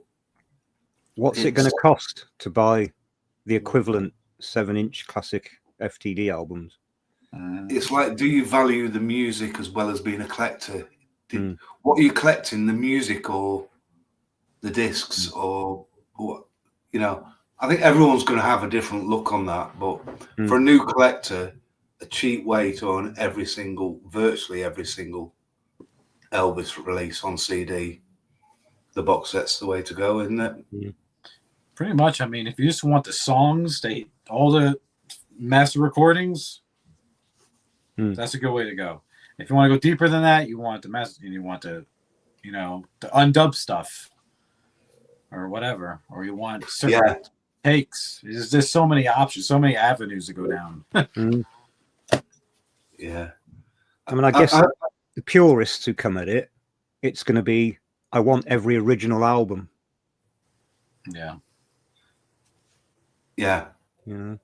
what's it going to cost to buy the equivalent 7-inch classic FTD albums? It's like, do you value the music as well as being a collector? What are you collecting, the music or the discs or what? I think everyone's going to have a different look on that. But for a new collector, a cheap way to own virtually every single Elvis release on CD, the box set's the way to go, isn't it? Pretty much. I mean, if you just want the songs, all the master recordings, that's a good way to go. If you want to go deeper than that, you want the master, and you want the undub stuff or whatever, or you want certain takes. There's so many options, so many avenues to go down. Yeah. I mean, I guess the purists who come at it, it's going to be, I want every original album. Yeah. Yeah. And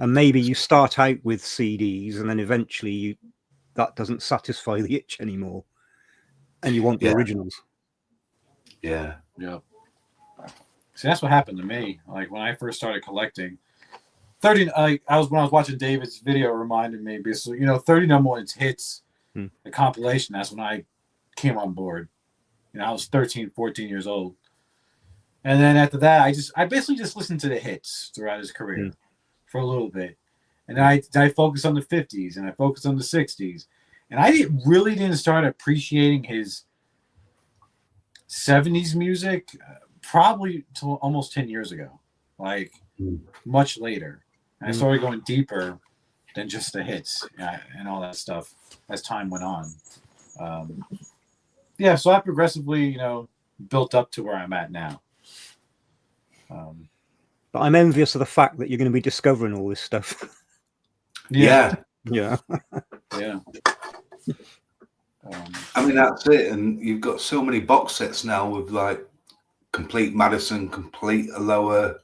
maybe you start out with CDs and then eventually that doesn't satisfy the itch anymore. And you want the originals. Yeah. Yeah. See, that's what happened to me. Like when I first started collecting, when I was watching David's video, it reminded me, because 30 number ones hits, the compilation, that's when I came on board. I was 13, 14 years old. And then after that, I basically just listened to the hits throughout his career for a little bit. And I focused on the 50s and I focused on the 60s. And I really didn't start appreciating his 70s music probably till almost 10 years ago. Like much later. And I started going deeper than just the hits and all that stuff as time went on. Yeah, so I progressively, you know, built up to where I'm at now. But I'm envious of the fact that you're going to be discovering all this stuff. Yeah. Yeah. Yeah. I mean, that's it. And you've got so many box sets now with like complete Madison, complete Aloha,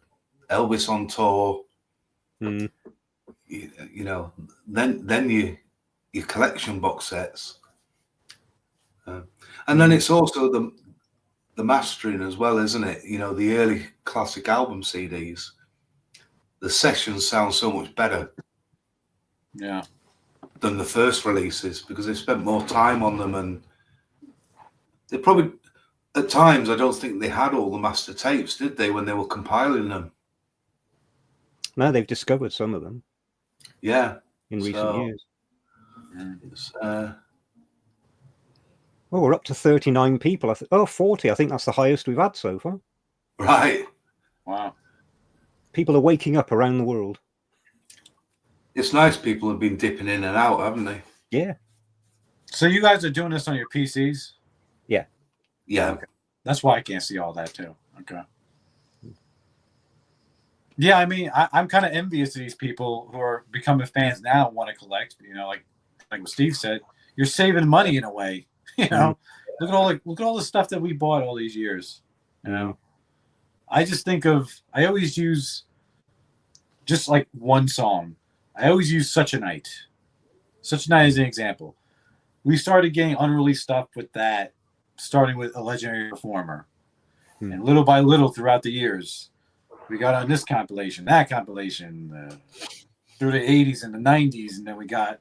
Elvis on tour. You know, then your collection box sets. And then it's also the mastering as well, isn't it? You know, the early classic album CDs, the sessions sound so much better. Yeah. Than the first releases, because they spent more time on them, and they probably at times I don't think they had all the master tapes, did they, when they were compiling them? No, they've discovered some of them. Yeah, in recent years. It's, well, we're up to 39 people. 40. I think that's the highest we've had so far. Right. Wow. People are waking up around the world. It's nice people have been dipping in and out, haven't they? Yeah. So you guys are doing this on your PCs? Yeah. Yeah. Okay. That's why I can't see all that too. Okay. Yeah, I mean, I'm kind of envious of these people who are becoming fans now and want to collect. You know, like what Steve said, you're saving money in a way. You know, look at all the stuff that we bought all these years. You know, I just think I always use just like one song. I always use Such a Night. Such a Night is an example. We started getting unreleased stuff with that, starting with A Legendary Performer. And little by little throughout the years, we got on this compilation, that compilation, through the 80s and the 90s. And then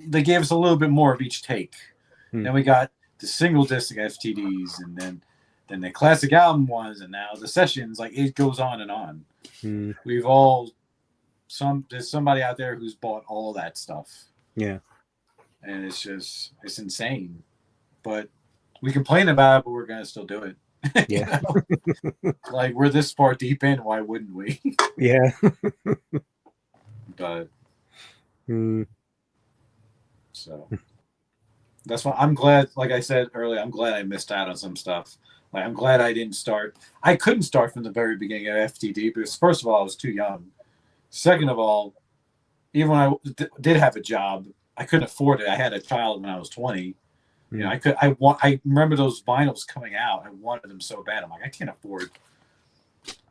they gave us a little bit more of each take. Then we got the single disc FTDs, and then the classic album ones, and now the sessions. Like, it goes on and on. We've all... there's somebody out there who's bought all that stuff. Yeah. And it's insane. But we complain about it, but we're going to still do it. Yeah. Like, we're this far deep in, why wouldn't we? Yeah. But so that's why I'm glad, like I said earlier, I'm glad I missed out on some stuff. Like, I'm glad I couldn't start from the very beginning of FTD because, first of all, I was too young. Second of all, even when I did have a job, I couldn't afford it. I had a child when I was 20. You know, I remember those vinyls coming out. I wanted them so bad. I'm like, I can't afford.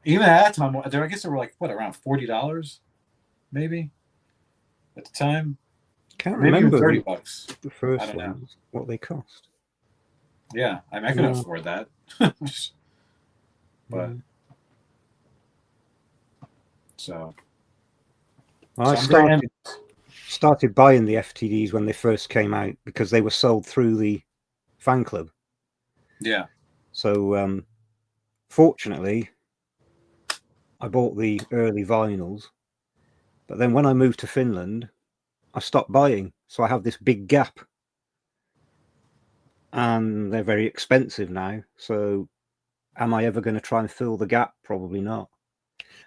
Even at that time, I guess they were like, what, around $40, maybe, at the time. Can't remember $30. The first one, what they cost. Yeah, I mean, I couldn't afford that. But so. I started buying the FTDs when they first came out because they were sold through the fan club. Yeah. So, fortunately, I bought the early vinyls. But then when I moved to Finland, I stopped buying. So I have this big gap. And they're very expensive now. So am I ever going to try and fill the gap? Probably not.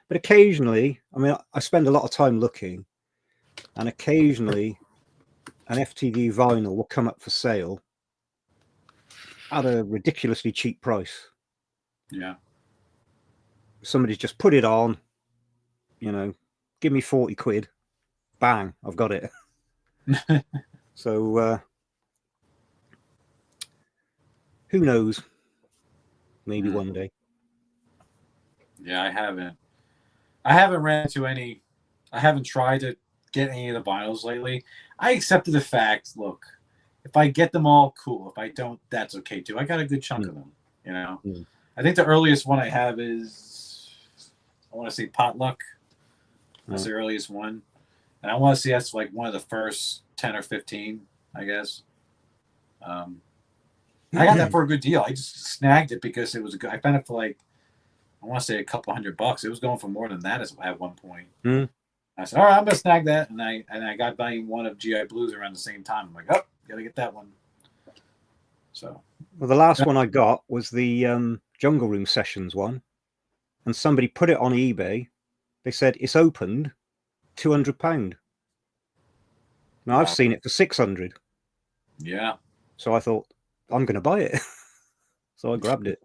But occasionally, I mean, I spend a lot of time looking, and occasionally an FTD vinyl will come up for sale at a ridiculously cheap price. Yeah. Somebody's just put it on, you know, give me 40 quid. Bang, I've got it. So, who knows? Maybe one day. Yeah, I haven't ran into any. I haven't tried to get any of the vinyls lately. I accepted the fact, look, if I get them all, cool. If I don't, that's okay too. I got a good chunk of them, you know. I think the earliest one I have is, I want to say Potluck. That's the earliest one. And I want to say that's like one of the first 10 or 15, I guess. I got that for a good deal. I just snagged it because it was good. I found it for like, I want to say a couple $100. It was going for more than that at one point. I said, all right, I'm going to snag that. And I got volume 1 of GI Blues around the same time. I'm like, oh, got to get that one. So. Well, the last one I got was the Jungle Room Sessions one. And somebody put it on eBay They said it's opened £200. Now Wow. I've seen it for 600. Yeah. So I thought I'm going to buy it. So I grabbed it.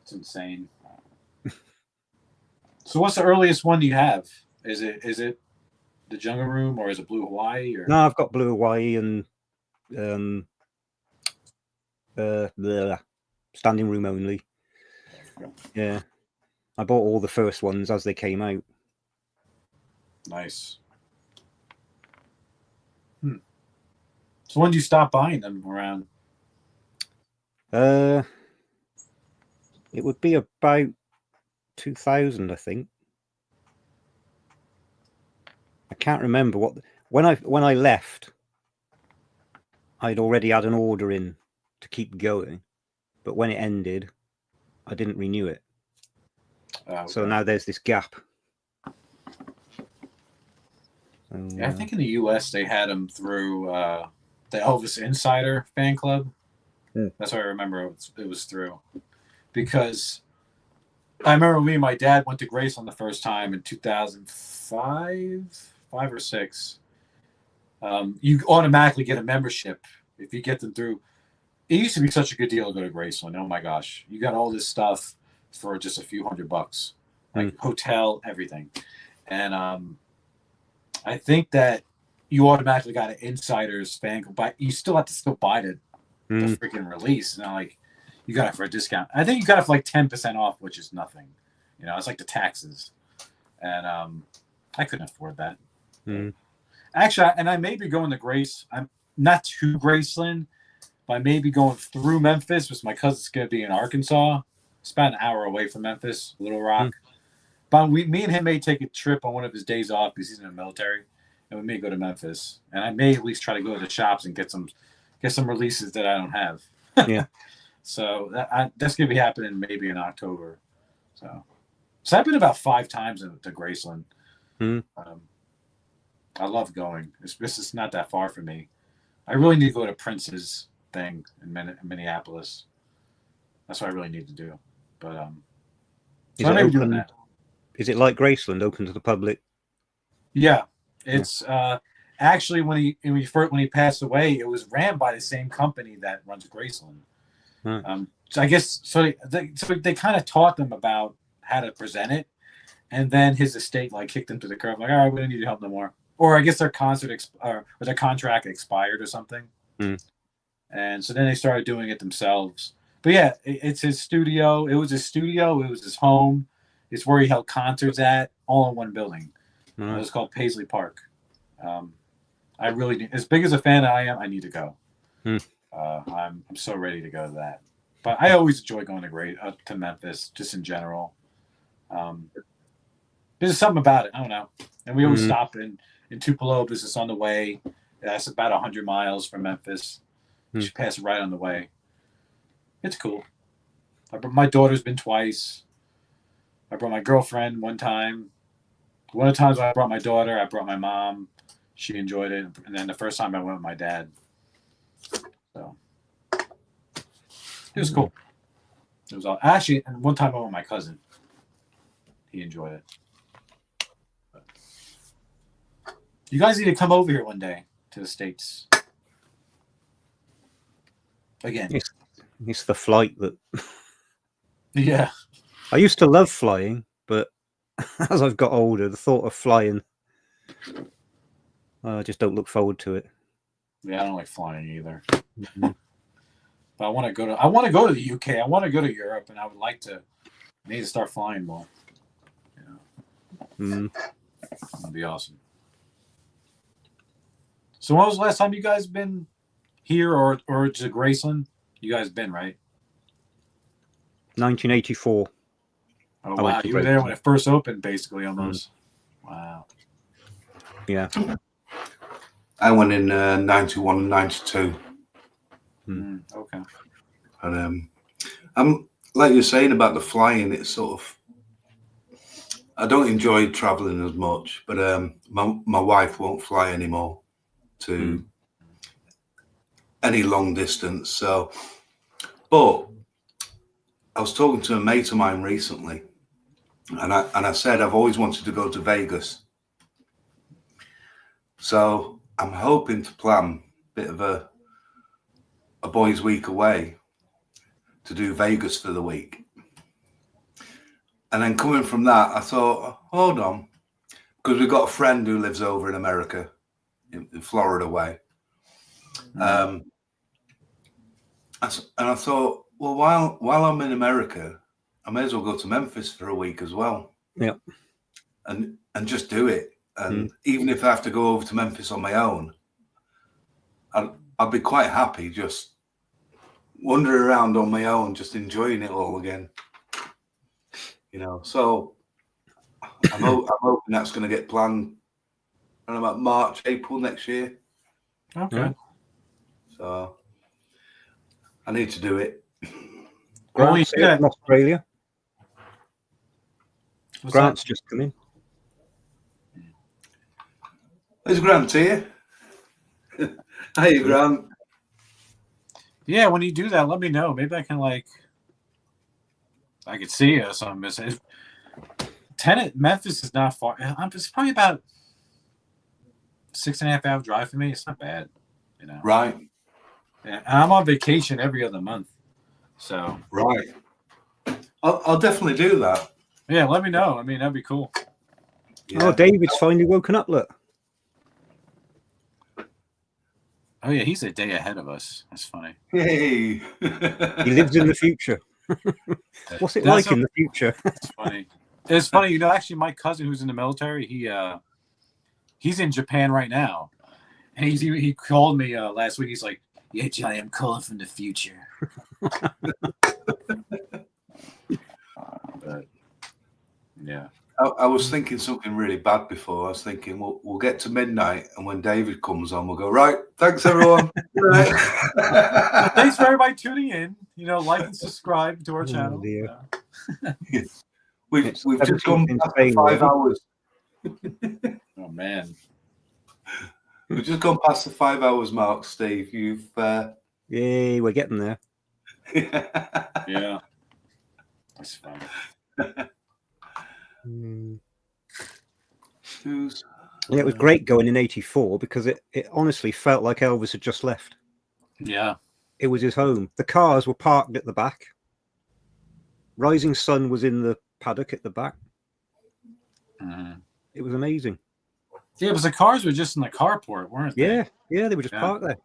It's insane. So what's the earliest one you have? Is it the Jungle Room, or is it Blue Hawaii? Or No, I've got Blue Hawaii and the standing room only. Yeah, I bought all the first ones as they came out. Nice. So when do you stop buying them around? It would be about 2000, I think. I can't remember what when I left. I'd already had an order in to keep going, but when it ended, I didn't renew it. Okay. So now there's this gap. Yeah, I think in the U.S. they had them through the Elvis Insider fan club. That's what I remember it was through. Because I remember me and my dad went to Graceland the first time in 2005 or 6. You automatically get a membership if you get them through. It used to be such a good deal to go to Graceland. Oh my gosh. You got all this stuff for just a few $100, like hotel, everything. And I think that you automatically got an insider's fan, but you still have to still buy the freaking release. Now, like, you got it for a discount. I think you got it for like 10% off, which is nothing. You know, it's like the taxes. And I couldn't afford that. Actually, and I may be going to Grace. I'm not to Graceland, but I may be going through Memphis, because my cousin's going to be in Arkansas. It's about an hour away from Memphis, Little Rock. But me and him may take a trip on one of his days off because he's in the military, and we may go to Memphis. And I may at least try to go to the shops and get some releases that I don't have. Yeah. So that's going to be happening maybe in October. So I've been about 5 times to Graceland. I love going. This is not that far from me. I really need to go to Prince's thing in Minneapolis. That's what I really need to do. But so I may be doing that. Is it like Graceland, open to the public? Yeah, it's actually when he passed away, it was ran by the same company that runs Graceland. So I guess they kind of taught them about how to present it, and then his estate like kicked them to the curb, like, all right, we don't need your help no more. Or I guess their their contract expired or something. And so then they started doing it themselves. But yeah, it's his studio. It was his studio. It was his home. It's where he held concerts at, all in one building. It was called Paisley Park. I really, as big as a fan I am, I need to go. I'm so ready to go to that. But I always enjoy going to Memphis, just in general. There's something about it. I don't know. And we always stop in Tupelo, because it's on the way. That's about 100 miles from Memphis. You should pass it right on the way. It's cool. My daughter's been twice. I brought my girlfriend one time. One of the times I brought my daughter, I brought my mom. She enjoyed it. And then the first time I went with my dad. So it was cool. It was all actually, and one time I went with my cousin. He enjoyed it. But you guys need to come over here one day to the States. Again. It's the flight that. Yeah. I used to love flying, but as I've got older, the thought of flying, I just don't look forward to it. Yeah, I don't like flying either. But I want to go to the UK. I want to go to Europe, and I need to start flying more. That'd be awesome. So when was the last time you guys been here or to Graceland? You guys been, right? 1984. Oh, wow. You were there when it first opened, basically, almost. Wow. Yeah. I went in 91 and 92. Okay. And I'm like you're saying about the flying, it's sort of, I don't enjoy traveling as much, but my wife won't fly anymore to any long distance. So, but was talking to a mate of mine recently, and I said I've always wanted to go to Vegas. So I'm hoping to plan a bit of a boys' week away to do Vegas for the week. And then coming from that, I thought, hold on, because we've got a friend who lives over in America, in Florida way. And I thought, well, while I'm in America, I may as well go to Memphis for a week as well. Yeah. And just do it. And even if I have to go over to Memphis on my own, I'd be quite happy just wandering around on my own, just enjoying it all again. You know, so I'm hoping that's going to get planned around about March, April next year. Okay. So I need to do it. Grant's here from Australia. Grant's just come in. There's Grant here. Hey, Grant. Yeah, when you do that, let me know. Maybe I can I could see you. So I'm missing. Memphis is not far. It's probably about 6.5 hour drive for me. It's not bad, you know. Right. Yeah, I'm on vacation every other month, so. Right. I'll definitely do that. Yeah, let me know. I mean, that'd be cool. Yeah. Oh, David's finally woken up. Look. Oh yeah, he's a day ahead of us. That's funny. Hey. He lives in the future. What's it like in the future? It's funny. It's funny, you know. Actually, my cousin who's in the military, he's in Japan right now, and he called me last week. He's like, "Yeah, Johnny, I'm calling from the future." But, yeah. I was thinking something really bad before. I was thinking, we'll get to midnight, and when David comes on, we'll go, right, thanks, everyone. Thanks for everybody tuning in. You know, like and subscribe to our channel. We've just gone past the 5 hours. Oh, man. We've just gone past the 5 hours mark, Steve. Yay, we're getting there. Yeah. That's fun. Yeah, it was great going in '84 because it honestly felt like Elvis had just left. Yeah. It was his home. The cars were parked at the back. Rising Sun was in the paddock at the back. It was amazing. Yeah, because the cars were just in the carport, weren't they? Yeah, they were just parked there.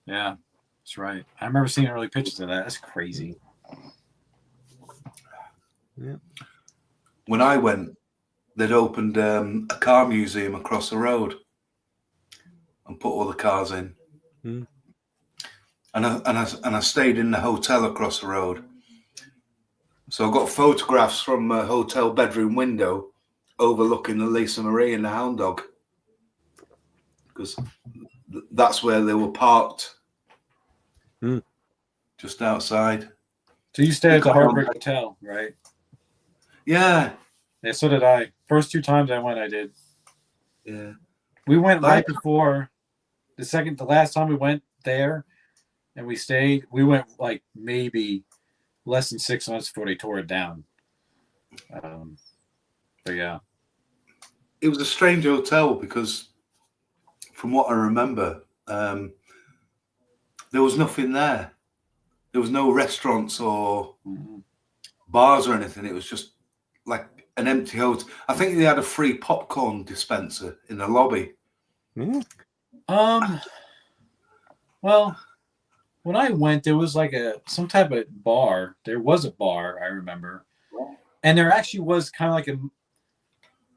Yeah, that's right. I remember seeing early pictures of that. That's crazy. Yeah. When I went, they'd opened a car museum across the road and put all the cars in. And I stayed in the hotel across the road. So I got photographs from a hotel bedroom window overlooking the Lisa Marie and the Hound Dog, because that's where they were parked, just outside. So you stayed at the Heartbreak Hotel, right? Yeah. Yeah, so did I. First 2 times I went, I did. Yeah. We went right before the last time we went there, and we stayed. We went like maybe less than 6 months before they tore it down. But yeah. It was a strange hotel because, from what I remember, there was nothing there. There was no restaurants or bars or anything. It was just like an empty hotel. I think they had a free popcorn dispenser in the lobby. Well, when I went, there was like some type of bar. There was a bar, I remember. And there actually was kind of like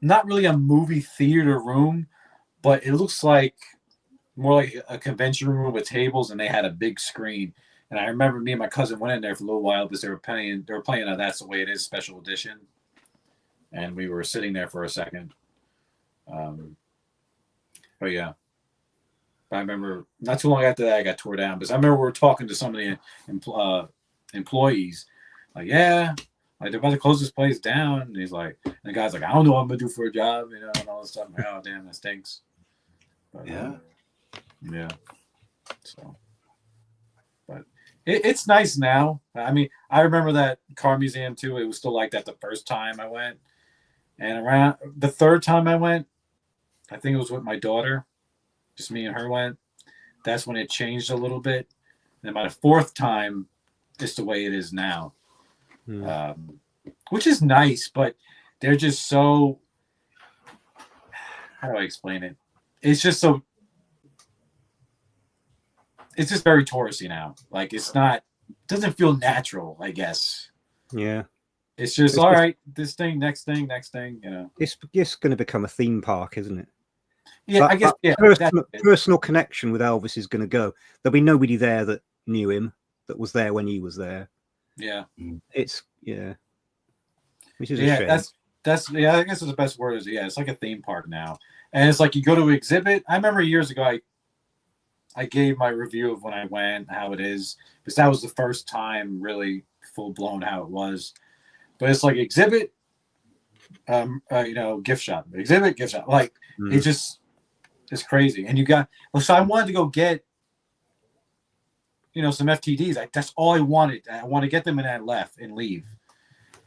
not really a movie theater room, but it looks like more like a convention room with tables, and they had a big screen. And I remember me and my cousin went in there for a little while because they were playing That's the Way It Is special edition. And we were sitting there for a second. But yeah. I remember not too long after that, I got tore down, because I remember we were talking to some of the employees, like, yeah, like they're about to close this place down. And he's like, and the guy's like, I don't know what I'm gonna do for a job, you know, and all this stuff. I'm like, oh, damn, that stinks. But, yeah. Yeah. So, but It's nice now. I mean, I remember that car museum too. It was still like that the first time I went, and around the third time I went, I think it was with my daughter, just me and her went. That's when it changed a little bit. And by the fourth time, it's the way it is now, which is nice. But they're just so. How do I explain it? It's just so. It's just very touristy now. Like it's not. Doesn't feel natural. I guess. Yeah. It's just all right. This thing, next thing, next thing. You know. It's going to become a theme park, isn't it? Yeah, I guess. Yeah, personal connection with Elvis is going to go. There'll be nobody there that knew him, that was there when he was there. Yeah, it's which is a shame. That's I guess the best word is it's like a theme park now, and it's like you go to an exhibit. I remember years ago, I gave my review of when I went, how it is, because that was the first time really full blown how it was. But it's like exhibit, gift shop, exhibit, gift shop, like it just. It's crazy. And so I wanted to go get, some FTDs. That's all I wanted. I want to get them and I left and leave.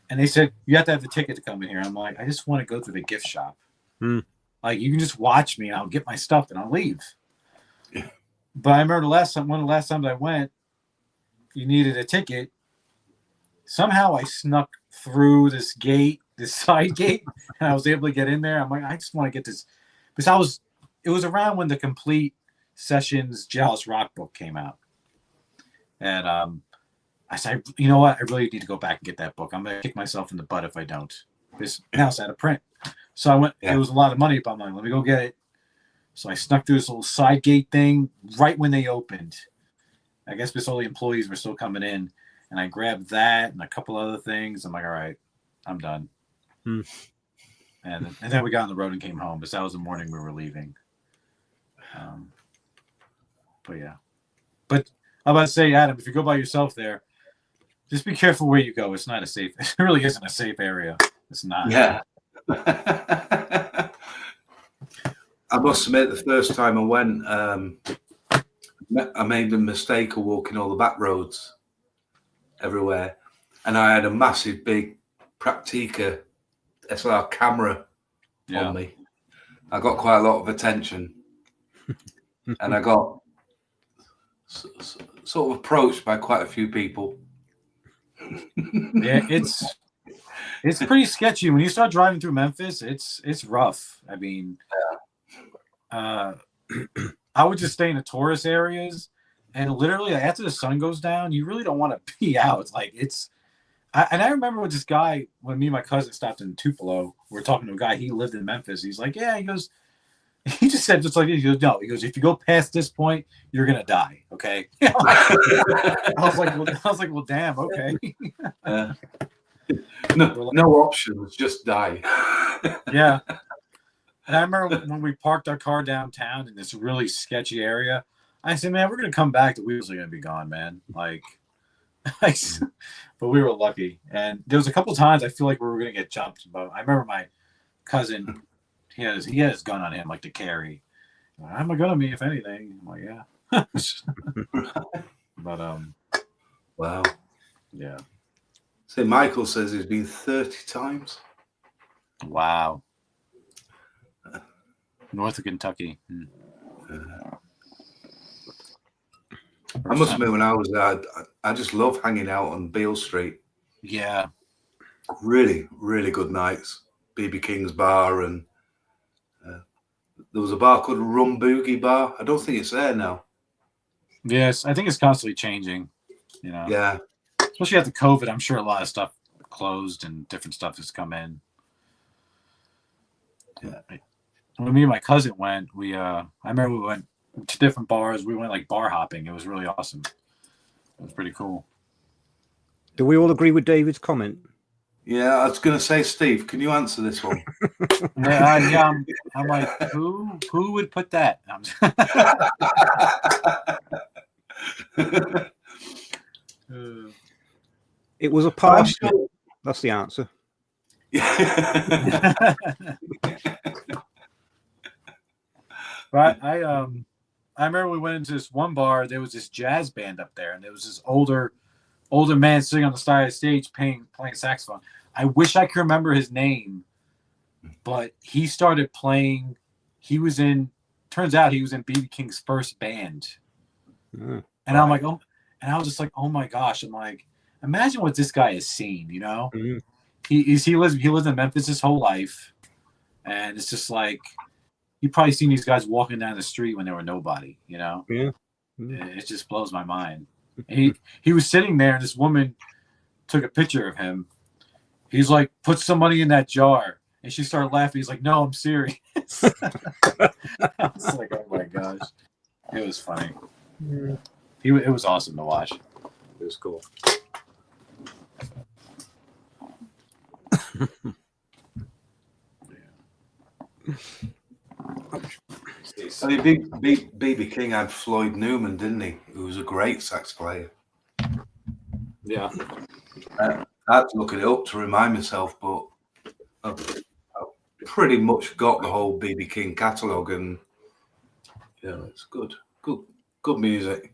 And they said, you have to have the ticket to come in here. I'm like, I just want to go to the gift shop. Like, you can just watch me and I'll get my stuff and I'll leave. Yeah. But I remember one of the last times I went, you needed a ticket. Somehow I snuck through this side gate, and I was able to get in there. I'm like, I just want to get this. Because it was around when the Complete Sessions Jailhouse Rock book came out. And I said, you know what? I really need to go back and get that book. I'm going to kick myself in the butt if I don't. Because now it's out of print. So I went, It was a lot of money, but I'm like, let me go get it. So I snuck through this little side gate thing right when they opened. I guess because all the employees were still coming in. And I grabbed that and a couple other things. I'm like, all right, I'm done. And then we got on the road and came home. Because that was the morning we were leaving. But I'm about to say, Adam, if you go by yourself there, just be careful where you go. It's not a safe. It really isn't a safe area. It's not. Yeah. I must admit, the first time I went, I made the mistake of walking all the back roads everywhere, and I had a massive, big Praktica SLR camera on me. I got quite a lot of attention. And I got sort of approached by quite a few people. Yeah, it's pretty sketchy when you start driving through Memphis. It's rough. I mean, I would just stay in the tourist areas, and literally after the sun goes down, you really don't want to be out. It's like I remember with this guy when me and my cousin stopped in Tupelo. We were talking to a guy. He lived in Memphis. He's like, yeah. He just said just like this. He goes, no. He goes, if you go past this point, you're gonna die. Okay. I was like, well, damn. Okay. No options, just die. Yeah. And I remember when we parked our car downtown in this really sketchy area. I said, man, we're gonna come back. The wheels are gonna be gone, man. But we were lucky. And there was a couple times I feel like we were gonna get jumped. But I remember my cousin. He had his gun on him, like to carry. I'm a gun on me, if anything. I'm like, yeah. But wow. Yeah. So Michael says he's been 30 times. Wow. North of Kentucky. I must admit, when I was there, I just love hanging out on Beale Street. Yeah. Really, really good nights. BB King's Bar, and there was a bar called Rum Boogie Bar. I don't think it's there now. Yes, I think it's constantly changing. Yeah. Especially after COVID, I'm sure a lot of stuff closed and different stuff has come in. Yeah. When me and my cousin went, I remember we went to different bars. We went like bar hopping. It was really awesome. It was pretty cool. Do we all agree with David's comment? Yeah, I was going to say, Steve, can you answer this one? Yeah, I'm like, who would put that? It was a parsnip. That's the answer. But remember we went into this one bar. There was this jazz band up there, and there was this older man sitting on the side of the stage playing saxophone. I wish I could remember his name, but he started playing. Turns out he was in B.B. King's first band. And I'm like, oh, and I was just like, oh my gosh. I'm like, imagine what this guy has seen, you know? He lived in Memphis his whole life. And it's just like, you probably seen these guys walking down the street when there were nobody, you know? It just blows my mind. And he was sitting there, and this woman took a picture of him. He's like, put some money in that jar. And she started laughing. He's like, no, I'm serious. I was like, oh my gosh. It was funny. It was awesome to watch. It was cool. I mean, B.B. King had Floyd Newman, didn't he? Who was a great sax player. Yeah. I had to look it up to remind myself, but I've pretty much got the whole B.B. King catalogue, and yeah, it's good music.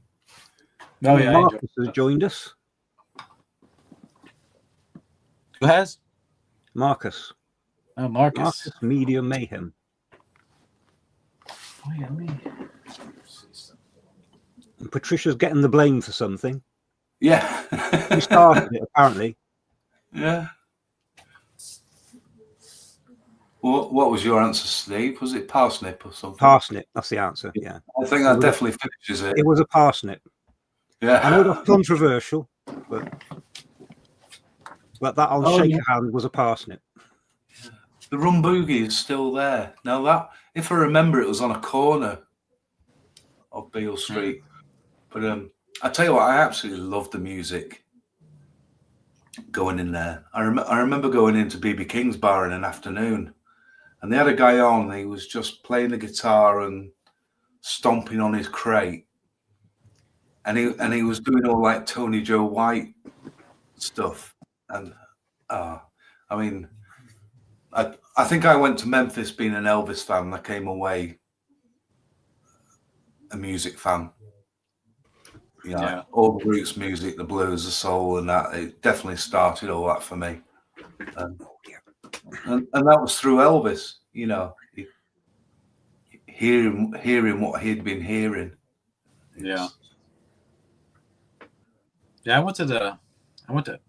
Oh yeah, Marcus has joined us. Who has? Marcus. Oh, Marcus. Marcus Media Mayhem. Oh yeah, me. And Patricia's getting the blame for something. Yeah. He started it, apparently. Yeah. What was your answer, Steve? Was it parsnip or something? Parsnip, that's the answer, yeah. I think that definitely finishes it. It was a parsnip. Yeah. I know that's controversial, but that I'll shake your hand was a parsnip. The Rum Boogie is still there. Now that, if I remember, it was on a corner of Beale Street. But I tell you what, I absolutely loved the music going in there. I remember going into B.B. King's bar in an afternoon, and they had a guy on, and he was just playing the guitar and stomping on his crate. And he was doing all like Tony Joe White stuff. And I mean, I think I went to Memphis being an Elvis fan, and I came away a music fan. You know, yeah. All the roots music, the blues, the soul, and that, it definitely started all that for me. And that was through Elvis, you know, hearing what he'd been hearing. Yeah. Yeah, I went to the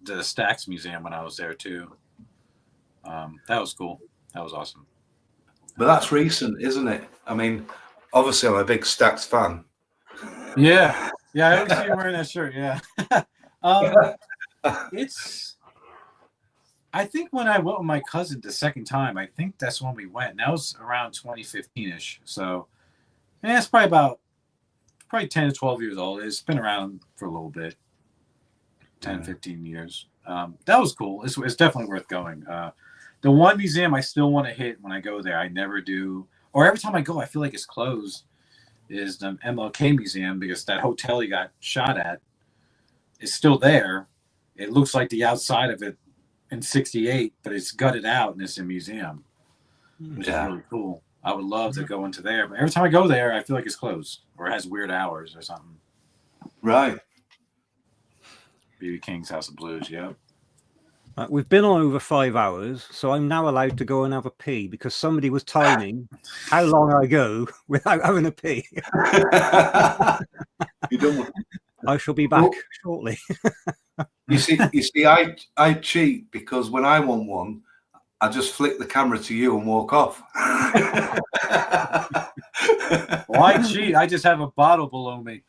Stax Museum when I was there too. That was cool. That was awesome. But that's recent, isn't it? I mean, obviously I'm a big Stax fan. Yeah. Yeah, I always see you wearing that shirt. Yeah. I think when I went with my cousin the second time, I think that's when we went. And that was around 2015-ish. So, yeah, it's probably 10 to 12 years old. It's been around for a little bit. 10, 15 years. That was cool. It's definitely worth going. The one museum I still want to hit when I go there, I never do. Or every time I go, I feel like it's closed, is the MLK Museum, because that hotel he got shot at is still there. It looks like the outside of it in '68, but it's gutted out and it's a museum, which is really cool. I would love to go into there, but every time I go there, I feel like it's closed or it has weird hours or something. Right. B.B. King's House of Blues, yeah. We've been on over 5 hours, so I'm now allowed to go and have a pee because somebody was timing how long I go without having a pee. You don't. I shall be back shortly. You see, I cheat because when I want one, I just flick the camera to you and walk off. Well, I cheat. I just have a bottle below me.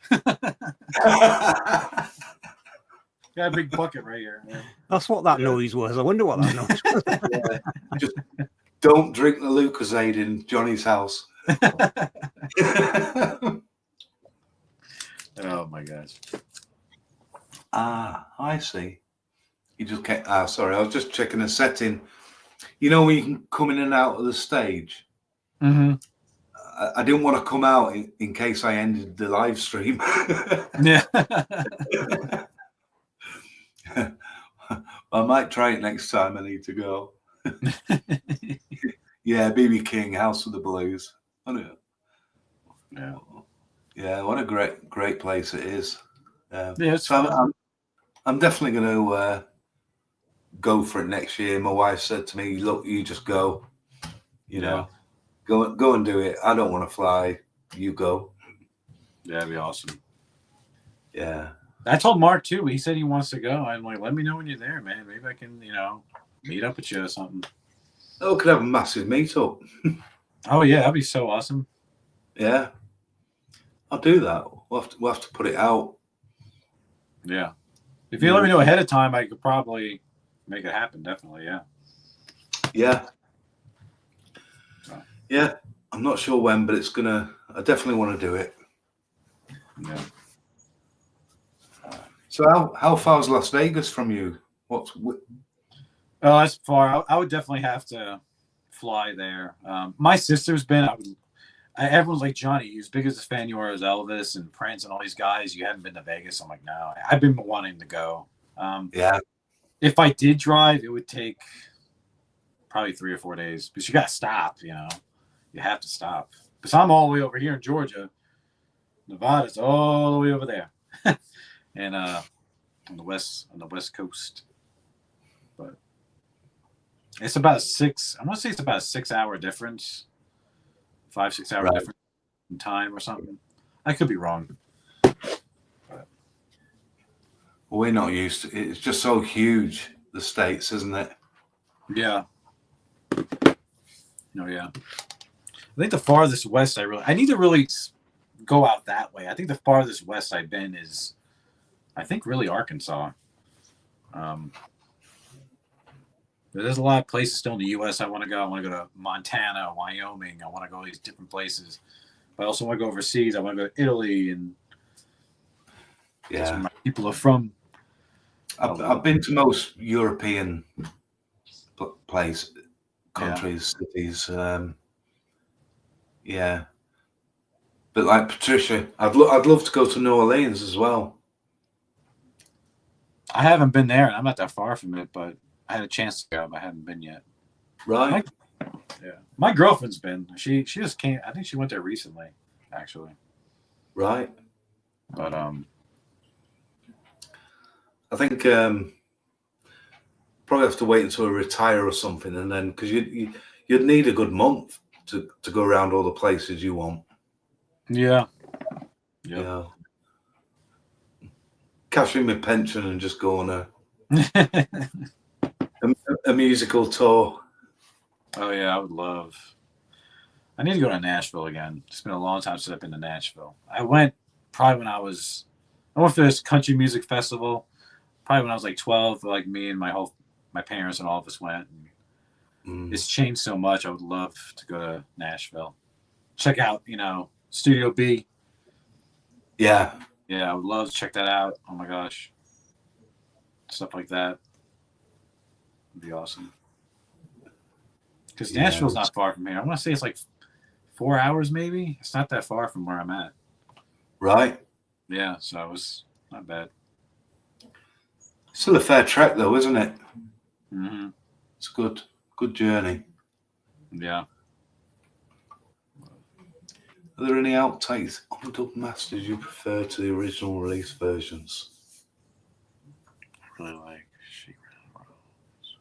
Got a big bucket right here. Yeah. That's what that noise was. I wonder what that noise was. Yeah. Just don't drink the Lucozade in Johnny's house. Oh my gosh. I see. You just can't. Sorry, I was just checking a setting. You know when you can come in and out of the stage? Mm-hmm. I didn't want to come out in case I ended the live stream. Yeah. I might try it next time I need to go. Yeah, B.B. King, House of the Blues. I know. Yeah. Yeah, what a great place it is. Yeah, so I'm definitely going to go for it next year. My wife said to me, "Look, you just go. You know, go and do it. I don't want to fly. You go." Yeah, that'd be awesome. Yeah. I told Mark too. He said he wants to go. I'm like, let me know when you're there, man. Maybe I can, meet up with you or something. Oh, we could have a massive meetup. Oh yeah, that'd be so awesome. Yeah, I'll do that. We'll have to put it out. Yeah. If you let me know ahead of time, I could probably make it happen. Definitely, yeah. Yeah. Yeah. I'm not sure when, but I definitely want to do it. Yeah. So how far is Las Vegas from you? Oh, that's far. I would definitely have to fly there. My sister's been. Everyone's like, Johnny, you as big as a fan you are as Elvis and Prince and all these guys, you haven't been to Vegas. I'm like, no, I've been wanting to go. Yeah. If I did drive, it would take probably 3 or 4 days because you got to stop. You have to stop because I'm all the way over here in Georgia. Nevada's all the way over there, and on the west coast. But it's about I want to say it's about a 6-hour difference. 5-6 hour difference in time or something. I could be wrong. Well, we're not used to it. It's just so huge, the States, isn't it? Yeah. No, yeah. I think the farthest west I need to really go out that way. I think the farthest west I've been is, I think, really Arkansas. There's a lot of places still in the U.S. I want to go. I want to go to Montana, Wyoming. I want to go to these different places. But I also want to go overseas. I want to go to Italy, and that's where my people are from. I've been to most European countries, cities. Yeah, but like Patricia, I'd love to go to New Orleans as well. I haven't been there, and I'm not that far from it, but I had a chance to go, but I haven't been yet. Right. My girlfriend's been. She just came. I think she went there recently, actually. Right. But I think probably have to wait until I retire or something, and then because you'd need a good month to go around all the places you want. Yeah. Yep. Yeah. Cash in my pension and just go on a musical tour. Oh yeah, I would love. I need to go to Nashville again. It's been a long time since I've been to Nashville. I went probably when I went for this country music festival. Probably when I was like 12. Like me and my parents and all of us went. And it's changed so much. I would love to go to Nashville. Check out, Studio B. Yeah. Yeah, I would love to check that out. Oh my gosh. Stuff like that would be awesome. Because Nashville's not far from here. I want to say it's like 4 hours maybe. It's not that far from where I'm at. Right. Yeah, so it was not bad. Still a fair trek though, isn't it? Mm-hmm. It's a good journey. Yeah. Are there any outtakes on dub masters you prefer to the original release versions? I really like Secret Rose.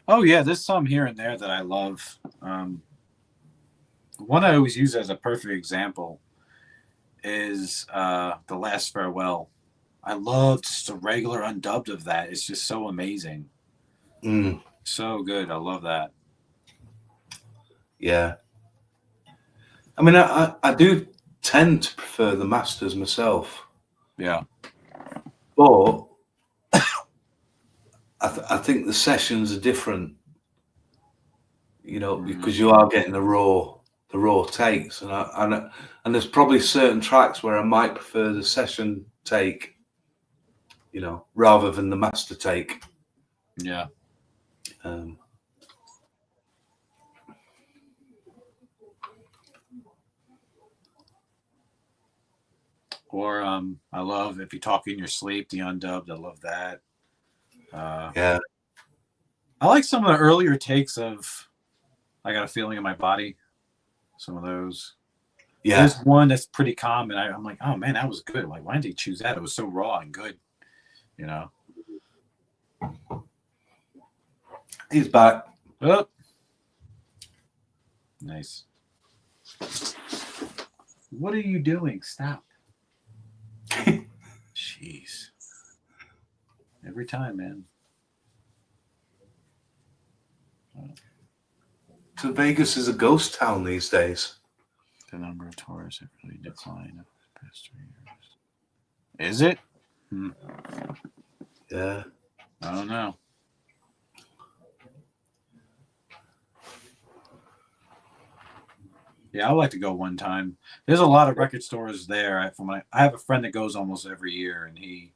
Oh yeah, there's some here and there that I love. One I always use as a perfect example is The Last Farewell. I love just the regular undubbed of that. It's just so amazing. So good. I love that. Yeah. I mean, I do tend to prefer the masters myself. Yeah. But I think the sessions are different, because you are getting the raw takes, and there's probably certain tracks where I might prefer the session take, rather than the master take. Yeah. Or I love If You Talk in Your Sleep, the undubbed. I love that. Yeah. I like some of the earlier takes of I Got a Feeling in My Body. Some of those. Yeah. There's one that's pretty common. I'm like, oh man, that was good. Like, why didn't they choose that? It was so raw and good, you know. He's back. Oh, nice. What are you doing? Stop. Jeez. Every time, man. So Vegas is a ghost town these days. The number of tourists have really declined in the past 3 years. Is it? Yeah. I don't know. Yeah, I would like to go one time. There's a lot of record stores there. I have a friend that goes almost every year, and he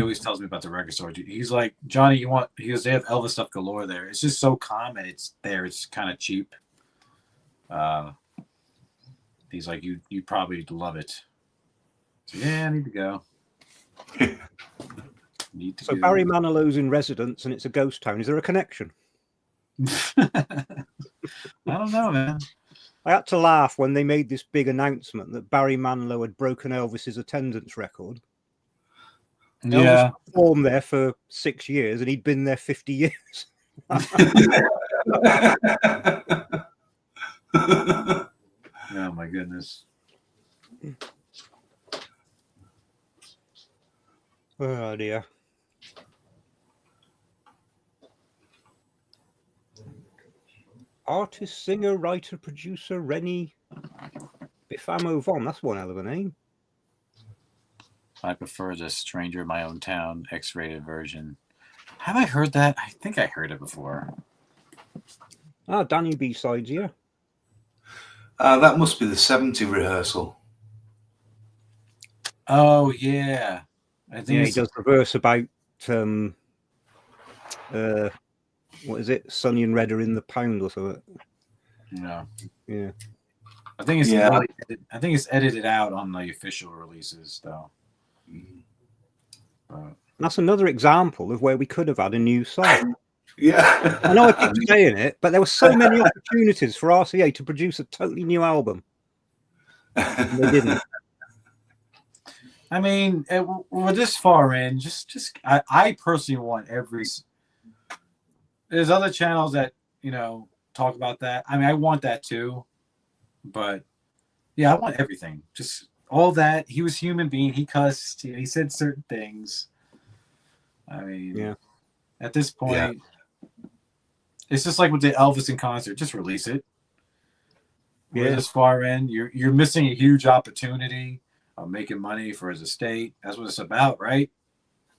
always tells me about the record store. He's like, Johnny, he goes, they have Elvis stuff galore there. It's just so common. It's there. It's kind of cheap. He's like, you probably love it. So, yeah, I need to go. So Barry Manilow's in residence, and it's a ghost town. Is there a connection? I don't know, man. I had to laugh when they made this big announcement that Barry Manilow had broken Elvis's attendance record. Yeah. Elvis performed there for 6 years, and he'd been there 50 years. Oh my goodness. Oh dear. Artist, singer, writer, producer, Rennie Bifamo Von. That's one hell of a name. I prefer the Stranger in My Own Town X-rated version. Have I heard that? I think I heard it before. Ah, Danny B-sides, yeah. That must be the 70 rehearsal. Oh yeah, I think he does the verse about what is it? Sonny and Red are in the pound or something. Yeah. Yeah. I think it's I think it's edited out on the official releases though. That's another example of where we could have had a new song. Yeah. I know I keep saying it, but there were so many opportunities for RCA to produce a totally new album. And they didn't. I mean, we're this far in. I personally want every. There's other channels that talk about that. I mean, I want that too, but yeah, I want everything. Just all that. He was a human being. He cussed. He said certain things. I mean, yeah. At this point, it's just like with the Elvis in concert. Just release it. We're this far in. You're missing a huge opportunity of making money for his estate. That's what it's about, right?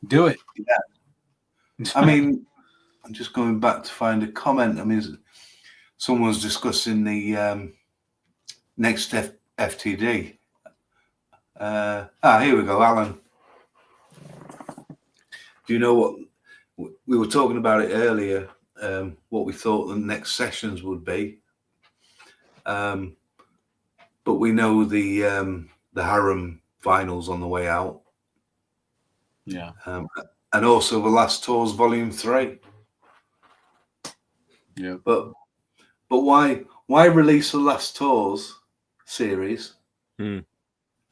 Do it. Yeah. I mean, I'm just going back to find a comment. I mean, someone's discussing the next FTD. Here we go, Alan. Do you know what we were talking about it earlier? What we thought the next sessions would be, but we know the Harem vinyl's on the way out. Yeah, and also the Last Tours Volume 3. Yeah, but why release the Last Tours series and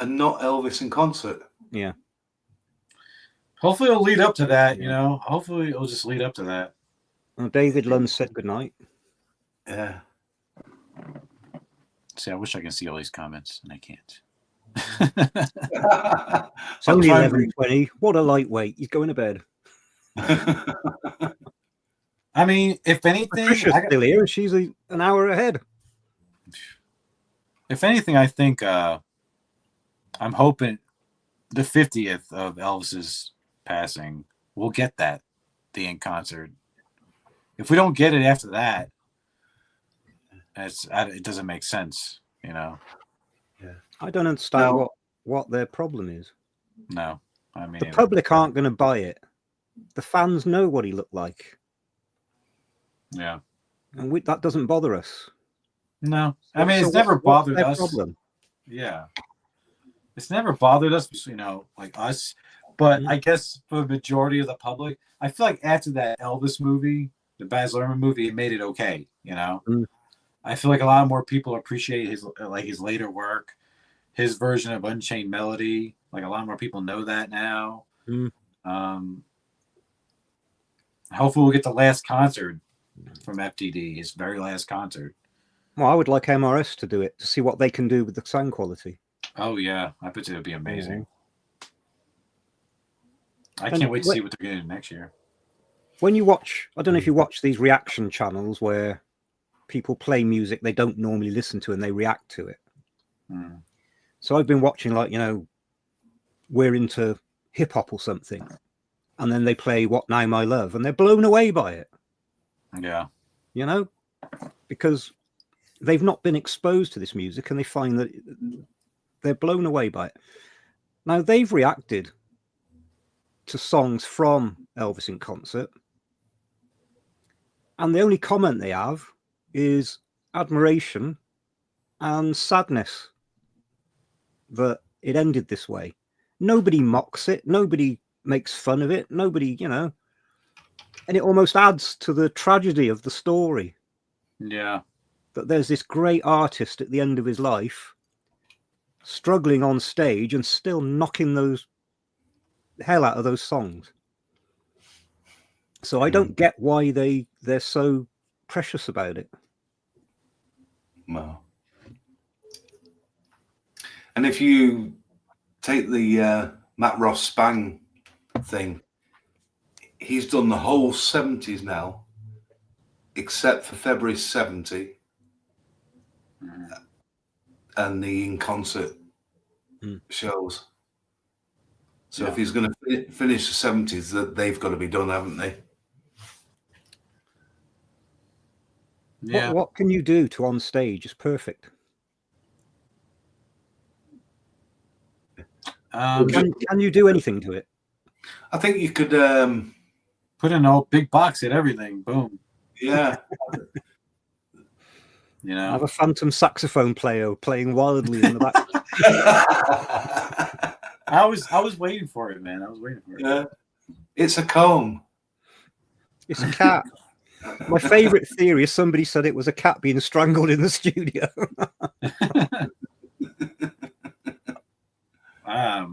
not Elvis in concert? Yeah. Hopefully it'll lead up to that, Hopefully it'll just lead up to that. Well, David Lund said goodnight. Yeah. See, I wish I could see all these comments, and I can't. It's only 11:20. What a lightweight. He's going to bed. I mean, if anything... Patricia's still here, and she's an hour ahead. If anything, I think I'm hoping the 50th of Elvis's passing, we'll get the in concert. If we don't get it after that, it doesn't make sense, Yeah. I don't understand what their problem is. No, I mean the public aren't going to buy it. The fans know what he looked like. Yeah, and that doesn't bother us. No, I mean it's never bothered us. Problem? Yeah, it's never bothered us, like us. But I guess for the majority of the public, I feel like after that Elvis movie, the Baz Luhrmann movie, it made it okay, I feel like a lot more people appreciate his later work, his version of Unchained Melody. Like a lot more people know that now. Hopefully we'll get the last concert from FTD, his very last concert. Well, I would like MRS to do it to see what they can do with the sound quality. Oh yeah, I bet it would be amazing. I can't wait to see what they're going to do next year. When you watch, I don't know if you watch these reaction channels where people play music they don't normally listen to and they react to it. So I've been watching, like, you know, we're into hip hop or something, and then they play What Now My Love and they're blown away by it. Yeah. You know, because they've not been exposed to this music and they find that they're blown away by it. Now, they've reacted to songs from Elvis in concert, and the only comment they have is admiration and sadness that it ended this way. Nobody mocks it. Nobody makes fun of it. Nobody, you know, and it almost adds to the tragedy of the story. Yeah. That there's this great artist at the end of his life struggling on stage and still knocking those hell out of those songs. So I don't get why they're so precious about it. No. And if you take the Matt Ross Spang thing, he's done the whole 70s now, except for February 70 and the in concert shows. So if he's going to finish the 70s, that they've got to be done, haven't they? Yeah. What can you do to on stage is perfect? Can you do anything to it? I think you could put in a big box at everything. Boom. Yeah. You know, have a phantom saxophone player playing wildly in the back. I was waiting for it, man. I was waiting for it. Yeah. It's a comb. It's a cat. My favorite theory is somebody said it was a cat being strangled in the studio.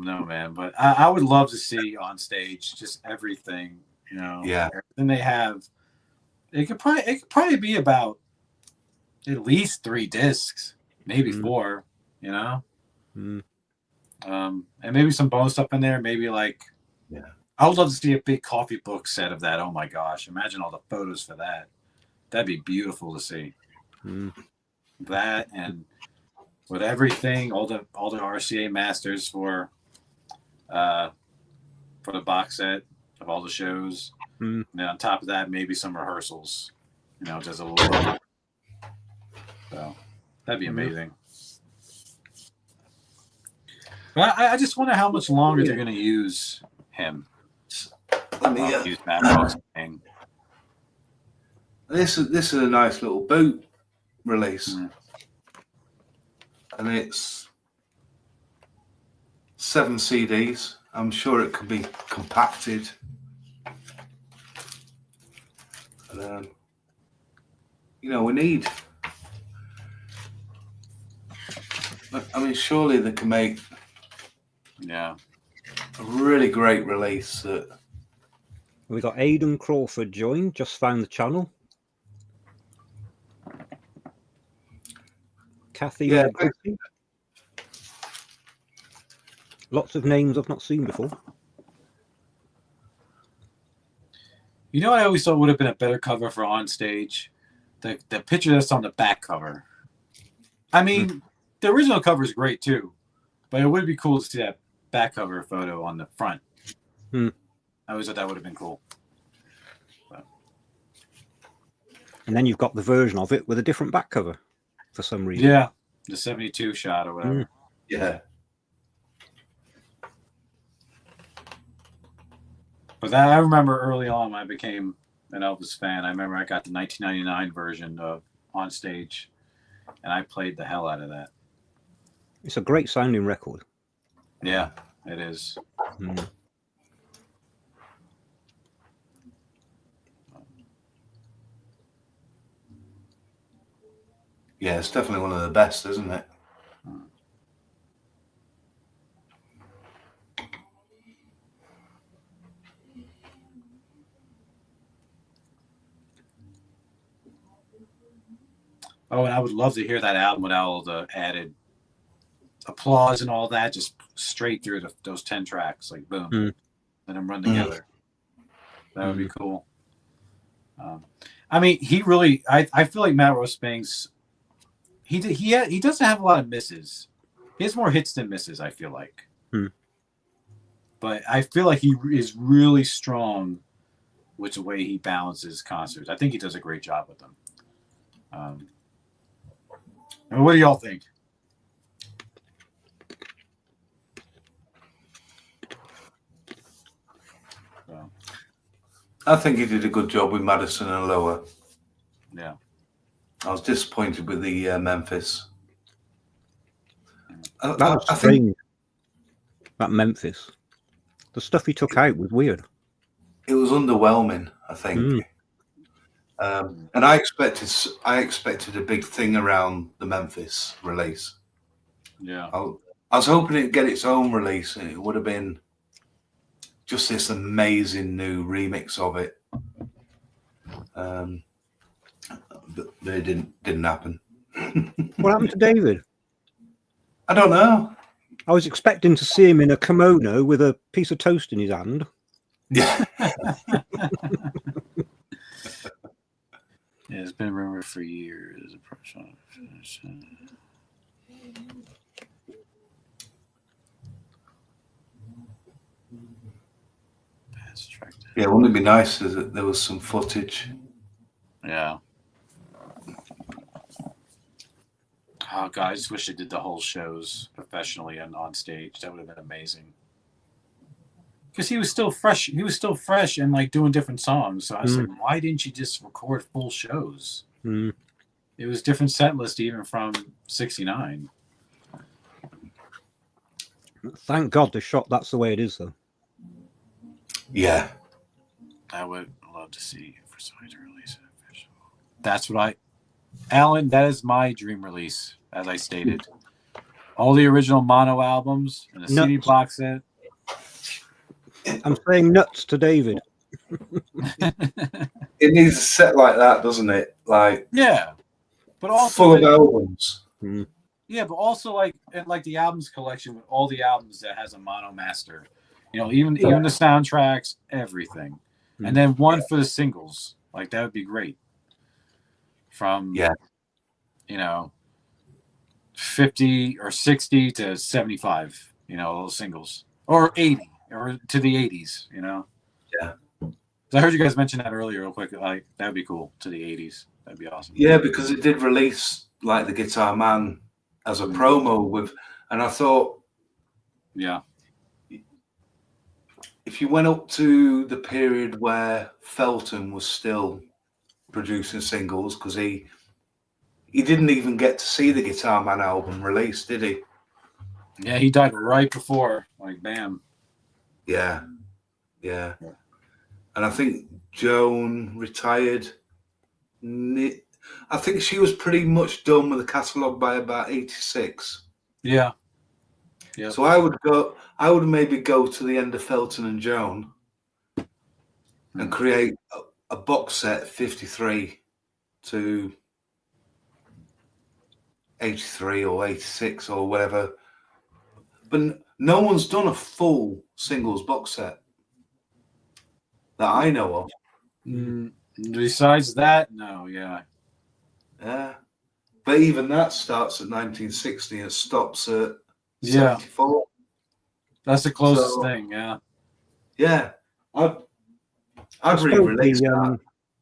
No, man, but I would love to see on stage just everything, you know, everything they have. It could probably be about at least 3 discs, maybe 4, you know. And maybe some bonus stuff in there. Maybe like, I would love to see a big coffee book set of that. Oh my gosh, imagine all the photos for that. That'd be beautiful to see. That, and with everything, all the RCA masters for the box set of all the shows. And then on top of that, maybe some rehearsals, you know, just a little bit. So that'd be amazing. But I just wonder how much longer they're going to use him. Let me use Matt Ross King. This is a nice little boot release, and it's 7 CDs. I'm sure it could be compacted. And, you know, we need. I mean, surely they can make a really great release. We got Aidan Crawford joined. Just found the channel. Kathy. Lots of names I've not seen before. You know what I always thought would have been a better cover for On Stage? The picture that's on the back cover. I mean, the original cover is great too, but it would be cool to see that back cover photo on the front. I always thought that would have been cool. But. And then you've got the version of it with a different back cover for some reason. Yeah, the 72 shot or whatever. Yeah. But I remember early on when I became an Elvis fan, I remember I got the 1999 version of On Stage, and I played the hell out of that. It's a great sounding record. Yeah, it is. Yeah, it's definitely one of the best, isn't it? Oh, and I would love to hear that album without all the added applause and all that, just straight through those 10 tracks, like boom, let them run together. That would be cool. I mean, he really, I feel like Matt Banks, he doesn't have a lot of misses. He has more hits than misses, I feel like. But I feel like he is really strong with the way he balances concerts. I think he does a great job with them. And what do y'all think? I think he did a good job with Madison and Lower. Yeah. I was disappointed with the Memphis. That was strange. That Memphis. The stuff he took out was weird. It was underwhelming, I think. And I expected a big thing around the Memphis release. Yeah. I was hoping it'd get its own release, and it would have been just this amazing new remix of it. But it didn't happen. What happened to David? I don't know. I was expecting to see him in a kimono with a piece of toast in his hand. Yeah. Yeah, it's been rumored for years. Yeah, wouldn't it be nice that there was some footage? Yeah. Oh God, I just wish they did the whole shows professionally and on stage. That would have been amazing. Because he was still fresh. He was still fresh and like doing different songs. So I was like, why didn't you just record full shows? It was different set list even from '69. Thank God the shot. That's the way it is, though. Yeah. I would love to see for somebody to release it official. That's what Alan, that is my dream release, as I stated. All the original mono albums and a CD box set. I'm saying nuts to David. It needs a set like that, doesn't it? Like, yeah, but also full of albums. Yeah, but also like the albums collection with all the albums that has a mono master. You know, even the soundtracks, everything. And then one for the singles. Like, that would be great. From, 50 or 60 to 75, those singles. Or 80, or to the 80s, Yeah. So I heard you guys mention that earlier real quick. Like, that would be cool, to the 80s. That'd be awesome. Yeah, because it did release, like, the Guitar Man as a promo with, and I thought, yeah, if you went up to the period where Felton was still producing singles, because he didn't even get to see the Guitar Man album released, did he? Yeah, he died right before, like, bam. Yeah. And I think Joan retired. I think she was pretty much done with the catalogue by about 86. Yeah. So I would maybe go to the end of Felton and Joan and create a box set 53 to 83 or 86 or whatever. But no one's done a full singles box set that I know of. Besides that, no, yeah. Yeah. But even that starts at 1960 and stops at 74. That's the closest thing, yeah. Yeah. I'd re-release that.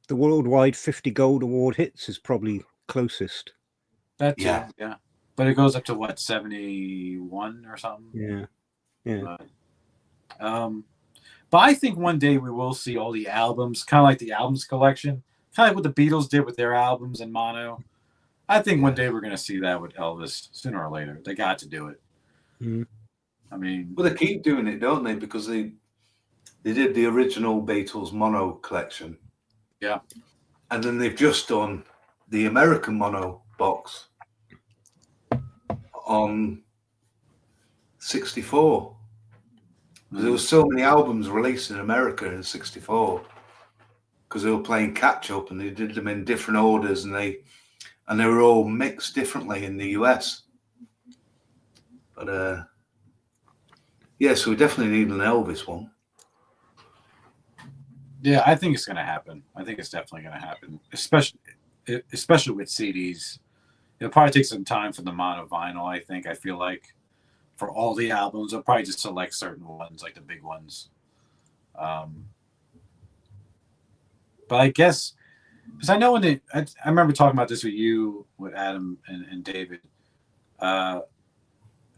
The Worldwide 50 Gold Award Hits is probably closest. That too, yeah. But it goes up to what, 71 or something? Yeah. But I think one day we will see all the albums, kind of like the albums collection, kind of like what the Beatles did with their albums in mono. I think one day we're going to see that with Elvis, sooner or later. They got to do it. I mean, well, they keep doing it, don't they? Because they did the original Beatles mono collection. Yeah. And then they've just done the American mono box on 64. There were so many albums released in America in 64 because they were playing catch up, and they did them in different orders, and they were all mixed differently in the US. But yeah, so we definitely need an Elvis one. Yeah, I think it's going to happen. I think it's definitely going to happen, especially with CDs. It'll probably take some time for the mono vinyl. I feel like for all the albums, I'll probably just select certain ones, like the big ones. But I guess, because I know I remember talking about this with you, with Adam and David,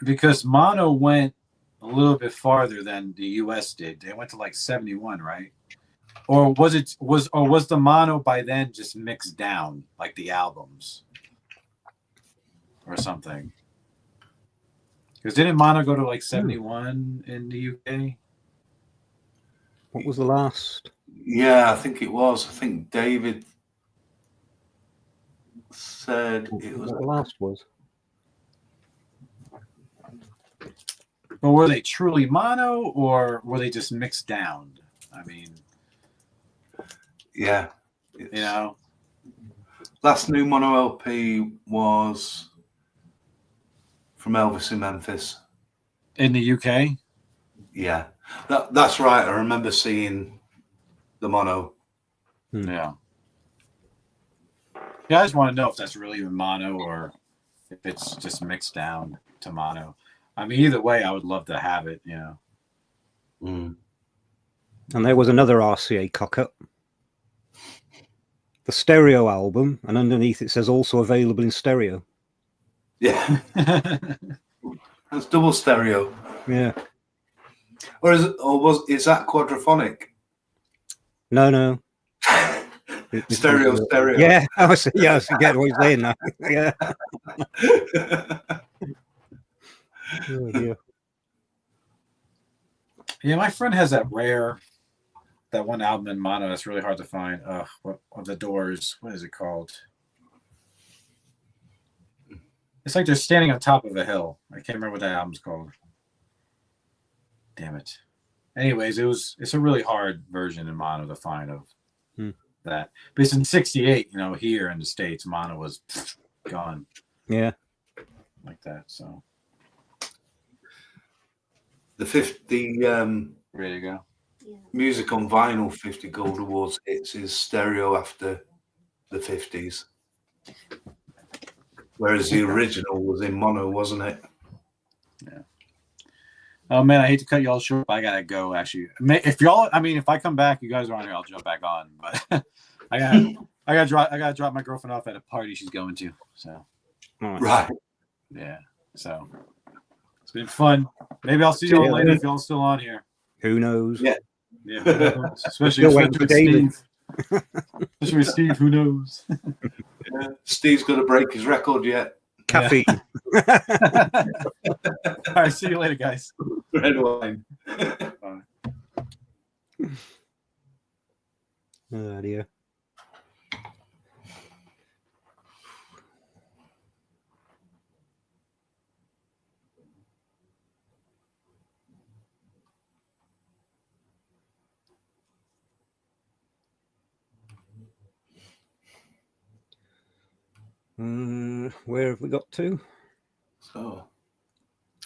because mono went a little bit farther than the US did. They went to like 71, right? Or was the mono by then just mixed down like the albums or something? Because didn't mono go to like 71 in the UK? What was the last? Yeah, I think it was. I think David said it was. What the last was? But were they truly mono, or were they just mixed down? I mean, yeah, you know, last new mono LP was from Elvis in Memphis in the UK. Yeah, that's right. I remember seeing the mono. Yeah. Yeah, I just want to know if that's really even mono or if it's just mixed down to mono. I mean, either way, I would love to have it, you know. Mm. And there was another RCA cock-up. The stereo album, and underneath it says also available in stereo. Yeah. That's double stereo. Yeah. Or is that quadraphonic? No. Stereo. Yeah, I get what you're saying now. Yeah. Oh, dear. Yeah, my friend has that one album in mono that's really hard to find. What of the Doors? What is it called? It's like they're standing on top of a hill. I can't remember what that album's called. Damn it. Anyways, it's a really hard version in mono to find of that. But it's in '68, you know, here in the States, mono was gone. Yeah. Like that. So the ready to go. Music on Vinyl 50 Gold Awards hits is stereo after the 50s. Whereas the original was in mono, wasn't it? Yeah. Oh man, I hate to cut y'all short, but I gotta go. Actually, if I come back, you guys are on here, I'll jump back on. But I gotta drop my girlfriend off at a party she's going to. So, right. Yeah. So it's been fun. Maybe I'll see y'all later if y'all still on here. Who knows? Yeah. Especially with Steve. Especially with Steve, who knows? Yeah. Steve's going to break his record yet. Caffeine. Yeah. All right, see you later, guys. Red wine. Bye. Oh, dear. Where have we got to? So,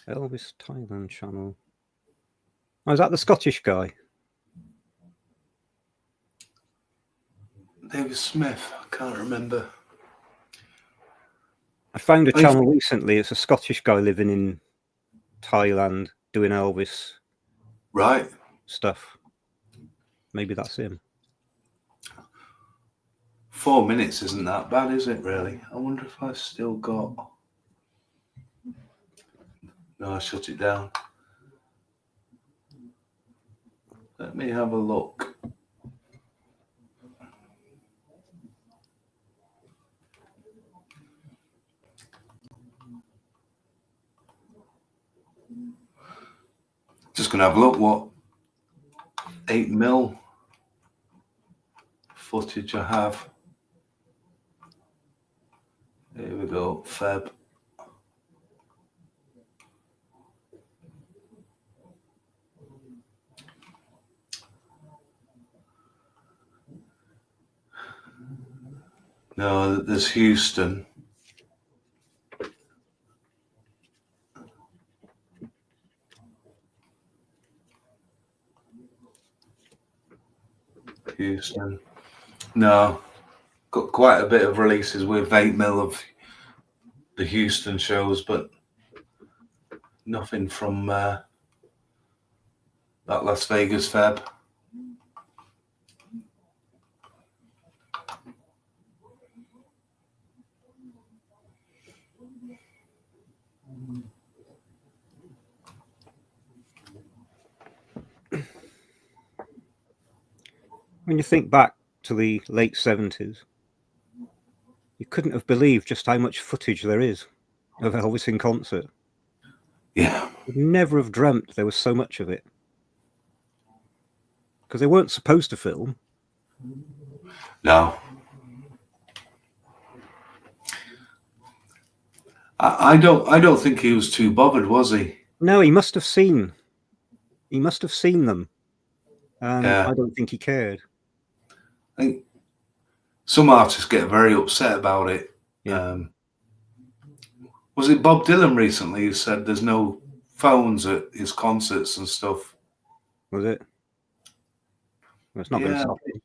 Elvis Thailand channel. Oh, is that the Scottish guy? David Smith. I can't remember. I found a channel recently. It's a Scottish guy living in Thailand doing Elvis stuff. Maybe that's him. 4 minutes isn't that bad, is it, really? I wonder if I've still got... No, I shut it down. Let me have a look. Just going to have a look what 8mm footage I have. Here we go. Feb. No, there's Houston. Houston. No, got quite a bit of releases with 8 mil of the Houston shows, but nothing from that Las Vegas Feb. When you think back to the late 70s, you couldn't have believed just how much footage there is of Elvis in concert. Yeah. You'd never have dreamt there was so much of it. Because they weren't supposed to film. No. I don't think he was too bothered, was he? No, he must have seen them. Yeah. I don't think he cared. I think some artists get very upset about it. Yeah. Was it Bob Dylan recently who said there's no phones at his concerts and stuff? Was it? Well, it's not going to stop him.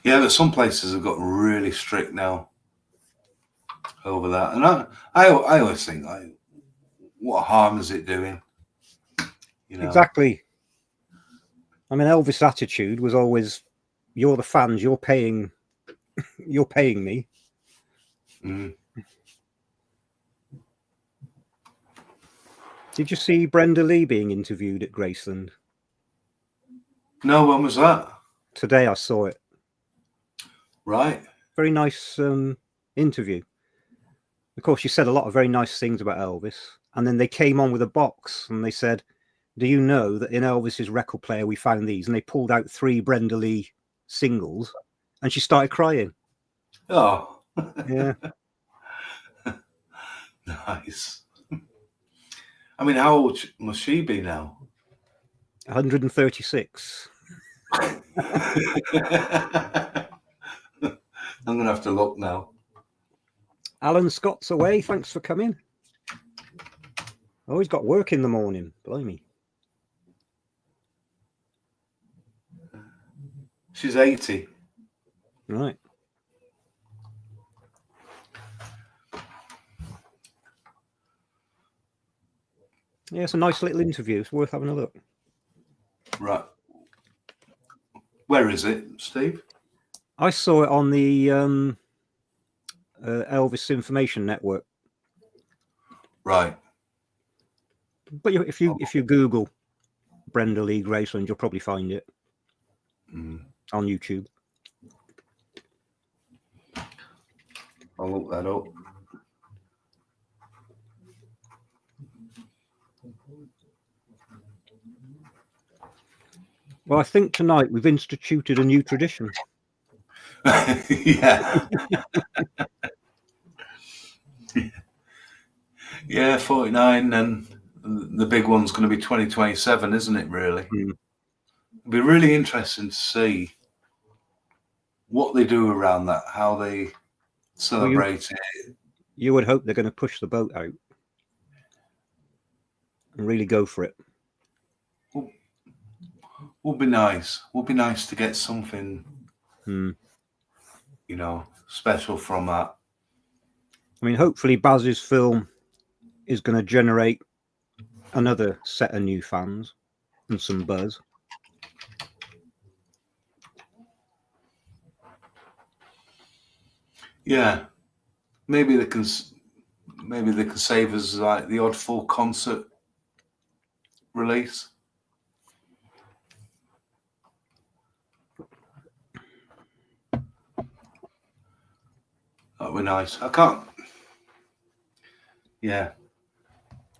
Yeah, but some places have got really strict now over that. And I always think, like, what harm is it doing? You know? Exactly. I mean, Elvis' attitude was always, "You're the fans. You're paying me." Mm. Did you see Brenda Lee being interviewed at Graceland? No, when was that? Today I saw it. Right. Very nice interview. Of course, she said a lot of very nice things about Elvis. And then they came on with a box and they said, "Do you know that in Elvis's record player we found these?" And they pulled out 3 Brenda Lee singles and she started crying. Oh. Yeah. Nice. I mean, how old must she be now? 136. I'm going to have to look now. Alan Scott's away. Thanks for coming. Oh, he's got work in the morning. Blimey. She's 80. Right. Yeah, it's a nice little interview. It's worth having a look. Right. Where is it, Steve? I saw it on the Elvis Information Network. Right. But if you Google Brenda Lee Graceland, you'll probably find it on YouTube. I'll look that up. Well, I think tonight we've instituted a new tradition. Yeah. Yeah, 49, and the big one's going to be 2027, isn't it, really? It'll be really interesting to see what they do around that, how they celebrate it. You would hope they're going to push the boat out and really go for it. Would be nice. Would be nice to get something, you know, special from that. I mean, hopefully Baz's film is going to generate another set of new fans and some buzz. Yeah, maybe they can save us like the odd full concert release. That would be nice. I can't. Yeah.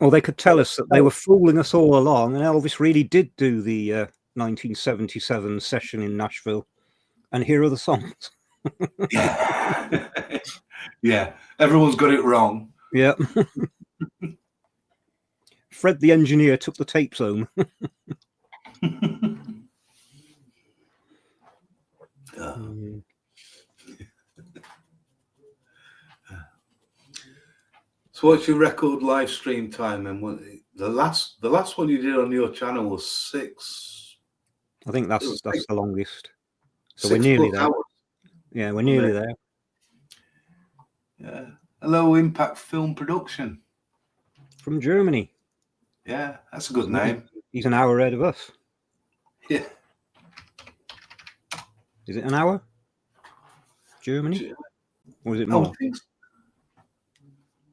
Or they could tell us that they were fooling us all along, and Elvis really did do the 1977 session in Nashville, and here are the songs. Yeah. Yeah, everyone's got it wrong. Yeah. Fred the engineer took the tapes home. So what's your record live stream time? And what the last one you did on your channel was 6. I think that's the longest. So 6 we're nearly plus there. hours. Yeah, we're nearly there. Yeah, a low impact film production From Germany. Yeah, that's a good name. He's an hour ahead of us. Yeah. Is it an hour? Germany? Or is it more?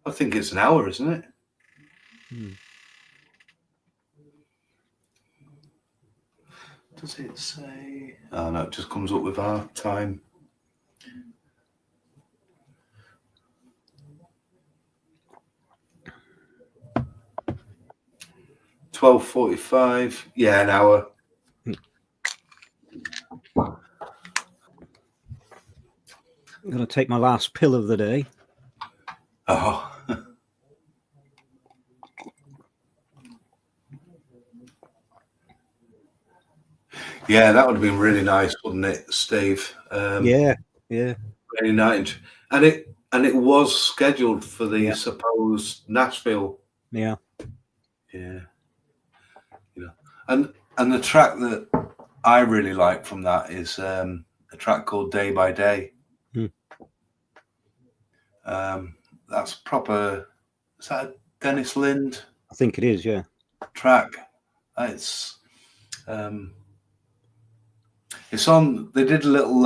I think it's an hour, isn't it? Does it say? Oh no, it just comes up with our time. $12:45. Yeah, an hour. I'm going to take my last pill of the day. Oh. Yeah, that would have been really nice, wouldn't it, Steve? Yeah. Really nice. And it was scheduled for the supposed Nashville. Yeah. Yeah. You know. And the track that I really like from that is a track called Day by Day. That's proper. Is that a Dennis Lind? I think it is, yeah. Track. It's on. They did a little.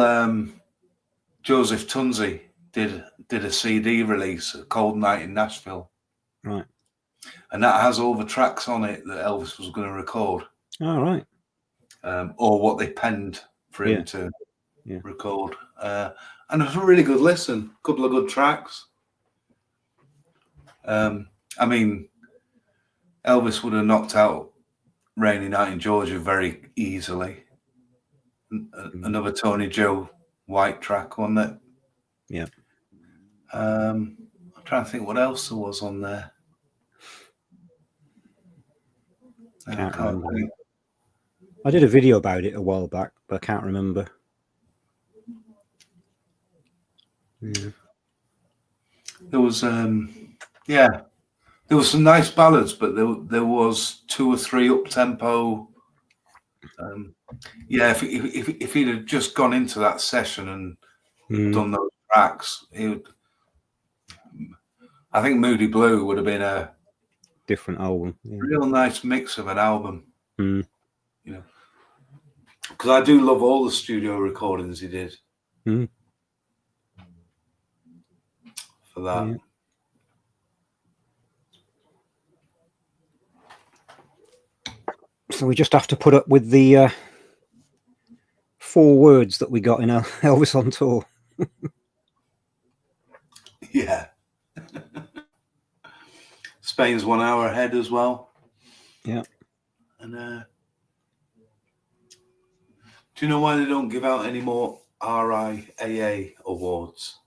Joseph Tunzi did a CD release, A Cold Night in Nashville. Right. And that has all the tracks on it that Elvis was going to record. All right. Or what they penned for him to record. And it was a really good listen. Couple of good tracks. I mean, Elvis would have knocked out Rainy Night in Georgia very easily. Another Tony Joe White track, wasn't it? Yeah. I'm trying to think what else there was on there. I did a video about it a while back, but I can't remember. Yeah. There was there was some nice ballads, but there was 2 or 3 up tempo. If he'd have just gone into that session and done those tracks, he would. I think Moody Blue would have been a different album. Real nice mix of an album. You know, because I do love all the studio recordings he did. For that. Yeah. So we just have to put up with the 4 words that we got in Elvis on Tour. Yeah. Spain's 1 hour ahead as well. Yeah. And do you know why they don't give out any more RIAA awards?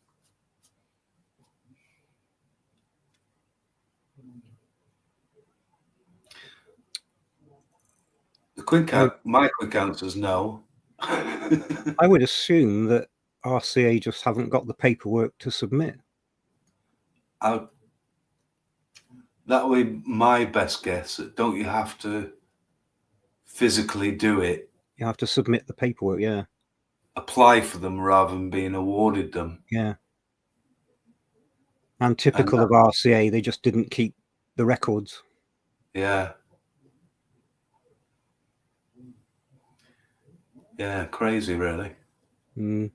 My quick answer is no. I would assume that RCA just haven't got the paperwork to submit. That would be my best guess. Don't you have to physically do it? You have to submit the paperwork, yeah. Apply for them rather than being awarded them. Yeah. And typical of RCA, they just didn't keep the records. Yeah. Yeah, crazy, really. Then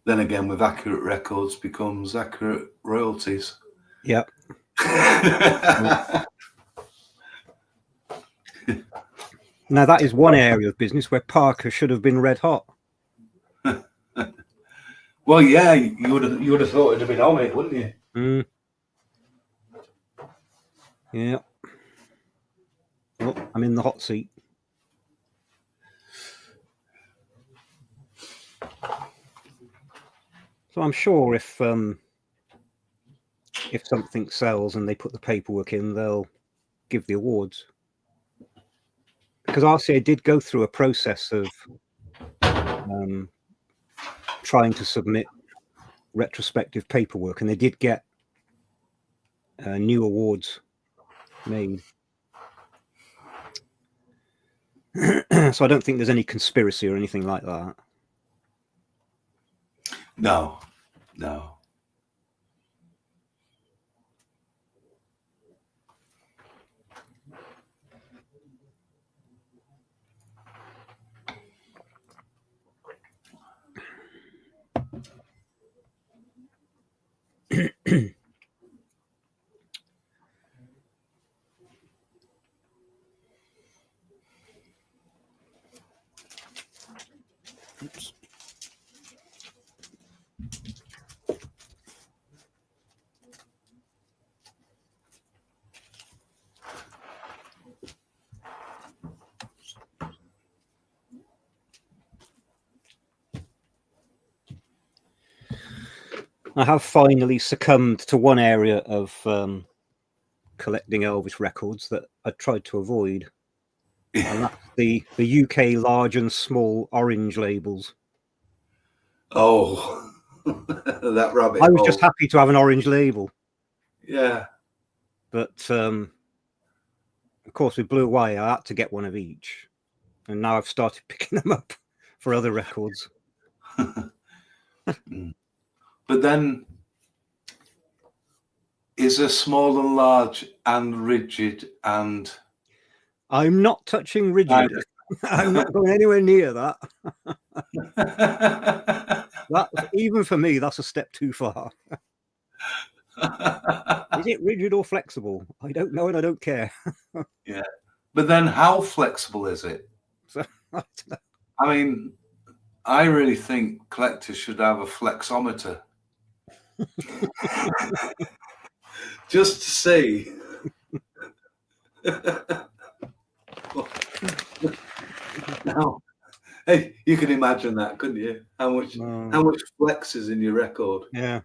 again, with accurate records becomes accurate royalties. Yep. Now, that is one area of business where Parker should have been red hot. Well, yeah, you would have thought it'd have been on it, wouldn't you? Yeah. Oh, I'm in the hot seat. So I'm sure if something sells and they put the paperwork in, they'll give the awards. Because RCA did go through a process of trying to submit retrospective paperwork, and they did get new awards made. So I don't think there's any conspiracy or anything like that. No. Oops. I have finally succumbed to one area of collecting Elvis records that I tried to avoid, and that's the UK large and small orange labels. Oh, that rabbit I was hole. just happy to have an orange label. Yeah. But of course, with Blue Wire, I had to get one of each, and now I've started picking them up for other records. But then, is there small and large and rigid and... I'm not touching rigid. I'm not going anywhere near that. Even for me, that's a step too far. Is it rigid or flexible? I don't know, and I don't care. Yeah. But then how flexible is it? So, I mean, I really think collectors should have a flexometer. Just to see. Now, hey, you can imagine that, couldn't you? How much flex is in your record? Yeah.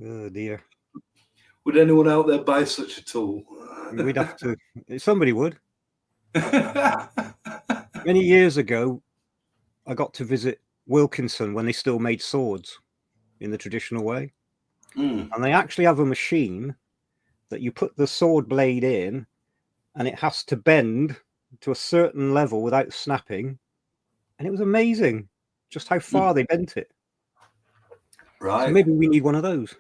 Oh dear. Would anyone out there buy such a tool? We'd have to. Somebody would. Many years ago, I got to visit Wilkinson when they still made swords in the traditional way. And they actually have a machine that you put the sword blade in, and it has to bend to a certain level without snapping. And it was amazing just how far they bent it. Right. So maybe we need one of those.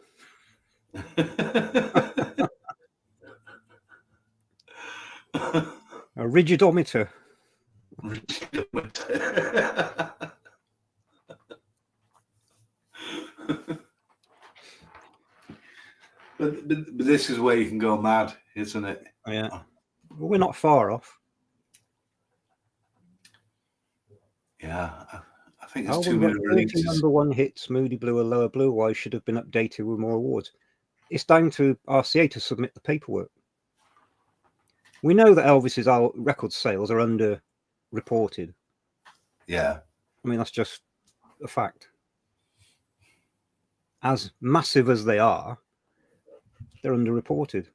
A rigidometer. But this is where you can go mad, isn't it? Yeah. Well, we're not far off. Yeah. I think there's too many 30 releases. #1 hits, Moody Blue or Lower Blue Wise should have been updated with more awards. It's down to RCA to submit the paperwork. We know that Elvis's record sales are underreported. Yeah. I mean, that's just a fact. As massive as they are, they're underreported.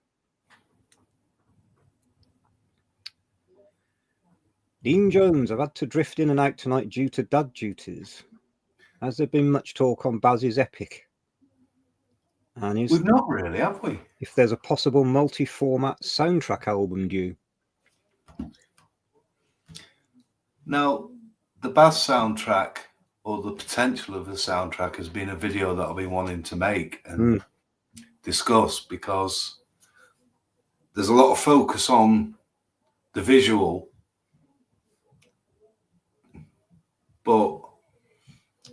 Dean Jones, I've had to drift in and out tonight due to dad duties. Has there been much talk on Baz's Epic? And We've not really, have we? If there's a possible multi-format soundtrack album due? Now, the Baz soundtrack, or the potential of the soundtrack, has been a video that I've been wanting to make and discuss, because there's a lot of focus on the visual, but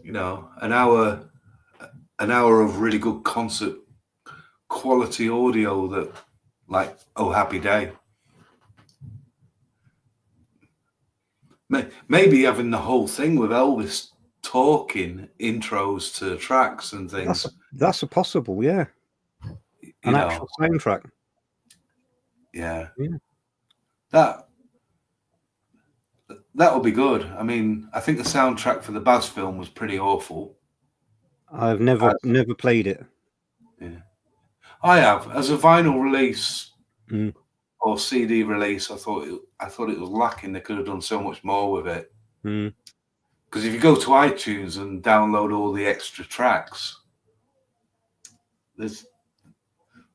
you know, an hour of really good concert quality audio, that, like, Oh Happy Day. Maybe having the whole thing with Elvis talking intros to tracks and things. That's a possible, yeah. An actual soundtrack. Yeah. Yeah. That would be good. I mean, I think the soundtrack for the Baz film was pretty awful. I've never played it. Yeah, I have. As a vinyl release or CD release, I thought it was lacking. They could have done so much more with it. Because if you go to iTunes and download all the extra tracks, there's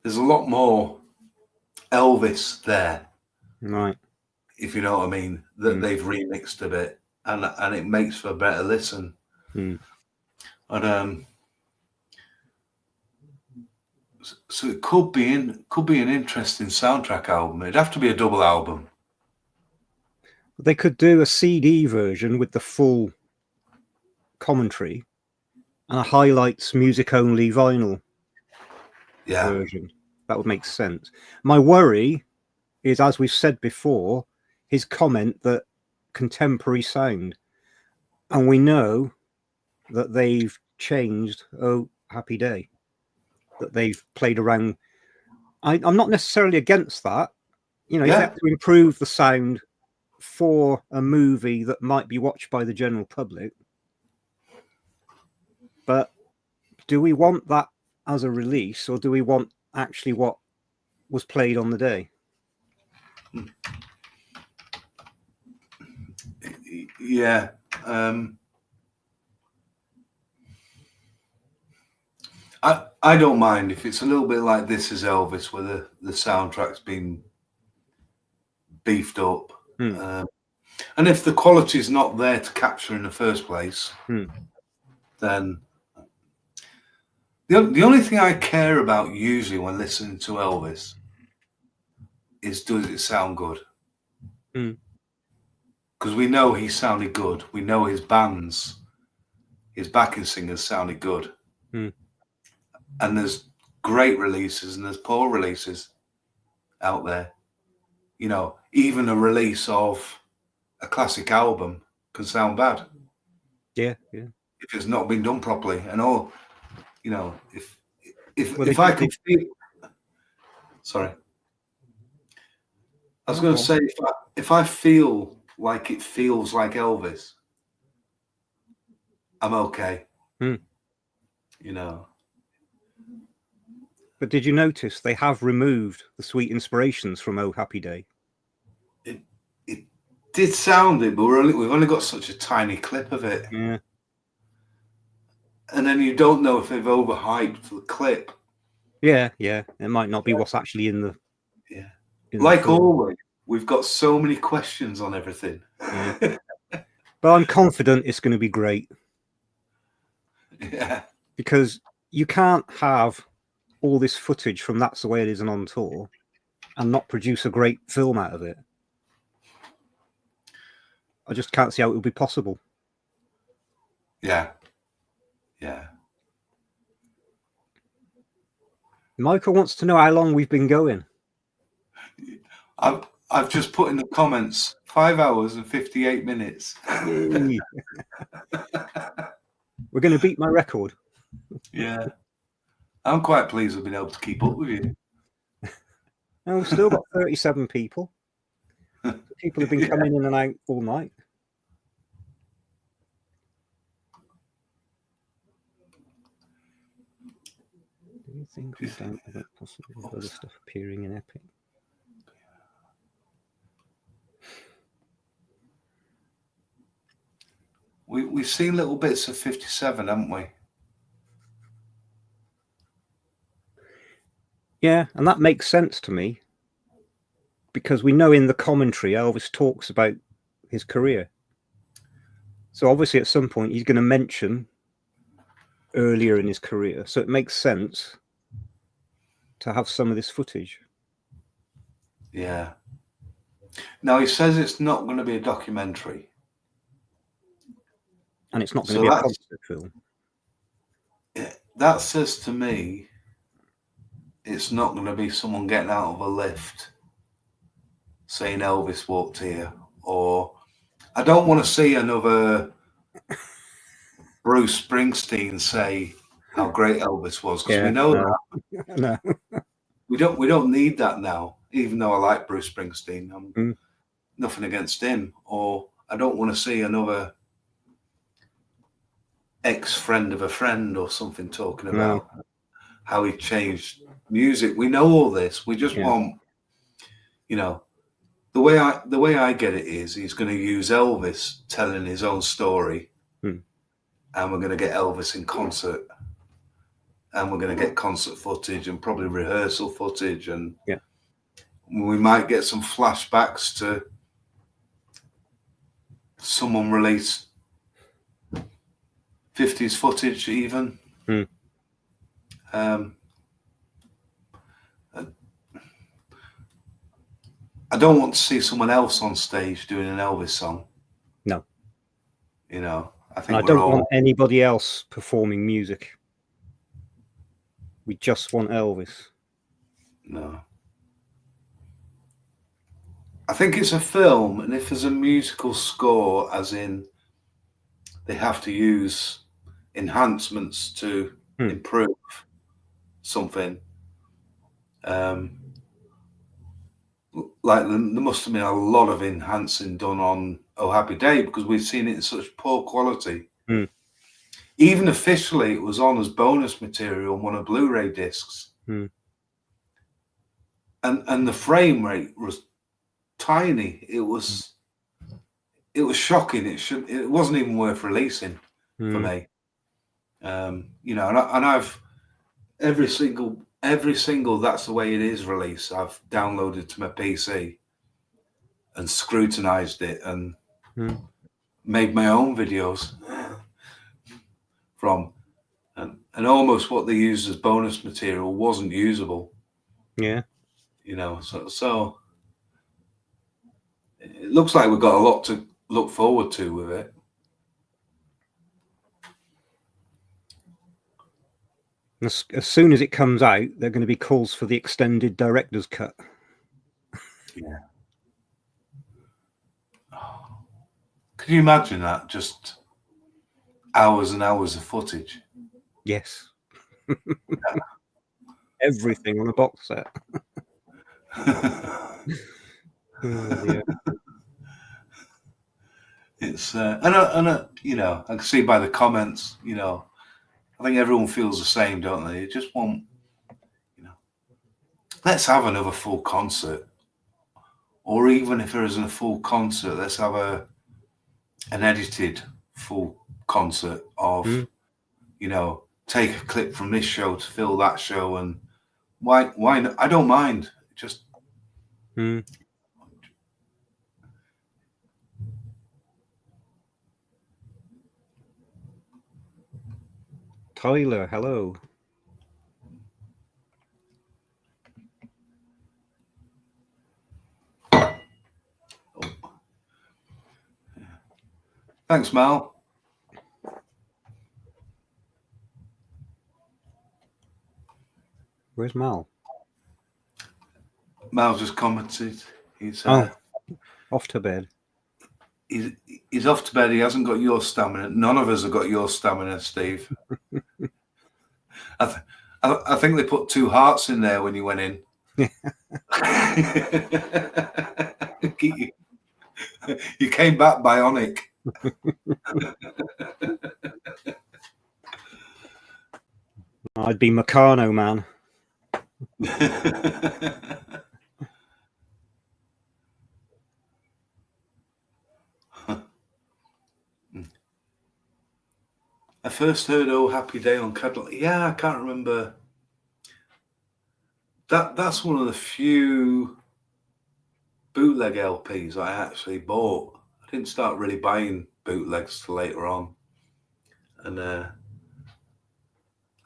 a lot more Elvis there. Right. If you know what I mean, that they've remixed a bit, and it makes for a better listen. And so it could be an interesting soundtrack album. It'd have to be a double album. They could do a CD version with the full commentary and a highlights music only vinyl version. That would make sense. My worry is, as we've said before, his comment that contemporary sound, and we know that they've changed Oh Happy Day, that they've played around. I'm not necessarily against that. You know, you have to improve the sound for a movie that might be watched by the general public. But do we want that as a release, or do we want actually what was played on the day? Yeah. I don't mind if it's a little bit like This Is Elvis, where the soundtrack's been beefed up. And if the quality's not there to capture in the first place, then the only thing I care about usually when listening to Elvis is, does it sound good? Because we know he sounded good. We know his bands, his backing singers sounded good. And there's great releases and there's poor releases out there. You know, even a release of a classic album can sound bad. Yeah. If it's not been done properly. And all, you know, if I could feel... Sorry. I was going to say, if I feel like it feels like Elvis, I'm okay. You know. But did you notice they have removed the Sweet Inspirations from Oh Happy Day? It did sound it, but we've only got such a tiny clip of it. Yeah. And then you don't know if they've overhyped the clip. Yeah. It might not be what's actually in the... Yeah. Like always, we've got so many questions on everything. Yeah. But I'm confident it's going to be great. Yeah. Because you can't have all this footage from That's the Way It Is and On Tour and not produce a great film out of it. I just can't see how it would be possible. Yeah. Michael wants to know how long we've been going. I've just put in the comments 5 hours and 58 minutes. We're going to beat my record. Yeah. I'm quite pleased we've been able to keep up with you. And we've still got 37 people. People have been coming in and out all night. Do you think we don't have that possibility of other stuff appearing in Epic? We've seen little bits of 57, haven't we? Yeah, and that makes sense to me, because we know in the commentary Elvis talks about his career. So obviously at some point he's going to mention earlier in his career. So it makes sense to have some of this footage. Yeah. Now he says it's not going to be a documentary. And it's not going to be a concert film. Yeah, that says to me it's not going to be someone getting out of a lift saying Elvis walked here, or I don't want to see another Bruce Springsteen say how great Elvis was, because we know that. No. we don't need that now. Even though I like Bruce Springsteen, I'm nothing against him. Or I don't want to see another ex-friend of a friend or something talking about how he changed music. We know all this. We just want, you know, the way I get it is he's going to use Elvis telling his own story, and we're going to get Elvis in concert, and we're going to get concert footage and probably rehearsal footage, and we might get some flashbacks to some unreleased 50s footage even. I don't want to see someone else on stage doing an Elvis song. No. You know, I think I don't want anybody else performing music. We just want Elvis. No. I think it's a film, and if there's a musical score, as in they have to use enhancements to improve something, like there must have been a lot of enhancing done on Oh Happy Day, because we've seen it in such poor quality. Even officially, it was on as bonus material on one of Blu-ray discs, and the frame rate was tiny. It was shocking. It wasn't even worth releasing for me. You know, and I've every single That's the Way It Is release I've downloaded to my PC and scrutinized it and made my own videos from, and almost what they used as bonus material wasn't usable. You know, so it looks like we've got a lot to look forward to with it. As soon as it comes out, there are going to be calls for the extended director's cut. Can you imagine that? Just hours and hours of footage. Yes. Everything on a box set. It's you know, I can see by the comments, you know, I think everyone feels the same, don't they? You just want, you know, let's have another full concert, or even if there isn't a full concert, let's have an edited full concert of, you know, take a clip from this show to fill that show, and why not? I don't mind. Just Tyler, hello. Thanks, Mal. Where's Mal? Mal just commented. He's off to bed. He's off to bed. He hasn't got your stamina. None of us have got your stamina, Steve. I think they put 2 hearts in there when you went in. You came back bionic. I'd be Meccano, man. I first heard Oh Happy Day on Cadillac. Yeah, I can't remember. That's one of the few bootleg LPs I actually bought. I didn't start really buying bootlegs till later on. And I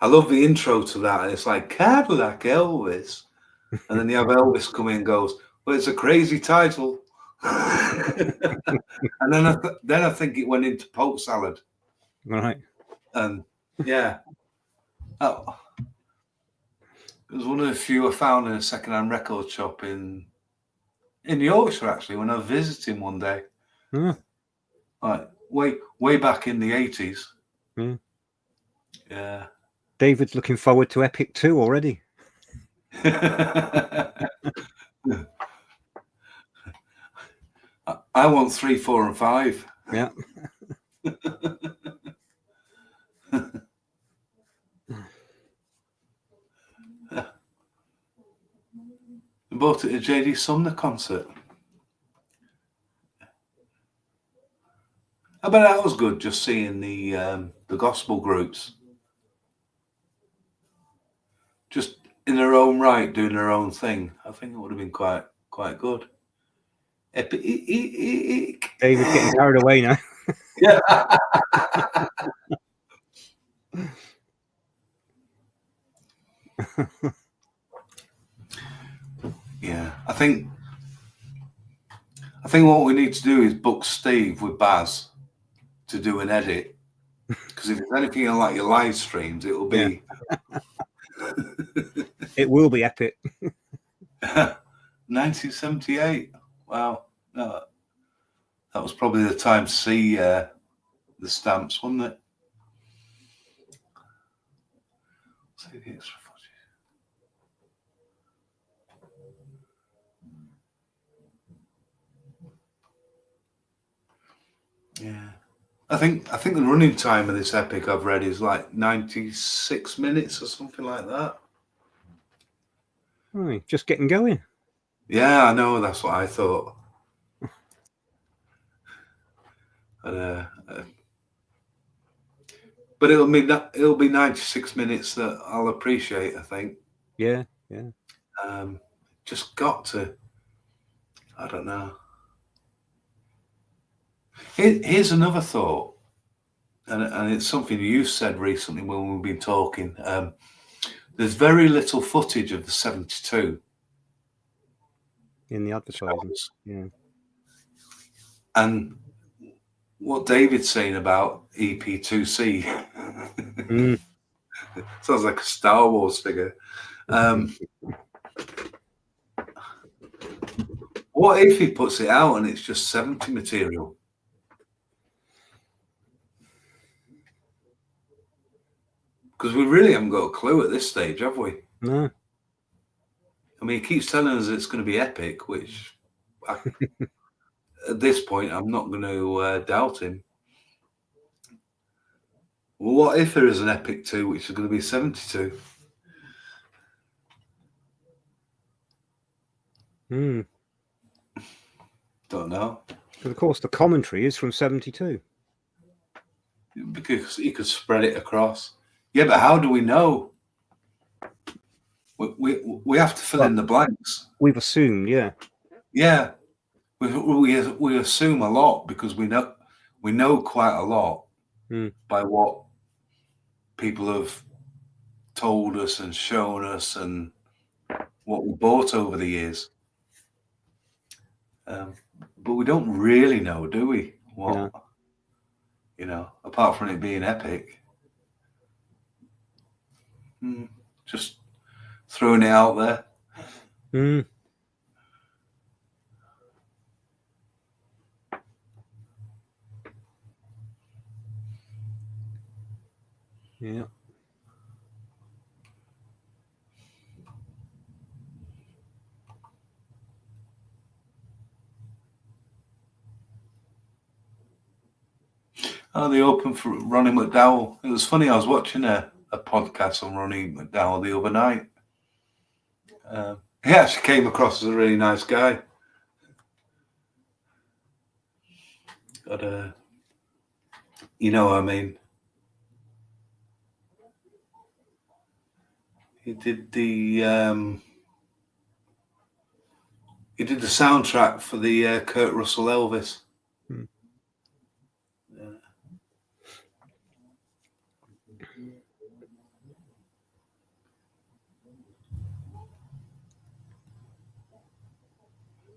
love the intro to that. And it's like Cadillac Elvis. And then you have Elvis come in and goes, well, it's a crazy title. And then I think it went into Poke Salad. Right. And yeah. It was one of the few I found in a second-hand record shop in Yorkshire, actually, when I was visiting one day. Like way back in the 80s. Yeah. David's looking forward to Epic 2 already. I want 3, 4, and 5. Yeah. I bought it at JD Sumner concert. I bet that was good, just seeing the gospel groups just in their own right doing their own thing. I think it would have been quite good. Epic. David's getting carried away now. Yeah. Yeah, I think what we need to do is book Steve with Baz to do an edit, because if it's anything like your live streams, it will be. Yeah. It will be epic. 1978. Wow, no, that was probably the time to see the stamps, wasn't it? See the extra footage. Yeah, I think the running time of this epic I've read is like 96 minutes or something like that. Oh, just getting going. Yeah, I know. That's what I thought. But it'll be 96 minutes that I'll appreciate, I think. Yeah. Just got to. I don't know. Here's another thought, and it's something you said recently when we've been talking. There's very little footage of the 72 in the advertisements. Yeah. And what David's saying about EP2C sounds like a Star Wars figure. What if he puts it out and it's just 70 material? Because we really haven't got a clue at this stage, have we? No. I mean, he keeps telling us it's going to be epic, which at this point, I'm not going to doubt him. Well, what if there is an epic 2, which is going to be 72? Don't know. Because, of course, the commentary is from 72. Because he could spread it across. Yeah, but how do we know? We have to fill in the blanks. We've assumed, yeah. Yeah, we assume a lot because we know quite a lot by what people have told us and shown us and what we bought over the years. But we don't really know, do we? What, yeah. You know, apart from it being epic. Just throwing it out there. Yeah. Oh, they opened for Ronnie McDowell. It was funny. I was watching a podcast on Ronnie McDowell the other night. He actually came across as a really nice guy. But, you know what I mean? He did the soundtrack for the Kurt Russell Elvis.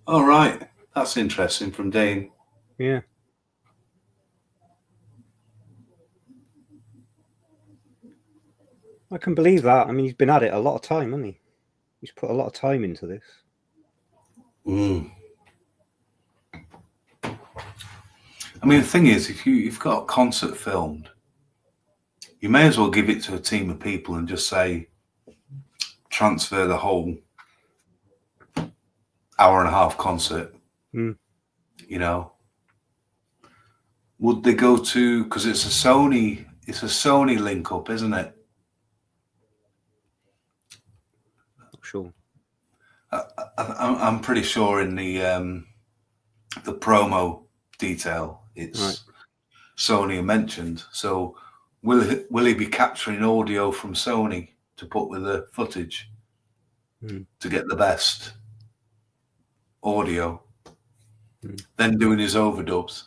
All right, that's interesting from Dane. Yeah. I can believe that. I mean, he's been at it a lot of time, hasn't he? He's put a lot of time into this. I mean, the thing is, if you've got a concert filmed, you may as well give it to a team of people and just say, transfer the whole hour and a half concert, you know, would they go to, because it's a Sony link up, isn't it? Sure. I'm pretty sure in the promo detail it's right. Sony mentioned. So will he be capturing audio from Sony to put with the footage to get the best audio, then doing his overdubs?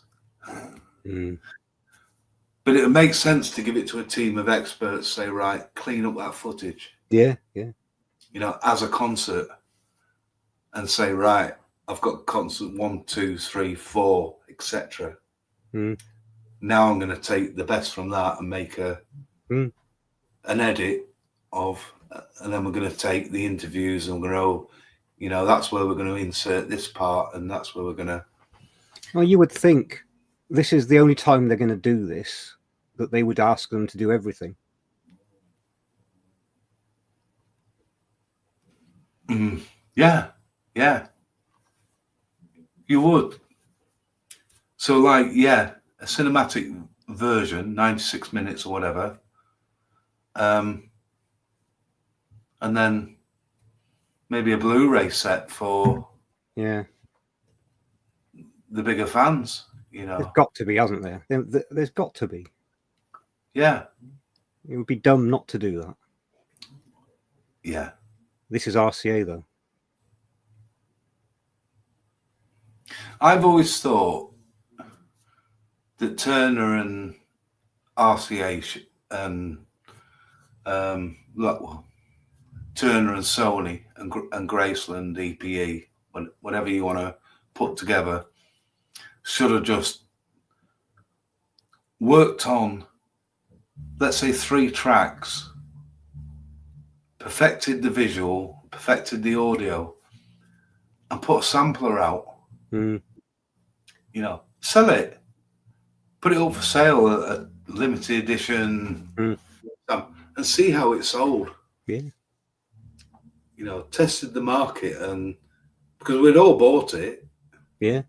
But it makes sense to give it to a team of experts. Say, right, clean up that footage. Yeah. You know, as a concert, and say, right, I've got concert 1, 2, 3, 4, etc. Now I'm going to take the best from that and make an edit of, and then we're going to take the interviews and we're going to, you know, that's where we're going to insert this part, and that's where we're going to. Well, you would think this is the only time they're going to do this, that they would ask them to do everything. Yeah. You would. So, like, yeah, a cinematic version, 96 minutes or whatever, and then maybe a Blu-ray set for the bigger fans. You know, there's got to be, hasn't there? There's got to be. Yeah, it would be dumb not to do that. Yeah, this is RCA though. I've always thought that Turner and RCA and Turner and Sony and Graceland, EPE, whatever you want to put together, should have just worked on, let's say, 3 tracks, perfected the visual, perfected the audio, and put a sampler out. You know, sell it, put it up for sale, a limited edition, and see how it sold. Yeah. You know, tested the market, and because we'd all bought it. Yeah.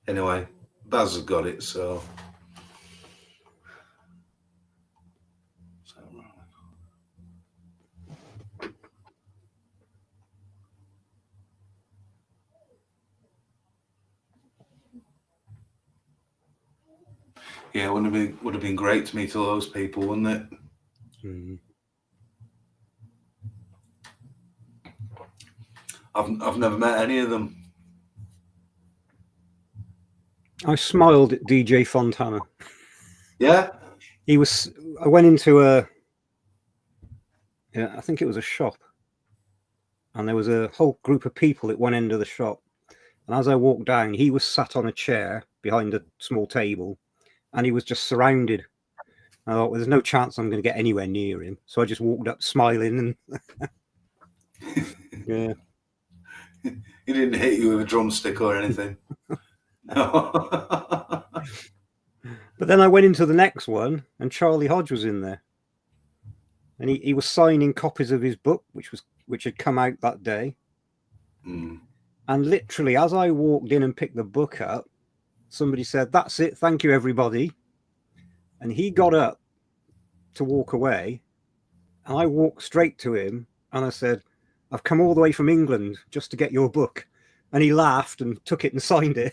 Anyway, Baz has got it, so. Yeah, would have been great to meet all those people, wouldn't it? I've never met any of them. I smiled at DJ Fontana. Yeah, I went into I think it was a shop, and there was a whole group of people at one end of the shop. And as I walked down, he was sat on a chair behind a small table, and he was just surrounded. I thought, well, there's no chance I'm going to get anywhere near him. So I just walked up smiling, and yeah. He didn't hit you with a drumstick or anything. No. But then I went into the next one, and Charlie Hodge was in there. And he was signing copies of his book, which had come out that day. And literally, as I walked in and picked the book up, somebody said, "That's it, thank you, everybody." And he got up to walk away, and I walked straight to him, and I said, "I've come all the way from England just to get your book." And he laughed and took it and signed it.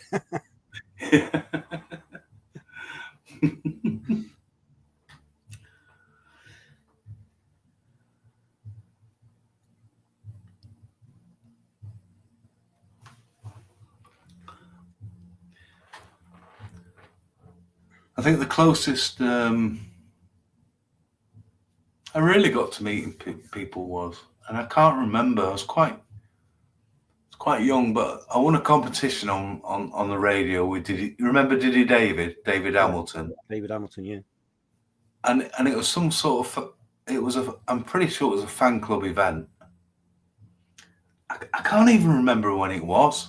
I think the closest I really got to meeting people was, and I can't remember, I was quite young, but I won a competition on the radio with you remember David Hamilton? David Hamilton, yeah. And it was some sort of, I'm pretty sure it was a fan club event. I can't even remember when it was,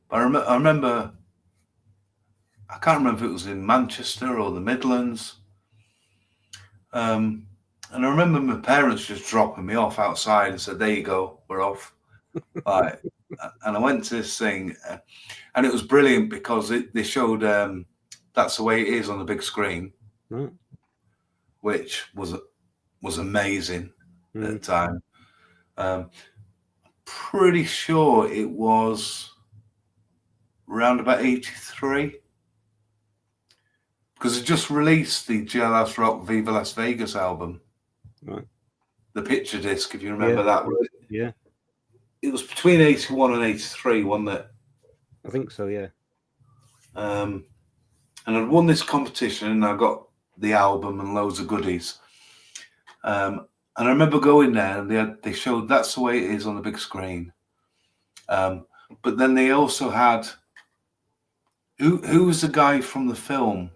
but I remember, I can't remember if it was in Manchester or the Midlands, And I remember my parents just dropping me off outside and said, "There you go, we're off." Right. And I went to this thing, and it was brilliant because they showed That's the Way It Is on the big screen, which was amazing at the time. Pretty sure it was around about 83, because it just released the Jailhouse Rock Viva Las Vegas album, the picture disc, if you remember that. Yeah, it was between 81 and 83, wasn't it? I think so, yeah. And I'd won this competition, and I got the album and loads of goodies. And I remember going there, and they showed That's the Way It Is on the big screen. But then they also had who was the guy from the film,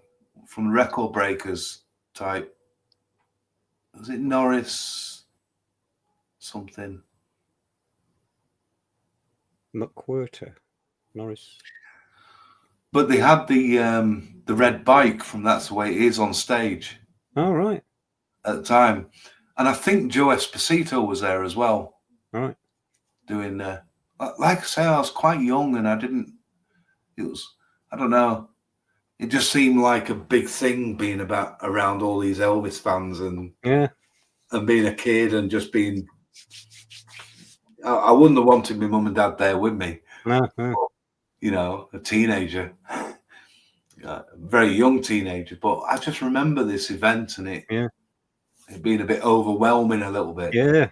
from the Record Breakers type? Was it Norris something? McWhirter, Norris. But they had the red bike from That's the Way It Is on stage. Oh, right. At the time. And I think Joe Esposito was there as well. Right. Doing, like I say, I was quite young, and I don't know. It just seemed like a big thing being around all these Elvis fans, and being a kid and just being. I wouldn't have wanted my mum and dad there with me. No. You know, a teenager, a very young teenager. But I just remember this event, and it being a bit overwhelming a little bit. Yeah.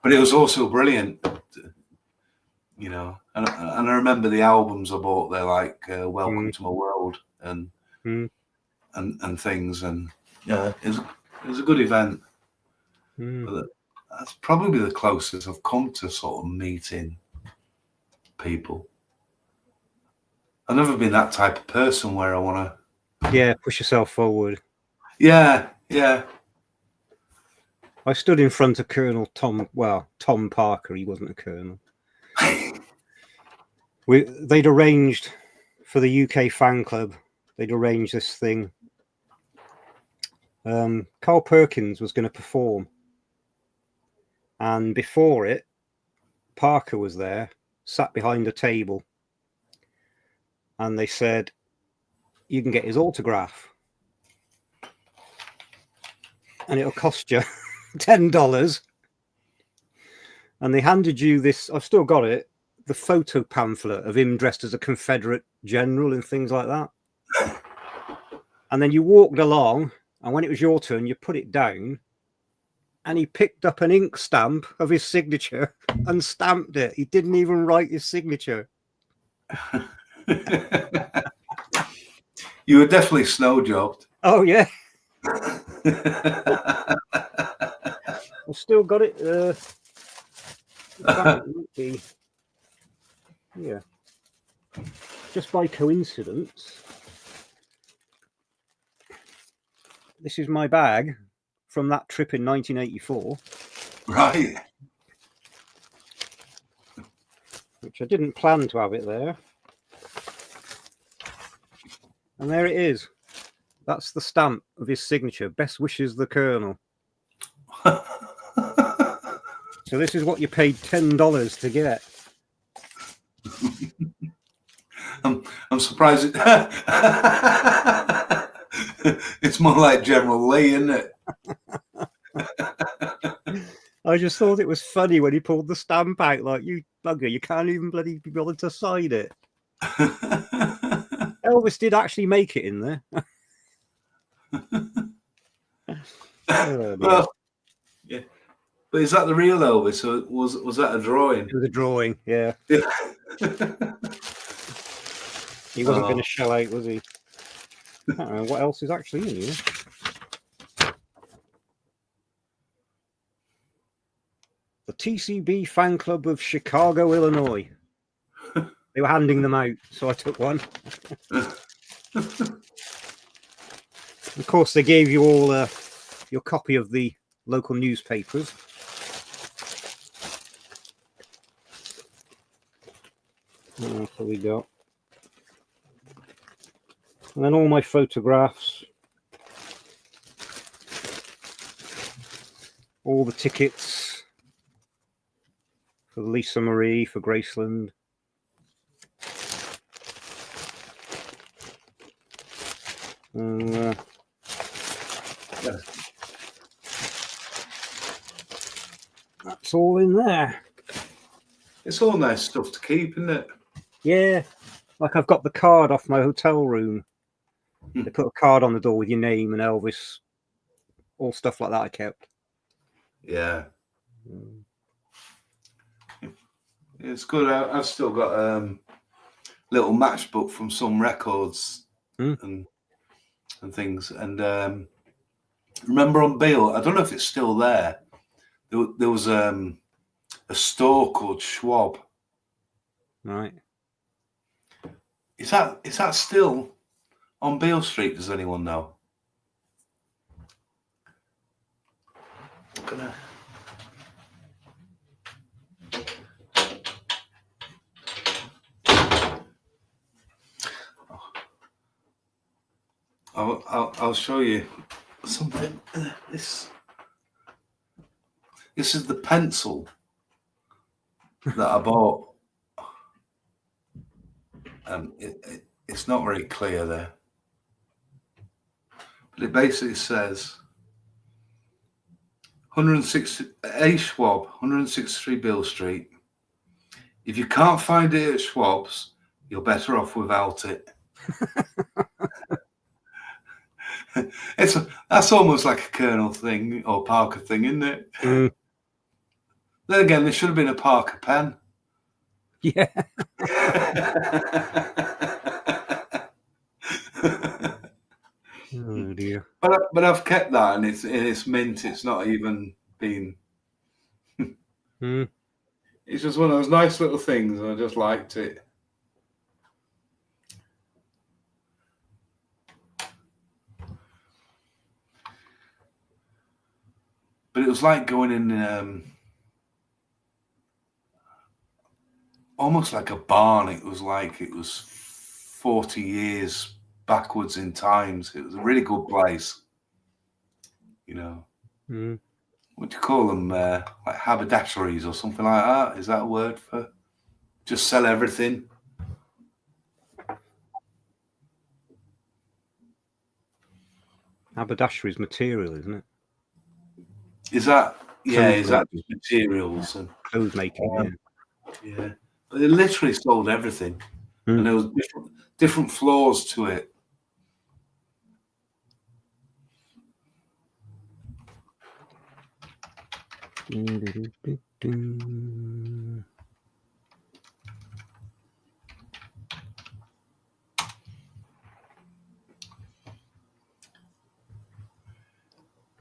But it was also brilliant, you know. And I remember the albums I bought there, like Welcome to My World and things. And it was a good event. But that's probably the closest I've come to sort of meeting people. I've never been that type of person where I want to push yourself forward. Yeah. I stood in front of Colonel Tom Parker. He wasn't a colonel. They'd arranged for the UK fan club. They'd arranged this thing. Carl Perkins was going to perform, and before it, Parker was there, sat behind a table, and they said, "You can get his autograph, and it'll cost you $10." And they handed you this. I've still got it. The photo pamphlet of him dressed as a Confederate general and things like that. And then you walked along, and when it was your turn, you put it down, and he picked up an ink stamp of his signature and stamped it. He didn't even write his signature. You were definitely snow jobbed. Oh, yeah. I've still got it. Yeah. Just by coincidence, this is my bag from that trip in 1984. Right. Which I didn't plan to have it there. And there it is. That's the stamp of his signature. Best wishes, the Colonel. So this is what you paid $10 to get. I'm surprised. It's more like General Lee, isn't it? I just thought it was funny when he pulled the stamp out, like, you bugger, you can't even bloody be bothered to sign it. Elvis did actually make it in there. Well, yeah. But is that the real Elvis, or was that a drawing? It was a drawing, yeah. He wasn't going to shell out, was he? I don't know what else is actually in here. The TCB Fan Club of Chicago, Illinois. They were handing them out, so I took one. Of course, they gave you all your copy of the local newspapers. What else have we got? And then all my photographs. all the tickets for Lisa Marie, for Graceland. That's all in there. It's all nice stuff to keep, isn't it? Yeah, like I've got the card off my hotel room. They put a card on the door with your name and Elvis, all stuff like that I kept. Yeah. It's good. I've still got a little matchbook from some records and things. And remember on Beale, I don't know if it's still there. There was a store called Schwab. Right. Is that still on Beale Street? Does anyone know? I'm gonna... I'll show you something. This is the pencil that I bought. It's not very clear there, but it basically says 160 A Schwab, 163 Beale Street. If you can't find it at Schwab's, you're better off without it. That's almost like a Colonel thing or Parker thing, isn't it? Then again, there should have been a Parker pen. Yeah. Oh dear. But I've kept that, and it's mint. It's not even been. It's just one of those nice little things, and I just liked it. But it was like going in almost like a barn. It was like it was 40 years backwards in times. It was a really good place. You know. What do you call them? Like haberdasheries or something like that? Is that a word for just sell everything? Haberdashery is material, isn't it? Is that is that just materials and clothes making? Yeah, but they literally sold everything, and there was different floors to it.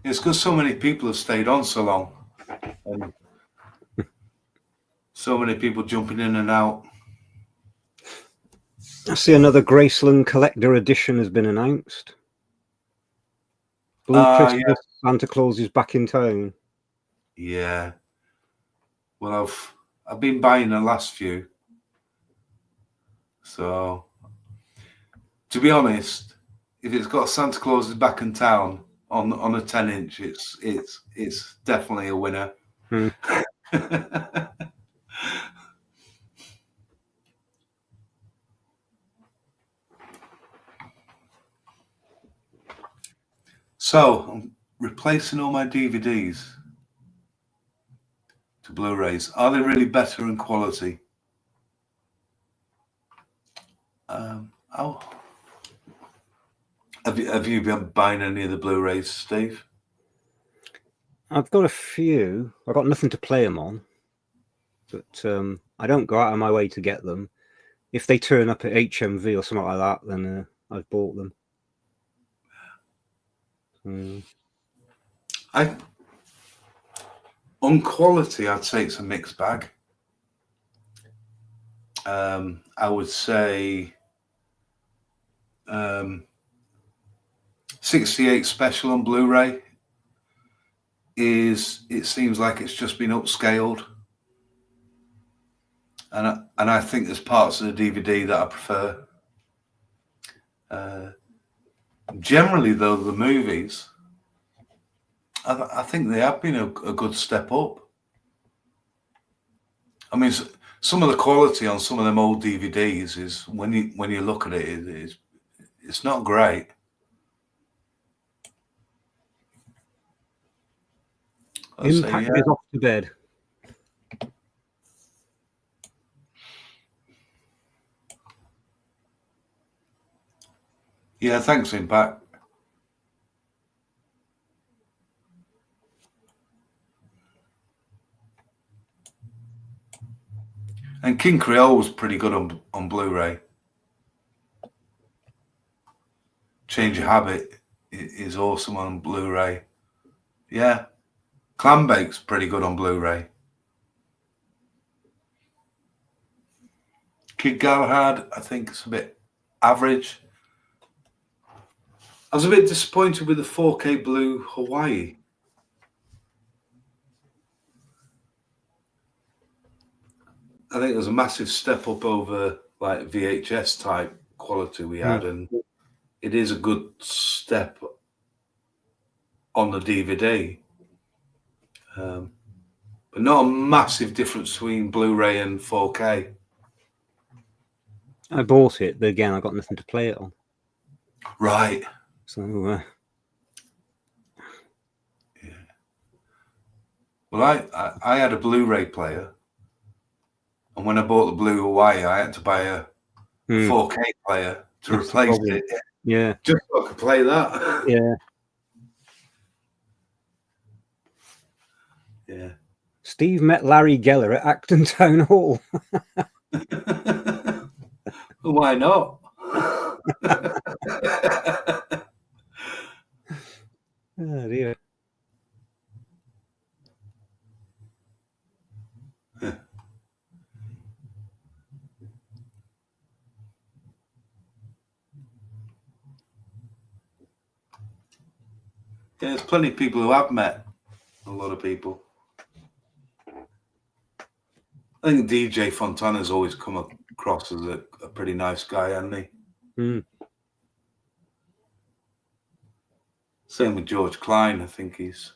It's because so many people have stayed on so long, and so many people jumping in and out. I see another Graceland collector edition has been announced. Blue Christmas, yeah. Santa Claus is back in town. Yeah. Well, I've been buying the last few. So, to be honest, if it's got Santa Claus is back in town on a 10-inch, it's definitely a winner. So I'm replacing all my DVDs to Blu-rays. Are they really better in quality? Have you been buying any of the Blu-rays, Steve? I've got a few. I've got nothing to play them on, but I don't go out of my way to get them. If they turn up at HMV or something like that, then I've bought them. On quality, I'd say it's a mixed bag. I would say 68 special on Blu-ray it seems like it's just been upscaled, and I think there's parts of the DVD that I prefer. Generally, though, the movies, I think they have been a good step up. I mean, some of the quality on some of them old DVDs is when you look at it, it's not great. Impact is off to bed. Yeah, thanks, Impact. And King Creole was pretty good on Blu-ray. Change of Habit is awesome on Blu-ray. Yeah. Clambake pretty good on Blu-ray. Kid Galahad, I think it's a bit average. I was a bit disappointed with the 4K Blue Hawaii. I think it was a massive step up over like VHS type quality we had, and it is a good step on the DVD. But not a massive difference between Blu-ray and 4K. I bought it, but again, I got nothing to play it on. Right. So, yeah. Well, I had a Blu-ray player, and when I bought the Blue Hawaii, I had to buy a 4K player to replace it. Yeah. Just so I could play that. Yeah. Yeah. Steve met Larry Geller at Acton Town Hall. Why not? Oh dear. Yeah, there's plenty of people who have met a lot of people. I think DJ Fontana's always come across as a pretty nice guy, hasn't he? Same with George Klein. I think he's.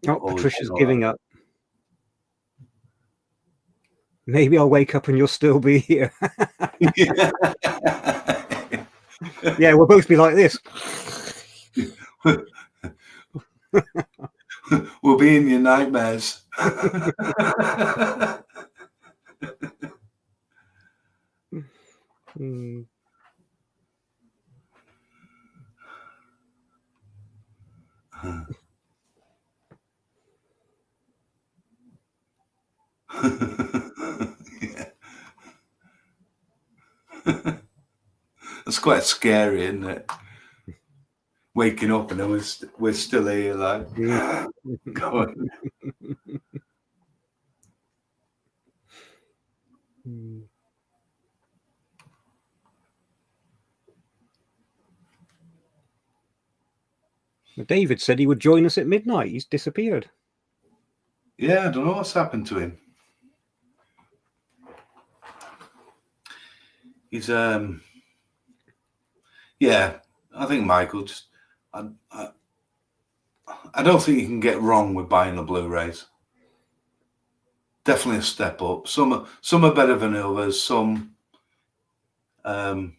Oh, Patricia's giving up. Maybe I'll wake up and you'll still be here. Yeah, we'll both be like this. We'll be in your nightmares. Yeah. It's quite scary, isn't it? Waking up and then we're still here, like, go on. David said he would join us at midnight. He's disappeared. Yeah, I don't know what's happened to him. He's yeah, I think Michael just I don't think you can get wrong with buying the Blu-rays. Definitely a step up. Some are better than others. Some are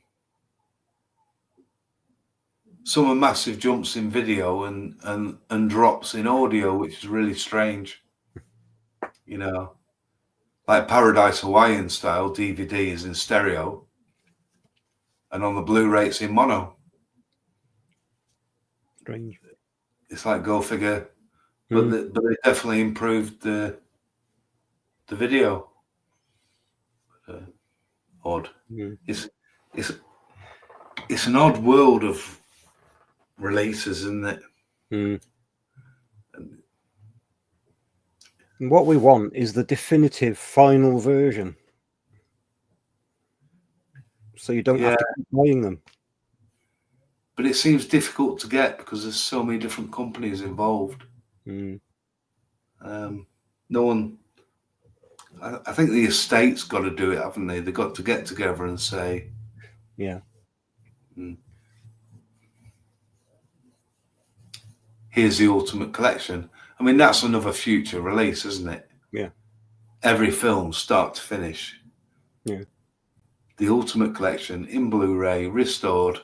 massive jumps in video and drops in audio, which is really strange. You know, like Paradise Hawaiian style DVD is in stereo, and on the Blu-ray it's in mono. Strange. It's like go figure, but they definitely improved the video. Odd. It's an odd world of releases, isn't it? And what we want is the definitive final version, so you don't have to keep buying them. But it seems difficult to get because there's so many different companies involved. No one. I think the estate's got to do it, haven't they? They've got to get together and say, yeah. here's the ultimate collection. I mean, that's another future release, isn't it? Yeah. Every film, start to finish. Yeah. The ultimate collection in Blu-ray, restored.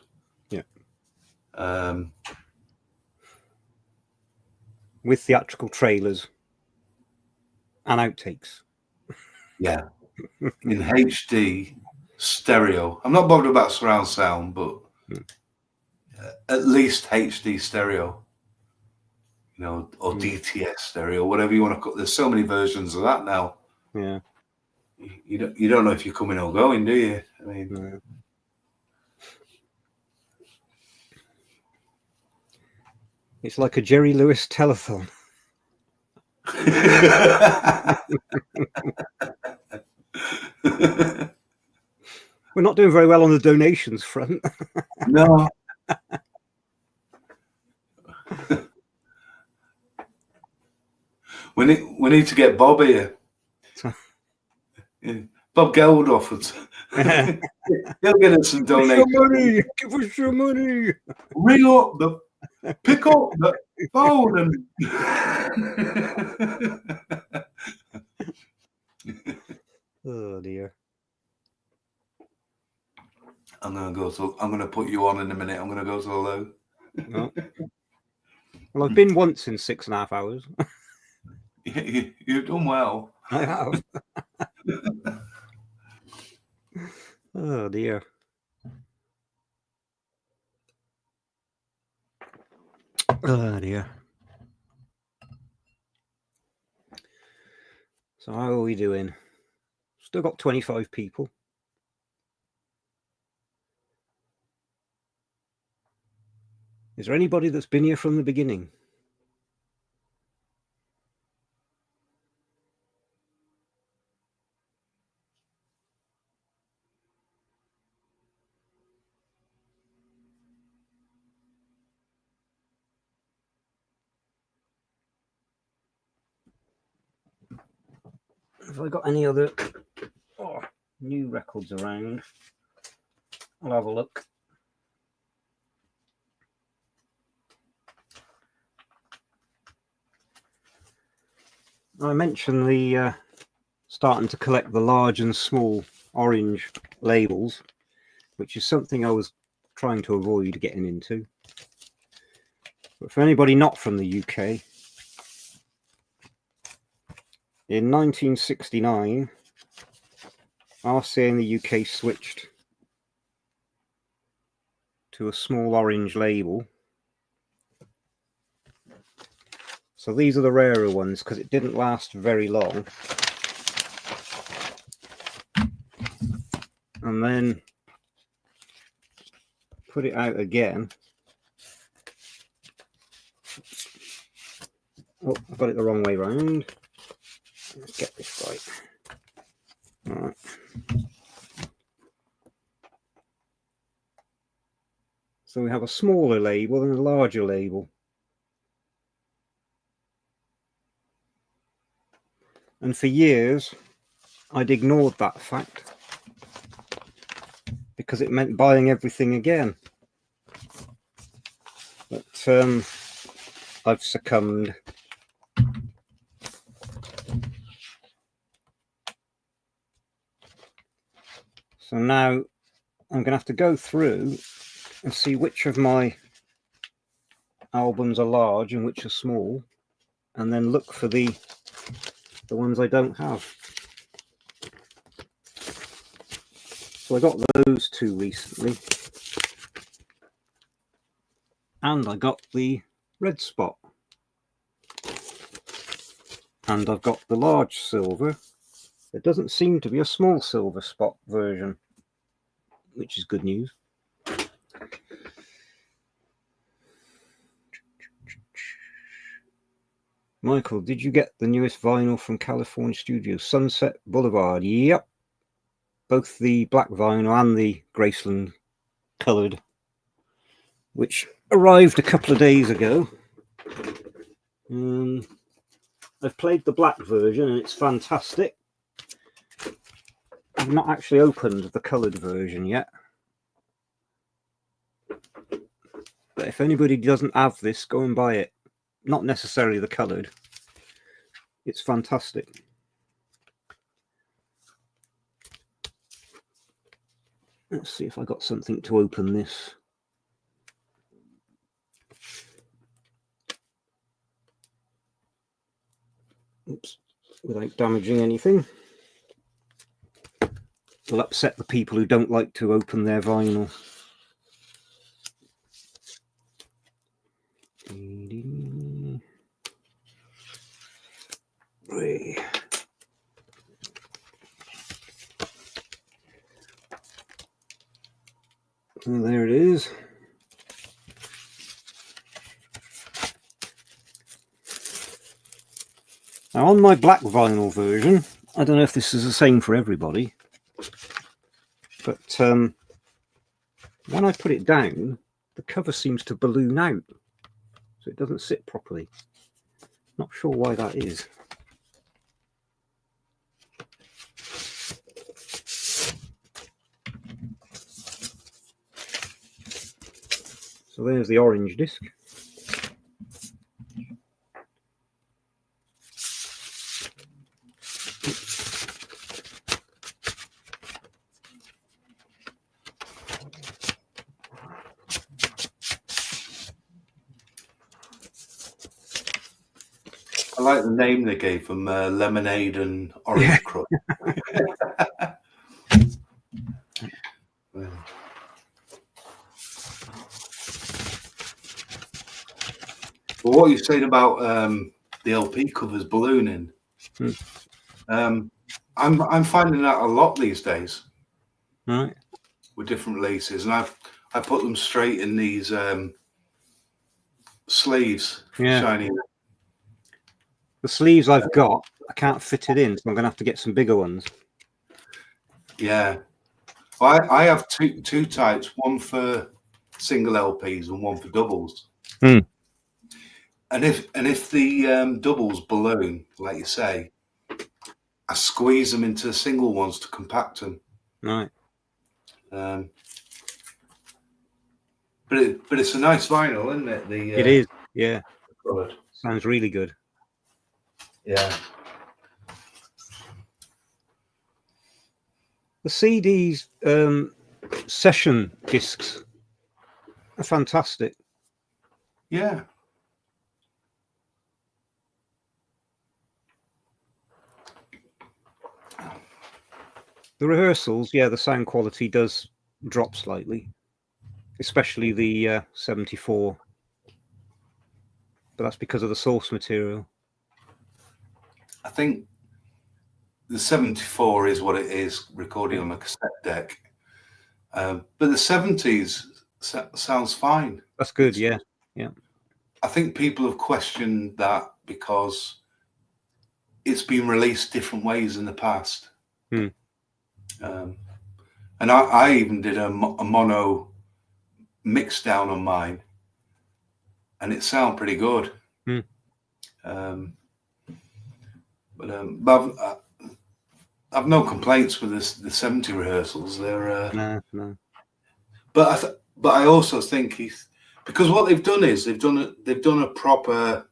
Yeah. With theatrical trailers and outtakes. Yeah. In HD stereo. I'm not bothered about surround sound, but at least HD stereo. You know, or DTS stereo, whatever you want to call it. There's so many versions of that now. Yeah. You don't know if you're coming or going, do you? I mean, No. It's like a Jerry Lewis telethon. We're not doing very well on the donations front. No. We need to get Bob here. Bob Geldof. He'll get us some donations. Money. Give us your money. Ring up pick up the phone and oh dear. I'm gonna put you on in a minute. I'm gonna go to the loo. No. Well, I've been once in 6.5 hours. You've done well. I have. Oh dear. Oh dear. So how are we doing? Still got 25 people. Is there anybody that's been here from the beginning? Have I got any other new records around? I'll have a look. I mentioned the starting to collect the large and small orange labels, which is something I was trying to avoid getting into. But for anybody not from the UK, in 1969, RCA in the UK switched to a small orange label. So these are the rarer ones because it didn't last very long. And then put it out again. Oh, I got it the wrong way round. Let's get this right. All right. So we have a smaller label and a larger label. And for years, I'd ignored that fact because it meant buying everything again. But I've succumbed. So now I'm going to have to go through and see which of my albums are large and which are small, and then look for the ones I don't have. So I got those two recently, and I got the red spot, and I've got the large silver. There doesn't seem to be a small silver spot version, which is good news. Michael, did you get the newest vinyl from California Studios, Sunset Boulevard? Yep. Both the black vinyl and the Graceland coloured, which arrived a couple of days ago. I've played the black version and it's fantastic. I've not actually opened the coloured version yet. But if anybody doesn't have this, go and buy it. not necessarily the coloured. It's fantastic. Let's see if I got something to open this. Oops, without damaging anything. It'll upset the people who don't like to open their vinyl. And there it is. Now on my black vinyl version, I don't know if this is the same for everybody, but when I put it down, the cover seems to balloon out, so it doesn't sit properly. Not sure why that is. So there's the orange disc. I like the name they gave them, Lemonade and Orange Crush. But what you're saying about the LP covers ballooning, I'm finding that a lot these days, right? With different releases, and I put them straight in these sleeves, shiny. The sleeves I've got, I can't fit it in, so I'm going to have to get some bigger ones. Yeah, well, I have two types, one for single LPs and one for doubles. And if the doubles balloon, like you say, I squeeze them into single ones to compact them. Right. But it's a nice vinyl, isn't it? It is. Yeah. Colored. Sounds really good. Yeah. The CDs session discs are fantastic. Yeah. The rehearsals, yeah, the sound quality does drop slightly, especially the 74. But that's because of the source material. I think the 74 is what it is, recording on a cassette deck. But the 70s sounds fine. That's good, yeah. I think people have questioned that because it's been released different ways in the past. And I even did a mono mix down on mine, and it sounded pretty good. But I've no complaints with the 70 rehearsals. They're no. But I also think because what they've done is they've done a proper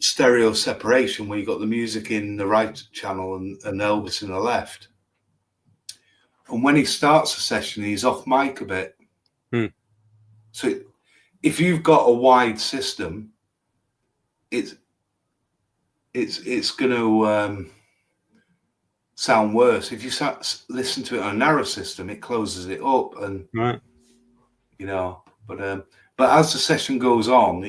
stereo separation where you got the music in the right channel and Elvis in the left. And when he starts a session, he's off mic a bit. So if you've got a wide system, it's going to sound worse. If you listen to it on a narrow system, it closes it up, and you know. But as the session goes on,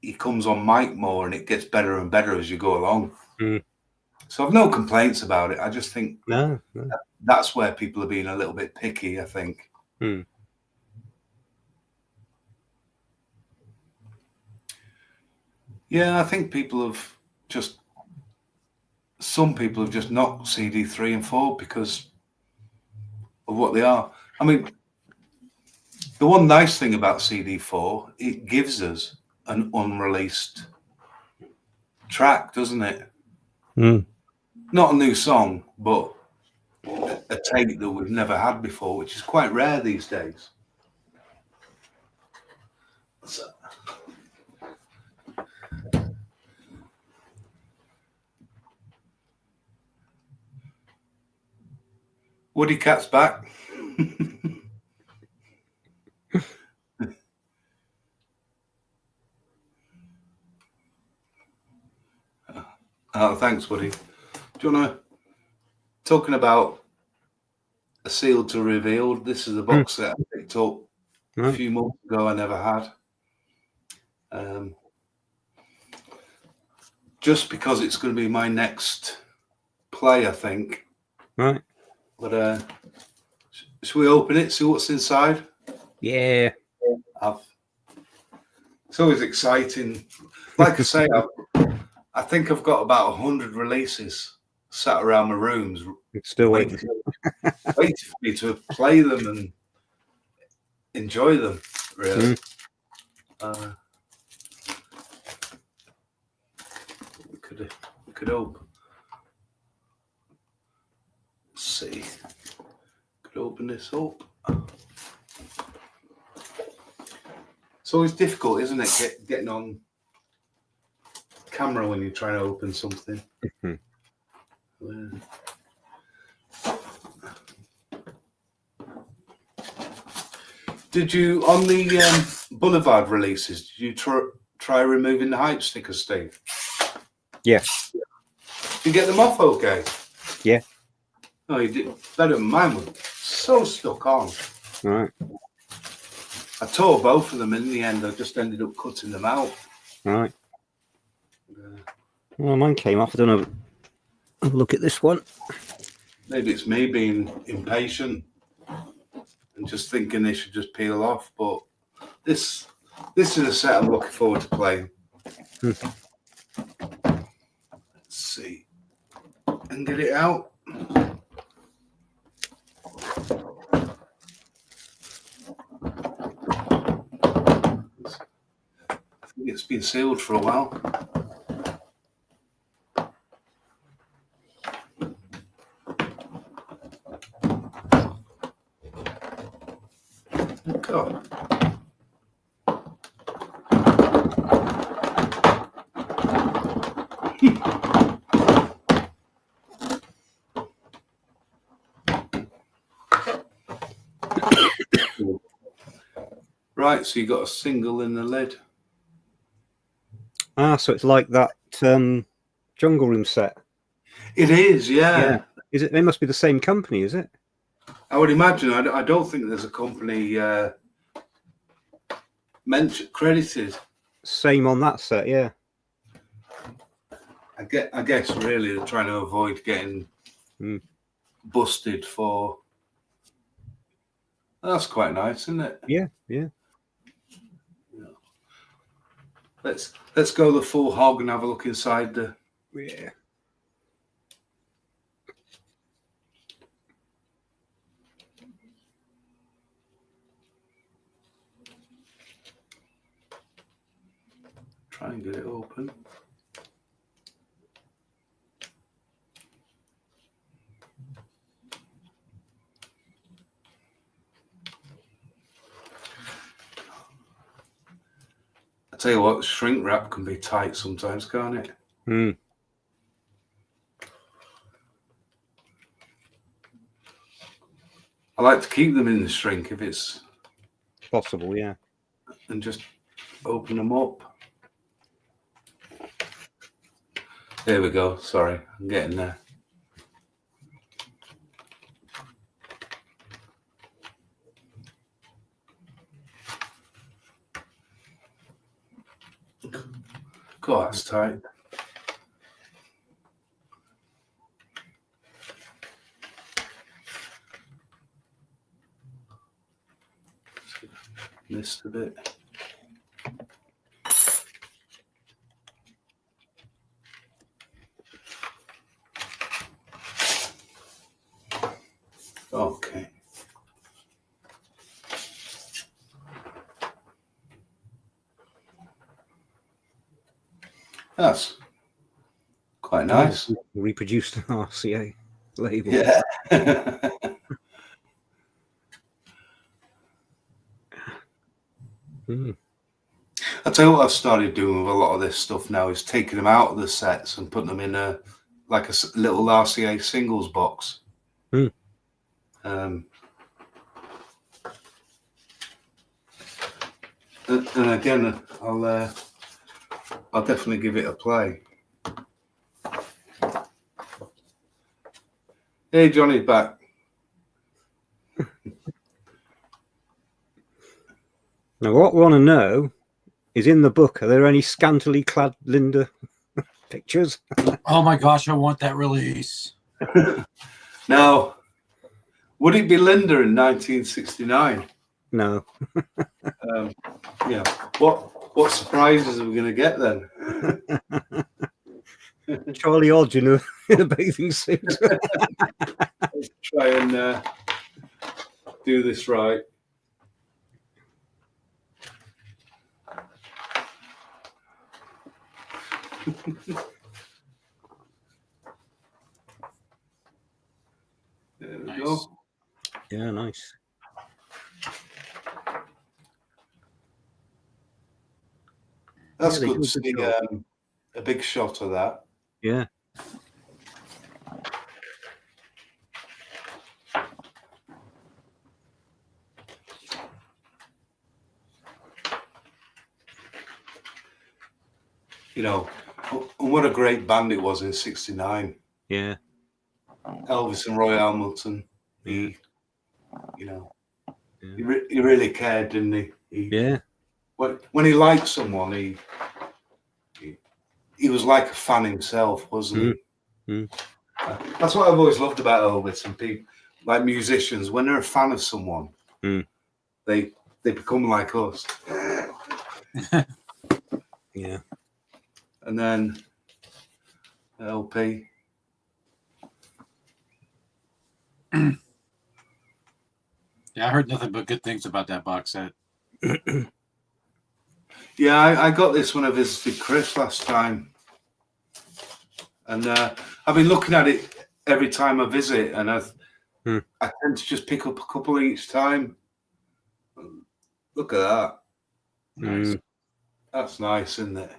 he comes on mic more, and it gets better and better as you go along. So I've no complaints about it. I just think that's where people are being a little bit picky, I think. Yeah, I think some people have just knocked CD 3 and 4 because of what they are. I mean, the one nice thing about CD 4, it gives us an unreleased track, doesn't it? Not a new song, but a tape that we've never had before, which is quite rare these days. Woody Cat's back. Oh, thanks, Woody. Do you want to talking about a seal to reveal? This is a box set I picked up a few months ago. I never had. Just because it's going to be my next play, I think. Right. But should we open it? See what's inside? Yeah. It's always exciting. Like I say, I think I've got about 100 releases sat around my rooms. It's still waiting for me to play them and enjoy them, really. We could open. Let's see. Could open this up. It's always difficult, isn't it, getting on camera when you're trying to open something. Did you, on the Boulevard releases, did you try removing the hype stickers, Steve? Yeah. Did you get them off okay? Yeah. No, you didn't. Mine was so stuck on. Right. I tore both of them in the end. I just ended up cutting them out. Right. Well, mine came off. I don't know. Have a look at this one. Maybe it's me being impatient and just thinking they should just peel off. But this is a set I'm looking forward to playing. Let's see. And get it out. I think it's been sealed for a while. God. Right, so you got a single in the lid. Ah, so it's like that Jungle Room set. It is, yeah. Is it? They must be the same company, is it? I would imagine. I don't think there's a company credited. Same on that set, yeah. I guess really they're trying to avoid getting busted for. That's quite nice, isn't it? Yeah, yeah. Let's go the full hog and have a look inside the. Yeah. Try and get it open. I tell you what, shrink wrap can be tight sometimes, can't it? I like to keep them in the shrink if it's possible, yeah. And just open them up. There we go. Sorry, I'm getting there. God, that's tight. Missed a bit. Okay. That's quite nice. Reproduced an RCA label. Yeah. I'll tell you what I've started doing with a lot of this stuff now is taking them out of the sets and putting them in a little RCA singles box. And again, I'll definitely give it a play. Hey, Johnny's back. Now, what we want to know is, in the book, are there any scantily clad Linda pictures? Oh my gosh, I want that release. Now, would it be Linda in 1969? No. Yeah. What surprises are we going to get then? Charlie Hodge in a bathing suit. Let's try and do this right. There we go. Yeah, nice. That's good to see a big shot of that. Yeah. You know, and what a great band it was in '69. Yeah. Elvis and Roy Hamilton. Yeah. You know, Yeah. he really cared, didn't he? Yeah. When he liked someone, he was like a fan himself, wasn't he? Mm. That's what I've always loved about Elvis and people like musicians. When they're a fan of someone, they become like us. Yeah. And then LP. Yeah, I heard nothing but good things about that box set. Yeah, I got this when I visited Chris last time. And I've been looking at it every time I visit, and I tend to just pick up a couple each time. Look at that. Nice. That's nice, isn't it?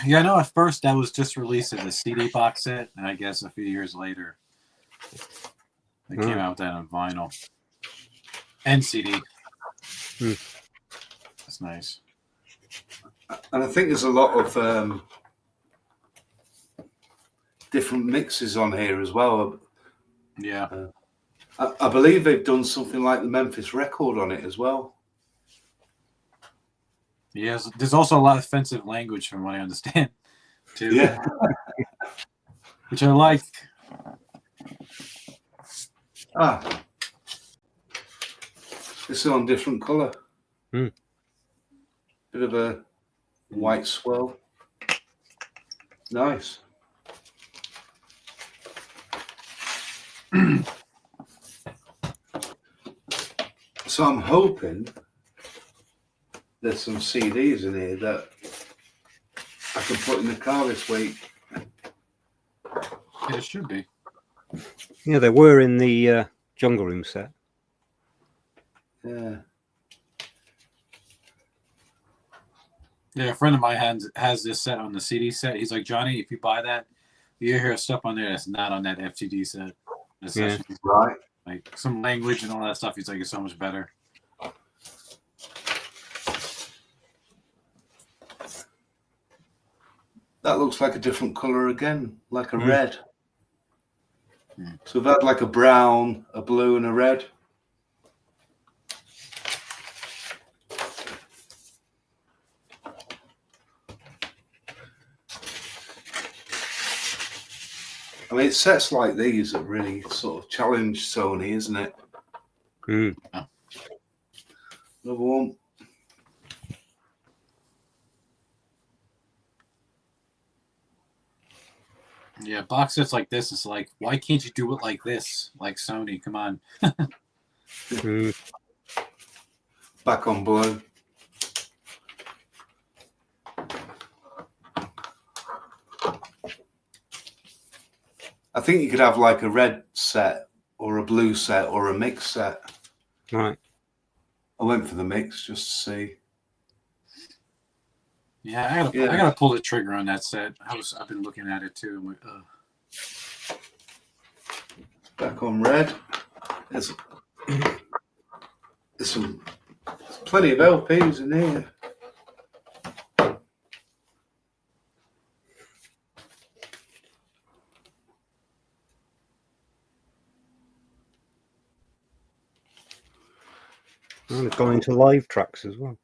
Yeah, I know at first that was just released as a CD box set, and I guess a few years later they came out with that on vinyl and CD. That's nice. And I think there's a lot of different mixes on here as well. Yeah. I believe they've done something like the Memphis record on it as well. Yes, there's also a lot of offensive language from what I understand, too. Yeah. Which I like. This is on different colour. Bit of a white swirl. Nice. So I'm hoping there's some CDs in here that I can put in the car this week. Yeah, it should be. Yeah, they were in the Jungle Room set. Yeah. Yeah, a friend of mine has this set on the CD set. He's like, Johnny, if you buy that, you hear stuff on there that's not on that FTD set. Yeah. Right. Like some language and all that stuff. He's like, it's so much better. That looks like a different colour again, like a red. So we've had like a brown, a blue, and a red. I mean, it's sets like these that really sort of challenge Sony, isn't it? Mm. Another one. Yeah, box sets like this is like, why can't you do it like this? Like Sony, come on. Back on blue. I think you could have like a red set or a blue set or a mix set. Right. I went for the mix just to see. Yeah, I gotta pull the trigger on that set. I've been looking at it too. I'm like, Back on red. There's plenty of LPs in here. And they've gone into live tracks as well.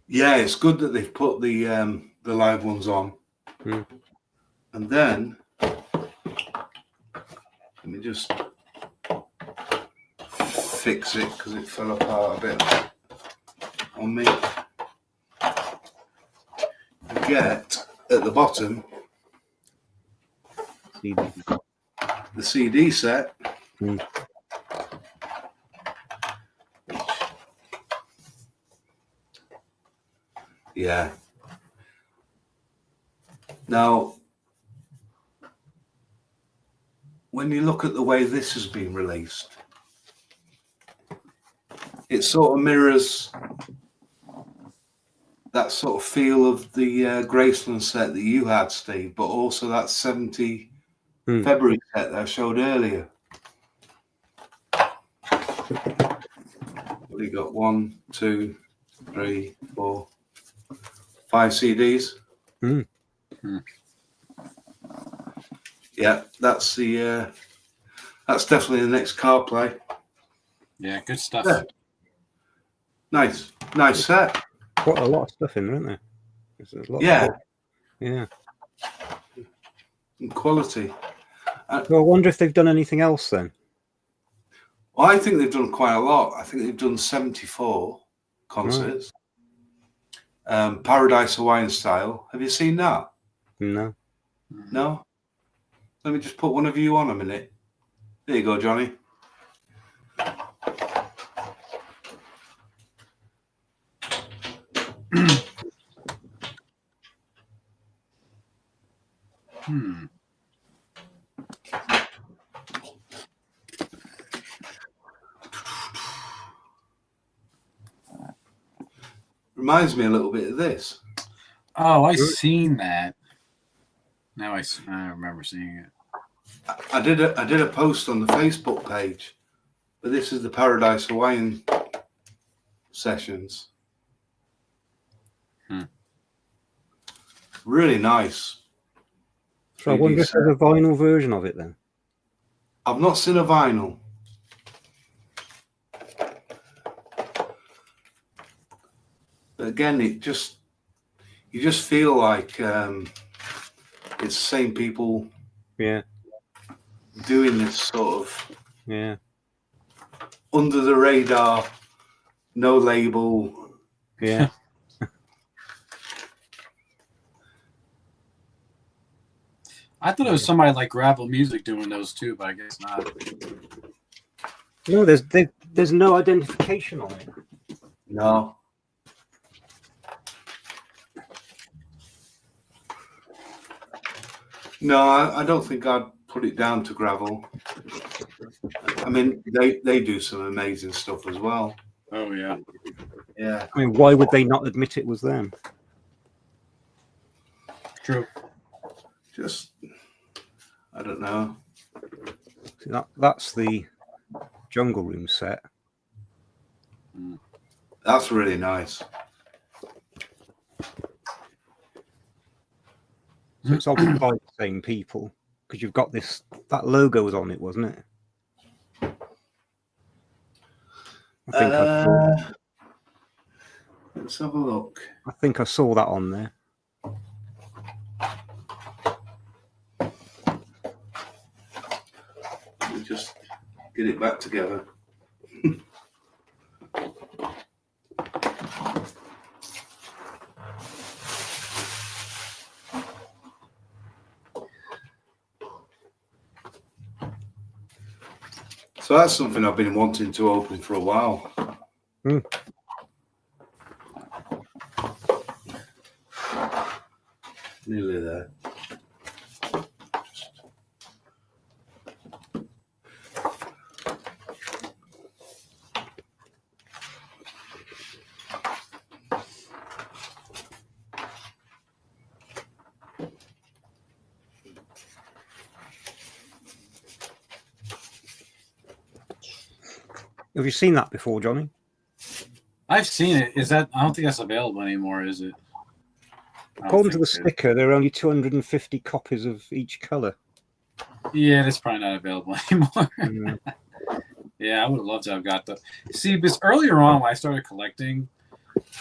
Yeah, it's good that they've put the live ones on. Mm. And then let me just fix it because it fell apart a bit on me. You get at the bottom the CD set. Mm. Yeah. Now, when you look at the way this has been released, it sort of mirrors that sort of feel of the Graceland set that you had, Steve, but also that 70 February set that I showed earlier. What do you got? 1, 2, 3, 4, 5 CDs. Mm. Yeah, that's definitely the next car play. yeah, good stuff. Yeah. Nice set. Quite a lot of stuff in there, isn't there? There's a lot Yeah. Yeah. And quality. Well, I wonder if they've done anything else then. Well, I think they've done quite a lot. I think they've done 74 concerts. Right. Paradise Hawaiian Style. Have you seen that? No. No? Let me just put one of you on a minute. There you go, Johnny. Reminds me a little bit of this. Oh, I seen that. Now I remember seeing it. I did a post on the Facebook page, but this is the Paradise Hawaiian sessions. Really nice. So I wonder if there's a vinyl version of it then. I've not seen a vinyl. But again, you just feel like it's the same people. Yeah. Doing this sort of under the radar, no label. Yeah. I thought it was somebody like Gravel Music doing those too, but I guess not. No, there's no identification on it. No. No, I don't think I'd put it down to Gravel. I mean, they do some amazing stuff as well. Oh yeah. Yeah. I mean, why would they not admit it was them? True. Just, I don't know. See, that's the Jungle Room set. That's really nice. So it's obviously by the same people because you've got that logo was on it, wasn't it? I think let's have a look. I think I saw that on there. Let me just get it back together. So that's something I've been wanting to open for a while. Nearly there. Have you seen that before, Johnny? I've seen it. Is that? I don't think that's available anymore, is it? According to the sticker, there are only 250 copies of each color. Yeah, that's probably not available anymore. Yeah, I would have loved to have got the. See, because earlier on when I started collecting,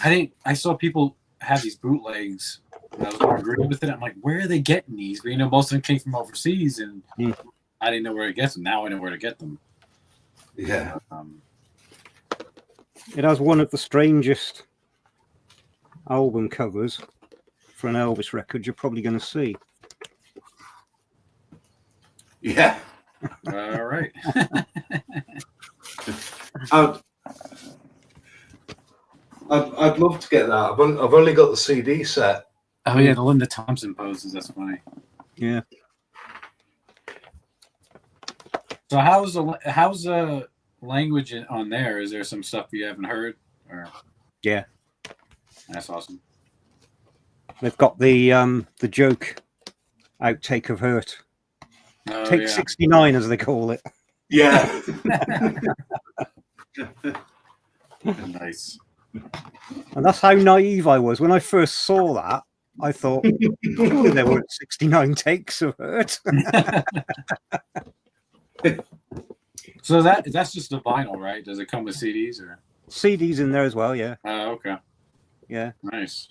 I saw people have these bootlegs, and I was going agree with it. I'm like, where are they getting these? But most of them came from overseas, and I didn't know where to get them. Now I know where to get them. Yeah. It has one of the strangest album covers for an Elvis record you're probably going to see. Yeah. All right. I'd love to get that. I've only got the CD set. Oh yeah, the Linda Thompson poses. That's funny. Yeah. So how's the language on there? Is there some stuff you haven't heard? Or yeah, that's awesome. They've got the joke outtake of Hurt. Oh, Take 69, as they call it. Yeah. Nice. And that's how naive I was when I first saw that. I thought, surely there weren't 69 takes of Hurt. So that's just the vinyl, right? Does it come with CDs or CDs in there as well? Yeah. Oh, okay. Yeah. Nice.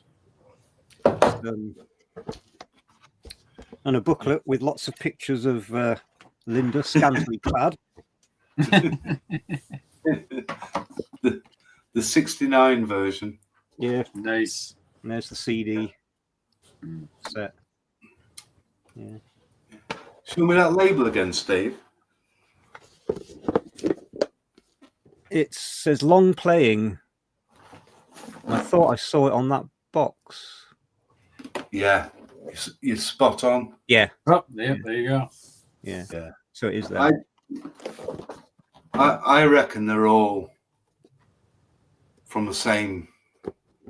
And a booklet with lots of pictures of Linda scantily clad. The 69 version. Yeah. Nice. And there's the CD set. Yeah. Show me that label again, Steve. It says long playing. I thought I saw it on that box. Yeah. You're spot on. Yeah. Oh, yeah, there you go. Yeah. Yeah. So it is there. I reckon they're all from the same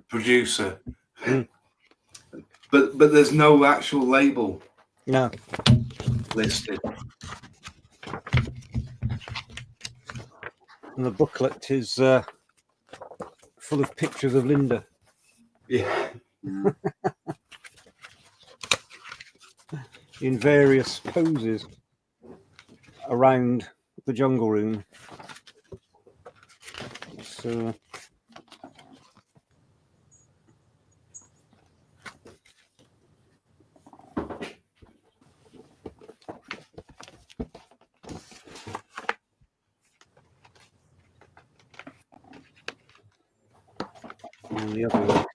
producer. But there's no actual label listed. And the booklet is full of pictures of Linda. Yeah. In various poses around the jungle room. So and the other one.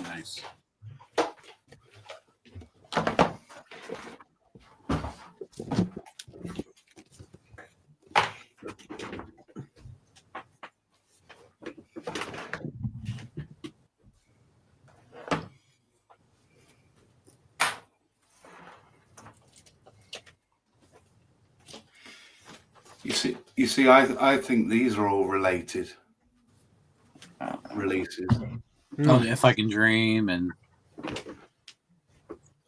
Nice. You see, I think these are all related releases. Oh, If I Can Dream and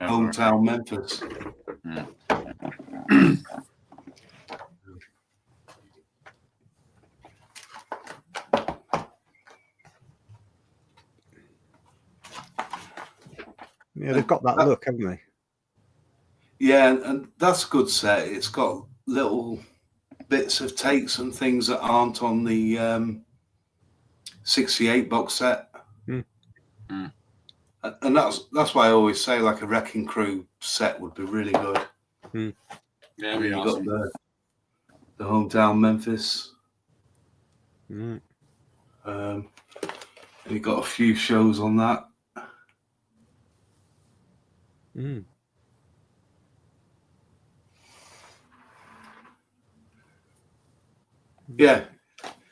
Hometown Memphis. Yeah, they've got that look, haven't they? Yeah, and that's a good set. It's got little bits of takes and things that aren't on the 68 box set. And that's why I always say like a Wrecking Crew set would be really good. Yeah, that'd be you awesome. got the Hometown Memphis. You got a few shows on that. Yeah,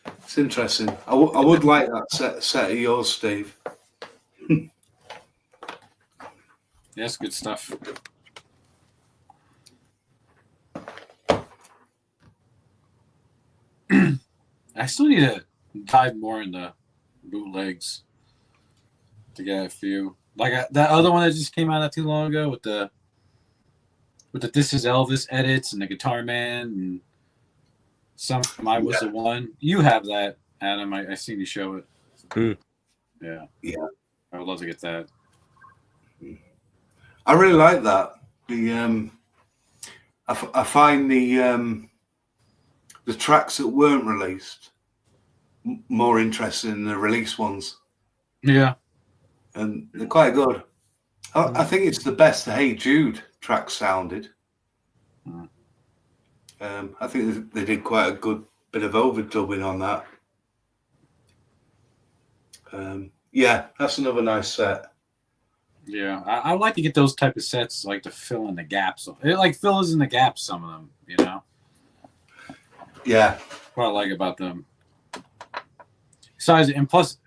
it's interesting. I would like that set of yours, Steve. That's good stuff. I still need to dive more into bootlegs to get a few. Like that other one that just came out not too long ago with with the This Is Elvis edits and the Guitar Man and some from I Was the One. You have that, Adam. I seen you show it. Yeah. I would love to get that. I really like that. I find the tracks that weren't released more interesting than the released ones. Yeah. And they're quite good. I think it's the best the Hey Jude track sounded. I think they did quite a good bit of overdubbing on that. Yeah, that's another nice set. Yeah, I like to get those type of sets, like to fill in the gaps. It like fills in the gaps, some of them, you know? Yeah. What I like about them. Besides, and plus,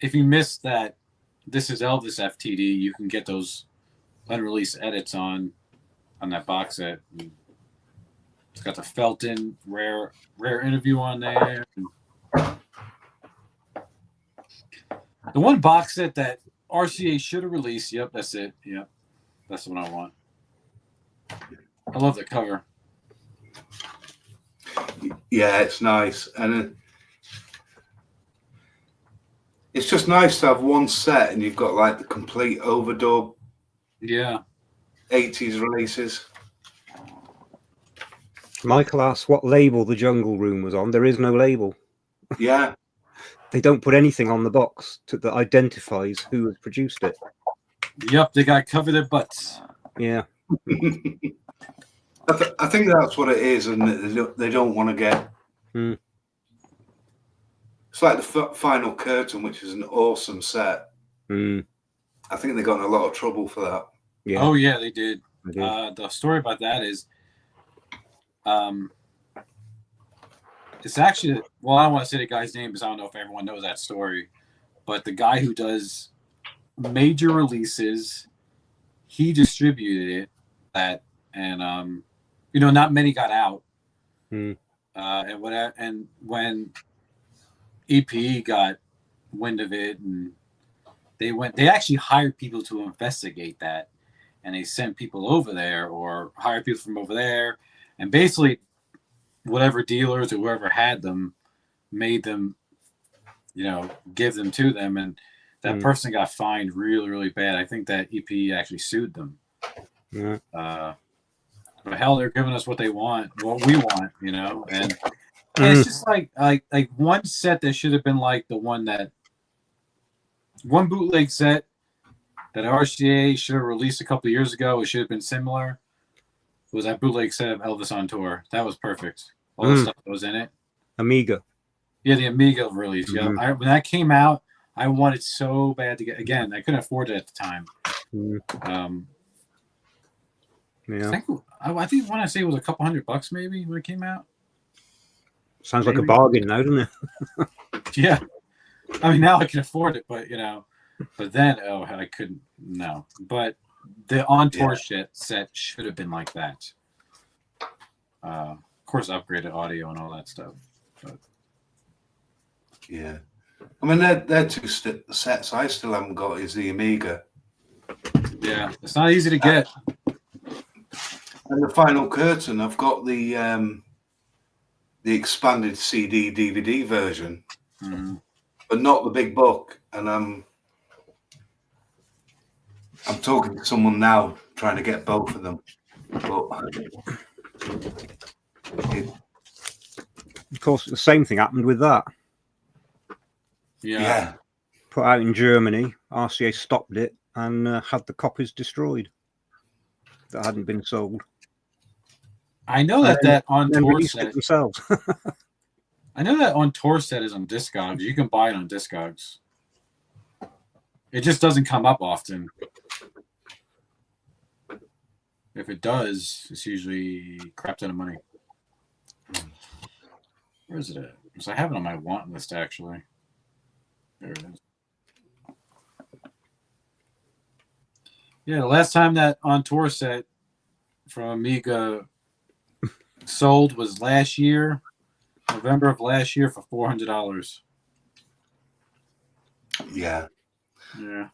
if you missed that This Is Elvis FTD, you can get those unreleased edits on that box set. It's got the Felton rare interview on there. The one box set that RCA should have released. Yep, that's it. Yep, that's what I want. I love the cover. Yeah, it's nice, and it's just nice to have one set, and you've got like the complete overdub. Yeah. 80s releases. Michael asked what label the Jungle Room was on. There is no label. Yeah. They don't put anything on the box that identifies who has produced it. Yep, they got to cover their butts. Yeah. I think that's what it is, and they don't want to get. It's like the Final Curtain, which is an awesome set. I think they got in a lot of trouble for that. Yeah. Oh yeah, they did. The story about that is, it's actually, well, I don't want to say the guy's name because I don't know if everyone knows that story, but the guy who does major releases, he distributed it, and you know, not many got out, and when EPE got wind of it, and they actually hired people to investigate that, and they sent people over there or hired people from over there, and basically whatever dealers or whoever had them made them, you know, give them to them, and that person got fined really, really bad. I think that EPE actually sued them. But hell, they're giving us what they want, what we want, you know, and it's just like one set that should have been like the one bootleg set that RCA should have released a couple of years ago. It should have been similar. It was that bootleg set of Elvis on tour. That was perfect. All the stuff that was in it. Amiga. Yeah, the Amiga release. Yeah, when that came out, I wanted so bad to get. Again, I couldn't afford it at the time. Yeah. I think when I say it was a couple $100 maybe when it came out. Sounds like a bargain now, doesn't it? Yeah. I mean, now I can afford it, but you know, but then I couldn't. No, but the on tour set should have been like that. Of course, upgraded audio and all that stuff. But yeah, I mean, they're two sets I still haven't got is the Amiga. Yeah, it's not easy to get. And the Final Curtain, I've got the expanded CD DVD version, but not the big book. And I'm talking to someone now trying to get both of them. But of course, the same thing happened with that. Yeah. Put out in Germany, RCA stopped it and had the copies destroyed that hadn't been sold. I know that on tour set themselves. I know that on tour set is on Discogs. You can buy it on Discogs. It just doesn't come up often. If it does, it's usually crap ton of money. Where is it at? Because I have it on my want list actually. There it is. Yeah, the last time that on tour set from Amiga sold was last year, November of last year, for $400. yeah, Yeah,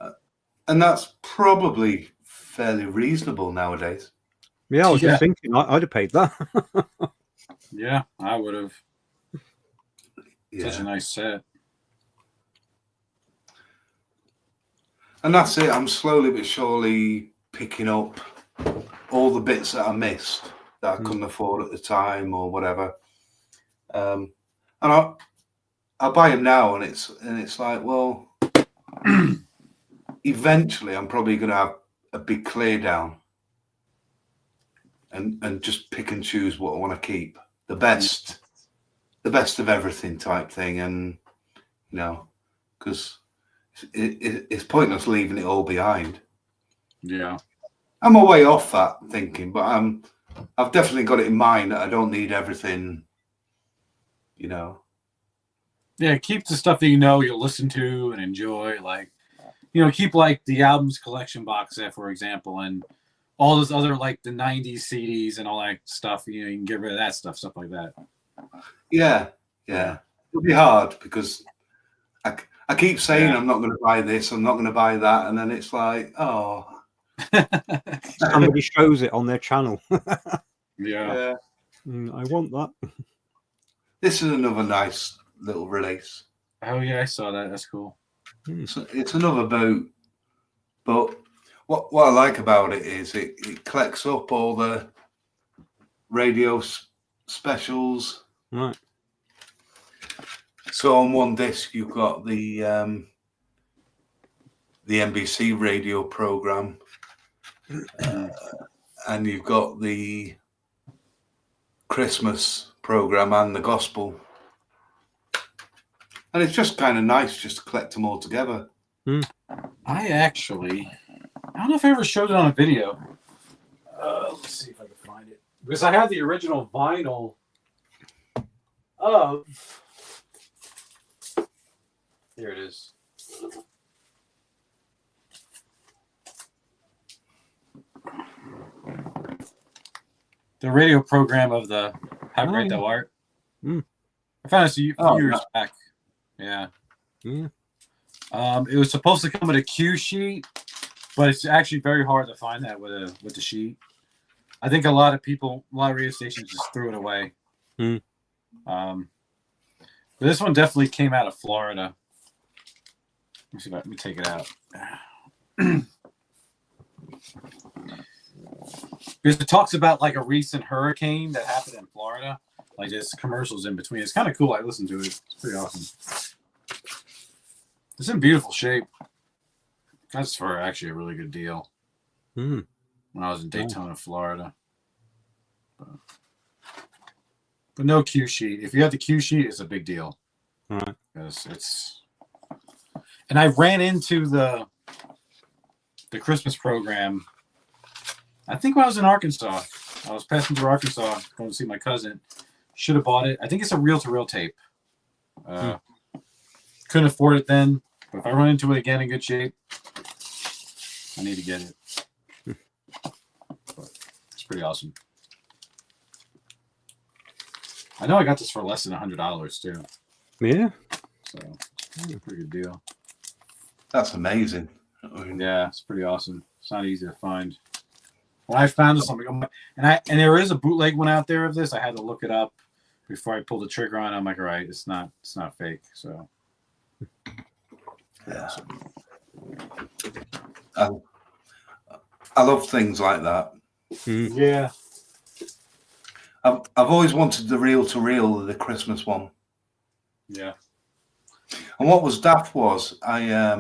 and that's probably fairly reasonable nowadays. Yeah, I was just thinking I'd have paid that. Yeah, I would have. Yeah. Such a nice set. And that's it. I'm slowly but surely picking up all the bits that I missed that I couldn't afford at the time or whatever. And I buy them now, and it's like, well, eventually I'm probably going to have a big clear down and just pick and choose what I want to keep. The best of everything type thing. And, you know, because it's pointless leaving it all behind. Yeah. I'm a way off that thinking, but I've definitely got it in mind that I don't need everything, you know. Yeah, keep the stuff that you know you'll listen to and enjoy. Like, you know, keep like the albums collection box set, for example, and all those other like the 90s CDs and all that stuff. You know, you can get rid of that stuff like that. Yeah. It'll be hard because I keep saying I'm not going to buy this, I'm not going to buy that, and then it's like, oh. Somebody shows it on their channel. Yeah. I want that. This is another nice little release. Oh yeah, I saw that. That's cool. So it's another boat, but what I like about it is it collects up all the radio specials. Right. So on one disc you've got the NBC radio program, and you've got the Christmas program and the gospel. And it's just kind of nice just to collect them all together. I don't know if I ever showed it on a video. Let's see if I can find it. Because I have the original vinyl of... Here it is. The radio program of the How Great Thou Art. I found this a few years back. Yeah. It was supposed to come with a cue sheet, but it's actually very hard to find that with the sheet. I think a lot of radio stations just threw it away. But this one definitely came out of Florida. Let me take it out. Because it talks about like a recent hurricane that happened in Florida. Like there's commercials in between. It's kind of cool. I listened to it. It's pretty awesome. It's in beautiful shape. That's for actually a really good deal. When I was in Daytona, Florida. But no cue sheet. If you have the cue sheet, it's a big deal. Because it's... And I ran into the Christmas program, I think when I was in Arkansas. I was passing through Arkansas going to see my cousin. Should have bought it. I think it's a reel-to-reel tape. Couldn't afford it then. But if I run into it again in good shape, I need to get it. But it's pretty awesome. I know I got this for less than $100 too. Yeah. So it's a pretty good deal. That's amazing. Yeah, it's pretty awesome. It's not easy to find. When I found this, and there is a bootleg one out there of this. I had to look it up before I pulled the trigger on it. I'm like, all right, it's not fake. So yeah. I love things like that. Yeah. I've always wanted the reel-to-reel of the Christmas one. Yeah. And what was daft was I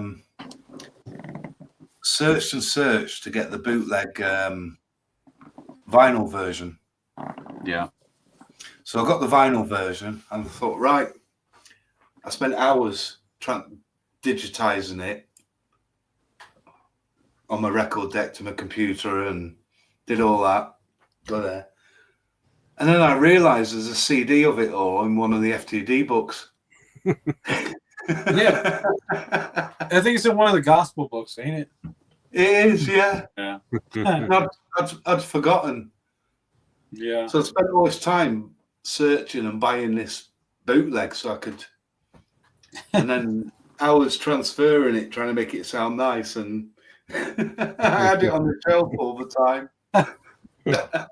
searched and searched to get the bootleg vinyl version. Yeah. So I got the vinyl version and I thought, right, I spent hours digitizing it on my record deck to my computer and did all that. Go there. And then I realized there's a CD of it all in one of the FTD books. Yeah. I think it's in one of the gospel books, ain't it? It is, yeah. Yeah. I'd forgotten. Yeah. So I spent all this time searching and buying this bootleg so I could, and then I was transferring it, trying to make it sound nice, and I had it on the shelf all the time. that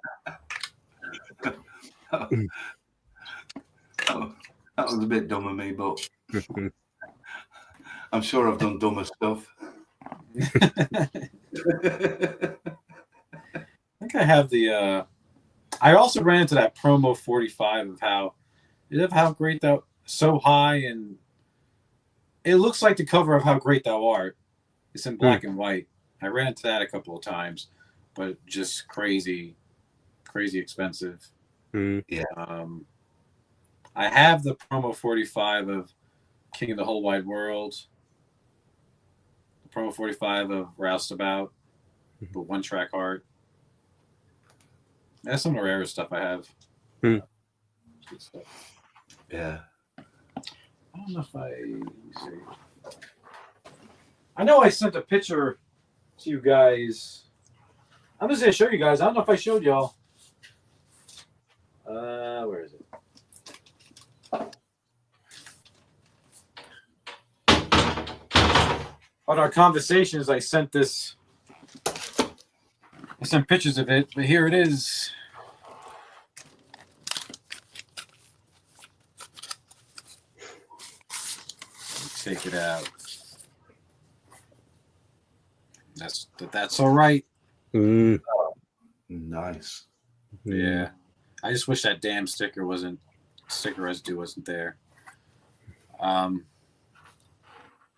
was a bit dumb of me, but I'm sure I've done dumber stuff. I think I have the. I also ran into that promo 45 of how great thou, so high, and it looks like the cover of How Great Thou Art. It's in black and white. I ran into that a couple of times, but just crazy expensive. Yeah. I have the promo 45 of King of the Whole Wide World. The promo 45 of Roustabout, the one track art. That's some of the rare stuff I have. Good stuff. Yeah. I don't know if let me see. I know I sent a picture to you guys. I'm just going to show you guys. I don't know if I showed y'all. Where is it? On our conversations, I sent this. I sent pictures of it, but here it is. Take it out. That's all right. Nice. Yeah. I just wish that damn sticker residue wasn't there.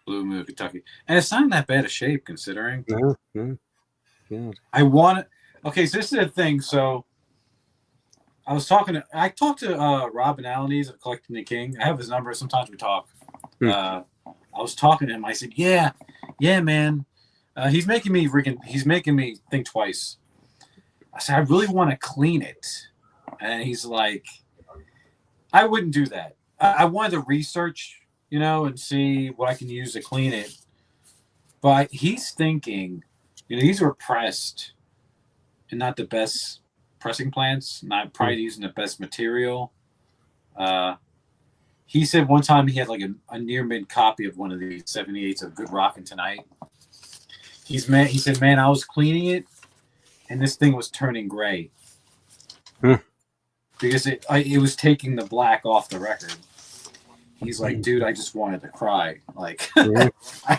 Blue Moon, Kentucky. And it's not in that bad a shape considering. No. God. I want it. Okay, so this is the thing. So I talked to Robin Alaniz of Collecting the King. I have his number. Sometimes we talk. I was talking to him. I said, yeah, man. He's making me think twice. I said, I really want to clean it. And he's like, I wouldn't do that. I wanted to research, and see what I can use to clean it. But he's thinking, these were pressed and not the best pressing plants, not probably using the best material. He said one time he had like a near mint copy of one of the 78s of Good Rockin' Tonight. He said, man, I was cleaning it and this thing was turning gray. Because it was taking the black off the record. He's like, dude, I just wanted to cry. Like,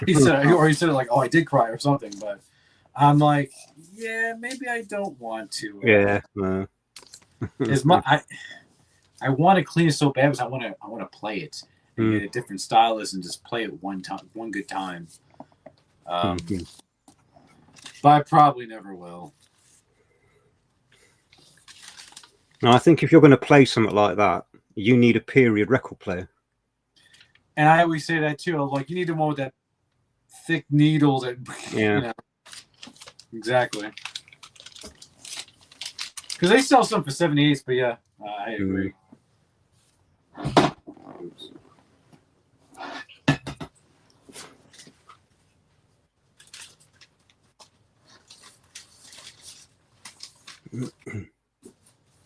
he said like, oh, I did cry or something. But I'm like, yeah, maybe I don't want to. Yeah. I want to clean it so bad because I want to play it and get a different stylus and just play it one good time. But I probably never will. No, I think if you're going to play something like that, you need a period record player. And I always say that too. Like, you need the one with that thick needle that. Yeah. Exactly. Because they sell some for 78s, but yeah, I agree. Oops.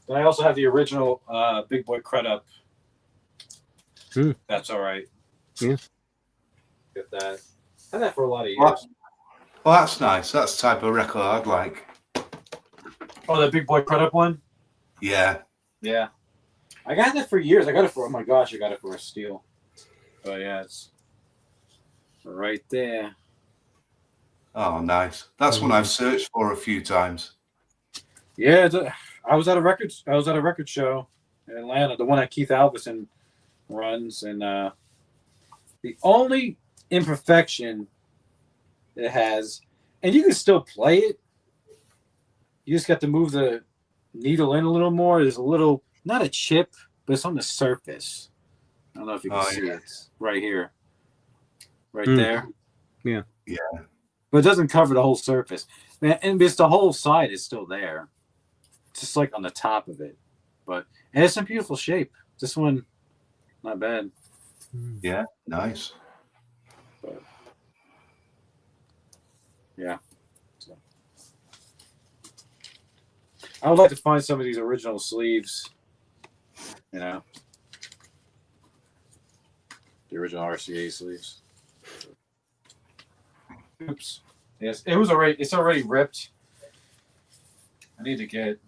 But I also have the original Big Boy Crudup. That's all right. Yeah. Get that. Had that for a lot of years. Well, that's nice. That's the type of record I'd like. Oh, the Big Boy Crudup one? Yeah. Yeah. I got that for years. I got it for a steal. But yeah, it's right there. Oh, nice. That's one I've searched for a few times. Yeah, I was at a record show in Atlanta, the one that Keith Alvison runs, and the only imperfection it has, and you can still play it, you just got to move the needle in a little more. There's a little, not a chip, but it's on the surface. I don't know if you can see it. It's right here. Right there. Yeah. But it doesn't cover the whole surface. And it's the whole side is still there. It's just like on the top of it. But and it's in beautiful shape. This one, not bad. Yeah, nice. But, yeah. So. I would like to find some of these original sleeves. The original RCA sleeves. Oops. Yes, it's already ripped. I need to get.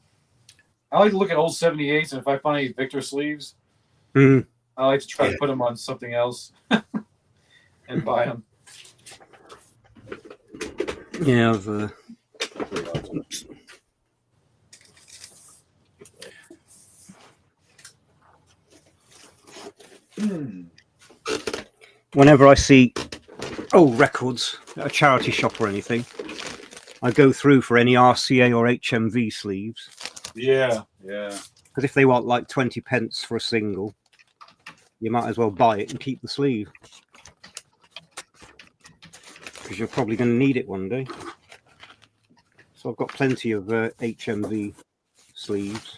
I like to look at old 78s, and if I find any Victor sleeves, Mm. I like to try to put them on something else and buy them. Yeah, I've, whenever I see records at a charity shop or anything, I go through for any RCA or HMV sleeves. Yeah, yeah. Because if they want like 20 pence for a single, you might as well buy it and keep the sleeve. Because you're probably going to need it one day. So I've got plenty of HMV sleeves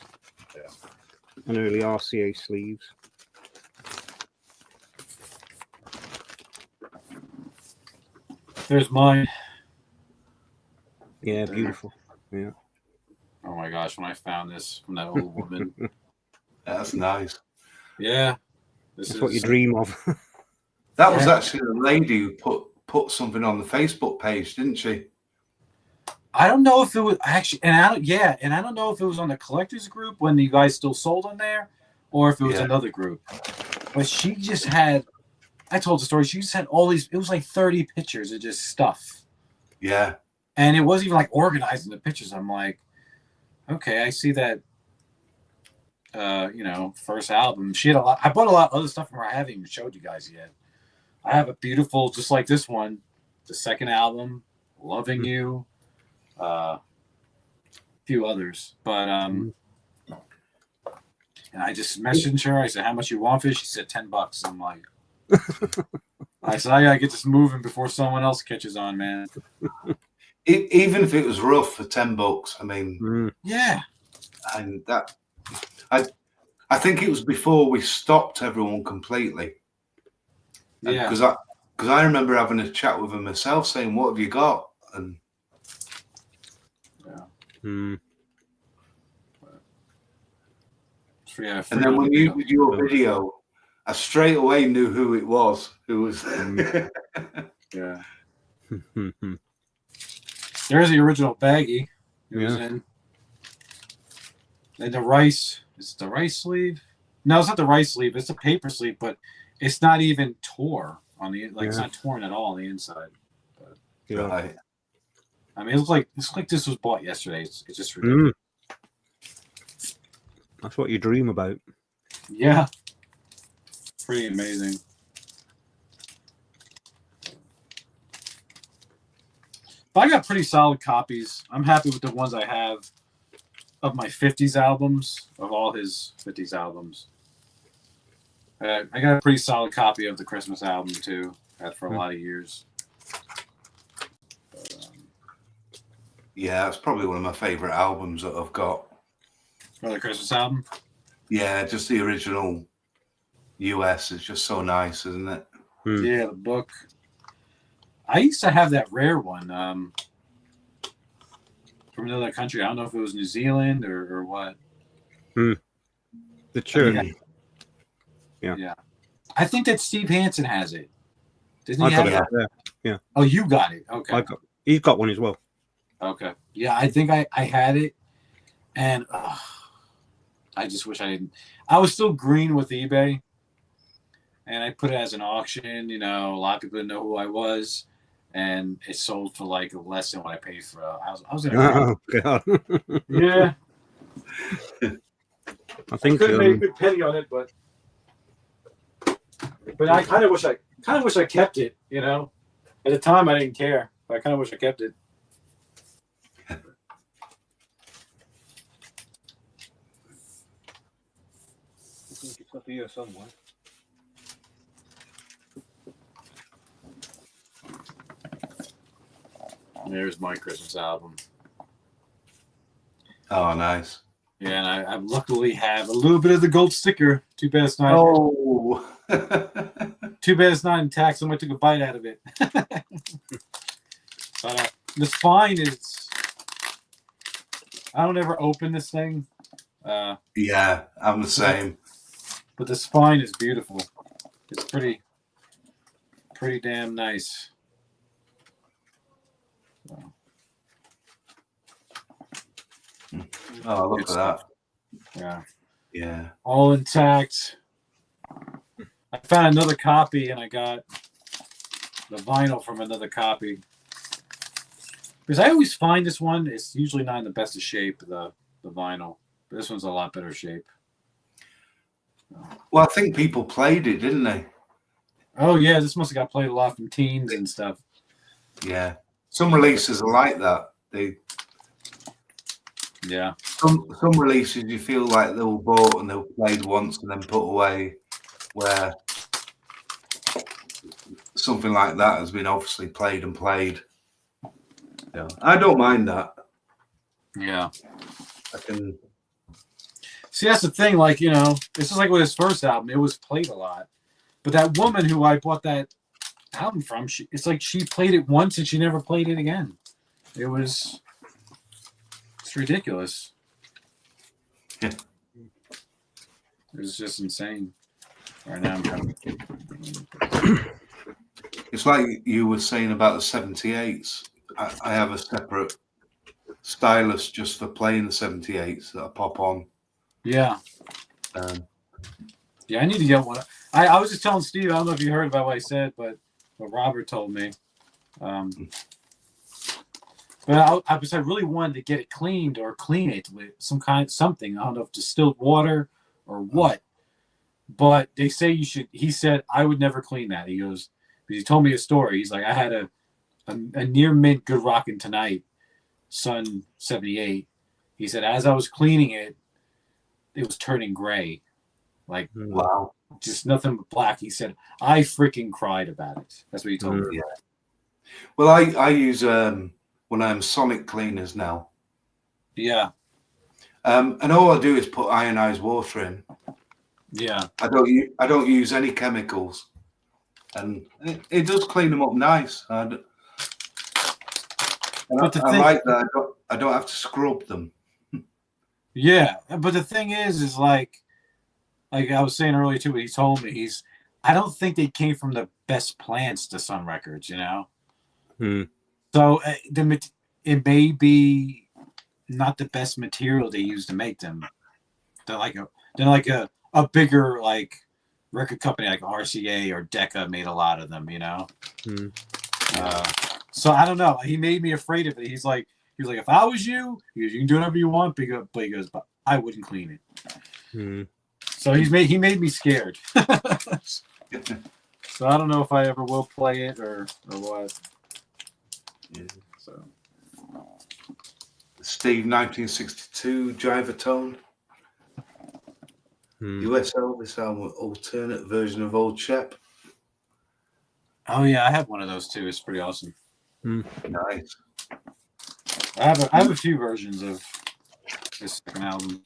and early RCA sleeves. There's mine. Yeah, beautiful. Yeah. Oh my gosh, when I found this from that old woman. That's nice. Yeah. That's what you dream of. That was actually a lady who put something on the Facebook page, didn't she? I don't know if it was actually, and I don't know if it was on the collectors group when you guys still sold on there, or if it was another group. But she just had, I told the story. She just had all these. It was like 30 pictures of just stuff. Yeah. And it wasn't even like organizing the pictures. I'm like, okay, I see that. First album. She had a lot. I bought a lot of other stuff from her. I haven't even showed you guys yet. I have a beautiful, just like this one, the second album, Loving You. A few others, but and I just messaged her. I said, "How much you want for it?" She said, $10. I'm like, I said, "I gotta get this moving before someone else catches on, man." Even if it was rough for $10, I mean, yeah. And that, I think it was before we stopped everyone completely. Yeah, because I remember having a chat with her myself, saying, "What have you got?" And Mm. And then when you did your video, I straight away knew who it was. Who was yeah. There's the original baggie. It was in. And the rice. Is it the rice sleeve? No, it's not the rice sleeve. It's a paper sleeve, but it's not even tore on the it's not torn at all on the inside. But, right. I mean, it's like this was bought yesterday. It's just ridiculous. That's what you dream about. Yeah. Pretty amazing. But I got pretty solid copies. I'm happy with the ones I have of my 50s albums, of all his 50s albums. I got a pretty solid copy of the Christmas album, too. Had for a lot of years. Yeah, it's probably one of my favorite albums that I've got. The Christmas album? Yeah, just the original US is just so nice, isn't it? Yeah, the book. I used to have that rare one from another country. I don't know if it was New Zealand or what. The church. Yeah. I think that Steve Hansen has it. Didn't he I got have it? Yeah. Oh, you got it. Okay. He's got one as well. Okay. Yeah, I think I had it, and I just wish I didn't. I was still green with eBay, and I put it as an auction. You know, a lot of people didn't know who I was, and it sold for like less than what I paid for. I was gonna. Oh God. Yeah. I think couldn't make a good penny on it, but I kind of wish I kept it. You know, at the time I didn't care, but I kind of wish I kept it. It's up here somewhere. There's my Christmas album. Oh, nice. Yeah, and I luckily have a little bit of the gold sticker. Too bad it's not. Oh. Too bad it's not intact. Somebody took a bite out of it. But the spine is. I don't ever open this thing. Yeah, I'm the same. But the spine is beautiful. It's pretty damn nice. So. Oh, look at that. Yeah. Yeah. All intact. I found another copy and I got the vinyl from another copy. Because I always find this one, it's usually not in the best of shape, the vinyl. But this one's a lot better shape. Well, I think people played it, didn't they? Oh, yeah, this must have got played a lot from teens and stuff. Yeah. Some releases are like that. Yeah. Some releases you feel like they were bought and they were played once and then put away, where something like that has been obviously played and played. Yeah. I don't mind that. Yeah. I can see. That's the thing. Like, you know, this is like with his first album. It was played a lot, but that woman who I bought that album from, it's like she played it once and she never played it again. It's ridiculous. Yeah. It was just insane. Right now, it's like you were saying about the 78s. I have a separate stylus just for playing the 78s that I pop on. Yeah. Yeah, I need to get one. I was just telling Steve, I don't know if you heard about what I said, but what Robert told me. But I really wanted to get it cleaned or clean it with something. I don't know if distilled water or what. But they say you should. He said I would never clean that. He goes, because he told me a story. He's like, I had a near mint Good Rockin' Tonight Sun 78. He said as I was cleaning it, it was turning gray, like wow, just nothing but black. He said I freaking cried about it. That's what he told me. Yeah. Well, I use when I'm sonic cleaners now. Yeah. And all I do is put ionized water in. Yeah. I don't use any chemicals, and it does clean them up nice. I like that. I don't have to scrub them. Yeah, but the thing is like I was saying earlier too. What he told me, I don't think they came from the best plants to Sun Records. You know. So it may be not the best material they use to make them. They're like a bigger like record company like RCA or Decca made a lot of them, you know. So I don't know. He made me afraid of it. He was like, if I was you, you can do whatever you want, but he goes, but I wouldn't clean it. So he made me scared. So I don't know if I ever will play it or what. Yeah. So Steve 1962 Jiver Tone. US Elvis album, alternate version of Old Chap. Oh yeah, I have one of those too. It's pretty awesome. Nice. I have a few versions of this second album.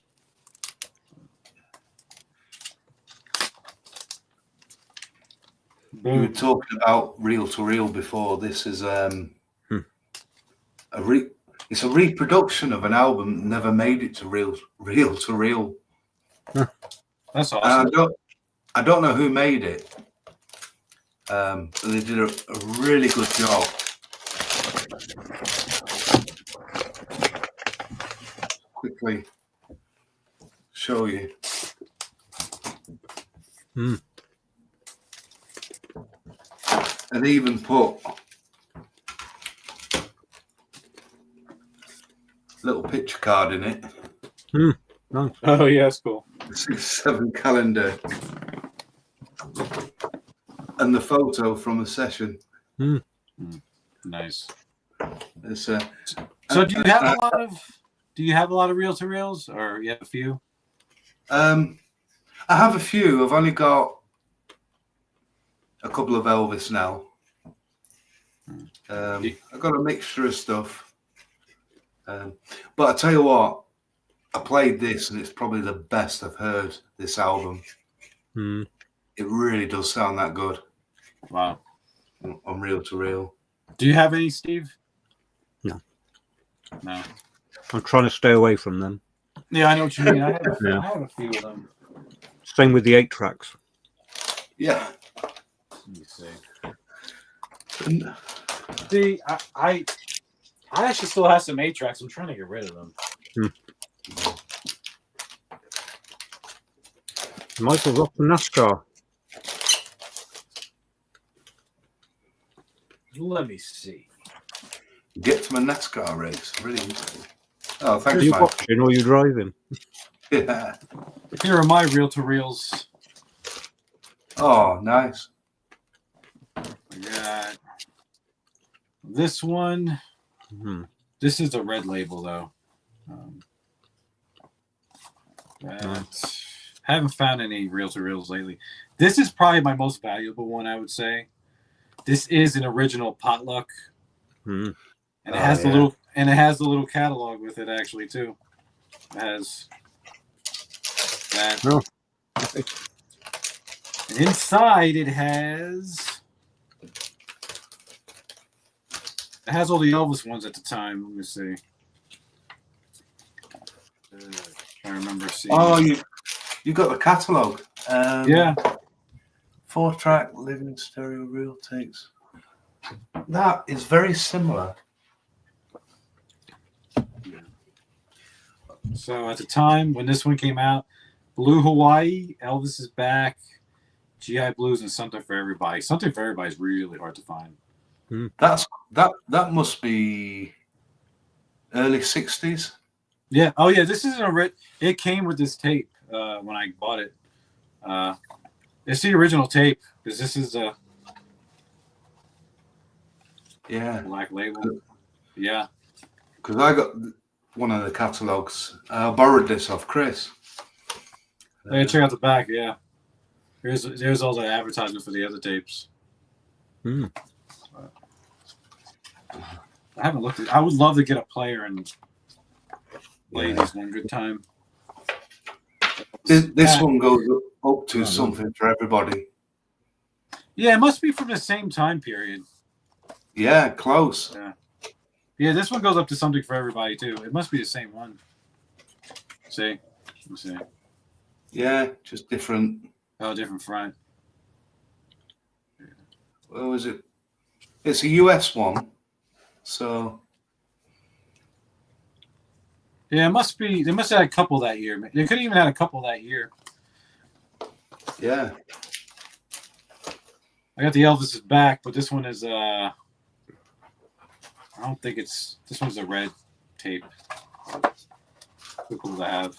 We were talking about reel to reel before. This is it's a reproduction of an album that never made it to reel to reel. That's awesome. I don't know who made it, but they did a really good job. Quickly show you. And they even put little picture card in it. Nice. Oh yeah, that's cool. 6/7 calendar and the photo from the session. Nice. So do you have a lot of reel to reels, or you have a few? I have a few. I've only got a couple of Elvis now. I've got a mixture of stuff. But I tell you what, I played this and it's probably the best I've heard this album. It really does sound that good. Wow. On reel to reel. Do you have any, Steve? No. I'm trying to stay away from them. Yeah, I know what you mean. I have a few of them. Same with the 8 tracks. Yeah. Let me see. I actually still have some 8 tracks. I'm trying to get rid of them. Michael's off to NASCAR. Let me see. Get to my NASCAR race. Brilliant. Oh, thanks, Are you Mike. watching or are you driving? Yeah. Here are my reel-to-reels. Oh, nice. We got this one. Mm-hmm. This is a red label, though. Haven't found any reel-to-reels lately. This is probably my most valuable one, I would say. This is an original potluck, and it has the little catalog with it actually too. It has that, and inside it has all the Elvis ones at the time. Let me see. I remember seeing. Oh, you got the catalog. Yeah. 4-track living stereo reel takes. That is very similar. So at the time when this one came out, Blue Hawaii, Elvis is Back, GI Blues, and Something for Everybody. Something for Everybody is really hard to find. That must be early 60s. Yeah. Oh yeah. This isn't it came with this tape when I bought it. It's the original tape because this is a black label. Yeah. Because I got one of the catalogs. I borrowed this off Chris. Hey, check out the back. Yeah. There's all the advertisement for the other tapes. I haven't looked at. I would love to get a player and play these one good time. This one goes up to Something for Everybody. Yeah, it must be from the same time period. Yeah, close. Yeah, this one goes up to Something for Everybody too. It must be the same one. See? Let me see. Yeah, just different. Oh, different front. What was it? It's a US one. So. Yeah, it must be. They must have had a couple that year. They could have even had a couple that year. Yeah. I got the Elvis is Back, but this one is I don't think it's. This one's a red tape. Too cool to have.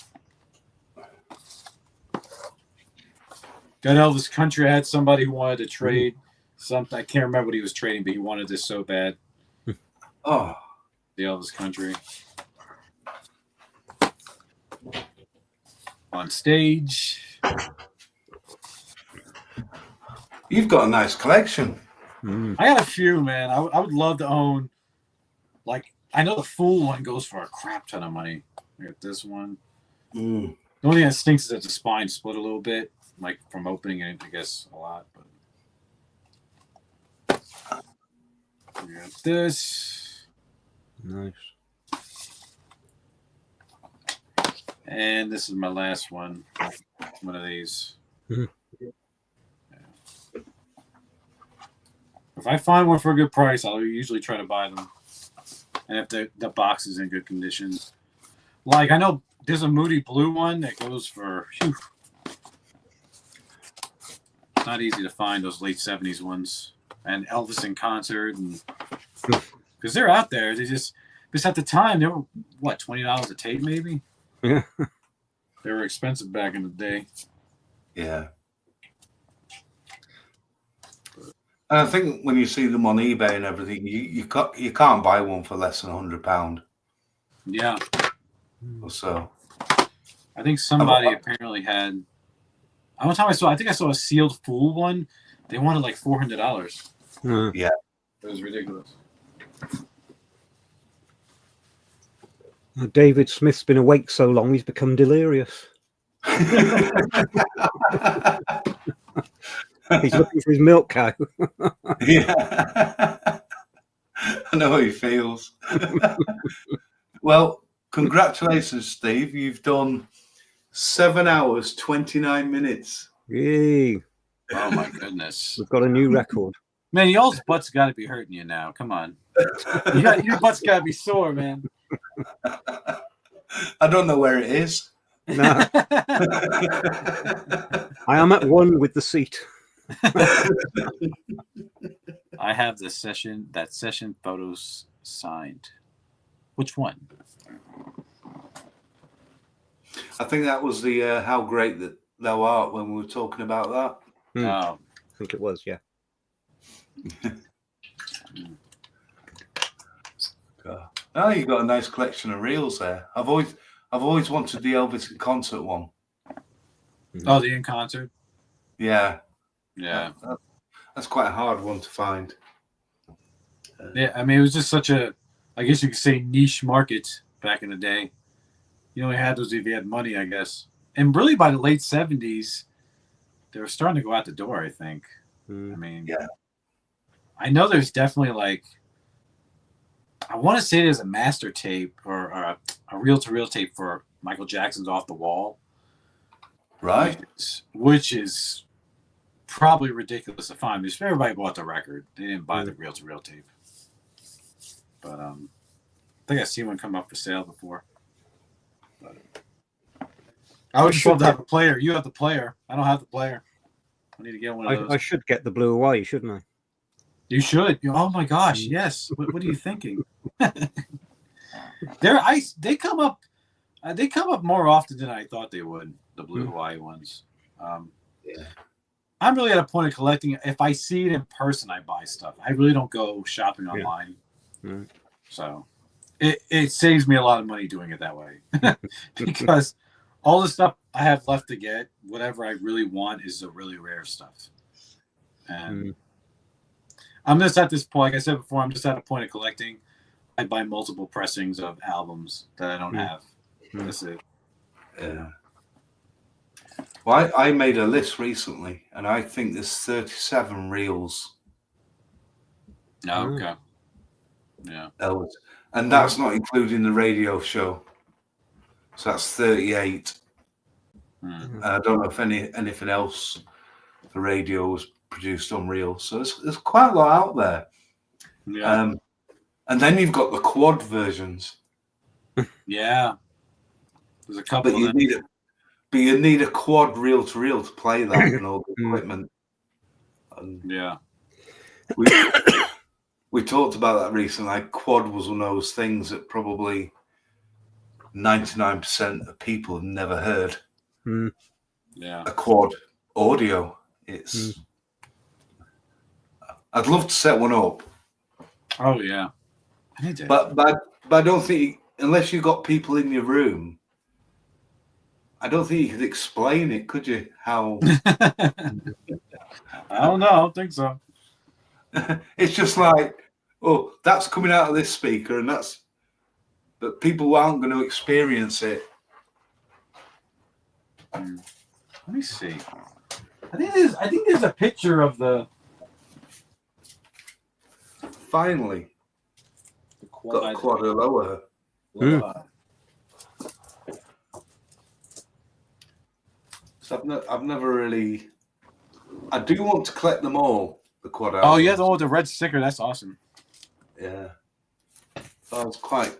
Got Elvis Country. I had somebody who wanted to trade something. I can't remember what he was trading, but he wanted this so bad. Oh. The Elvis Country. On stage. You've got a nice collection. I got a few, man. I would love to own. Like, I know the Fool one goes for a crap ton of money. I got this one. The only thing that stinks is that the spine split a little bit, like from opening it, I guess, a lot. But we got this. Nice. And this is my last one. One of these. Yeah. If I find one for a good price, I'll usually try to buy them. And if the box is in good condition. Like, I know there's a Moody Blue one that goes for... Whew, it's not easy to find those late 70s ones. And Elvis in concert. Because they're out there. Because at the time, they were, what, $20 a tape maybe? Yeah. They were expensive back in the day. Yeah. And I think when you see them on eBay and everything, you can't buy one for less than £100. Yeah. Or so. I think somebody apparently had. One time I think I saw a sealed Fool one. They wanted like $400. Yeah. It was ridiculous. David Smith's been awake so long he's become delirious. He's looking for his milk cow. Yeah. I know how he feels. Well, congratulations, Steve. You've done 7 hours, 29 minutes. Yay. Oh, my goodness. We've got a new record. Man, y'all's butt's got to be hurting you now. Come on. Your butt's got to be sore, man. I don't know where it is. No. I am at one with the seat. I have the session photos signed. Which one? I think that was the How Great That Thou Art when we were talking about that. Oh, I think it was, yeah. Oh, you got a nice collection of reels there. I've always wanted the Elvis in concert one. Oh, the in concert. Yeah, Yeah. That's quite a hard one to find. Yeah, I mean, it was just such a, I guess you could say, niche market back in the day. You only had those if you had money, I guess. And really, by the late 70s, they were starting to go out the door, I think. I mean, yeah. I know there's definitely like, I want to say there's a master tape or a reel-to-reel tape for Michael Jackson's Off the Wall. Right. Which is probably ridiculous to find because everybody bought the record. They didn't buy the reel-to-reel tape. But I think I've seen one come up for sale before. But I would love to have a player. You have the player. I don't have the player. I need to get one of those. I should get the Blue Hawaii, shouldn't I? You should. Oh my gosh, yes. What are you thinking? They come up more often than I thought they would. The Blue Hawaii ones. Yeah. I'm really at a point of collecting. If I see it in person, I buy stuff. I really don't go shopping online. So it saves me a lot of money doing it that way because all the stuff I have left to get, whatever I really want, is the really rare stuff. And I'm just at this point, like I said before, I'm just at a point of collecting. I buy multiple pressings of albums that I don't have. That's it. Yeah. Well, I made a list recently, and I think there's 37 reels. Oh, okay. Yeah. Elvis. And that's not including the radio show. So that's 38. I don't know if anything else the radio was produced on reel. So there's quite a lot out there. Yeah. And then you've got the quad versions. Yeah. There's a couple But you need a quad reel-to-reel to play that and all the equipment. And yeah. We talked about that recently. Like, quad was one of those things that probably 99% of people have never heard. Yeah. A quad audio. It's. I'd love to set one up. Oh yeah. I need to. But I don't think, unless you got people in your room, I don't think you could explain it, could you? How? I don't know. I don't think so. It's just like, oh, that's coming out of this speaker, and but people aren't going to experience it. Let me see. I think there's a picture of the. Finally, got a quad lower. So I've never really. I do want to collect them all. The quad albums. Oh yeah, the red sticker. That's awesome. Yeah, so I was quite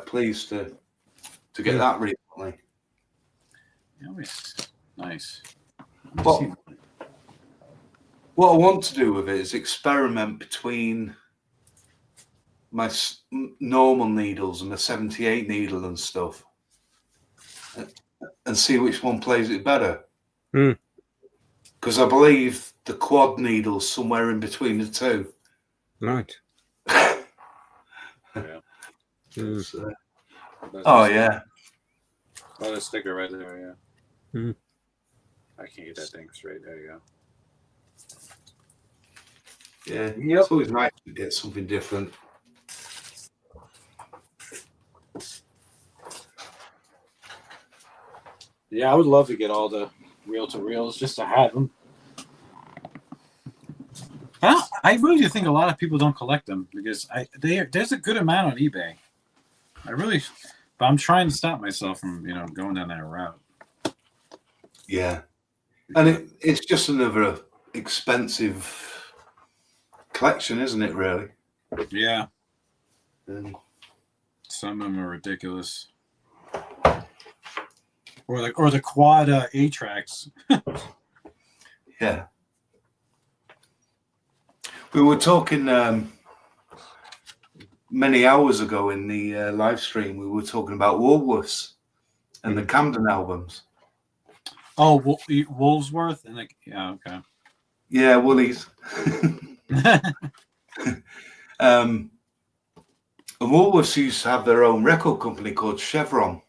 pleased to get that recently. Nice. What I want to do with it is experiment between my normal needles and the 78 needle and stuff, and see which one plays it better. Because I believe the quad needle's somewhere in between the two. Right. Yeah. Oh yeah. Oh, the sticker right there. Yeah. I can't get that thing straight. There you go. Yeah. It's always nice to get something different. Yeah, I would love to get all the reel-to-reels just to have them. I really do think a lot of people don't collect them because there's a good amount on eBay. But I'm trying to stop myself from going down that route. Yeah, and it's just another expensive collection, isn't it? Really? Yeah. Some of them are ridiculous. or the quad 8 tracks. Yeah. We were talking many hours ago in the live stream. We were talking about Woolworths and the Camden albums. Oh, Woolsworth and yeah, okay. Yeah, Woolies. And Woolworths used to have their own record company called Chevron.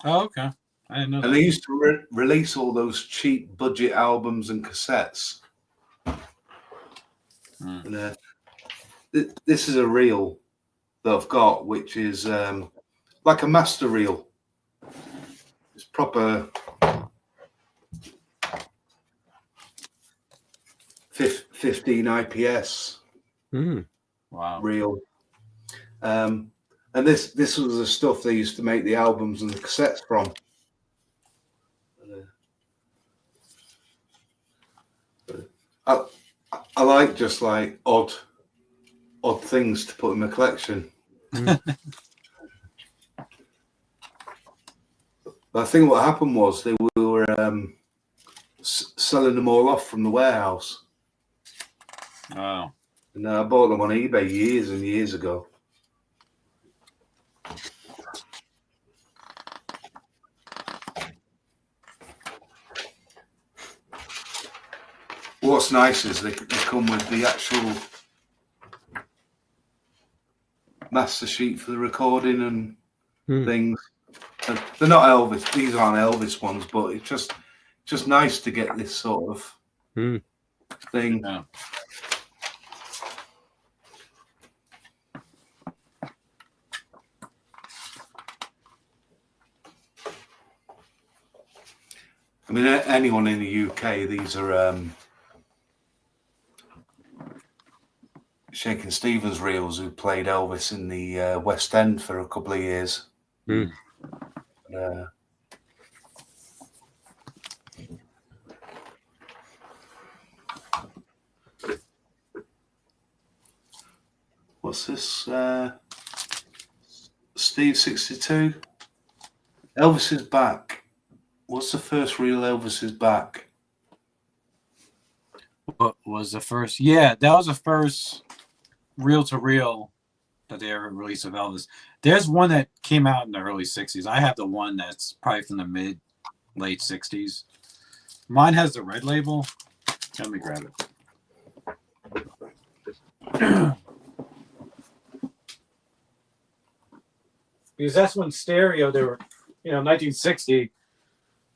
Oh, okay. I didn't know that. And they used to release all those cheap budget albums and cassettes. And, this is a reel that I've got, which is like a master reel. It's proper 15 IPS Wow. reel. And this was the stuff they used to make the albums and the cassettes from. I like just like odd things to put in my collection. But I think what happened was they were selling them all off from the warehouse. Oh. And I bought them on eBay years and years ago. What's nice is they come with the actual master sheet for the recording and things. And they're not Elvis; these aren't Elvis ones, but it's just nice to get this sort of thing. Yeah. I mean, anyone in the UK, these are Shakin' Stevens reels who played Elvis in the West End for a couple of years. What's this? Steve 62. Elvis is back. What's the first reel Elvis is back? What was the first? Yeah, that was the first reel-to-reel that they ever released of Elvis. There's one that came out in the early 60s. I have the one that's probably from the late 60s. Mine has the red label. Let me grab it. Because that's when stereo, they were, 1960,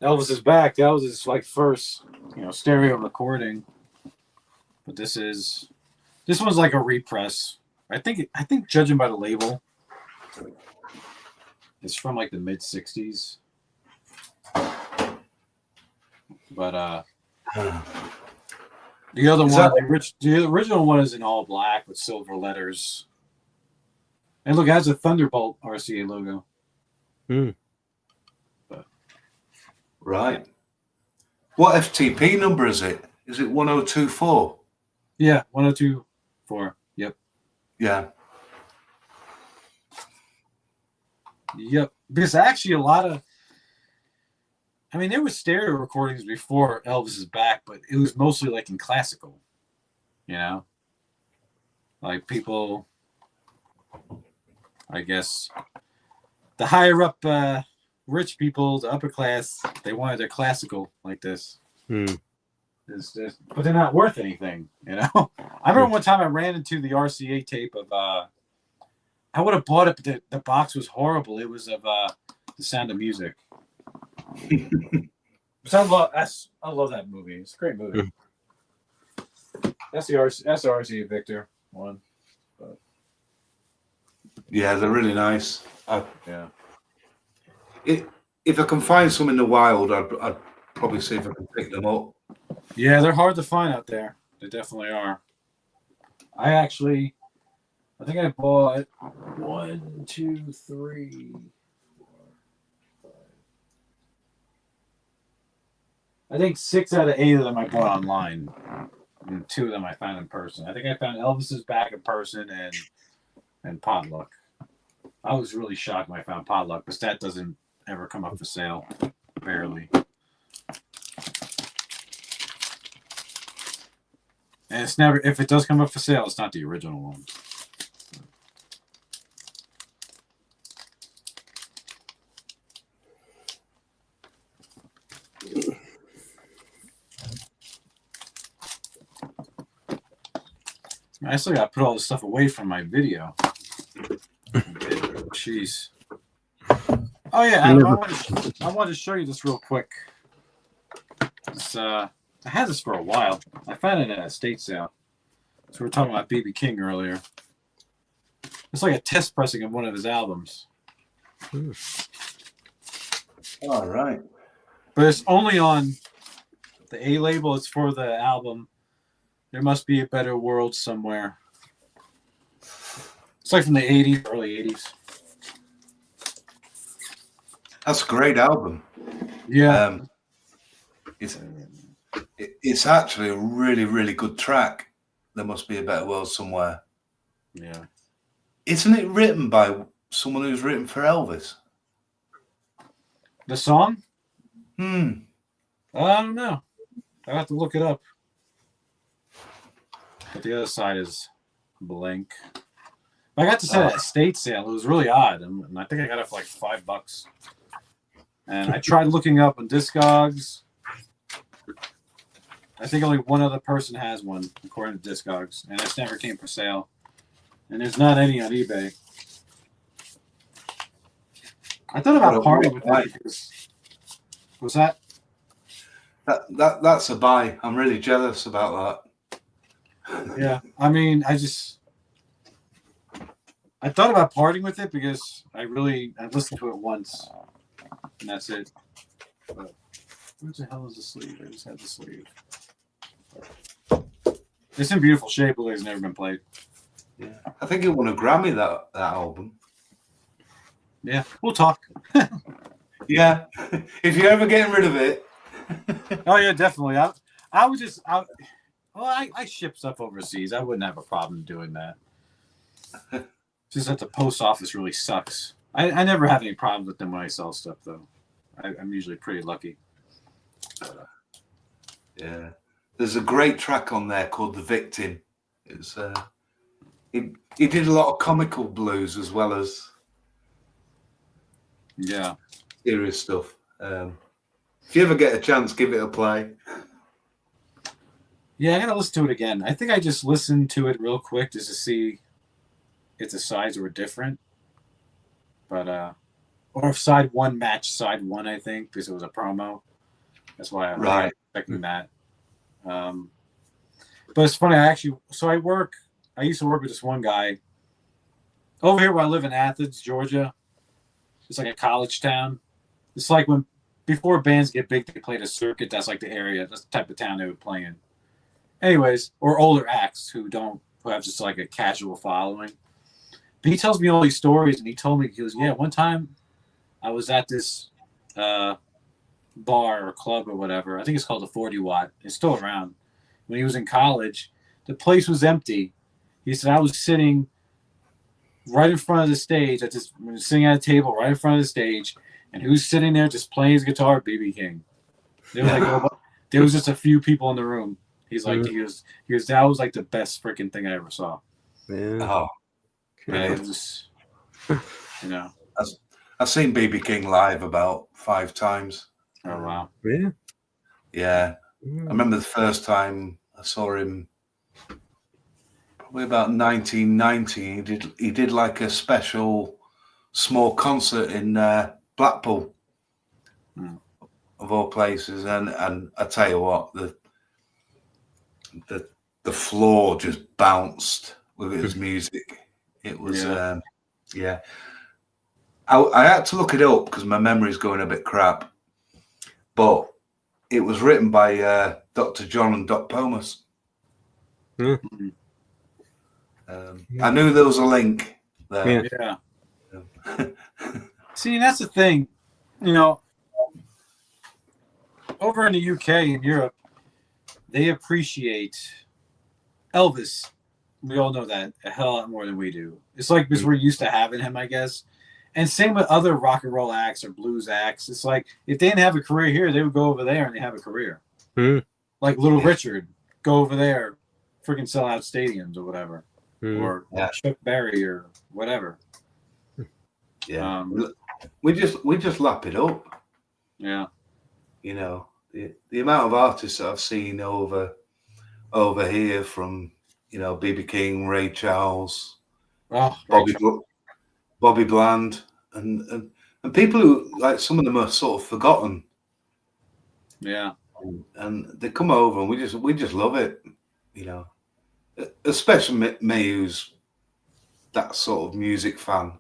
Elvis is back. That was his first, stereo recording. But this one's like a repress. I think judging by the label, it's from like the mid 60s. But the other one, the original one is in all black with silver letters. And look, it has a Thunderbolt RCA logo. Right. What FTP number is it? Is it 1024? Yeah, 1024. Yep. Yeah. Yep. Because actually a lot of, there were stereo recordings before Elvis is back, but it was mostly like in classical, like people, I guess, the higher up rich people, the upper class, they wanted their classical like this. But they're not worth anything, I remember one time I ran into the RCA tape of, I would have bought it, but the box was horrible. It was of The Sound of Music. I love that movie. It's a great movie. That's the RCA Victor one. But. Yeah, they're really nice. Yeah. If I can find some in the wild, I'd probably see if I can pick them up. Yeah, they're hard to find out there. They definitely are. I think I bought 1, 2, 3, 4, 5. I think 6 out of 8 of them I bought online, and 2 of them I found in person. I think I found Elvis's back in person and Potluck. I was really shocked when I found Potluck, because that doesn't ever come up for sale. Barely. And it's never, if it does come up for sale, it's not the original one. I still got to put all this stuff away from my video. Jeez. Oh yeah, I wanted to show you this real quick. It's, I had this for a while. I found it at a estate sale. So we were talking about B.B. King earlier. It's like a test pressing of one of his albums. All right. But it's only on the A label. It's for the album There Must Be a Better World Somewhere. It's like from the 80s, early 80s. That's a great album. Yeah. It's actually a really, really good track. There Must Be a Better World Somewhere. Yeah. Isn't it written by someone who's written for Elvis? The song? I don't know. I have to look it up. But the other side is blank. I got to say at estate sale. It was really odd, and I think I got it for like $5. And I tried looking up on Discogs. I think only one other person has one, according to Discogs, and it's never came for sale. And there's not any on eBay. I thought about partying with it because was that? That's a buy. I'm really jealous about that. Yeah, I mean, I thought about parting with it because I listened to it once, and that's it. But where the hell is the sleeve? I just had the sleeve. It's in beautiful shape, but it's never been played. Yeah, I think it won a Grammy that album. Yeah, we'll talk. Yeah, if you're ever getting rid of it. Oh yeah, definitely. I ship stuff overseas. I wouldn't have a problem doing that. Just that the post office really sucks. I never have any problems with them when I sell stuff, though. I'm usually pretty lucky. Yeah, there's a great track on there called "The Victim." It's he did a lot of comical blues as well as serious stuff. If you ever get a chance, give it a play. Yeah, I gotta listen to it again. I think I just listened to it real quick just to see if the sides were different. But or if side one matched side one, I think, because it was a promo. That's why I'm expecting that. But it's funny, I used to work with this one guy over here where I live in Athens, Georgia. It's like a college town. It's like before bands get big, they play the circuit. That's like the area. That's the type of town they would play in. Anyways, or older acts who have just like a casual following. But he tells me all these stories, and he told me, he goes, yeah, one time I was at this bar or club or whatever. I think it's called the 40 Watt. It's still around. When he was in college, the place was empty. He said, I was sitting right in front of the stage. Sitting at a table right in front of the stage, and who's sitting there just playing his guitar? B.B. King. There was just a few people in the room. He's like, he goes, that was like the best freaking thing I ever saw. Yeah. Oh, and it was just, I've seen B.B. King live about 5 times. Oh wow! Really? Yeah. I remember the first time I saw him, probably about 1990. He did like a special small concert in Blackpool, of all places, and I tell you what, the floor just bounced with his music. It was I had to look it up because my memory's going a bit crap, but it was written by Dr. John and Doc Pomus. I knew there was a link there. Yeah. See, that's the thing. Over in the UK and Europe, they appreciate Elvis. We all know that a hell lot more than we do. It's like because we're used to having him, I guess. And same with other rock and roll acts or blues acts. It's like if they didn't have a career here, they would go over there and they have a career. Like Little Richard, go over there, freaking sell out stadiums or whatever, or Chuck Berry or whatever. Yeah, we just lap it up. Yeah, you know, the amount of artists that I've seen over here, from B.B. King, Ray Charles, Bobby Bland, and people who, like, some of them are sort of forgotten. Yeah, and they come over and we just love it, especially me, who's that sort of music fan.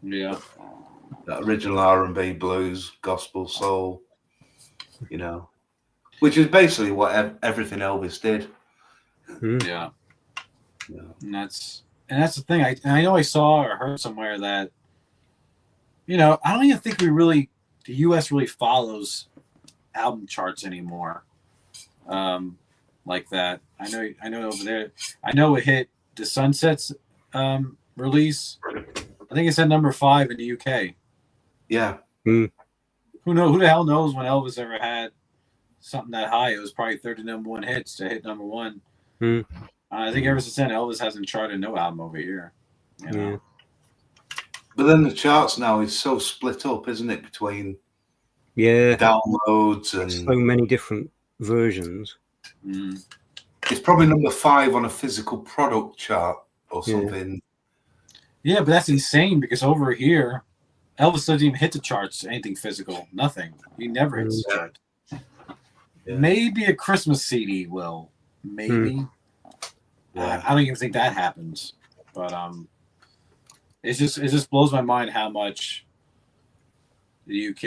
Yeah, that original R&B, blues, gospel, soul, which is basically what everything Elvis did. Yeah. And that's the thing. I know I saw or heard somewhere that, I don't even think the U.S. really follows album charts anymore, like that. I know over there. I know it hit the Sunsets release. I think it said number 5 in the UK. Yeah. Who the hell knows when Elvis ever had something that high? It was probably 30 number 1 hits to hit number 1. I think ever since then, Elvis hasn't charted no album over here. Yeah. But then the charts now is so split up, isn't it? Between downloads and so many different versions. It's probably number 5 on a physical product chart or something. Yeah, but that's insane because over here, Elvis doesn't even hit the charts, anything physical, nothing. He never hits the chart. Yeah. Maybe a Christmas CD will. Maybe. I don't even think that happens. But it just blows my mind how much the UK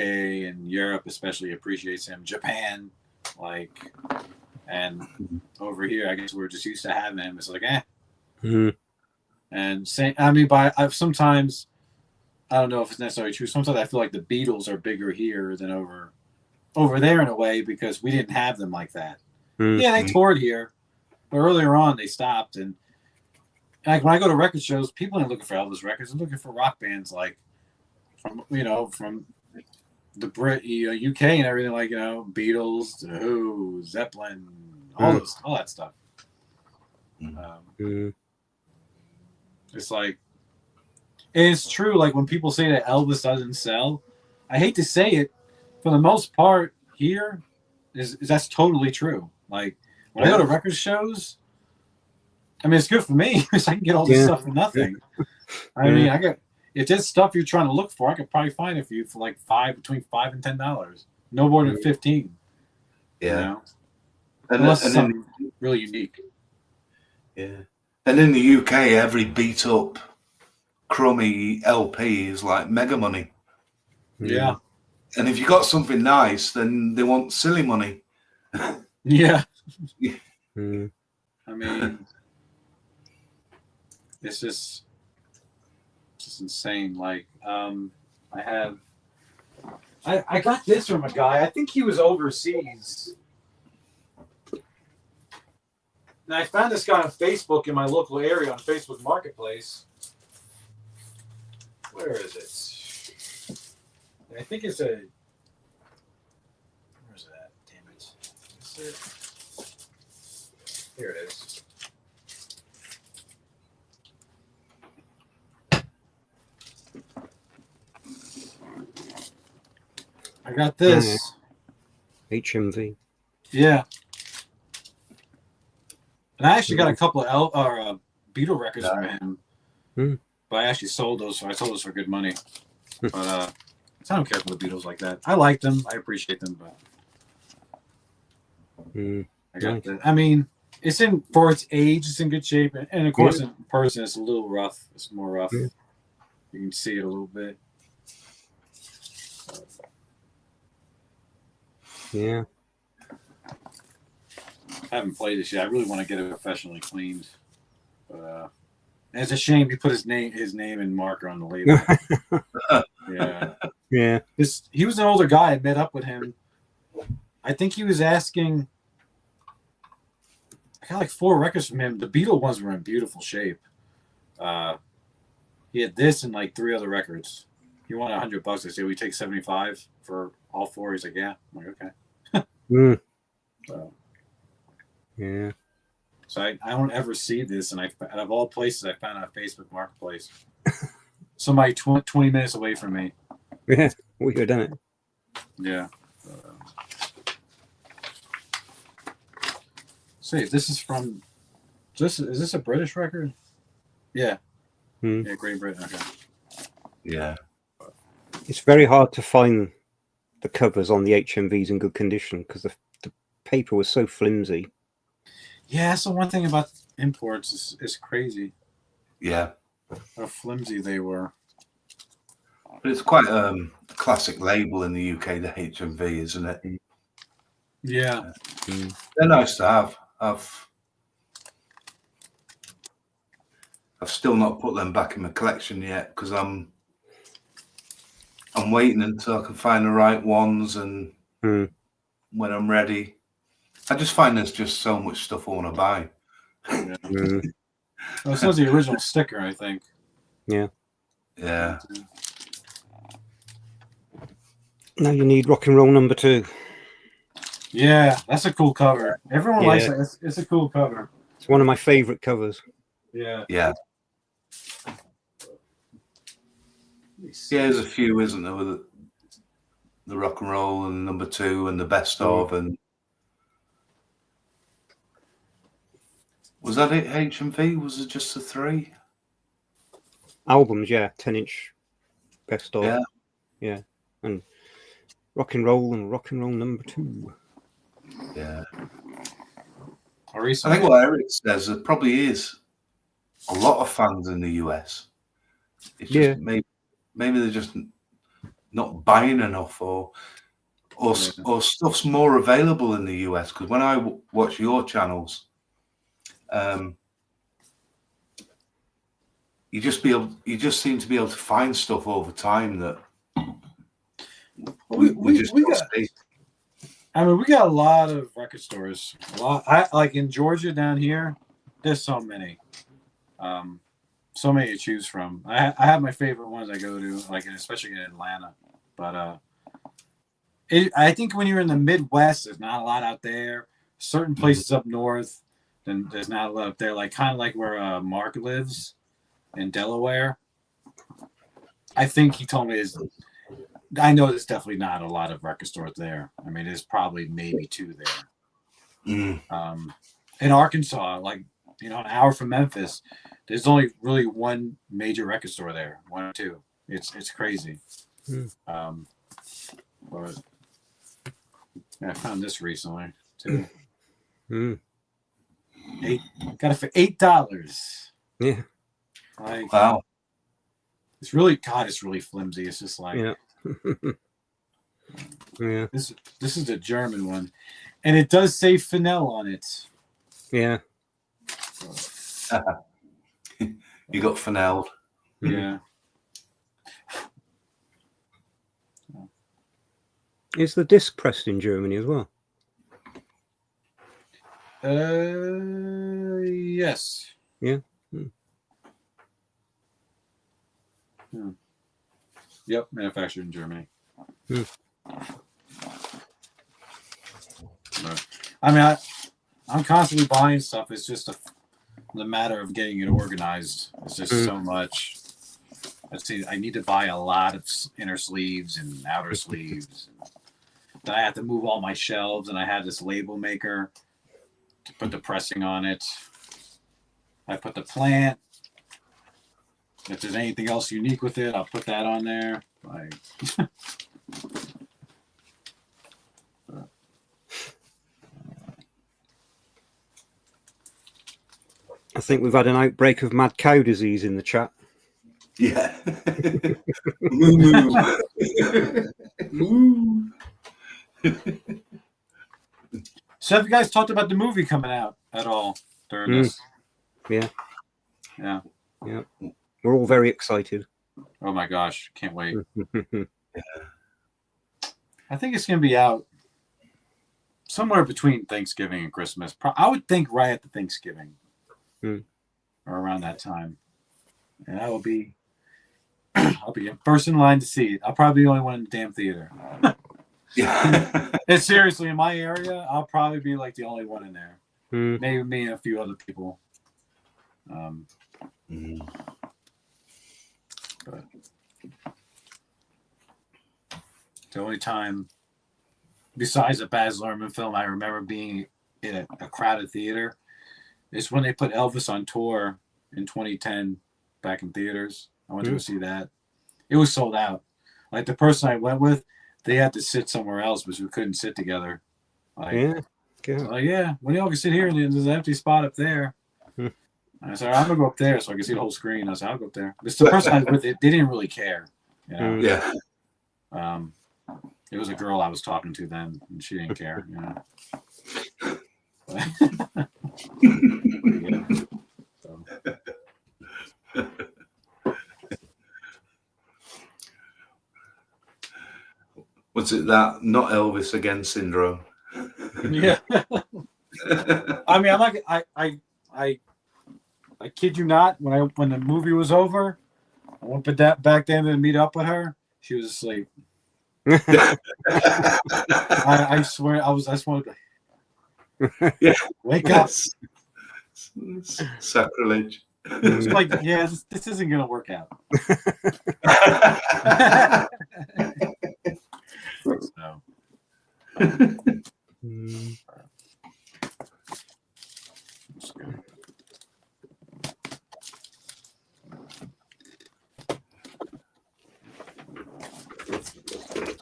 and Europe especially appreciates him. Japan, and over here, I guess we're just used to having him. It's like, And sometimes, I don't know if it's necessarily true. Sometimes I feel like the Beatles are bigger here than over there in a way, because we didn't have them like that. Yeah, they toured here, but earlier on they stopped. And like when I go to record shows, people aren't looking for Elvis records; they're looking for rock bands from the UK and everything, Beatles, The Who, Zeppelin, all that stuff. It's like, it's true. Like when people say that Elvis doesn't sell, I hate to say it, for the most part here, that's totally true. Like when I go to record shows, I mean, it's good for me because I can get all this stuff for nothing. I mean, if there's stuff you're trying to look for, I could probably find it for you for between $5 and $10, no more than 15. Yeah, unless it's something really unique. Yeah. And in the UK, every beat up, crummy LP is like mega money. Yeah. And if you got something nice, then they want silly money. Yeah. I mean, it's just insane. Like, I got this from a guy. I think he was overseas. And I found this guy on Facebook in my local area on Facebook Marketplace. Where is it? I think it's where's it at? Damn it. Here it is. I got this. HMV. Yeah. And I actually got a couple of Beatle records from him, but I actually sold those. I sold those for good money. But I don't care for the Beatles like that. I like them. I appreciate them, but I got that. I mean, it's for its age. It's in good shape, and of course, in person, it's a little rough. It's more rough. You can see it a little bit. Yeah. I haven't played this yet. I really want to get it professionally cleaned, but it's a shame he put his name and marker on the label. Yeah. He was an older guy. I met up with him. I think he was asking. I got 4 records from him. The Beatle ones were in beautiful shape. He had this and 3 other records. he wanted $100. They said we take 75 for all four. He's like, yeah. I'm like, okay. So, yeah. So I don't ever see this, and out of all places, I found it on Facebook Marketplace. Somebody 20 minutes away from me. Yeah, we could have done it. Yeah. See, this is from. Is this a British record? Yeah. Yeah, Great Britain. Okay. Yeah. It's very hard to find the covers on the HMVs in good condition because the paper was so flimsy. Yeah, that's the one thing about imports is crazy. Yeah. How flimsy they were. But it's quite a classic label in the UK, the HMV, isn't it? Yeah. They're nice to have. I've still not put them back in my collection yet because I'm waiting until I can find the right ones, and when I'm ready. I just find there's just so much stuff I want to buy. Yeah. Well, this was the original sticker, I think. Yeah. Yeah. Now you need Rock and Roll number 2. Yeah, that's a cool cover. Everyone likes it. It's a cool cover. It's one of my favorite covers. Yeah. Yeah. Yeah, there's a few, isn't there, with the Rock and Roll and number 2 and the best of, and was that it? HMV? Was it just the 3 albums? Yeah, 10-inch best of. Yeah, and Rock and Roll number 2. Yeah. I think what Eric says, there probably is a lot of fans in the US. It's just maybe they're just not buying enough, or stuff's more available in the US. Because when I watch your channels, you just seem to be able to find stuff over time that we just don't see. I mean, we got a lot of record stores. Like in Georgia down here, there's so many. So many to choose from. I have my favorite ones I go to, like especially in Atlanta. But I think when you're in the Midwest, there's not a lot out there. Certain places up north, then there's not a lot up there. Like kind of like where Mark lives in Delaware. I think he told me I know there's definitely not a lot of record stores there. I mean, there's probably maybe 2 there. In Arkansas, like an hour from Memphis, there's only really one major record store there, 1 or 2. It's crazy. But I found this recently too. Got it for $8. Yeah. Like, wow. It's really flimsy. It's just like yeah. This is the German one, and it does say Fennell on it. Yeah. You got Fennelled. Yeah. Is the disc pressed in Germany as well? Yes. Yeah. Yep, manufactured in Germany. I mean, I'm constantly buying stuff. It's just the matter of getting it organized. It's just so much. Let's see, I need to buy a lot of inner sleeves and outer sleeves. Then I have to move all my shelves, and I have this label maker to put the pressing on it. I put the plant. If there's anything else unique with it, I'll put that on there. Like, I think we've had an outbreak of mad cow disease in the chat. Yeah. So have you guys talked about the movie coming out at all during this? Yeah. Yeah. Yeah. We're all very excited. Oh my gosh. Can't wait. I think it's going to be out somewhere between Thanksgiving and Christmas. I would think right at the Thanksgiving or around that time. And that will be I'll be first in line to see it. I'll probably be the only one in the damn theater. Yeah. And seriously, in my area, I'll probably be like the only one in there. Maybe me and a few other people. But the only time, besides a Baz Luhrmann film, I remember being in a crowded theater is when they put Elvis on tour in 2010 back in theaters. I went to go see that. It was sold out. Like the person I went with, they had to sit somewhere else because we couldn't sit together. Like, when y'all can sit here and there's an empty spot up there. I said, I'm gonna go up there so I can see the whole screen. I said, I'll go up there. It's the person I was with, they didn't really care. You know? Yeah. It was a girl I was talking to then, and she didn't care. You know? Was it that not Elvis again syndrome? Yeah. I mean, I'm like, I kid you not. When the movie was over, I went back then to meet up with her. She was asleep. I swear, I just wanted to wake up. Sacrilege. It's like, yeah, this isn't gonna work out. So.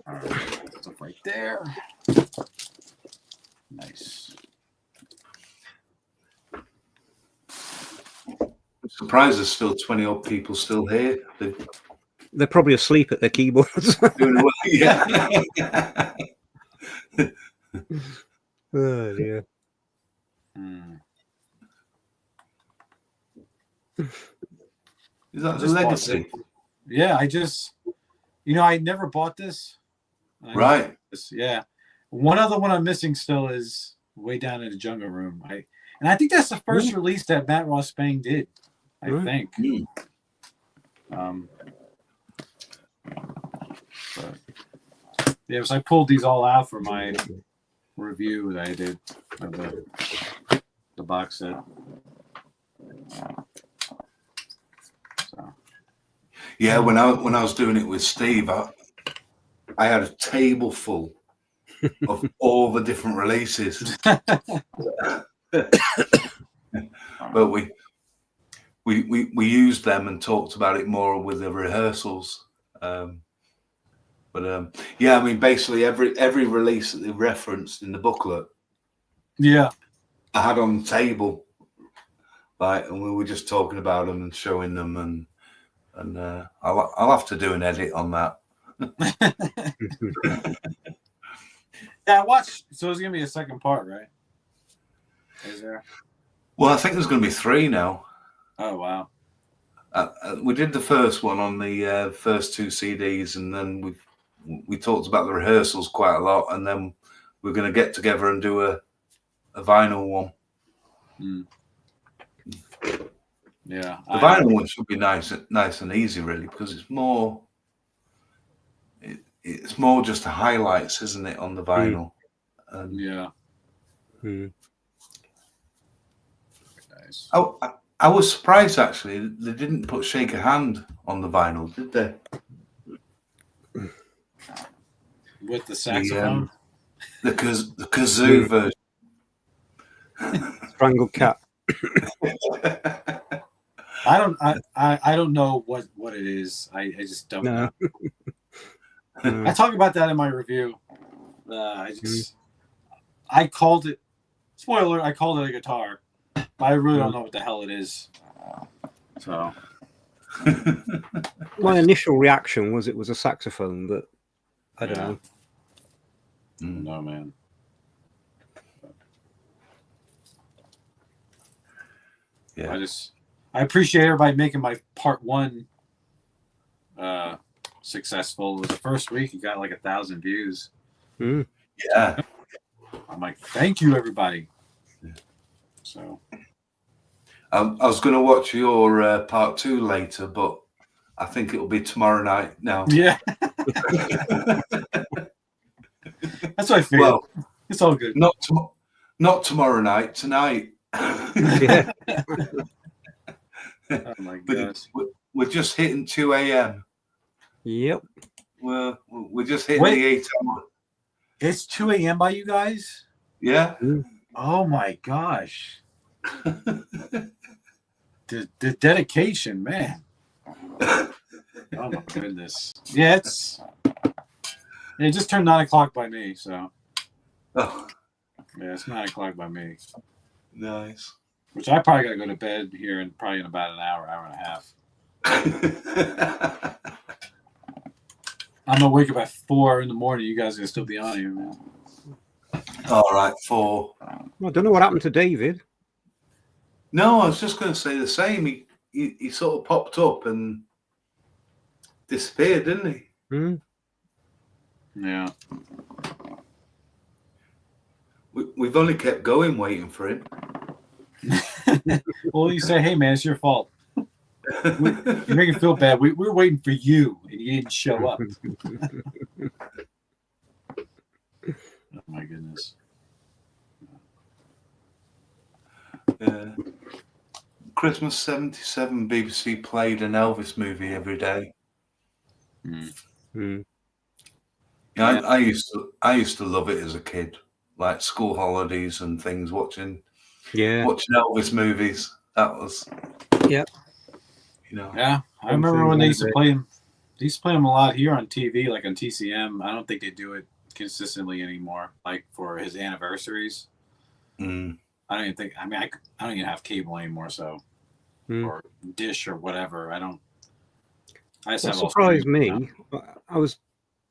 All right, stuff right there. Nice. I'm surprised there's still 20 odd people still here. They're probably asleep at their keyboards. Doing well. Yeah. Oh dear. Is that the legacy? Yeah, I never bought this. Right. Yeah. One other one I'm missing still is Way Down in the Jungle Room. And I think that's the first release that Matt Ross Spang did. I think. But, yeah, so I pulled these all out for my review that I did of the box set. So. Yeah, when I was doing it with Steve, I had a table full of all the different releases. But we used them and talked about it more with the rehearsals. Yeah, I mean, basically every release that they referenced in the booklet, yeah, I had on the table, like, and we were just talking about them and showing them, and I'll have to do an edit on that. Yeah, I watched. So it's gonna be a second part, right? Is there? Well, I think there's going to be 3 now. Oh wow! We did the first one on the first 2 CDs, and then we talked about the rehearsals quite a lot, and then we're going to get together and do a vinyl one. Yeah, the vinyl one should be nice and easy, really, because it's more. It's more just the highlights, isn't it, on the vinyl? Yeah. Nice. I was surprised, actually. They didn't put Shake a Hand on the vinyl, did they? With the saxophone? The kazoo version. Strangled Cat. I don't know what it is. I just don't know. I talk about that in my review. I called it, spoiler, I called it a guitar. I really don't know what the hell it is. So my initial reaction was it was a saxophone, but I don't know. No, man. Yeah. I appreciate everybody making my part 1 successful. It was the first week, it got like 1,000 views. Yeah. I'm like, thank you, everybody. So I was going to watch your part 2 later, but I think it'll be tomorrow night now. Yeah. That's what I figured. Well, it's all good. Not tomorrow night, tonight. Yeah. Oh my gosh. We're just hitting 2 a.m. Yep. We're just hitting the 8 hour. It's 2 a.m. by you guys? Yeah. Oh my gosh. The dedication, man. Oh my goodness. Yeah, it just turned 9 o'clock by me, so. Oh. Yeah, it's 9 o'clock by me. Nice. Which I probably gotta go to bed here in about an hour and a half. I'm gonna wake up at 4 in the morning. You guys are gonna still be on here, man. All right, 4. I don't know what happened to David. No, I was just going to say the same. He sort of popped up and disappeared, didn't he? Yeah. We've only kept going, waiting for him. Well, you say, hey, man, it's your fault. You're making me feel bad. We're waiting for you, and you didn't show up. Oh, my goodness. Christmas 77, BBC played an Elvis movie every day. Yeah, I used to love it as a kid, like school holidays and things, watching Elvis movies. That was, yeah. Yeah, I remember when they used to play them. They used to play them a lot here on TV, like on TCM. I don't think they do it consistently anymore, like for his anniversaries. I don't even think. I mean, I don't even have cable anymore, so or Dish or whatever. I don't. I just what surprised me. I was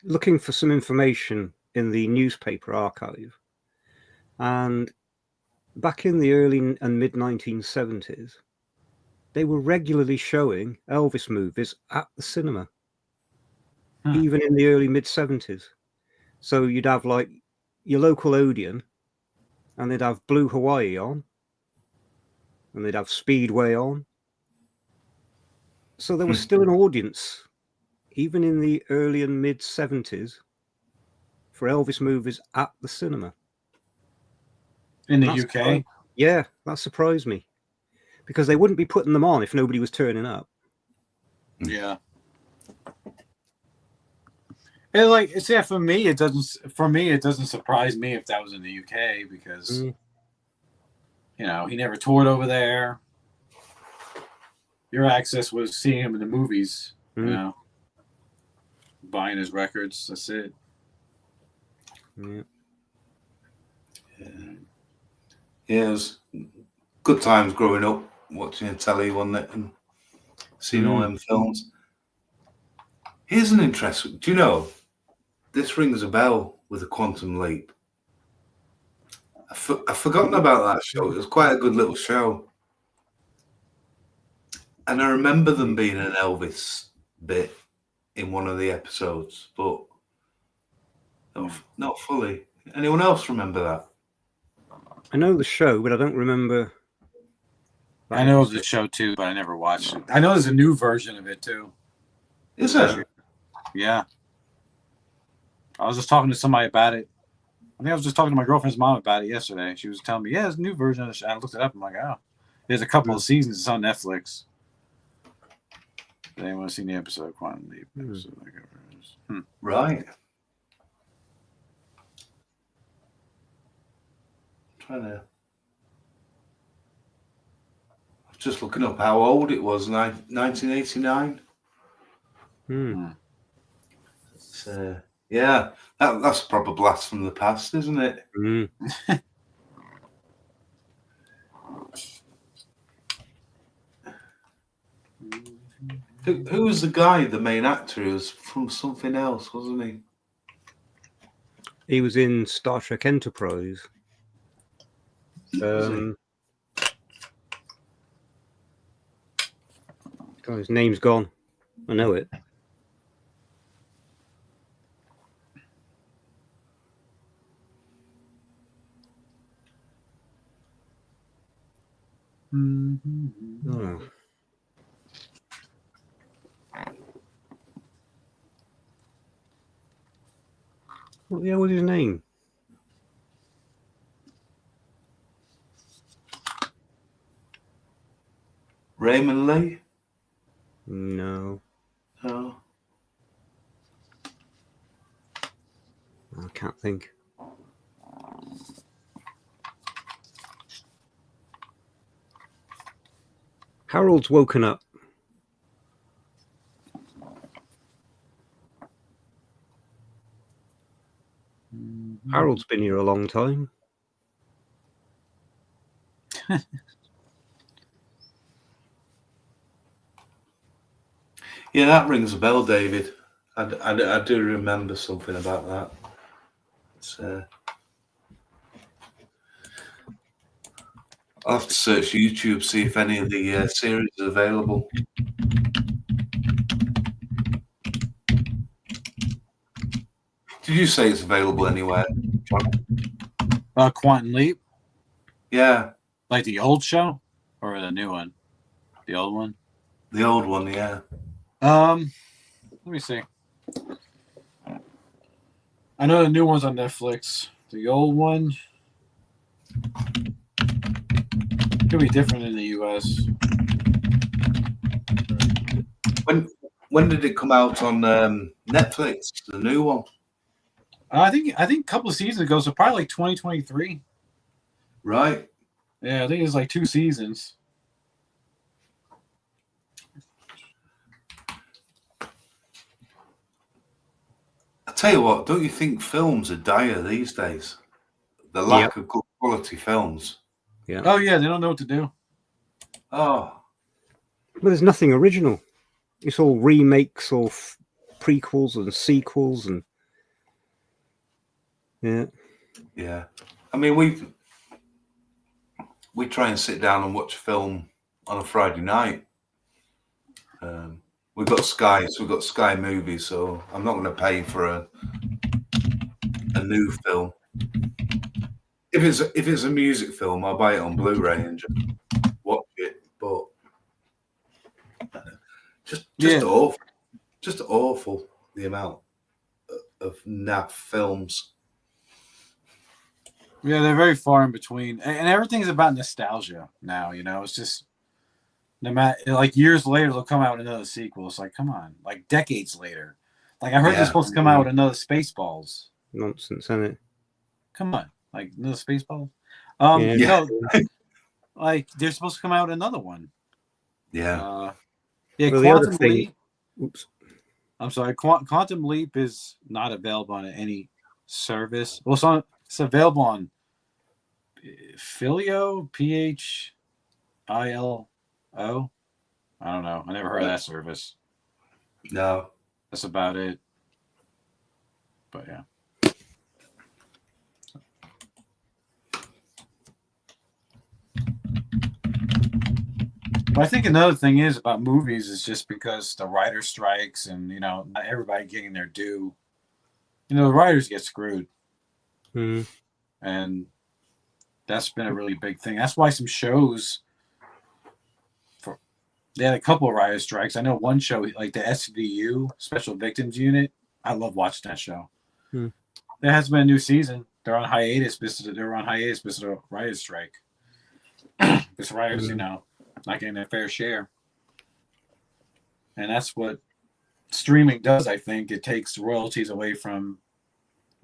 looking for some information in the newspaper archive, and back in the early and mid 1970s, they were regularly showing Elvis movies at the cinema, even in the early mid 70s. So you'd have like your local Odeon, and they'd have Blue Hawaii on, and they'd have Speedway on. So there was still an audience, even in the early and mid 70s, for Elvis movies at the cinema. In the UK? Yeah, that surprised me. Because they wouldn't be putting them on if nobody was turning up. Yeah. And like, for me, it doesn't surprise me if that was in the UK because, he never toured over there. Your access was seeing him in the movies, buying his records. That's it. Yeah. Yeah, it was good times growing up, watching the telly, wasn't it, and seeing all them films. Here's an interesting. Do you know? This rings a bell with a Quantum Leap. I've forgotten about that show. It was quite a good little show. And I remember them being an Elvis bit in one of the episodes, but not fully. Anyone else remember that? I know the show, but I don't remember. I know the show too, but I never watched it. I know there's a new version of it too. Is there? Yeah. I was just talking to somebody about it. I think I was just talking to my girlfriend's mom about it yesterday. She was telling me, yeah, there's a new version of the show. I looked it up. I'm like, oh. There's a couple of seasons. It's on Netflix. Did anyone see the episode Quantum Leap? Right. Trying to. I was just looking up how old it was. 1989. Yeah, that's a proper blast from the past, isn't it? Who was the guy, the main actor? He was from something else, wasn't he? He was in Star Trek Enterprise. God, his name's gone. I know it. What the hell was his name? Raymond Lee? No. No. I can't think. Harold's woken up. Harold's been here a long time. Yeah, that rings a bell, David. I do remember something about that. It's, I'll have to search YouTube, see if any of the series are available. Did you say it's available anywhere, John? Quantum Leap? Yeah. Like the old show or the new one? The old one? The old one, yeah. Let me see. I know the new one's on Netflix. The old one could be different in the US. When did it come out on Netflix? The new one? I think a couple of seasons ago, so probably like 2023. Right. Yeah, I think it's like 2 seasons. I tell you what, don't you think films are dire these days? The lack of good quality films. Yeah. Oh yeah, they don't know what to do. Oh. But there's nothing original. It's all remakes or prequels and sequels and yeah. I mean, we try and sit down and watch a film on a Friday night. We've got Sky, so we've got Sky Movies, so I'm not going to pay for a new film. If it's a music film, I'll buy it on Blu-ray and just watch it. But just awful, just awful the amount of naff films. Yeah, they're very far in between, and everything's about nostalgia now. You know, it's just no matter like years later they'll come out with another sequel. It's like, come on, like decades later. Like I heard they're supposed to come out with another Spaceballs. Nonsense, isn't it? Come on, like another Spaceballs. Yeah. No, like they're supposed to come out with another one. Yeah. Yeah, Well, Quantum Leap. Oops. I'm sorry, Quantum Leap is not available on any service. Well, it's available on Philio, PHILO. I don't know. I never heard of that service. No. That's about it. But yeah. But I think another thing is about movies is just because the writer strikes and, you know, not everybody getting their due. You know, the writers get screwed. Mm. And that's been a really big thing. That's why some shows, they had a couple of writer strikes. I know one show, like the SVU, Special Victims Unit. I love watching that show. Mm. There has been a new season. They're on hiatus because of the writer strike. Because writers, you know, not getting their fair share. And that's what streaming does, I think. It takes royalties away from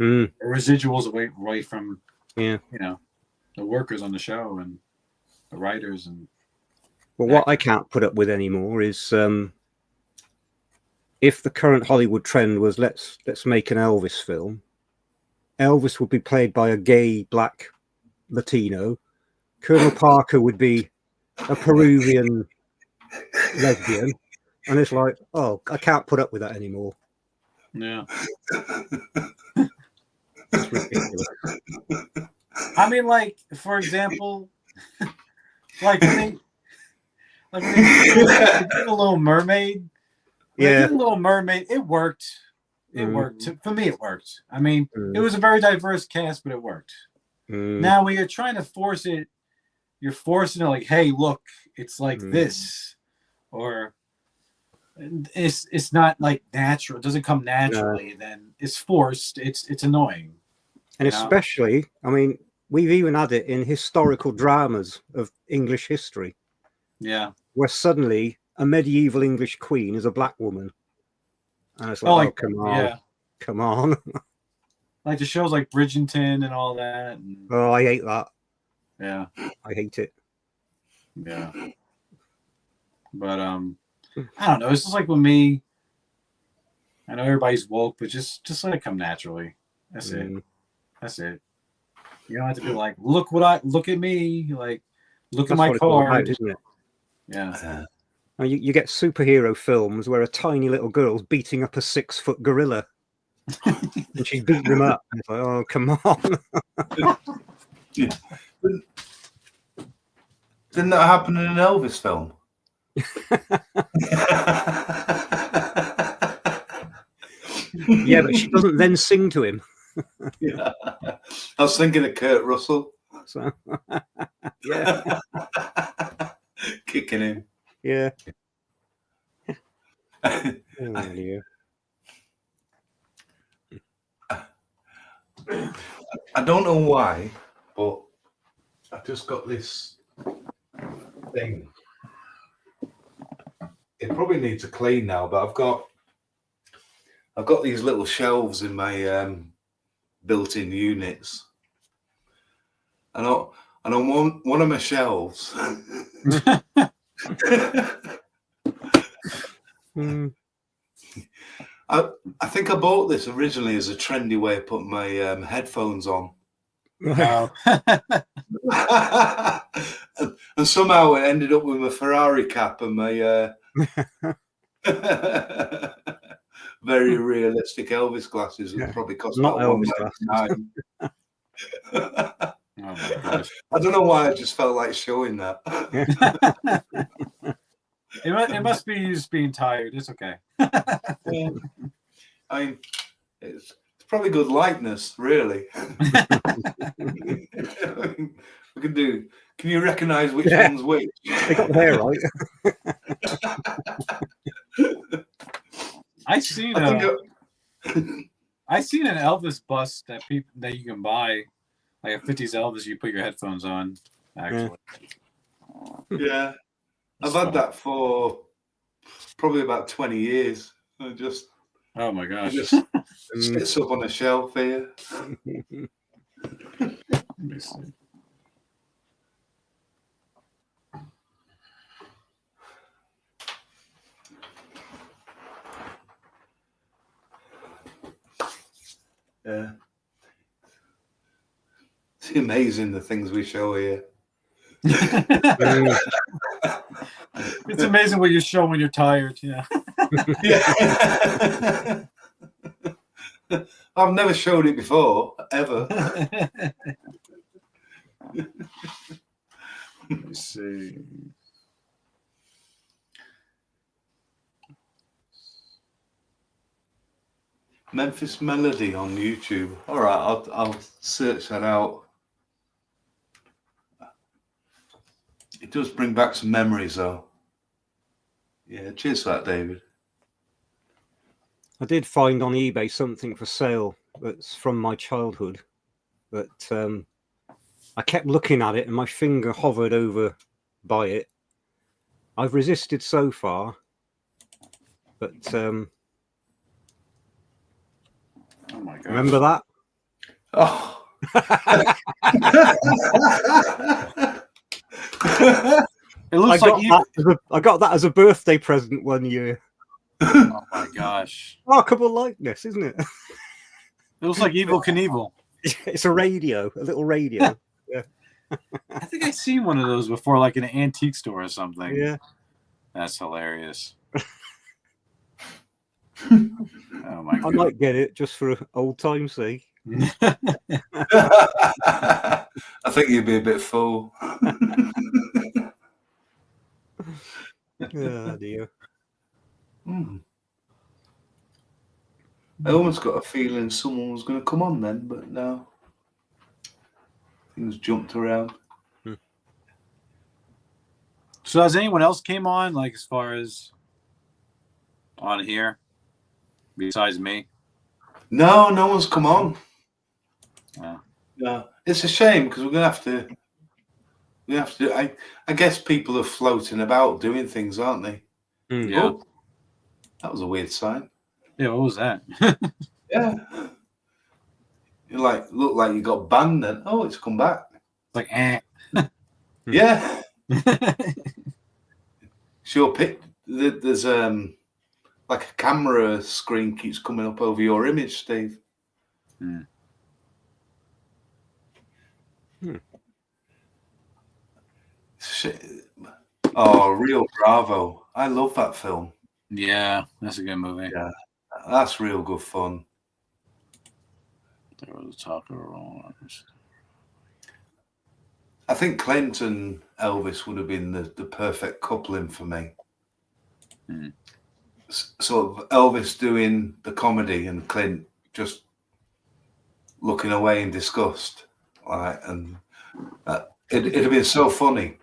residuals away from you know, the workers on the show and the writers and what I can't put up with anymore is if the current Hollywood trend was let's make an Elvis film, Elvis would be played by a gay black Latino, Colonel Parker would be a Peruvian lesbian, and it's like, oh, I can't put up with that anymore. Yeah. It's ridiculous. I mean, like, for example, like when they did a Little Mermaid. Little Mermaid, it worked. It worked. For me, it worked. I mean, it was a very diverse cast, but it worked. Now, when you're trying to force it, you're forcing it like, hey, look, it's like this. Or it's not like natural. It doesn't come naturally. Then it's forced. It's annoying. And especially, I mean, we've even had it in historical dramas of English history. Yeah. Where suddenly a medieval English queen is a black woman. And it's like, come on. Yeah. Come on. Like the shows like Bridgerton and all that. And... Oh, I hate that. Yeah. I hate it. Yeah. But I don't know. It's just like with me. I know everybody's woke, but just let it come naturally. That's it. That's it. You don't have to be like, look at me, like look at my card, isn't it? Yeah. You get superhero films where a tiny little girl's beating up a 6-foot gorilla. And she's beating him up. And it's like, oh, come on. Yeah. Didn't that happen in an Elvis film? Yeah, but she doesn't then sing to him. Yeah. I was thinking of Kurt Russell. So, yeah. Kicking him. Yeah. Oh, dear. I don't know why, but I just got this thing. It probably needs a clean now, but I've got these little shelves in my built-in units, and on one of my shelves. I think I bought this originally as a trendy way of putting my headphones on. Wow. And somehow it ended up with my Ferrari cap and my very realistic Elvis glasses. It probably cost not about Elvis $1.99. Oh my gosh. I don't know why I just felt like showing that. It must be you just being tired. It's okay. Yeah. I mean, it's probably good likeness, really. We can do. Can you recognise which one's which? They got the hair right. I seen an Elvis bust that you can buy, like a 50s Elvis. You put your headphones on. Actually, yeah, I've had that for probably about 20 years. I just. Oh my gosh! It just sits up on a shelf here. Let me see. Yeah, it's amazing the things we show here. It's amazing what you show when you're tired. Yeah. Yeah. I've never showed it before, ever. Let me see. Memphis Melody on YouTube. All right, I'll search that out. It does bring back some memories, though. Yeah, cheers for that, David. I did find on eBay something for sale that's from my childhood, but I kept looking at it and my finger hovered over by it. I've resisted so far, but oh my God! Remember that? Oh. It looks I got that as a birthday present one year. Oh my gosh! Remarkable likeness, isn't it? It looks like Evel Knievel. It's a radio, a little radio. Yeah. I think I've seen one of those before, like in an antique store or something. Yeah. That's hilarious. Oh my God. I might get it just for old time's sake. I think you'd be a bit full. Oh dear. I almost got a feeling someone was going to come on then, but no. Things jumped around. So has anyone else came on, like as far as on here besides me? No, no one's come on. Yeah. Yeah, it's a shame because we're gonna have to. We have to. I guess people are floating about doing things, aren't they? Yeah. Oh, that was a weird sign. Yeah, what was that? Yeah. You look like you got banned then. Oh, it's come back. It's like, eh. Yeah. Sure. There's like a camera screen keeps coming up over your image, Steve. Oh, Rio Bravo. I love that film. Yeah, that's a good movie. Yeah, that's real good fun. There was a talk around. I think Clint and Elvis would have been the perfect coupling for me. Sort of Elvis doing the comedy and Clint just looking away in disgust. And it'd have been so funny.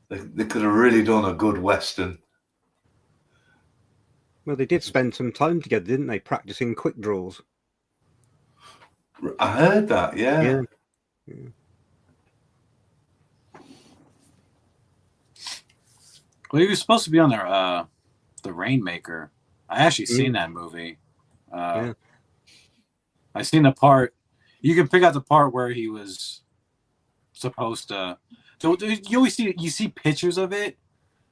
They could have really done a good Western. Well, they did spend some time together, didn't they? Practicing quick draws. I heard that, yeah. Well, he was supposed to be on there, The Rainmaker. I actually seen that movie. I seen the part. You can pick out the part where he was supposed to. So you always see pictures of it.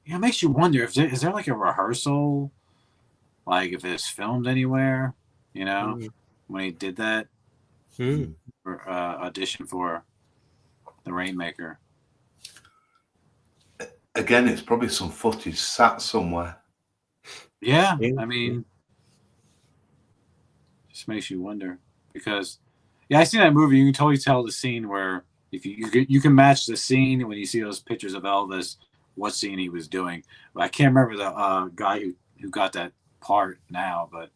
It makes you wonder if is there like a rehearsal, like if it's filmed anywhere. You know, when he did that or, audition for The Rainmaker. Again, it's probably some footage sat somewhere. Yeah, I mean, just makes you wonder because, I seen that movie. You can totally tell the scene where if you can match the scene when you see those pictures of Elvis, what scene he was doing. But I can't remember the guy who got that part now, but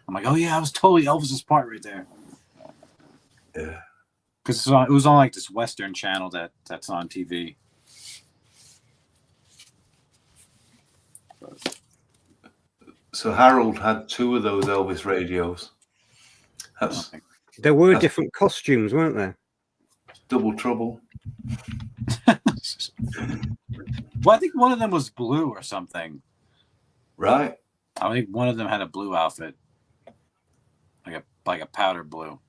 I'm like, oh yeah, it was totally Elvis's part right there. Yeah, because it was on like this Western channel that's on TV. So Harold had 2 of those Elvis radios. There were different costumes, weren't there? Double trouble. Well, I think one of them was blue or something. Right. I think one of them had a blue outfit, like a powder blue.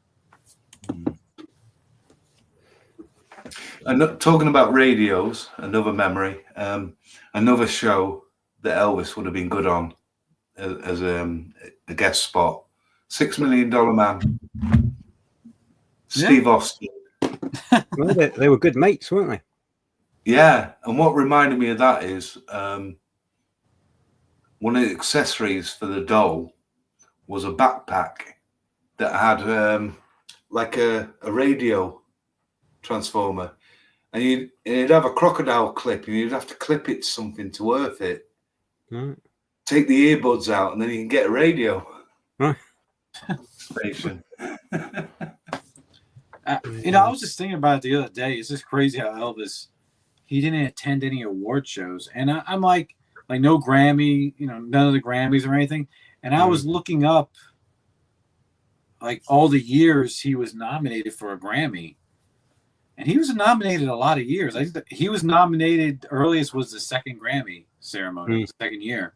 And talking about radios, another memory, another show that Elvis would have been good on as a guest spot. $6 Million Man. Steve Austin. Well, they were good mates, weren't they? Yeah, and what reminded me of that is one of the accessories for the doll was a backpack that had like a radio transformer, and you'd have a crocodile clip, and you'd have to clip it to something to earth it. Right. Take the earbuds out, and then you can get a radio station. I was just thinking about it the other day. It's just crazy how Elvis, he didn't attend any award shows, and I'm like no Grammy, none of the Grammys or anything. And I was looking up like all the years he was nominated for a Grammy, and he was nominated a lot of years. I think he was nominated. Earliest was the second Grammy ceremony, the second year.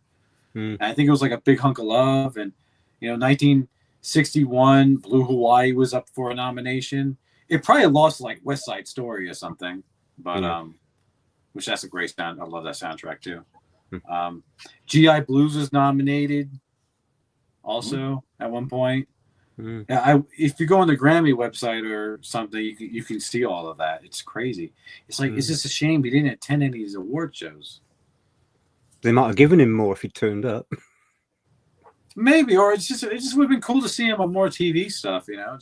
And I think it was like A Big Hunk of Love, and 1961, Blue Hawaii was up for a nomination. It probably lost like West Side Story or something, but which that's a great sound. I love that soundtrack too. GI Blues was nominated also at one point. If you go on the Grammy website or something, you can see all of that. It's crazy. It's like it's just a shame he didn't attend any of these award shows. They might have given him more if he turned up. Maybe, or it just would have been cool to see him on more TV stuff. Yeah.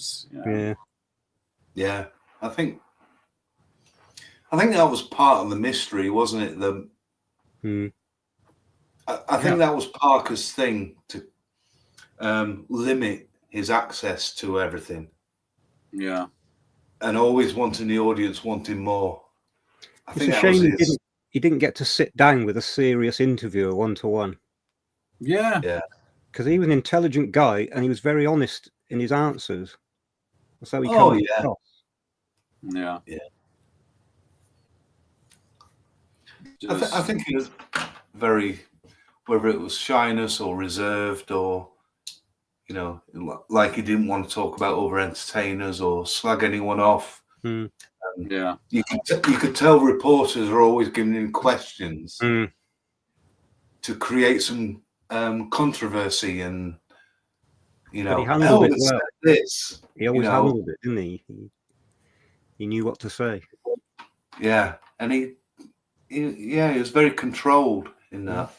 I think that was part of the mystery, wasn't it? I think that was Parker's thing to limit his access to everything. Yeah, and always wanting the audience wanting more. It's a shame he didn't get to sit down with a serious interviewer 1-to-1. Yeah. Yeah. Because he was an intelligent guy and he was very honest in his answers. So he Oh, comes yeah. across. Yeah. Yeah. Just, I think he was very, whether it was shyness or reserved or, you know, like he didn't want to talk about other entertainers or slag anyone off. yeah. You could tell reporters are always giving him questions to create some controversy, and you know, but he handled it Elvis well. said this. He always handled it, didn't he? He knew what to say. Yeah, and he was very controlled in that.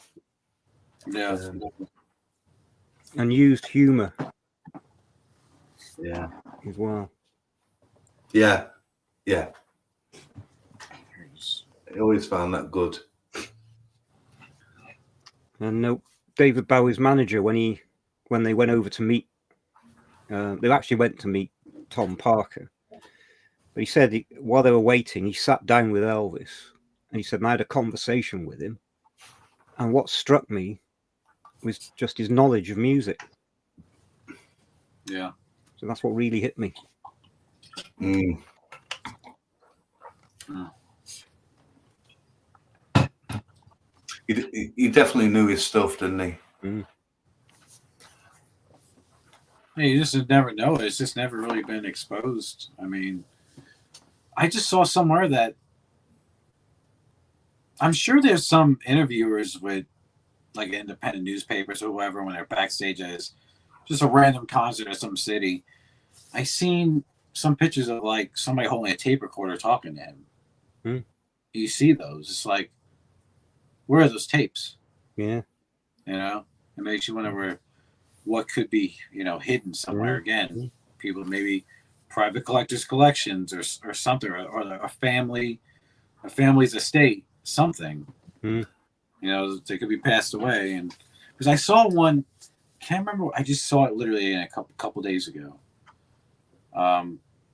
Yeah. And used humor. Yeah. As well. Yeah. Yeah. I always found that good. And David Bowie's manager, when they went over to meet, they actually went to meet Tom Parker. But he said while they were waiting, he sat down with Elvis, and he said, and I had a conversation with him. And what struck me was just his knowledge of music. Yeah. So that's what really hit me. He definitely knew his stuff, didn't he? Hey, you just never know. It's just never really been exposed. I mean, I just saw somewhere that I'm sure there's some interviewers with like independent newspapers or whoever when they're backstage at just a random concert at some city. I seen some pictures of like somebody holding a tape recorder talking to him. You see those. It's like, where are those tapes? Yeah. You know, it makes you wonder what could be, you know, hidden somewhere again. People, maybe private collectors' collections or something, or a family's estate, something. You know, they could be passed away. And because I saw one, can't remember, I just saw it literally a couple days ago.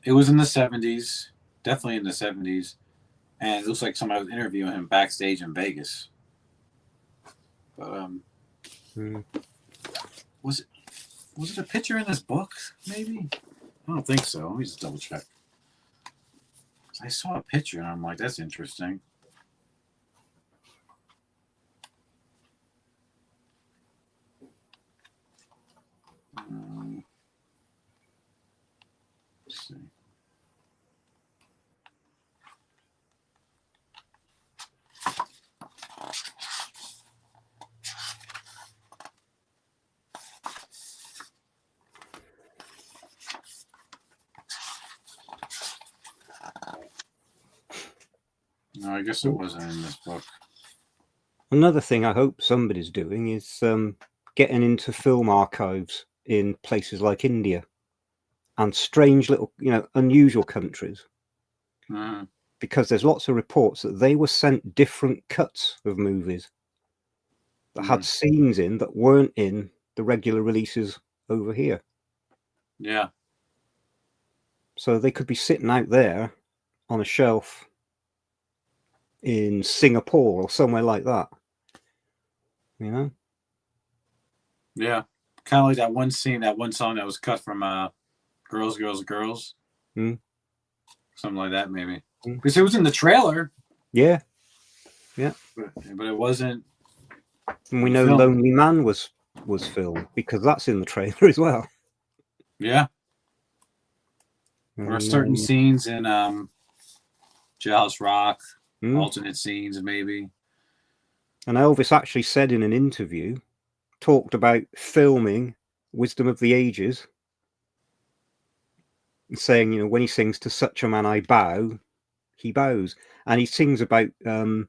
It was in the 70s, definitely in the 70s. And it looks like somebody was interviewing him backstage in Vegas. But was it a picture in this book? Maybe, I don't think so. Let me just double check. I saw a picture and I'm like, that's interesting. Let's see. No, I guess it wasn't in this book. Another thing I hope somebody's doing is getting into film archives in places like India and strange little, you know, unusual countries. Because there's lots of reports that they were sent different cuts of movies that had scenes in that weren't in the regular releases over here. Yeah. So they could be sitting out there on a shelf in Singapore or somewhere like that. You know? Yeah. Kind of like that one scene, that one song that was cut from Girls, Girls, Girls. Something like that, maybe. Because it was in the trailer. Yeah. Yeah. But it wasn't. And we know filmed. Lonely Man was filmed because that's in the trailer as well. Yeah. There are certain scenes in Jailhouse Rock, alternate scenes maybe. And Elvis actually said in an interview, talked about filming Wisdom of the Ages, saying, you know, when he sings To Such a Man I Bow, he bows. And he sings about, was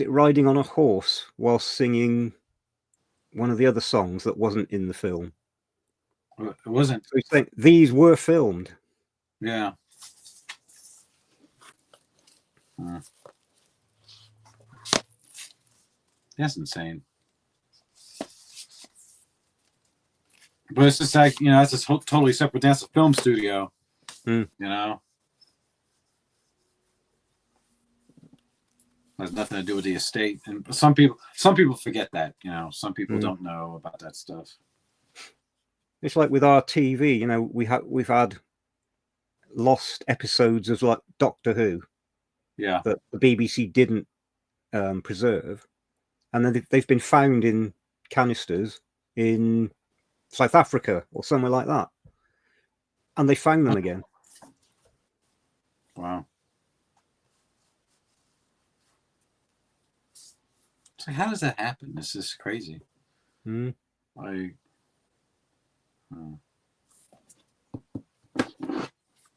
it Riding on a Horse while singing one of the other songs that wasn't in the film? It wasn't. So he's saying these were filmed. Yeah. That's insane. But it's just like, you know, that's a totally separate. That's a film studio. You know. has nothing to do with the estate. And some people forget that, you know. Some people don't know about that stuff. It's like with our TV, you know, we've had lost episodes of like Doctor Who, that the BBC didn't preserve, and then they've been found in canisters in South Africa or somewhere like that, and they found them again. Wow. So how does that happen? This is crazy. I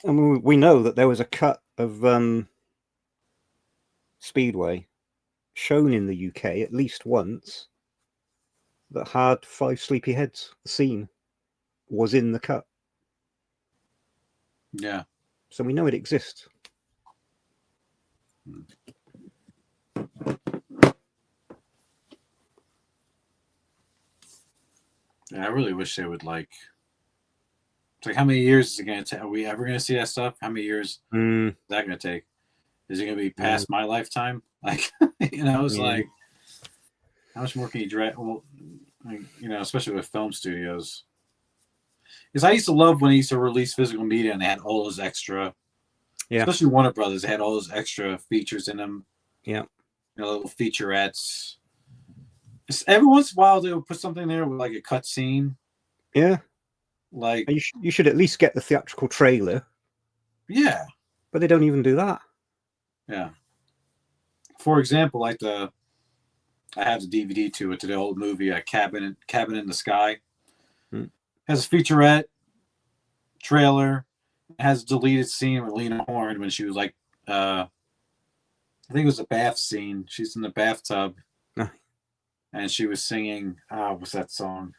mean, we know that there was a cut of Speedway shown in the UK at least once that had 5 Sleepyheads. The scene was in the cut. Yeah. So we know it exists. Yeah, I really wish they would like. It's like, how many years is it going to take? Are we ever going to see that stuff? How many years is that going to take? Is it going to be past my lifetime? Like, you know, it's like, how much more can you drag? Well, like, you know, especially with film studios. Because I used to love when they used to release physical media and they had all those extra, especially Warner Brothers, they had all those extra features in them. Yeah. You know, little featurettes. Every once in a while, they would put something there with like a cut scene. Yeah. Like, you should at least get the theatrical trailer. Yeah. But they don't even do that. Yeah. For example, like I have the DVD to the old movie, Cabin in the Sky. Has a featurette trailer. It has a deleted scene with Lena Horne when she was like, I think it was a bath scene. She's in the bathtub. And she was singing, what's that song?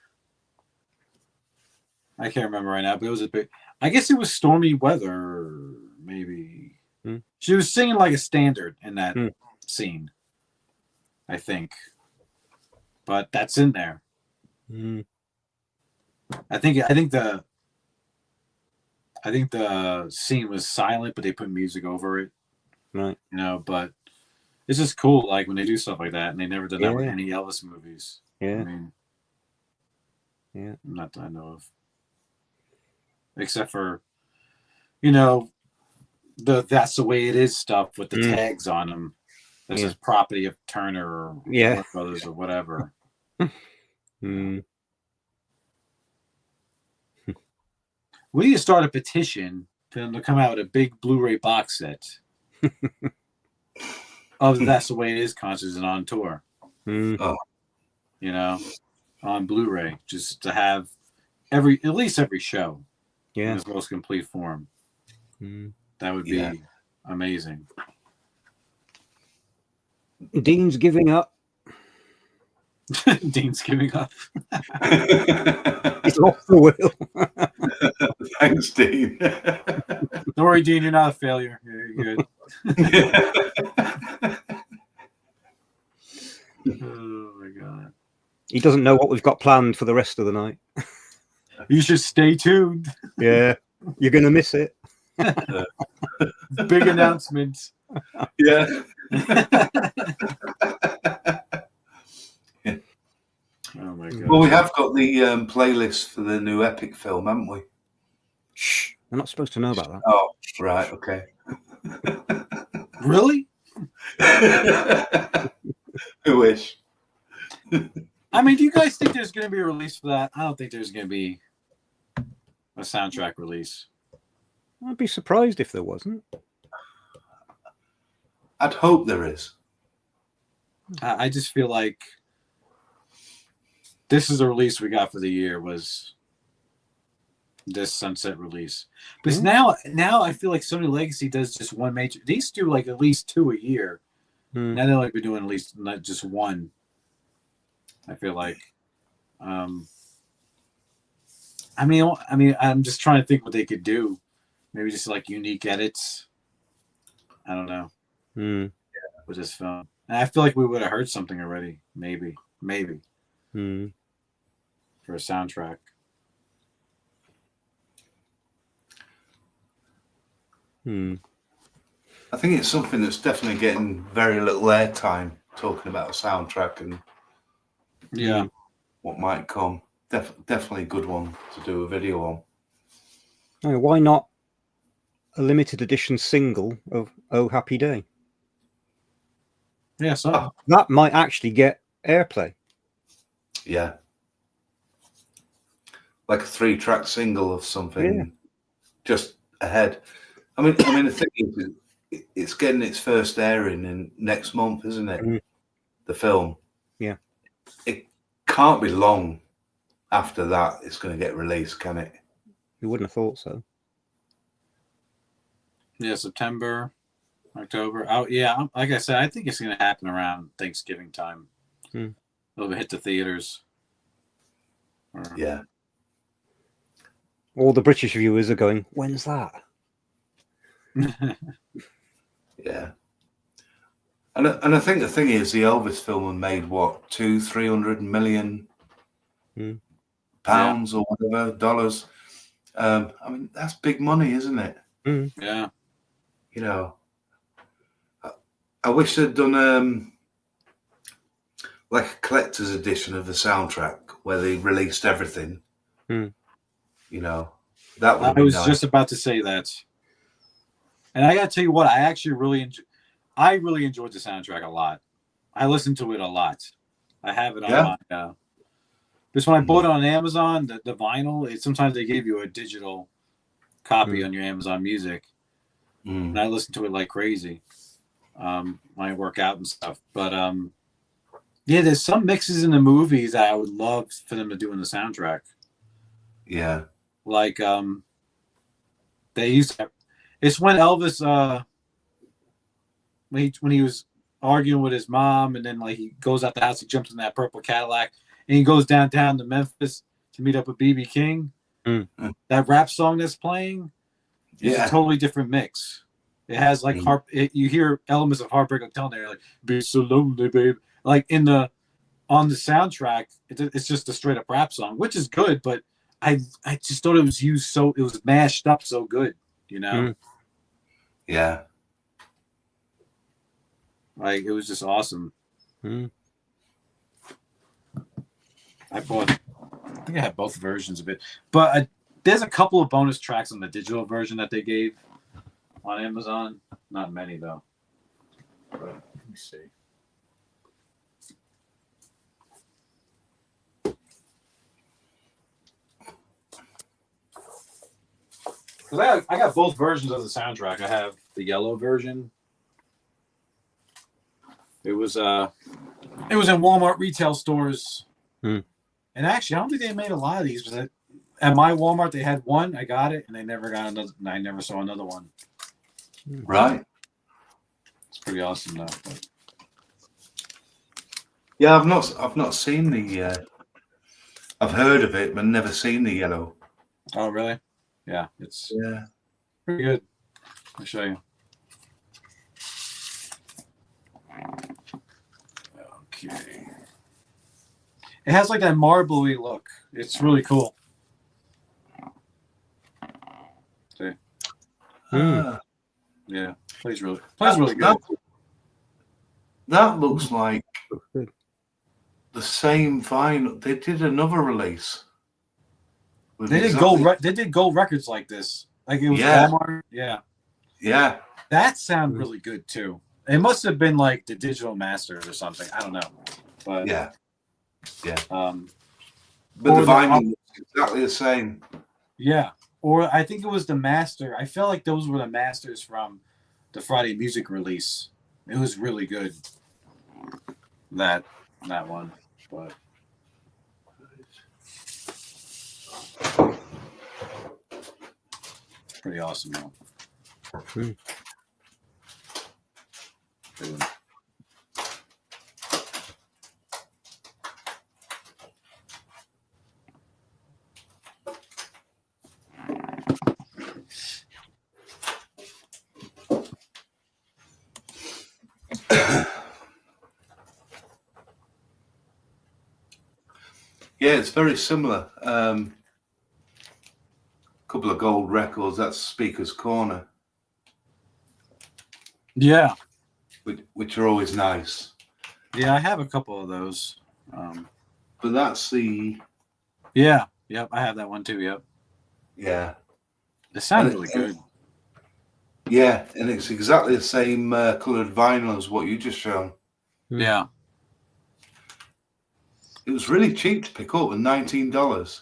I can't remember right now, but it was a big, I guess it was Stormy Weather, maybe. She was singing like a standard in that scene, I think. But that's in there. I think the scene was silent, but they put music over it. Right. You know, but it's just cool, like when they do stuff like that, and they never did that with any Elvis movies. Yeah. I mean, not that I know of, except for, you know, That's the Way It Is stuff with the tags on them. This is property of Turner or Warner Brothers or whatever. We need to start a petition for them to come out with a big Blu-ray box set of That's the Way It Is concerts and on tour. You know, on Blu-ray, just to have at least every show in its most complete form. That would be amazing. Dean's giving up. Dean's giving up. He's lost the will. Thanks, Dean. Don't worry, Dean, you're not a failure. You're good. Oh my God. He doesn't know what we've got planned for the rest of the night. You should stay tuned. Yeah, you're going to miss it. Big announcement. Yeah. Oh my God. Well, we have got the playlist for the new Epic film, haven't we? Shh, I'm not supposed to know about that. Oh, right, okay. Really? I wish. I mean, do you guys think there's going to be a release for that? I don't think there's going to be a soundtrack release. I'd be surprised if there wasn't. I'd hope there is. I just feel like this is the release we got for the year, was this Sunset release. Because now I feel like Sony Legacy does just one major. They used to do like at least 2 a year. Now they'll be doing at least not just one. I feel like. I mean, I'm just trying to think what they could do. Maybe just like unique edits. I don't know. With this film, and I feel like we would have heard something already. Maybe. For a soundtrack. I I think it's something that's definitely getting very little airtime, talking about a soundtrack and what might come. Definitely a good one to do a video on. Oh, why not a limited edition single of "Oh Happy Day"? Yeah, so that might actually get airplay. Yeah, like a 3-track single of something just ahead. I mean, the thing is, it's getting its first airing in next month, isn't it? The film. Yeah. It can't be long after that it's going to get released, can it? You wouldn't have thought so. Yeah, September, October. Oh, yeah. Like I said, I think it's going to happen around Thanksgiving time. It'll hit the theaters. Yeah. All the British viewers are going, when's that? Yeah. And I think the thing is, the Elvis film made what, 200-300 million pounds or whatever, dollars. I mean, that's big money, isn't it? Yeah. You know, I wish they'd done like a collector's edition of the soundtrack where they released everything. You know, that would. I was just about to say that, and I got to tell you what, I actually really enjoyed the soundtrack a lot. I listened to it a lot. I have it on my. Just when I bought it on Amazon, the vinyl. Sometimes they give you a digital copy on your Amazon Music, and I listen to it like crazy. When I work out and stuff, but yeah, there's some mixes in the movies that I would love for them to do in the soundtrack. Yeah, like they used to, it's when Elvis when he was arguing with his mom, and then like he goes out the house, he jumps in that purple Cadillac, and he goes downtown to Memphis to meet up with BB King. That rap song that's playing is a totally different mix. It has like you hear elements of Heartbreak Hotel there, like "Be So Lonely, Babe." Like on the soundtrack, it's just a straight up rap song, which is good, but I just thought it was used it was mashed up so good, you know? Yeah. Like it was just awesome. I think I have both versions of it, but there's a couple of bonus tracks on the digital version that they gave on Amazon. Not many though. But, let me see. Because I got both versions of the soundtrack. I have the yellow version. It was in Walmart retail stores. And actually, I don't think they made a lot of these. But at my Walmart, they had one. I got it, and they never got another. And I never saw another one. Right. It's pretty awesome, though. But. Yeah, I've not seen the. I've heard of it, but never seen the yellow. Oh, really? Yeah, it's pretty good. I'll show you. Okay. It has like that marbly look. It's really cool. See? Yeah, plays really good. That looks like the same vinyl. They did another release. They did gold records like this. Like it was Walmart. Yeah. Yeah. That sounded really good too. It must have been like the digital masters or something. I don't know. But yeah. But the vinyl looks exactly the same. Yeah. Or I think it was the master. I felt like those were the masters from the Friday Music release. It was really good. That one. But pretty awesome though. Yeah, it's very similar. Couple of gold records. That's Speaker's Corner. Yeah. Which are always nice. Yeah, I have a couple of those. But that's the... Yeah. Yep, I have that one too. Yep. Yeah. It sounds really good. Yeah, and it's exactly the same coloured vinyl as what you just shown. Yeah. It was really cheap to pick up, with $19.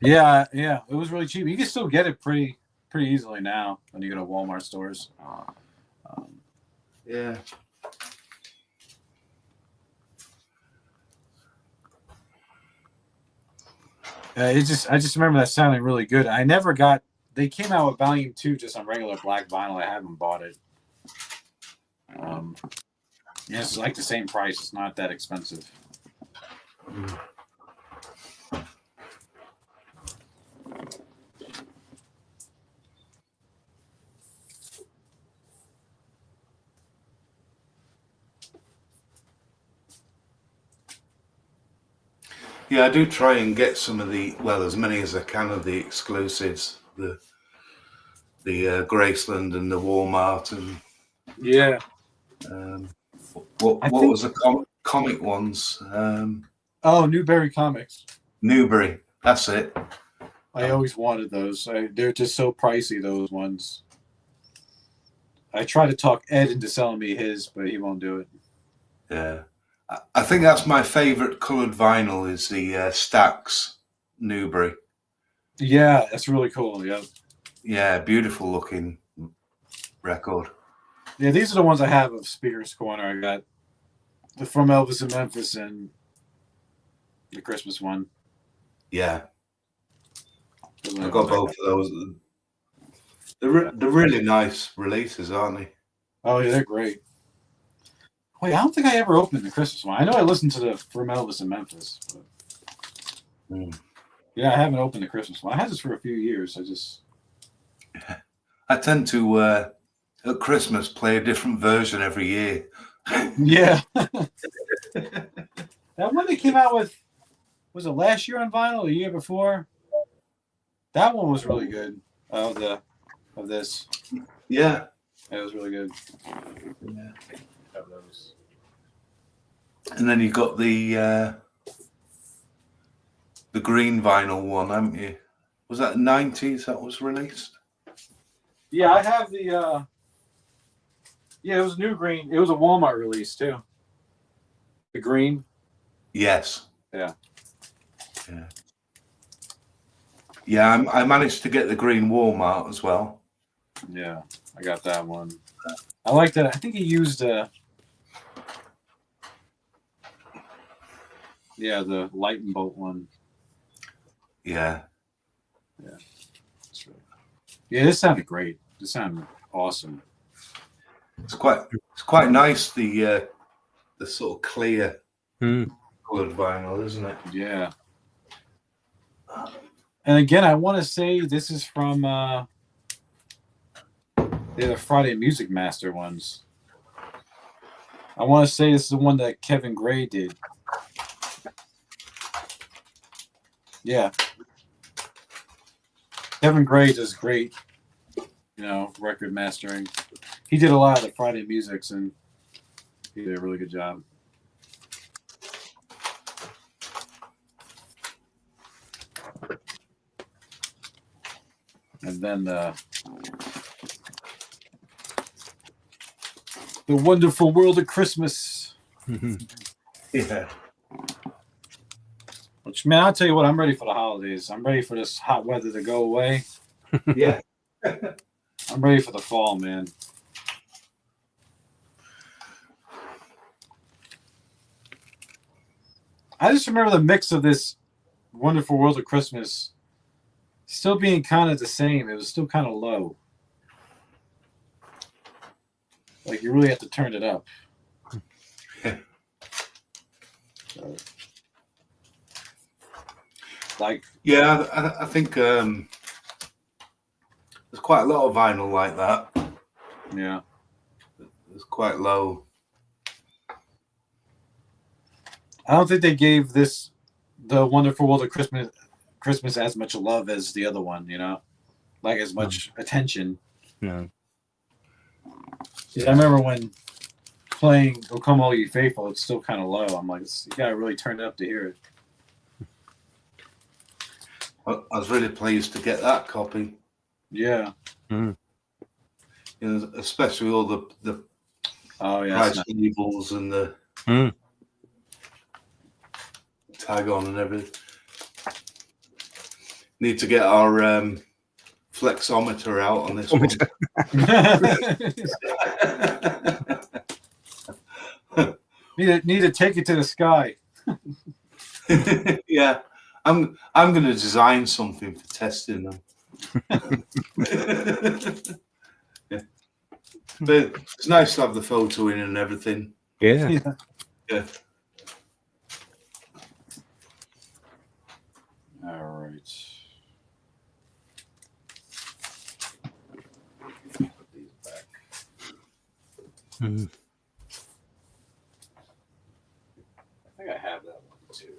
Yeah, yeah. It was really cheap. You can still get it pretty easily now when you go to Walmart stores. Yeah. I just remember that sounding really good. I never got. They came out with Volume 2 just on regular black vinyl. I haven't bought it. Yeah, it's like the same price. It's not that expensive. Yeah, I do try and get some of the, well, as many as I can of the exclusives, the Graceland and the Walmart and Yeah. What was the comic ones? Oh, Newberry Comics. Newbury, that's it. I always wanted those. They're just so pricey, those ones. I try to talk Ed into selling me his, but he won't do it. Yeah. I think that's my favorite colored vinyl is the Stax Newbury. Yeah, that's really cool. Yeah. Yeah, beautiful looking record. Yeah, these are the ones I have of Speaker's Corner. I got the From Elvis in Memphis and the Christmas one. Yeah. I got both of those. They're really nice releases, aren't they? Oh, yeah, they're great. Wait, I don't think I ever opened the Christmas one. I know I listened to the From Elvis in Memphis. But... Yeah, I haven't opened the Christmas one. I had this for a few years. I tend to, at Christmas, play a different version every year. Yeah. That one they came out with, was it last year on vinyl or the year before? That one was really good. Of this. Yeah. It was really good. Yeah. And then you got the green vinyl one, haven't you? Was that the 90s that was released? Yeah, I have the yeah, it was new green. It was a Walmart release too. The green. Yes. Yeah. Yeah. Yeah, I managed to get the green Walmart as well. Yeah, I got that one. I like that. I think he used the light and bolt one. Yeah. Yeah. That's right. Yeah, this sounded great. This sounded awesome. It's quite nice, the sort of clear colored vinyl, isn't it? Yeah. And again, I want to say this is from they're the Friday Music Master ones. I want to say this is the one that Kevin Gray did. Yeah. Kevin Gray does great, record mastering. He did a lot of the Friday musics, and he did a really good job. And then the Wonderful World of Christmas. Yeah. Which, man, I'll tell you what, I'm ready for the holidays. I'm ready for this hot weather to go away. Yeah. I'm ready for the fall, man. I just remember the mix of this Wonderful World of Christmas still being kind of the same. It was still kind of low. Like, you really have to turn it up. Yeah, I think there's quite a lot of vinyl like that. Yeah. It's quite low. I don't think they gave the Wonderful World of Christmas as much love as the other one, like as much attention. No. I remember when playing "O Come All You Faithful," it's still kind of low. I'm like, you gotta really turn it up to hear it. I was really pleased to get that copy. Yeah. You know, especially all the price labels and the tag on and everything. Need to get our flexometer out on this one. need to take it to the sky. Yeah, I'm going to design something for testing them. Yeah. But it's nice to have the photo in and everything. Yeah. Yeah. All right. Put these back. I think I have that one too.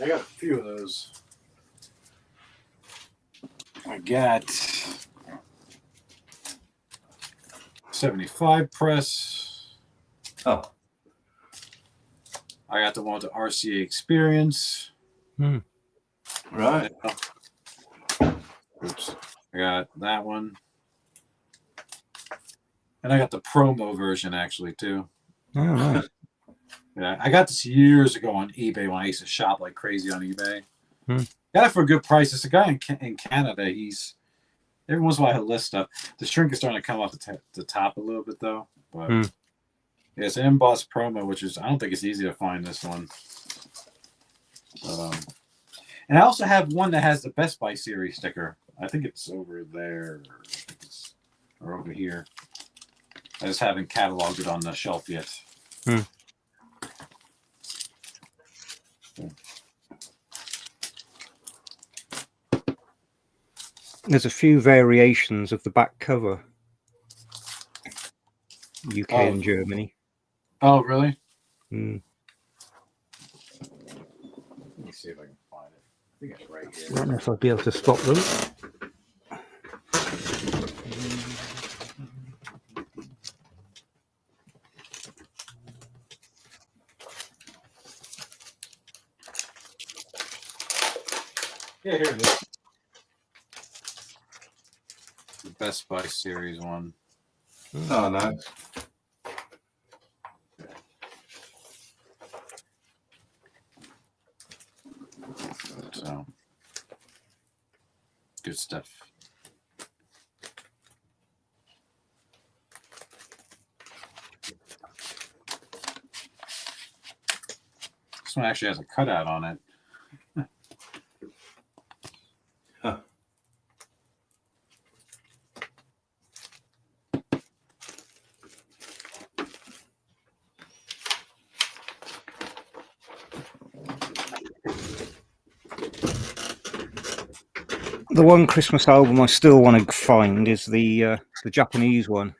I got a few of those. I got 75 press. Oh. I got the one with the RCA Experience. Right. Oops. I got that one. And I got the promo version actually too. Oh, nice. Yeah, I got this years ago on eBay when I used to shop like crazy on eBay. Got it for a good price. It's a guy in Canada. He's every once in a while he'll list stuff. The shrink is starting to come off the top a little bit though. But yeah, it's an embossed promo, which is I don't think it's easy to find this one. But, and I also have one that has the Best Buy series sticker. I think it's over there or over here. I just haven't cataloged it on the shelf yet. There's a few variations of the back cover. UK and Germany. Oh, really? Let me see if I can find it. I think it's right here. I don't know if I'll be able to spot them. Yeah, here it is. The Best Buy series one. Oh, nice. So, good stuff. This one actually has a cutout on it. The one Christmas album I still want to find is the Japanese one,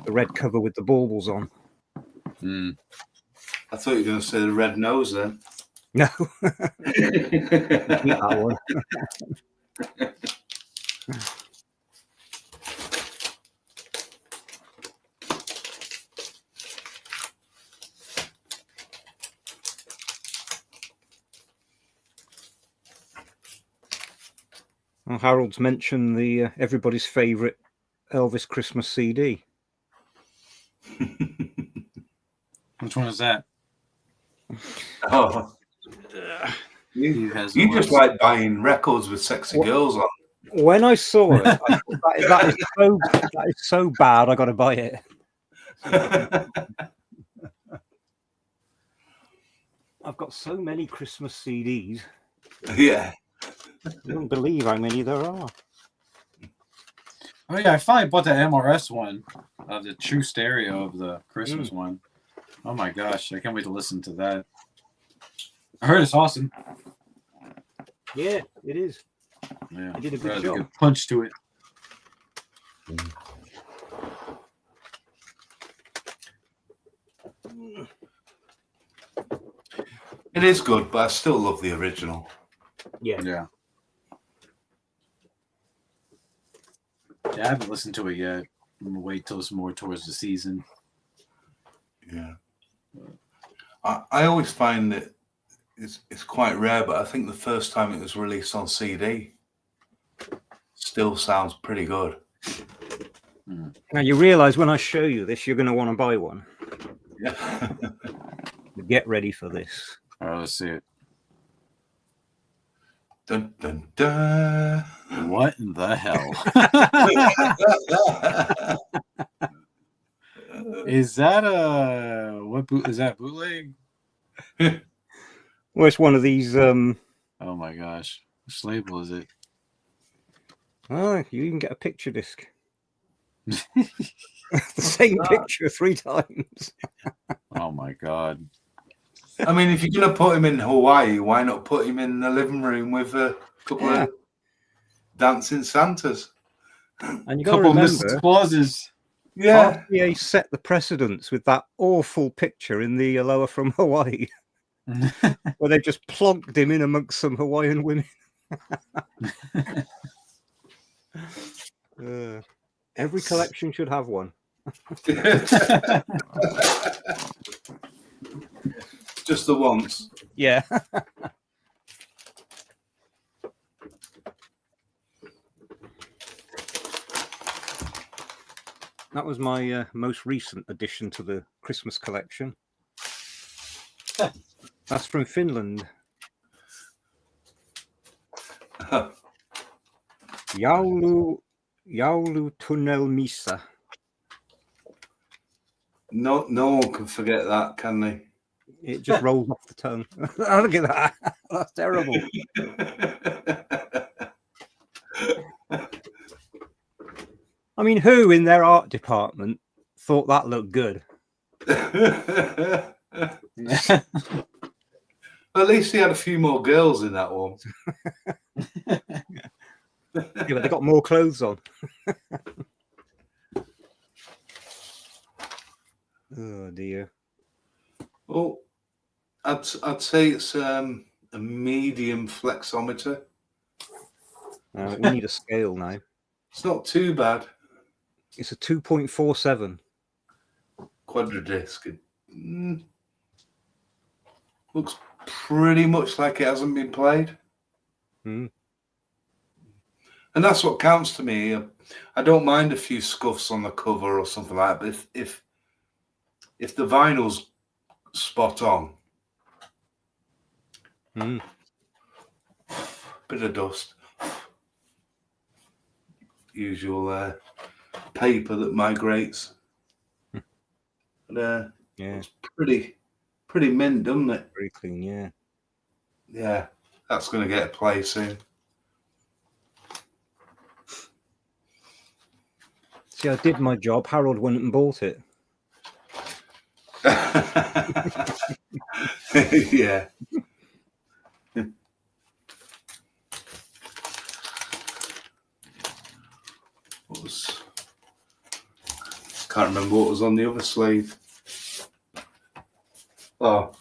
the red cover with the baubles on. I thought you were going to say the red nose then. No, keep that one. Well, Harold's mentioned the everybody's favourite Elvis Christmas CD. Which one is that? Oh, you just like buying records with sexy girls on. When I saw it, I thought that is so bad. I got to buy it. I've got so many Christmas CDs. Yeah. I don't believe how many there are. Oh yeah, I finally bought the MRS one, the true stereo of the Christmas one. Oh my gosh, I can't wait to listen to that. I heard it's awesome. Yeah, it is. Yeah, I did a good job. Good punch to it. It is good, but I still love the original. Yeah. Yeah. Yeah, I haven't listened to it yet. I'm gonna wait till it's more towards the season. Yeah. I always find that it's quite rare, but I think the first time it was released on CD still sounds pretty good. Now you realise when I show you this, you're going to want to buy one. Yeah. Get ready for this. All right, let's see it. Dun, dun, dun. What in the hell? Is that is that bootleg? Well, it's one of these. Oh my gosh, which label is it? Oh, you even get a picture disc. The same picture 3 times. Oh my god. I mean, if you're going to put him in Hawaii, why not put him in the living room with a couple of dancing Santas? And you got to Couple remember, Mrs. Clauses. Yeah. RCA set the precedence with that awful picture in the Aloha from Hawaii, where they just plonked him in amongst some Hawaiian women. Every collection should have one. Just the once. Yeah. That was my most recent addition to the Christmas collection. That's from Finland. Jaulu Tunnelmissa. No one can forget that, can they? It just rolls off the tongue. Look at that. That's terrible. I mean, who in their art department thought that looked good? At least he had a few more girls in that one. Yeah, but they got more clothes on. Oh dear. Well, I'd say it's a medium flexometer. We need a scale now. It's not too bad. It's a 2.47. Quadradisc. Looks pretty much like it hasn't been played. Mm. And that's what counts to me. I don't mind a few scuffs on the cover or something like that, but if the vinyl's spot on, bit of dust, usual paper that migrates. But it's pretty mint, doesn't it? Very clean, yeah. Yeah, that's going to get a play soon. See, I did my job. Harold went and bought it. Yeah. Can't remember what was on the other sleeve. Oh,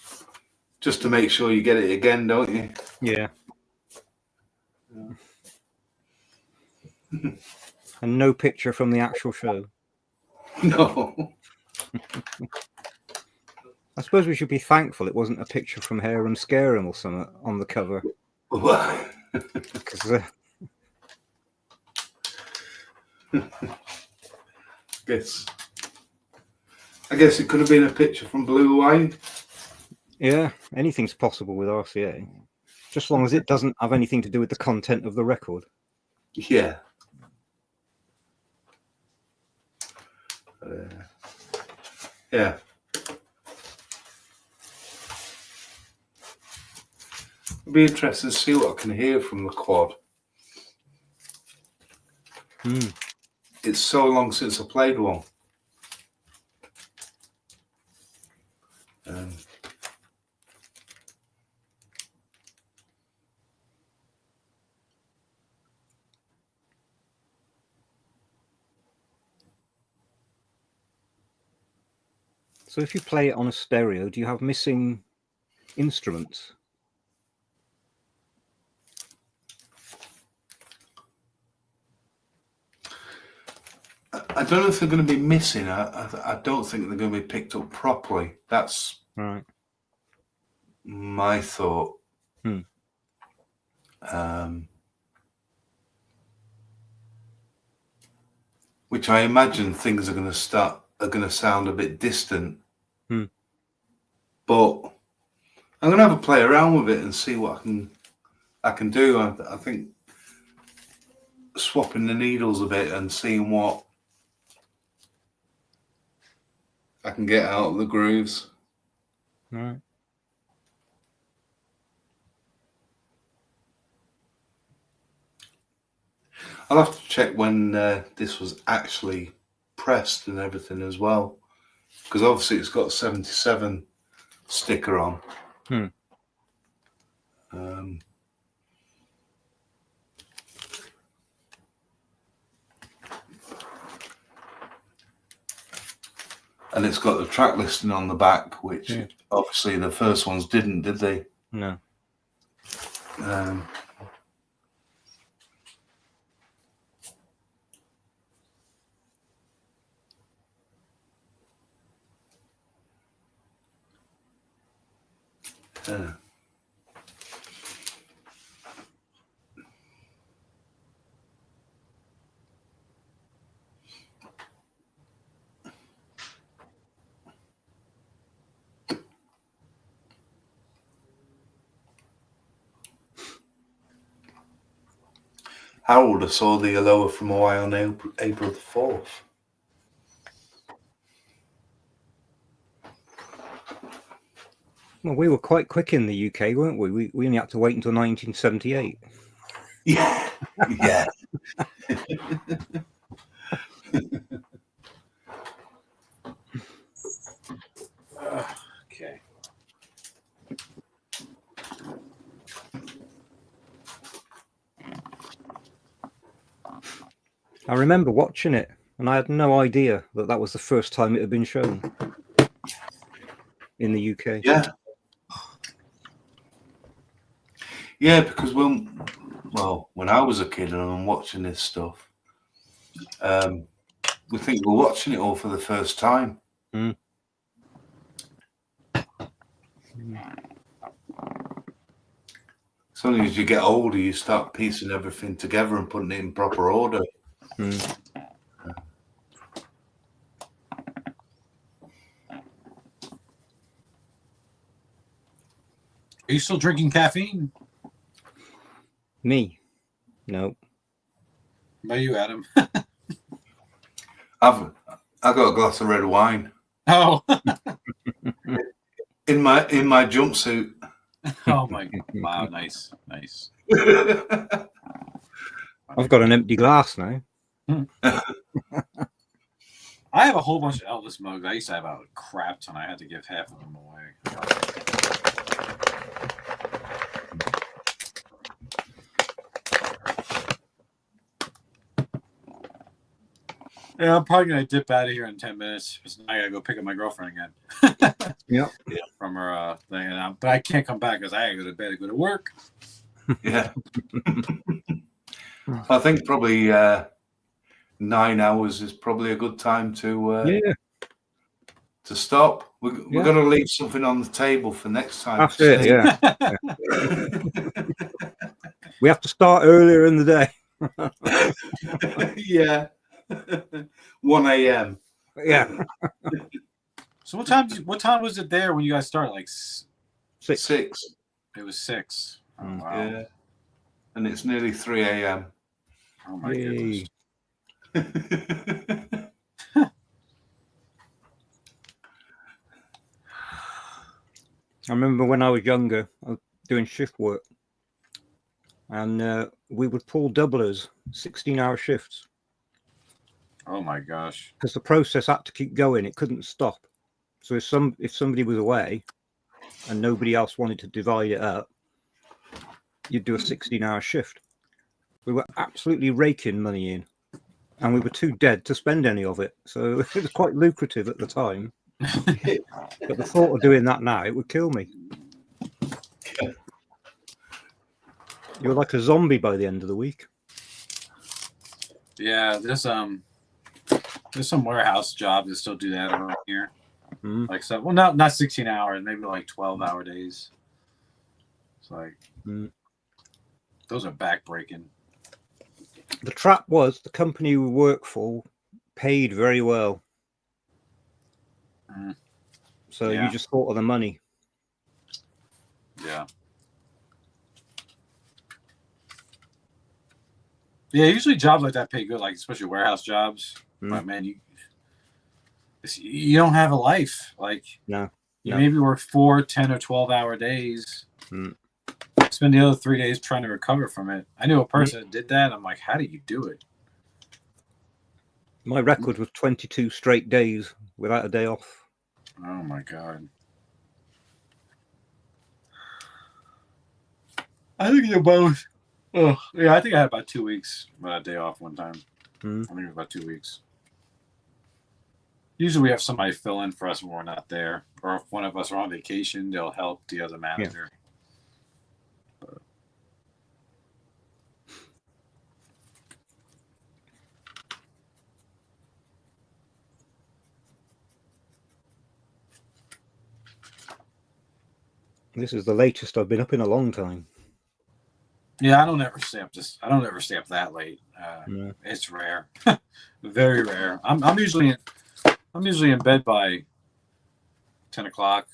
just to make sure you get it again, don't you? Yeah. And no picture from the actual show. No. I suppose we should be thankful it wasn't a picture from Harem Scarum or something on the cover. Because I guess it could have been a picture from Blue Wine. yeah, anything's possible with RCA, just as long as it doesn't have anything to do with the content of the record. Yeah. Yeah. It'll be interesting to see what I can hear from the quad. It's so long since I played one. So if you play it on a stereo, do you have missing instruments? I don't know if they're going to be missing. I don't think they're going to be picked up properly. That's right. My thought. Which I imagine things are going to sound a bit distant. But I'm going to have a play around with it and see what I can do. I think swapping the needles a bit and seeing what I can get out of the grooves. Right. I'll have to check when this was actually pressed and everything as well, because obviously it's got a 77 sticker on. And it's got the track listing on the back, which obviously the first ones didn't, did they? No. Harold, I saw the Aloha from Hawaii on April the 4th. Well, we were quite quick in the UK, weren't we? We only had to wait until 1978. Yeah, yeah. Okay. I remember watching it, and I had no idea that that was the first time it had been shown in the UK. Yeah. Yeah, because when I was a kid and I'm watching this stuff, we think we're watching it all for the first time. As soon as you get older, you start piecing everything together and putting it in proper order. Are you still drinking caffeine? Me? No. By you, Adam. I got a glass of red wine. Oh. in my jumpsuit. Oh my God. Wow, nice. I've got an empty glass now. I have a whole bunch of Elvis mugs. I used to have a crap ton. I had to give half of them away. Yeah, I'm probably gonna dip out of here in 10 minutes because I gotta go pick up my girlfriend again. Yeah. From her thing, but I can't come back because I gotta go to bed and go to work. Yeah. I think probably 9 hours is probably a good time to stop. We're going to leave something on the table for next time. That's it, yeah. We have to start earlier in the day. Yeah. 1 a.m. Yeah. So what time was it there when you guys started? Like 6. It was 6. Oh, wow. Yeah. And it's nearly 3 a.m. Oh my goodness. I remember when I was younger, I was doing shift work, and we would pull doublers, 16-hour shifts. Oh my gosh! Because the process had to keep going; it couldn't stop. So if somebody was away, and nobody else wanted to divide it up, you'd do a 16-hour shift. We were absolutely raking money in, and we were too dead to spend any of it. So it was quite lucrative at the time. But the thought of doing that now, it would kill me. You're like a zombie by the end of the week. Yeah, there's some warehouse jobs that still do that around here. Like so, well, not 16 hours, maybe like 12-hour days. It's like those are backbreaking. The trap was the company we work for paid very well. So you just thought of the money. Yeah. Yeah, usually jobs like that pay good, like especially warehouse jobs. But man, you don't have a life. Like you maybe work 4, 10, or 12-hour days. Spend the other 3 days trying to recover from it. I knew a person that did that. I'm like, how do you do it? My record was 22 straight days without a day off. Oh my God. I think you're both. Oh, yeah, I think I had about 2 weeks without a day off one time. I think it was about 2 weeks. Usually we have somebody fill in for us when we're not there. Or if one of us are on vacation, they'll help the other manager. This is the latest I've been up in a long time. Yeah, I don't ever stay up that late. It's rare, very rare. I'm usually in bed by 10 o'clock.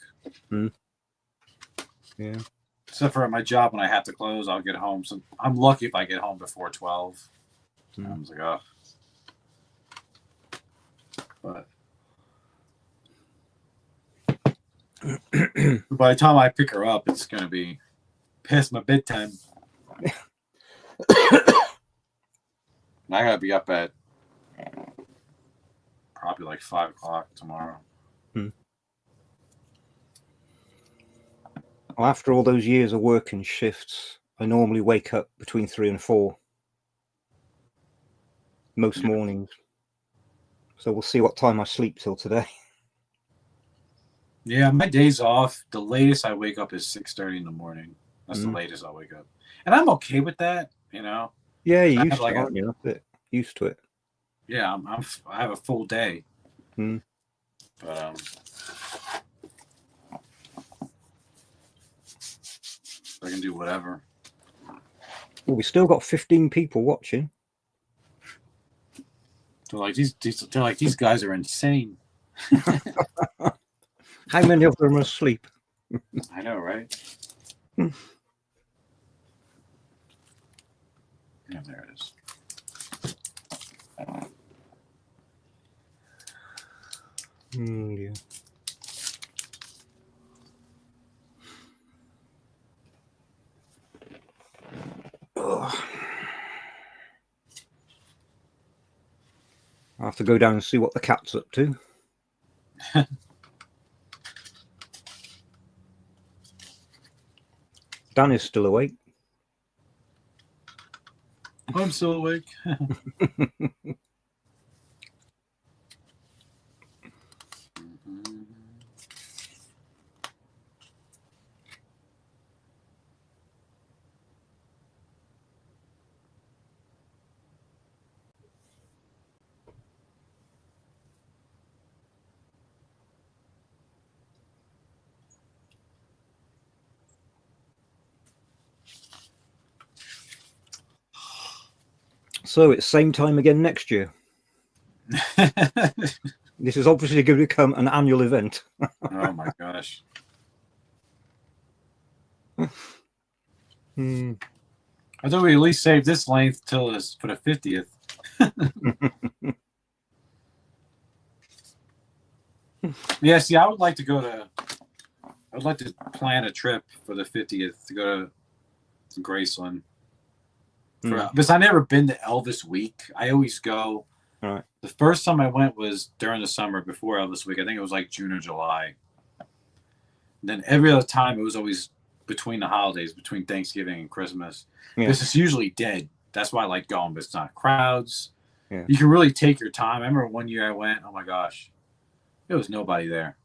Yeah. Except for at my job, when I have to close, I'll get home. So I'm lucky if I get home before 12. I was like, oh. But by the time I pick her up, it's gonna be past my bedtime. I gotta be up at probably like 5 o'clock tomorrow. Well, after all those years of working shifts, I normally wake up between 3 and 4 most mornings. So we'll see what time I sleep till today. Yeah, my days off, the latest I wake up is 6:30 in the morning. That's the latest I wake up. And I'm okay with that, you know. Yeah, you're used to it, aren't you? That's it. Used to it. Yeah, I have a full day. But I can do whatever. Well, we still got 15 people watching. They're like these guys are insane. How many of them are asleep? I know, right? Yeah, there it is. Yeah. I'll have to go down and see what the cat's up to. Dan is still awake. I'm still awake. So it's same time again next year. This is obviously going to become an annual event. Oh my gosh. I thought we at least saved this length till this for the 50th. Yeah, see, I would like to plan a trip for the 50th to go to Graceland. Because I've never been to Elvis Week. I always go. Right. The first time I went was during the summer before Elvis Week. I think it was like June or July. And then every other time it was always between the holidays, between Thanksgiving and Christmas. Yeah. Because it's usually dead. That's why I like going, but it's not crowds. Yeah. You can really take your time. I remember one year I went, oh my gosh. there was nobody there.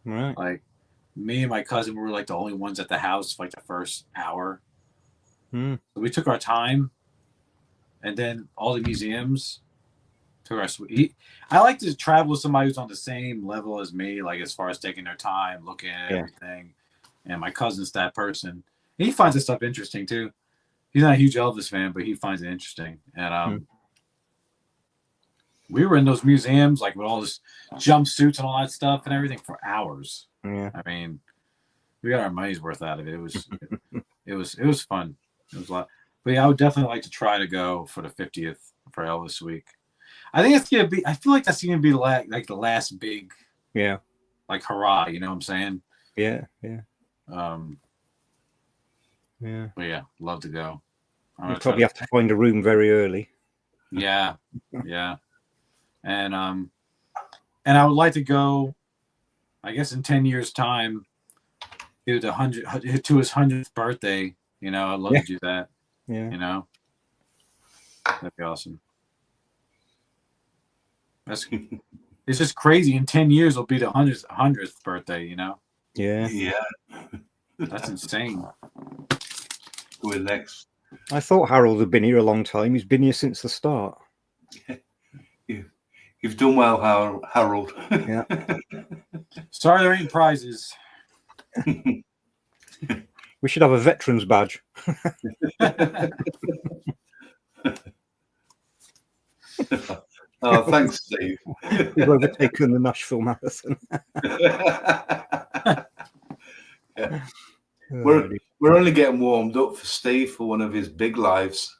Right. Like me and my cousin were like the only ones at the house for like the first hour. So we took our time, and then all the museums took our sweet. I like to travel with somebody who's on the same level as me, like as far as taking their time, looking at everything. And my cousin's that person. And he finds this stuff interesting too. He's not a huge Elvis fan, but he finds it interesting. And we were in those museums, like with all this jumpsuits and all that stuff and everything for hours. Yeah. I mean, we got our money's worth out of it. It was fun. It was a lot. But yeah, I would definitely like to try to go for the 50th for Elvis Week. I think it's gonna be. I feel like that's gonna be like the last big, like hurrah. You know what I'm saying? Yeah. But yeah, love to go. You probably have to find a room very early. Yeah. And I would like to go, I guess in 10 years time, to his 100th birthday. You know, I'd love to do that. Yeah. You know, that'd be awesome. It's just crazy. In 10 years, it'll be the 100th birthday, you know? Yeah. That's insane. We're next. I thought Harold had been here a long time. He's been here since the start. You've done well, Harold. Yeah. Sorry there ain't prizes. We should have a veterans badge. Oh, thanks, Steve. We've overtaken the Nashville Marathon. We're only getting warmed up for Steve for one of his big lives.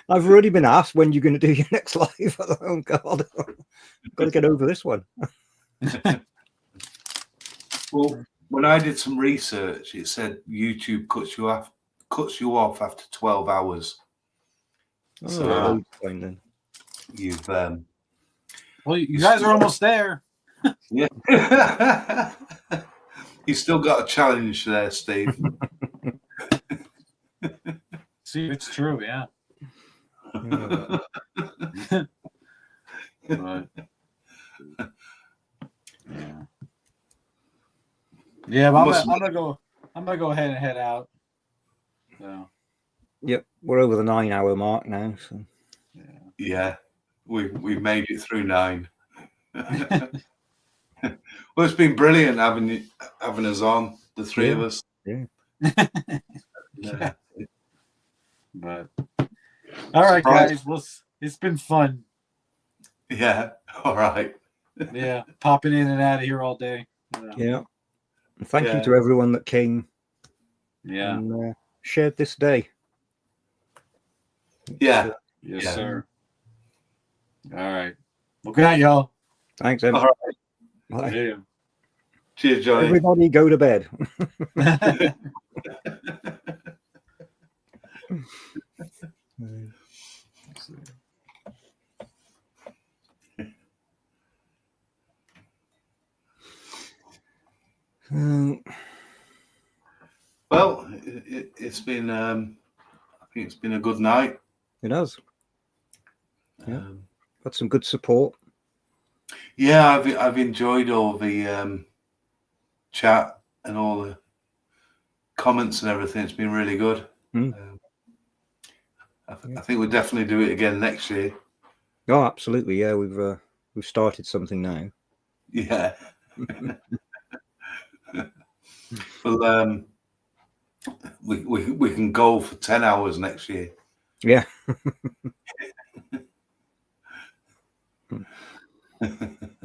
I've already been asked when you're going to do your next live. Oh God, I've got to get over this one. Well, when I did some research, it said YouTube cuts you off after 12 hours. Oh, So fine then. You've well, you guys are almost there. Yeah. You still got a challenge there, Steve. See, it's true, yeah. But, yeah, but I'm gonna go ahead and head out. So. Yep, we're over the 9-hour mark now. So. Yeah, we've made it through 9. Well, it's been brilliant having us on, the three of us. Yeah. Yeah. But all right, guys. Well, it's been fun. Yeah. All right. Yeah, popping in and out of here all day. Yeah. And thank you to everyone that came. Yeah. And shared this day. Yeah. Yes, sir. All right. Well, good night, y'all. Thanks, Em. All right. Bye. Yeah. Cheers, Johnny. Everybody go to bed. Well, it's been I think it's been a good night. It has. Yeah. Got some good support. Yeah, I've enjoyed all the chat and all the comments and everything. It's been really good. I think we'll definitely do it again next year. Oh, absolutely. Yeah, we've started something now. Yeah. Well, we can go for 10 hours next year. Yeah.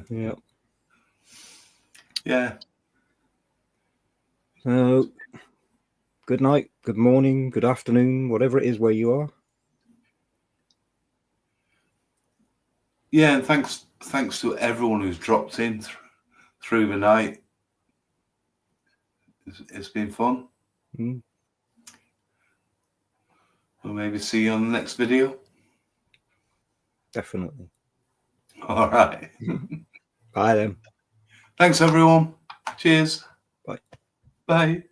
Yeah. Yeah. So, good night, good morning, good afternoon, whatever it is where you are. Yeah, and thanks to everyone who's dropped in through the night. It's been fun. We'll maybe see you on the next video. Definitely. All right. Bye then. Thanks, everyone. Cheers. Bye. Bye.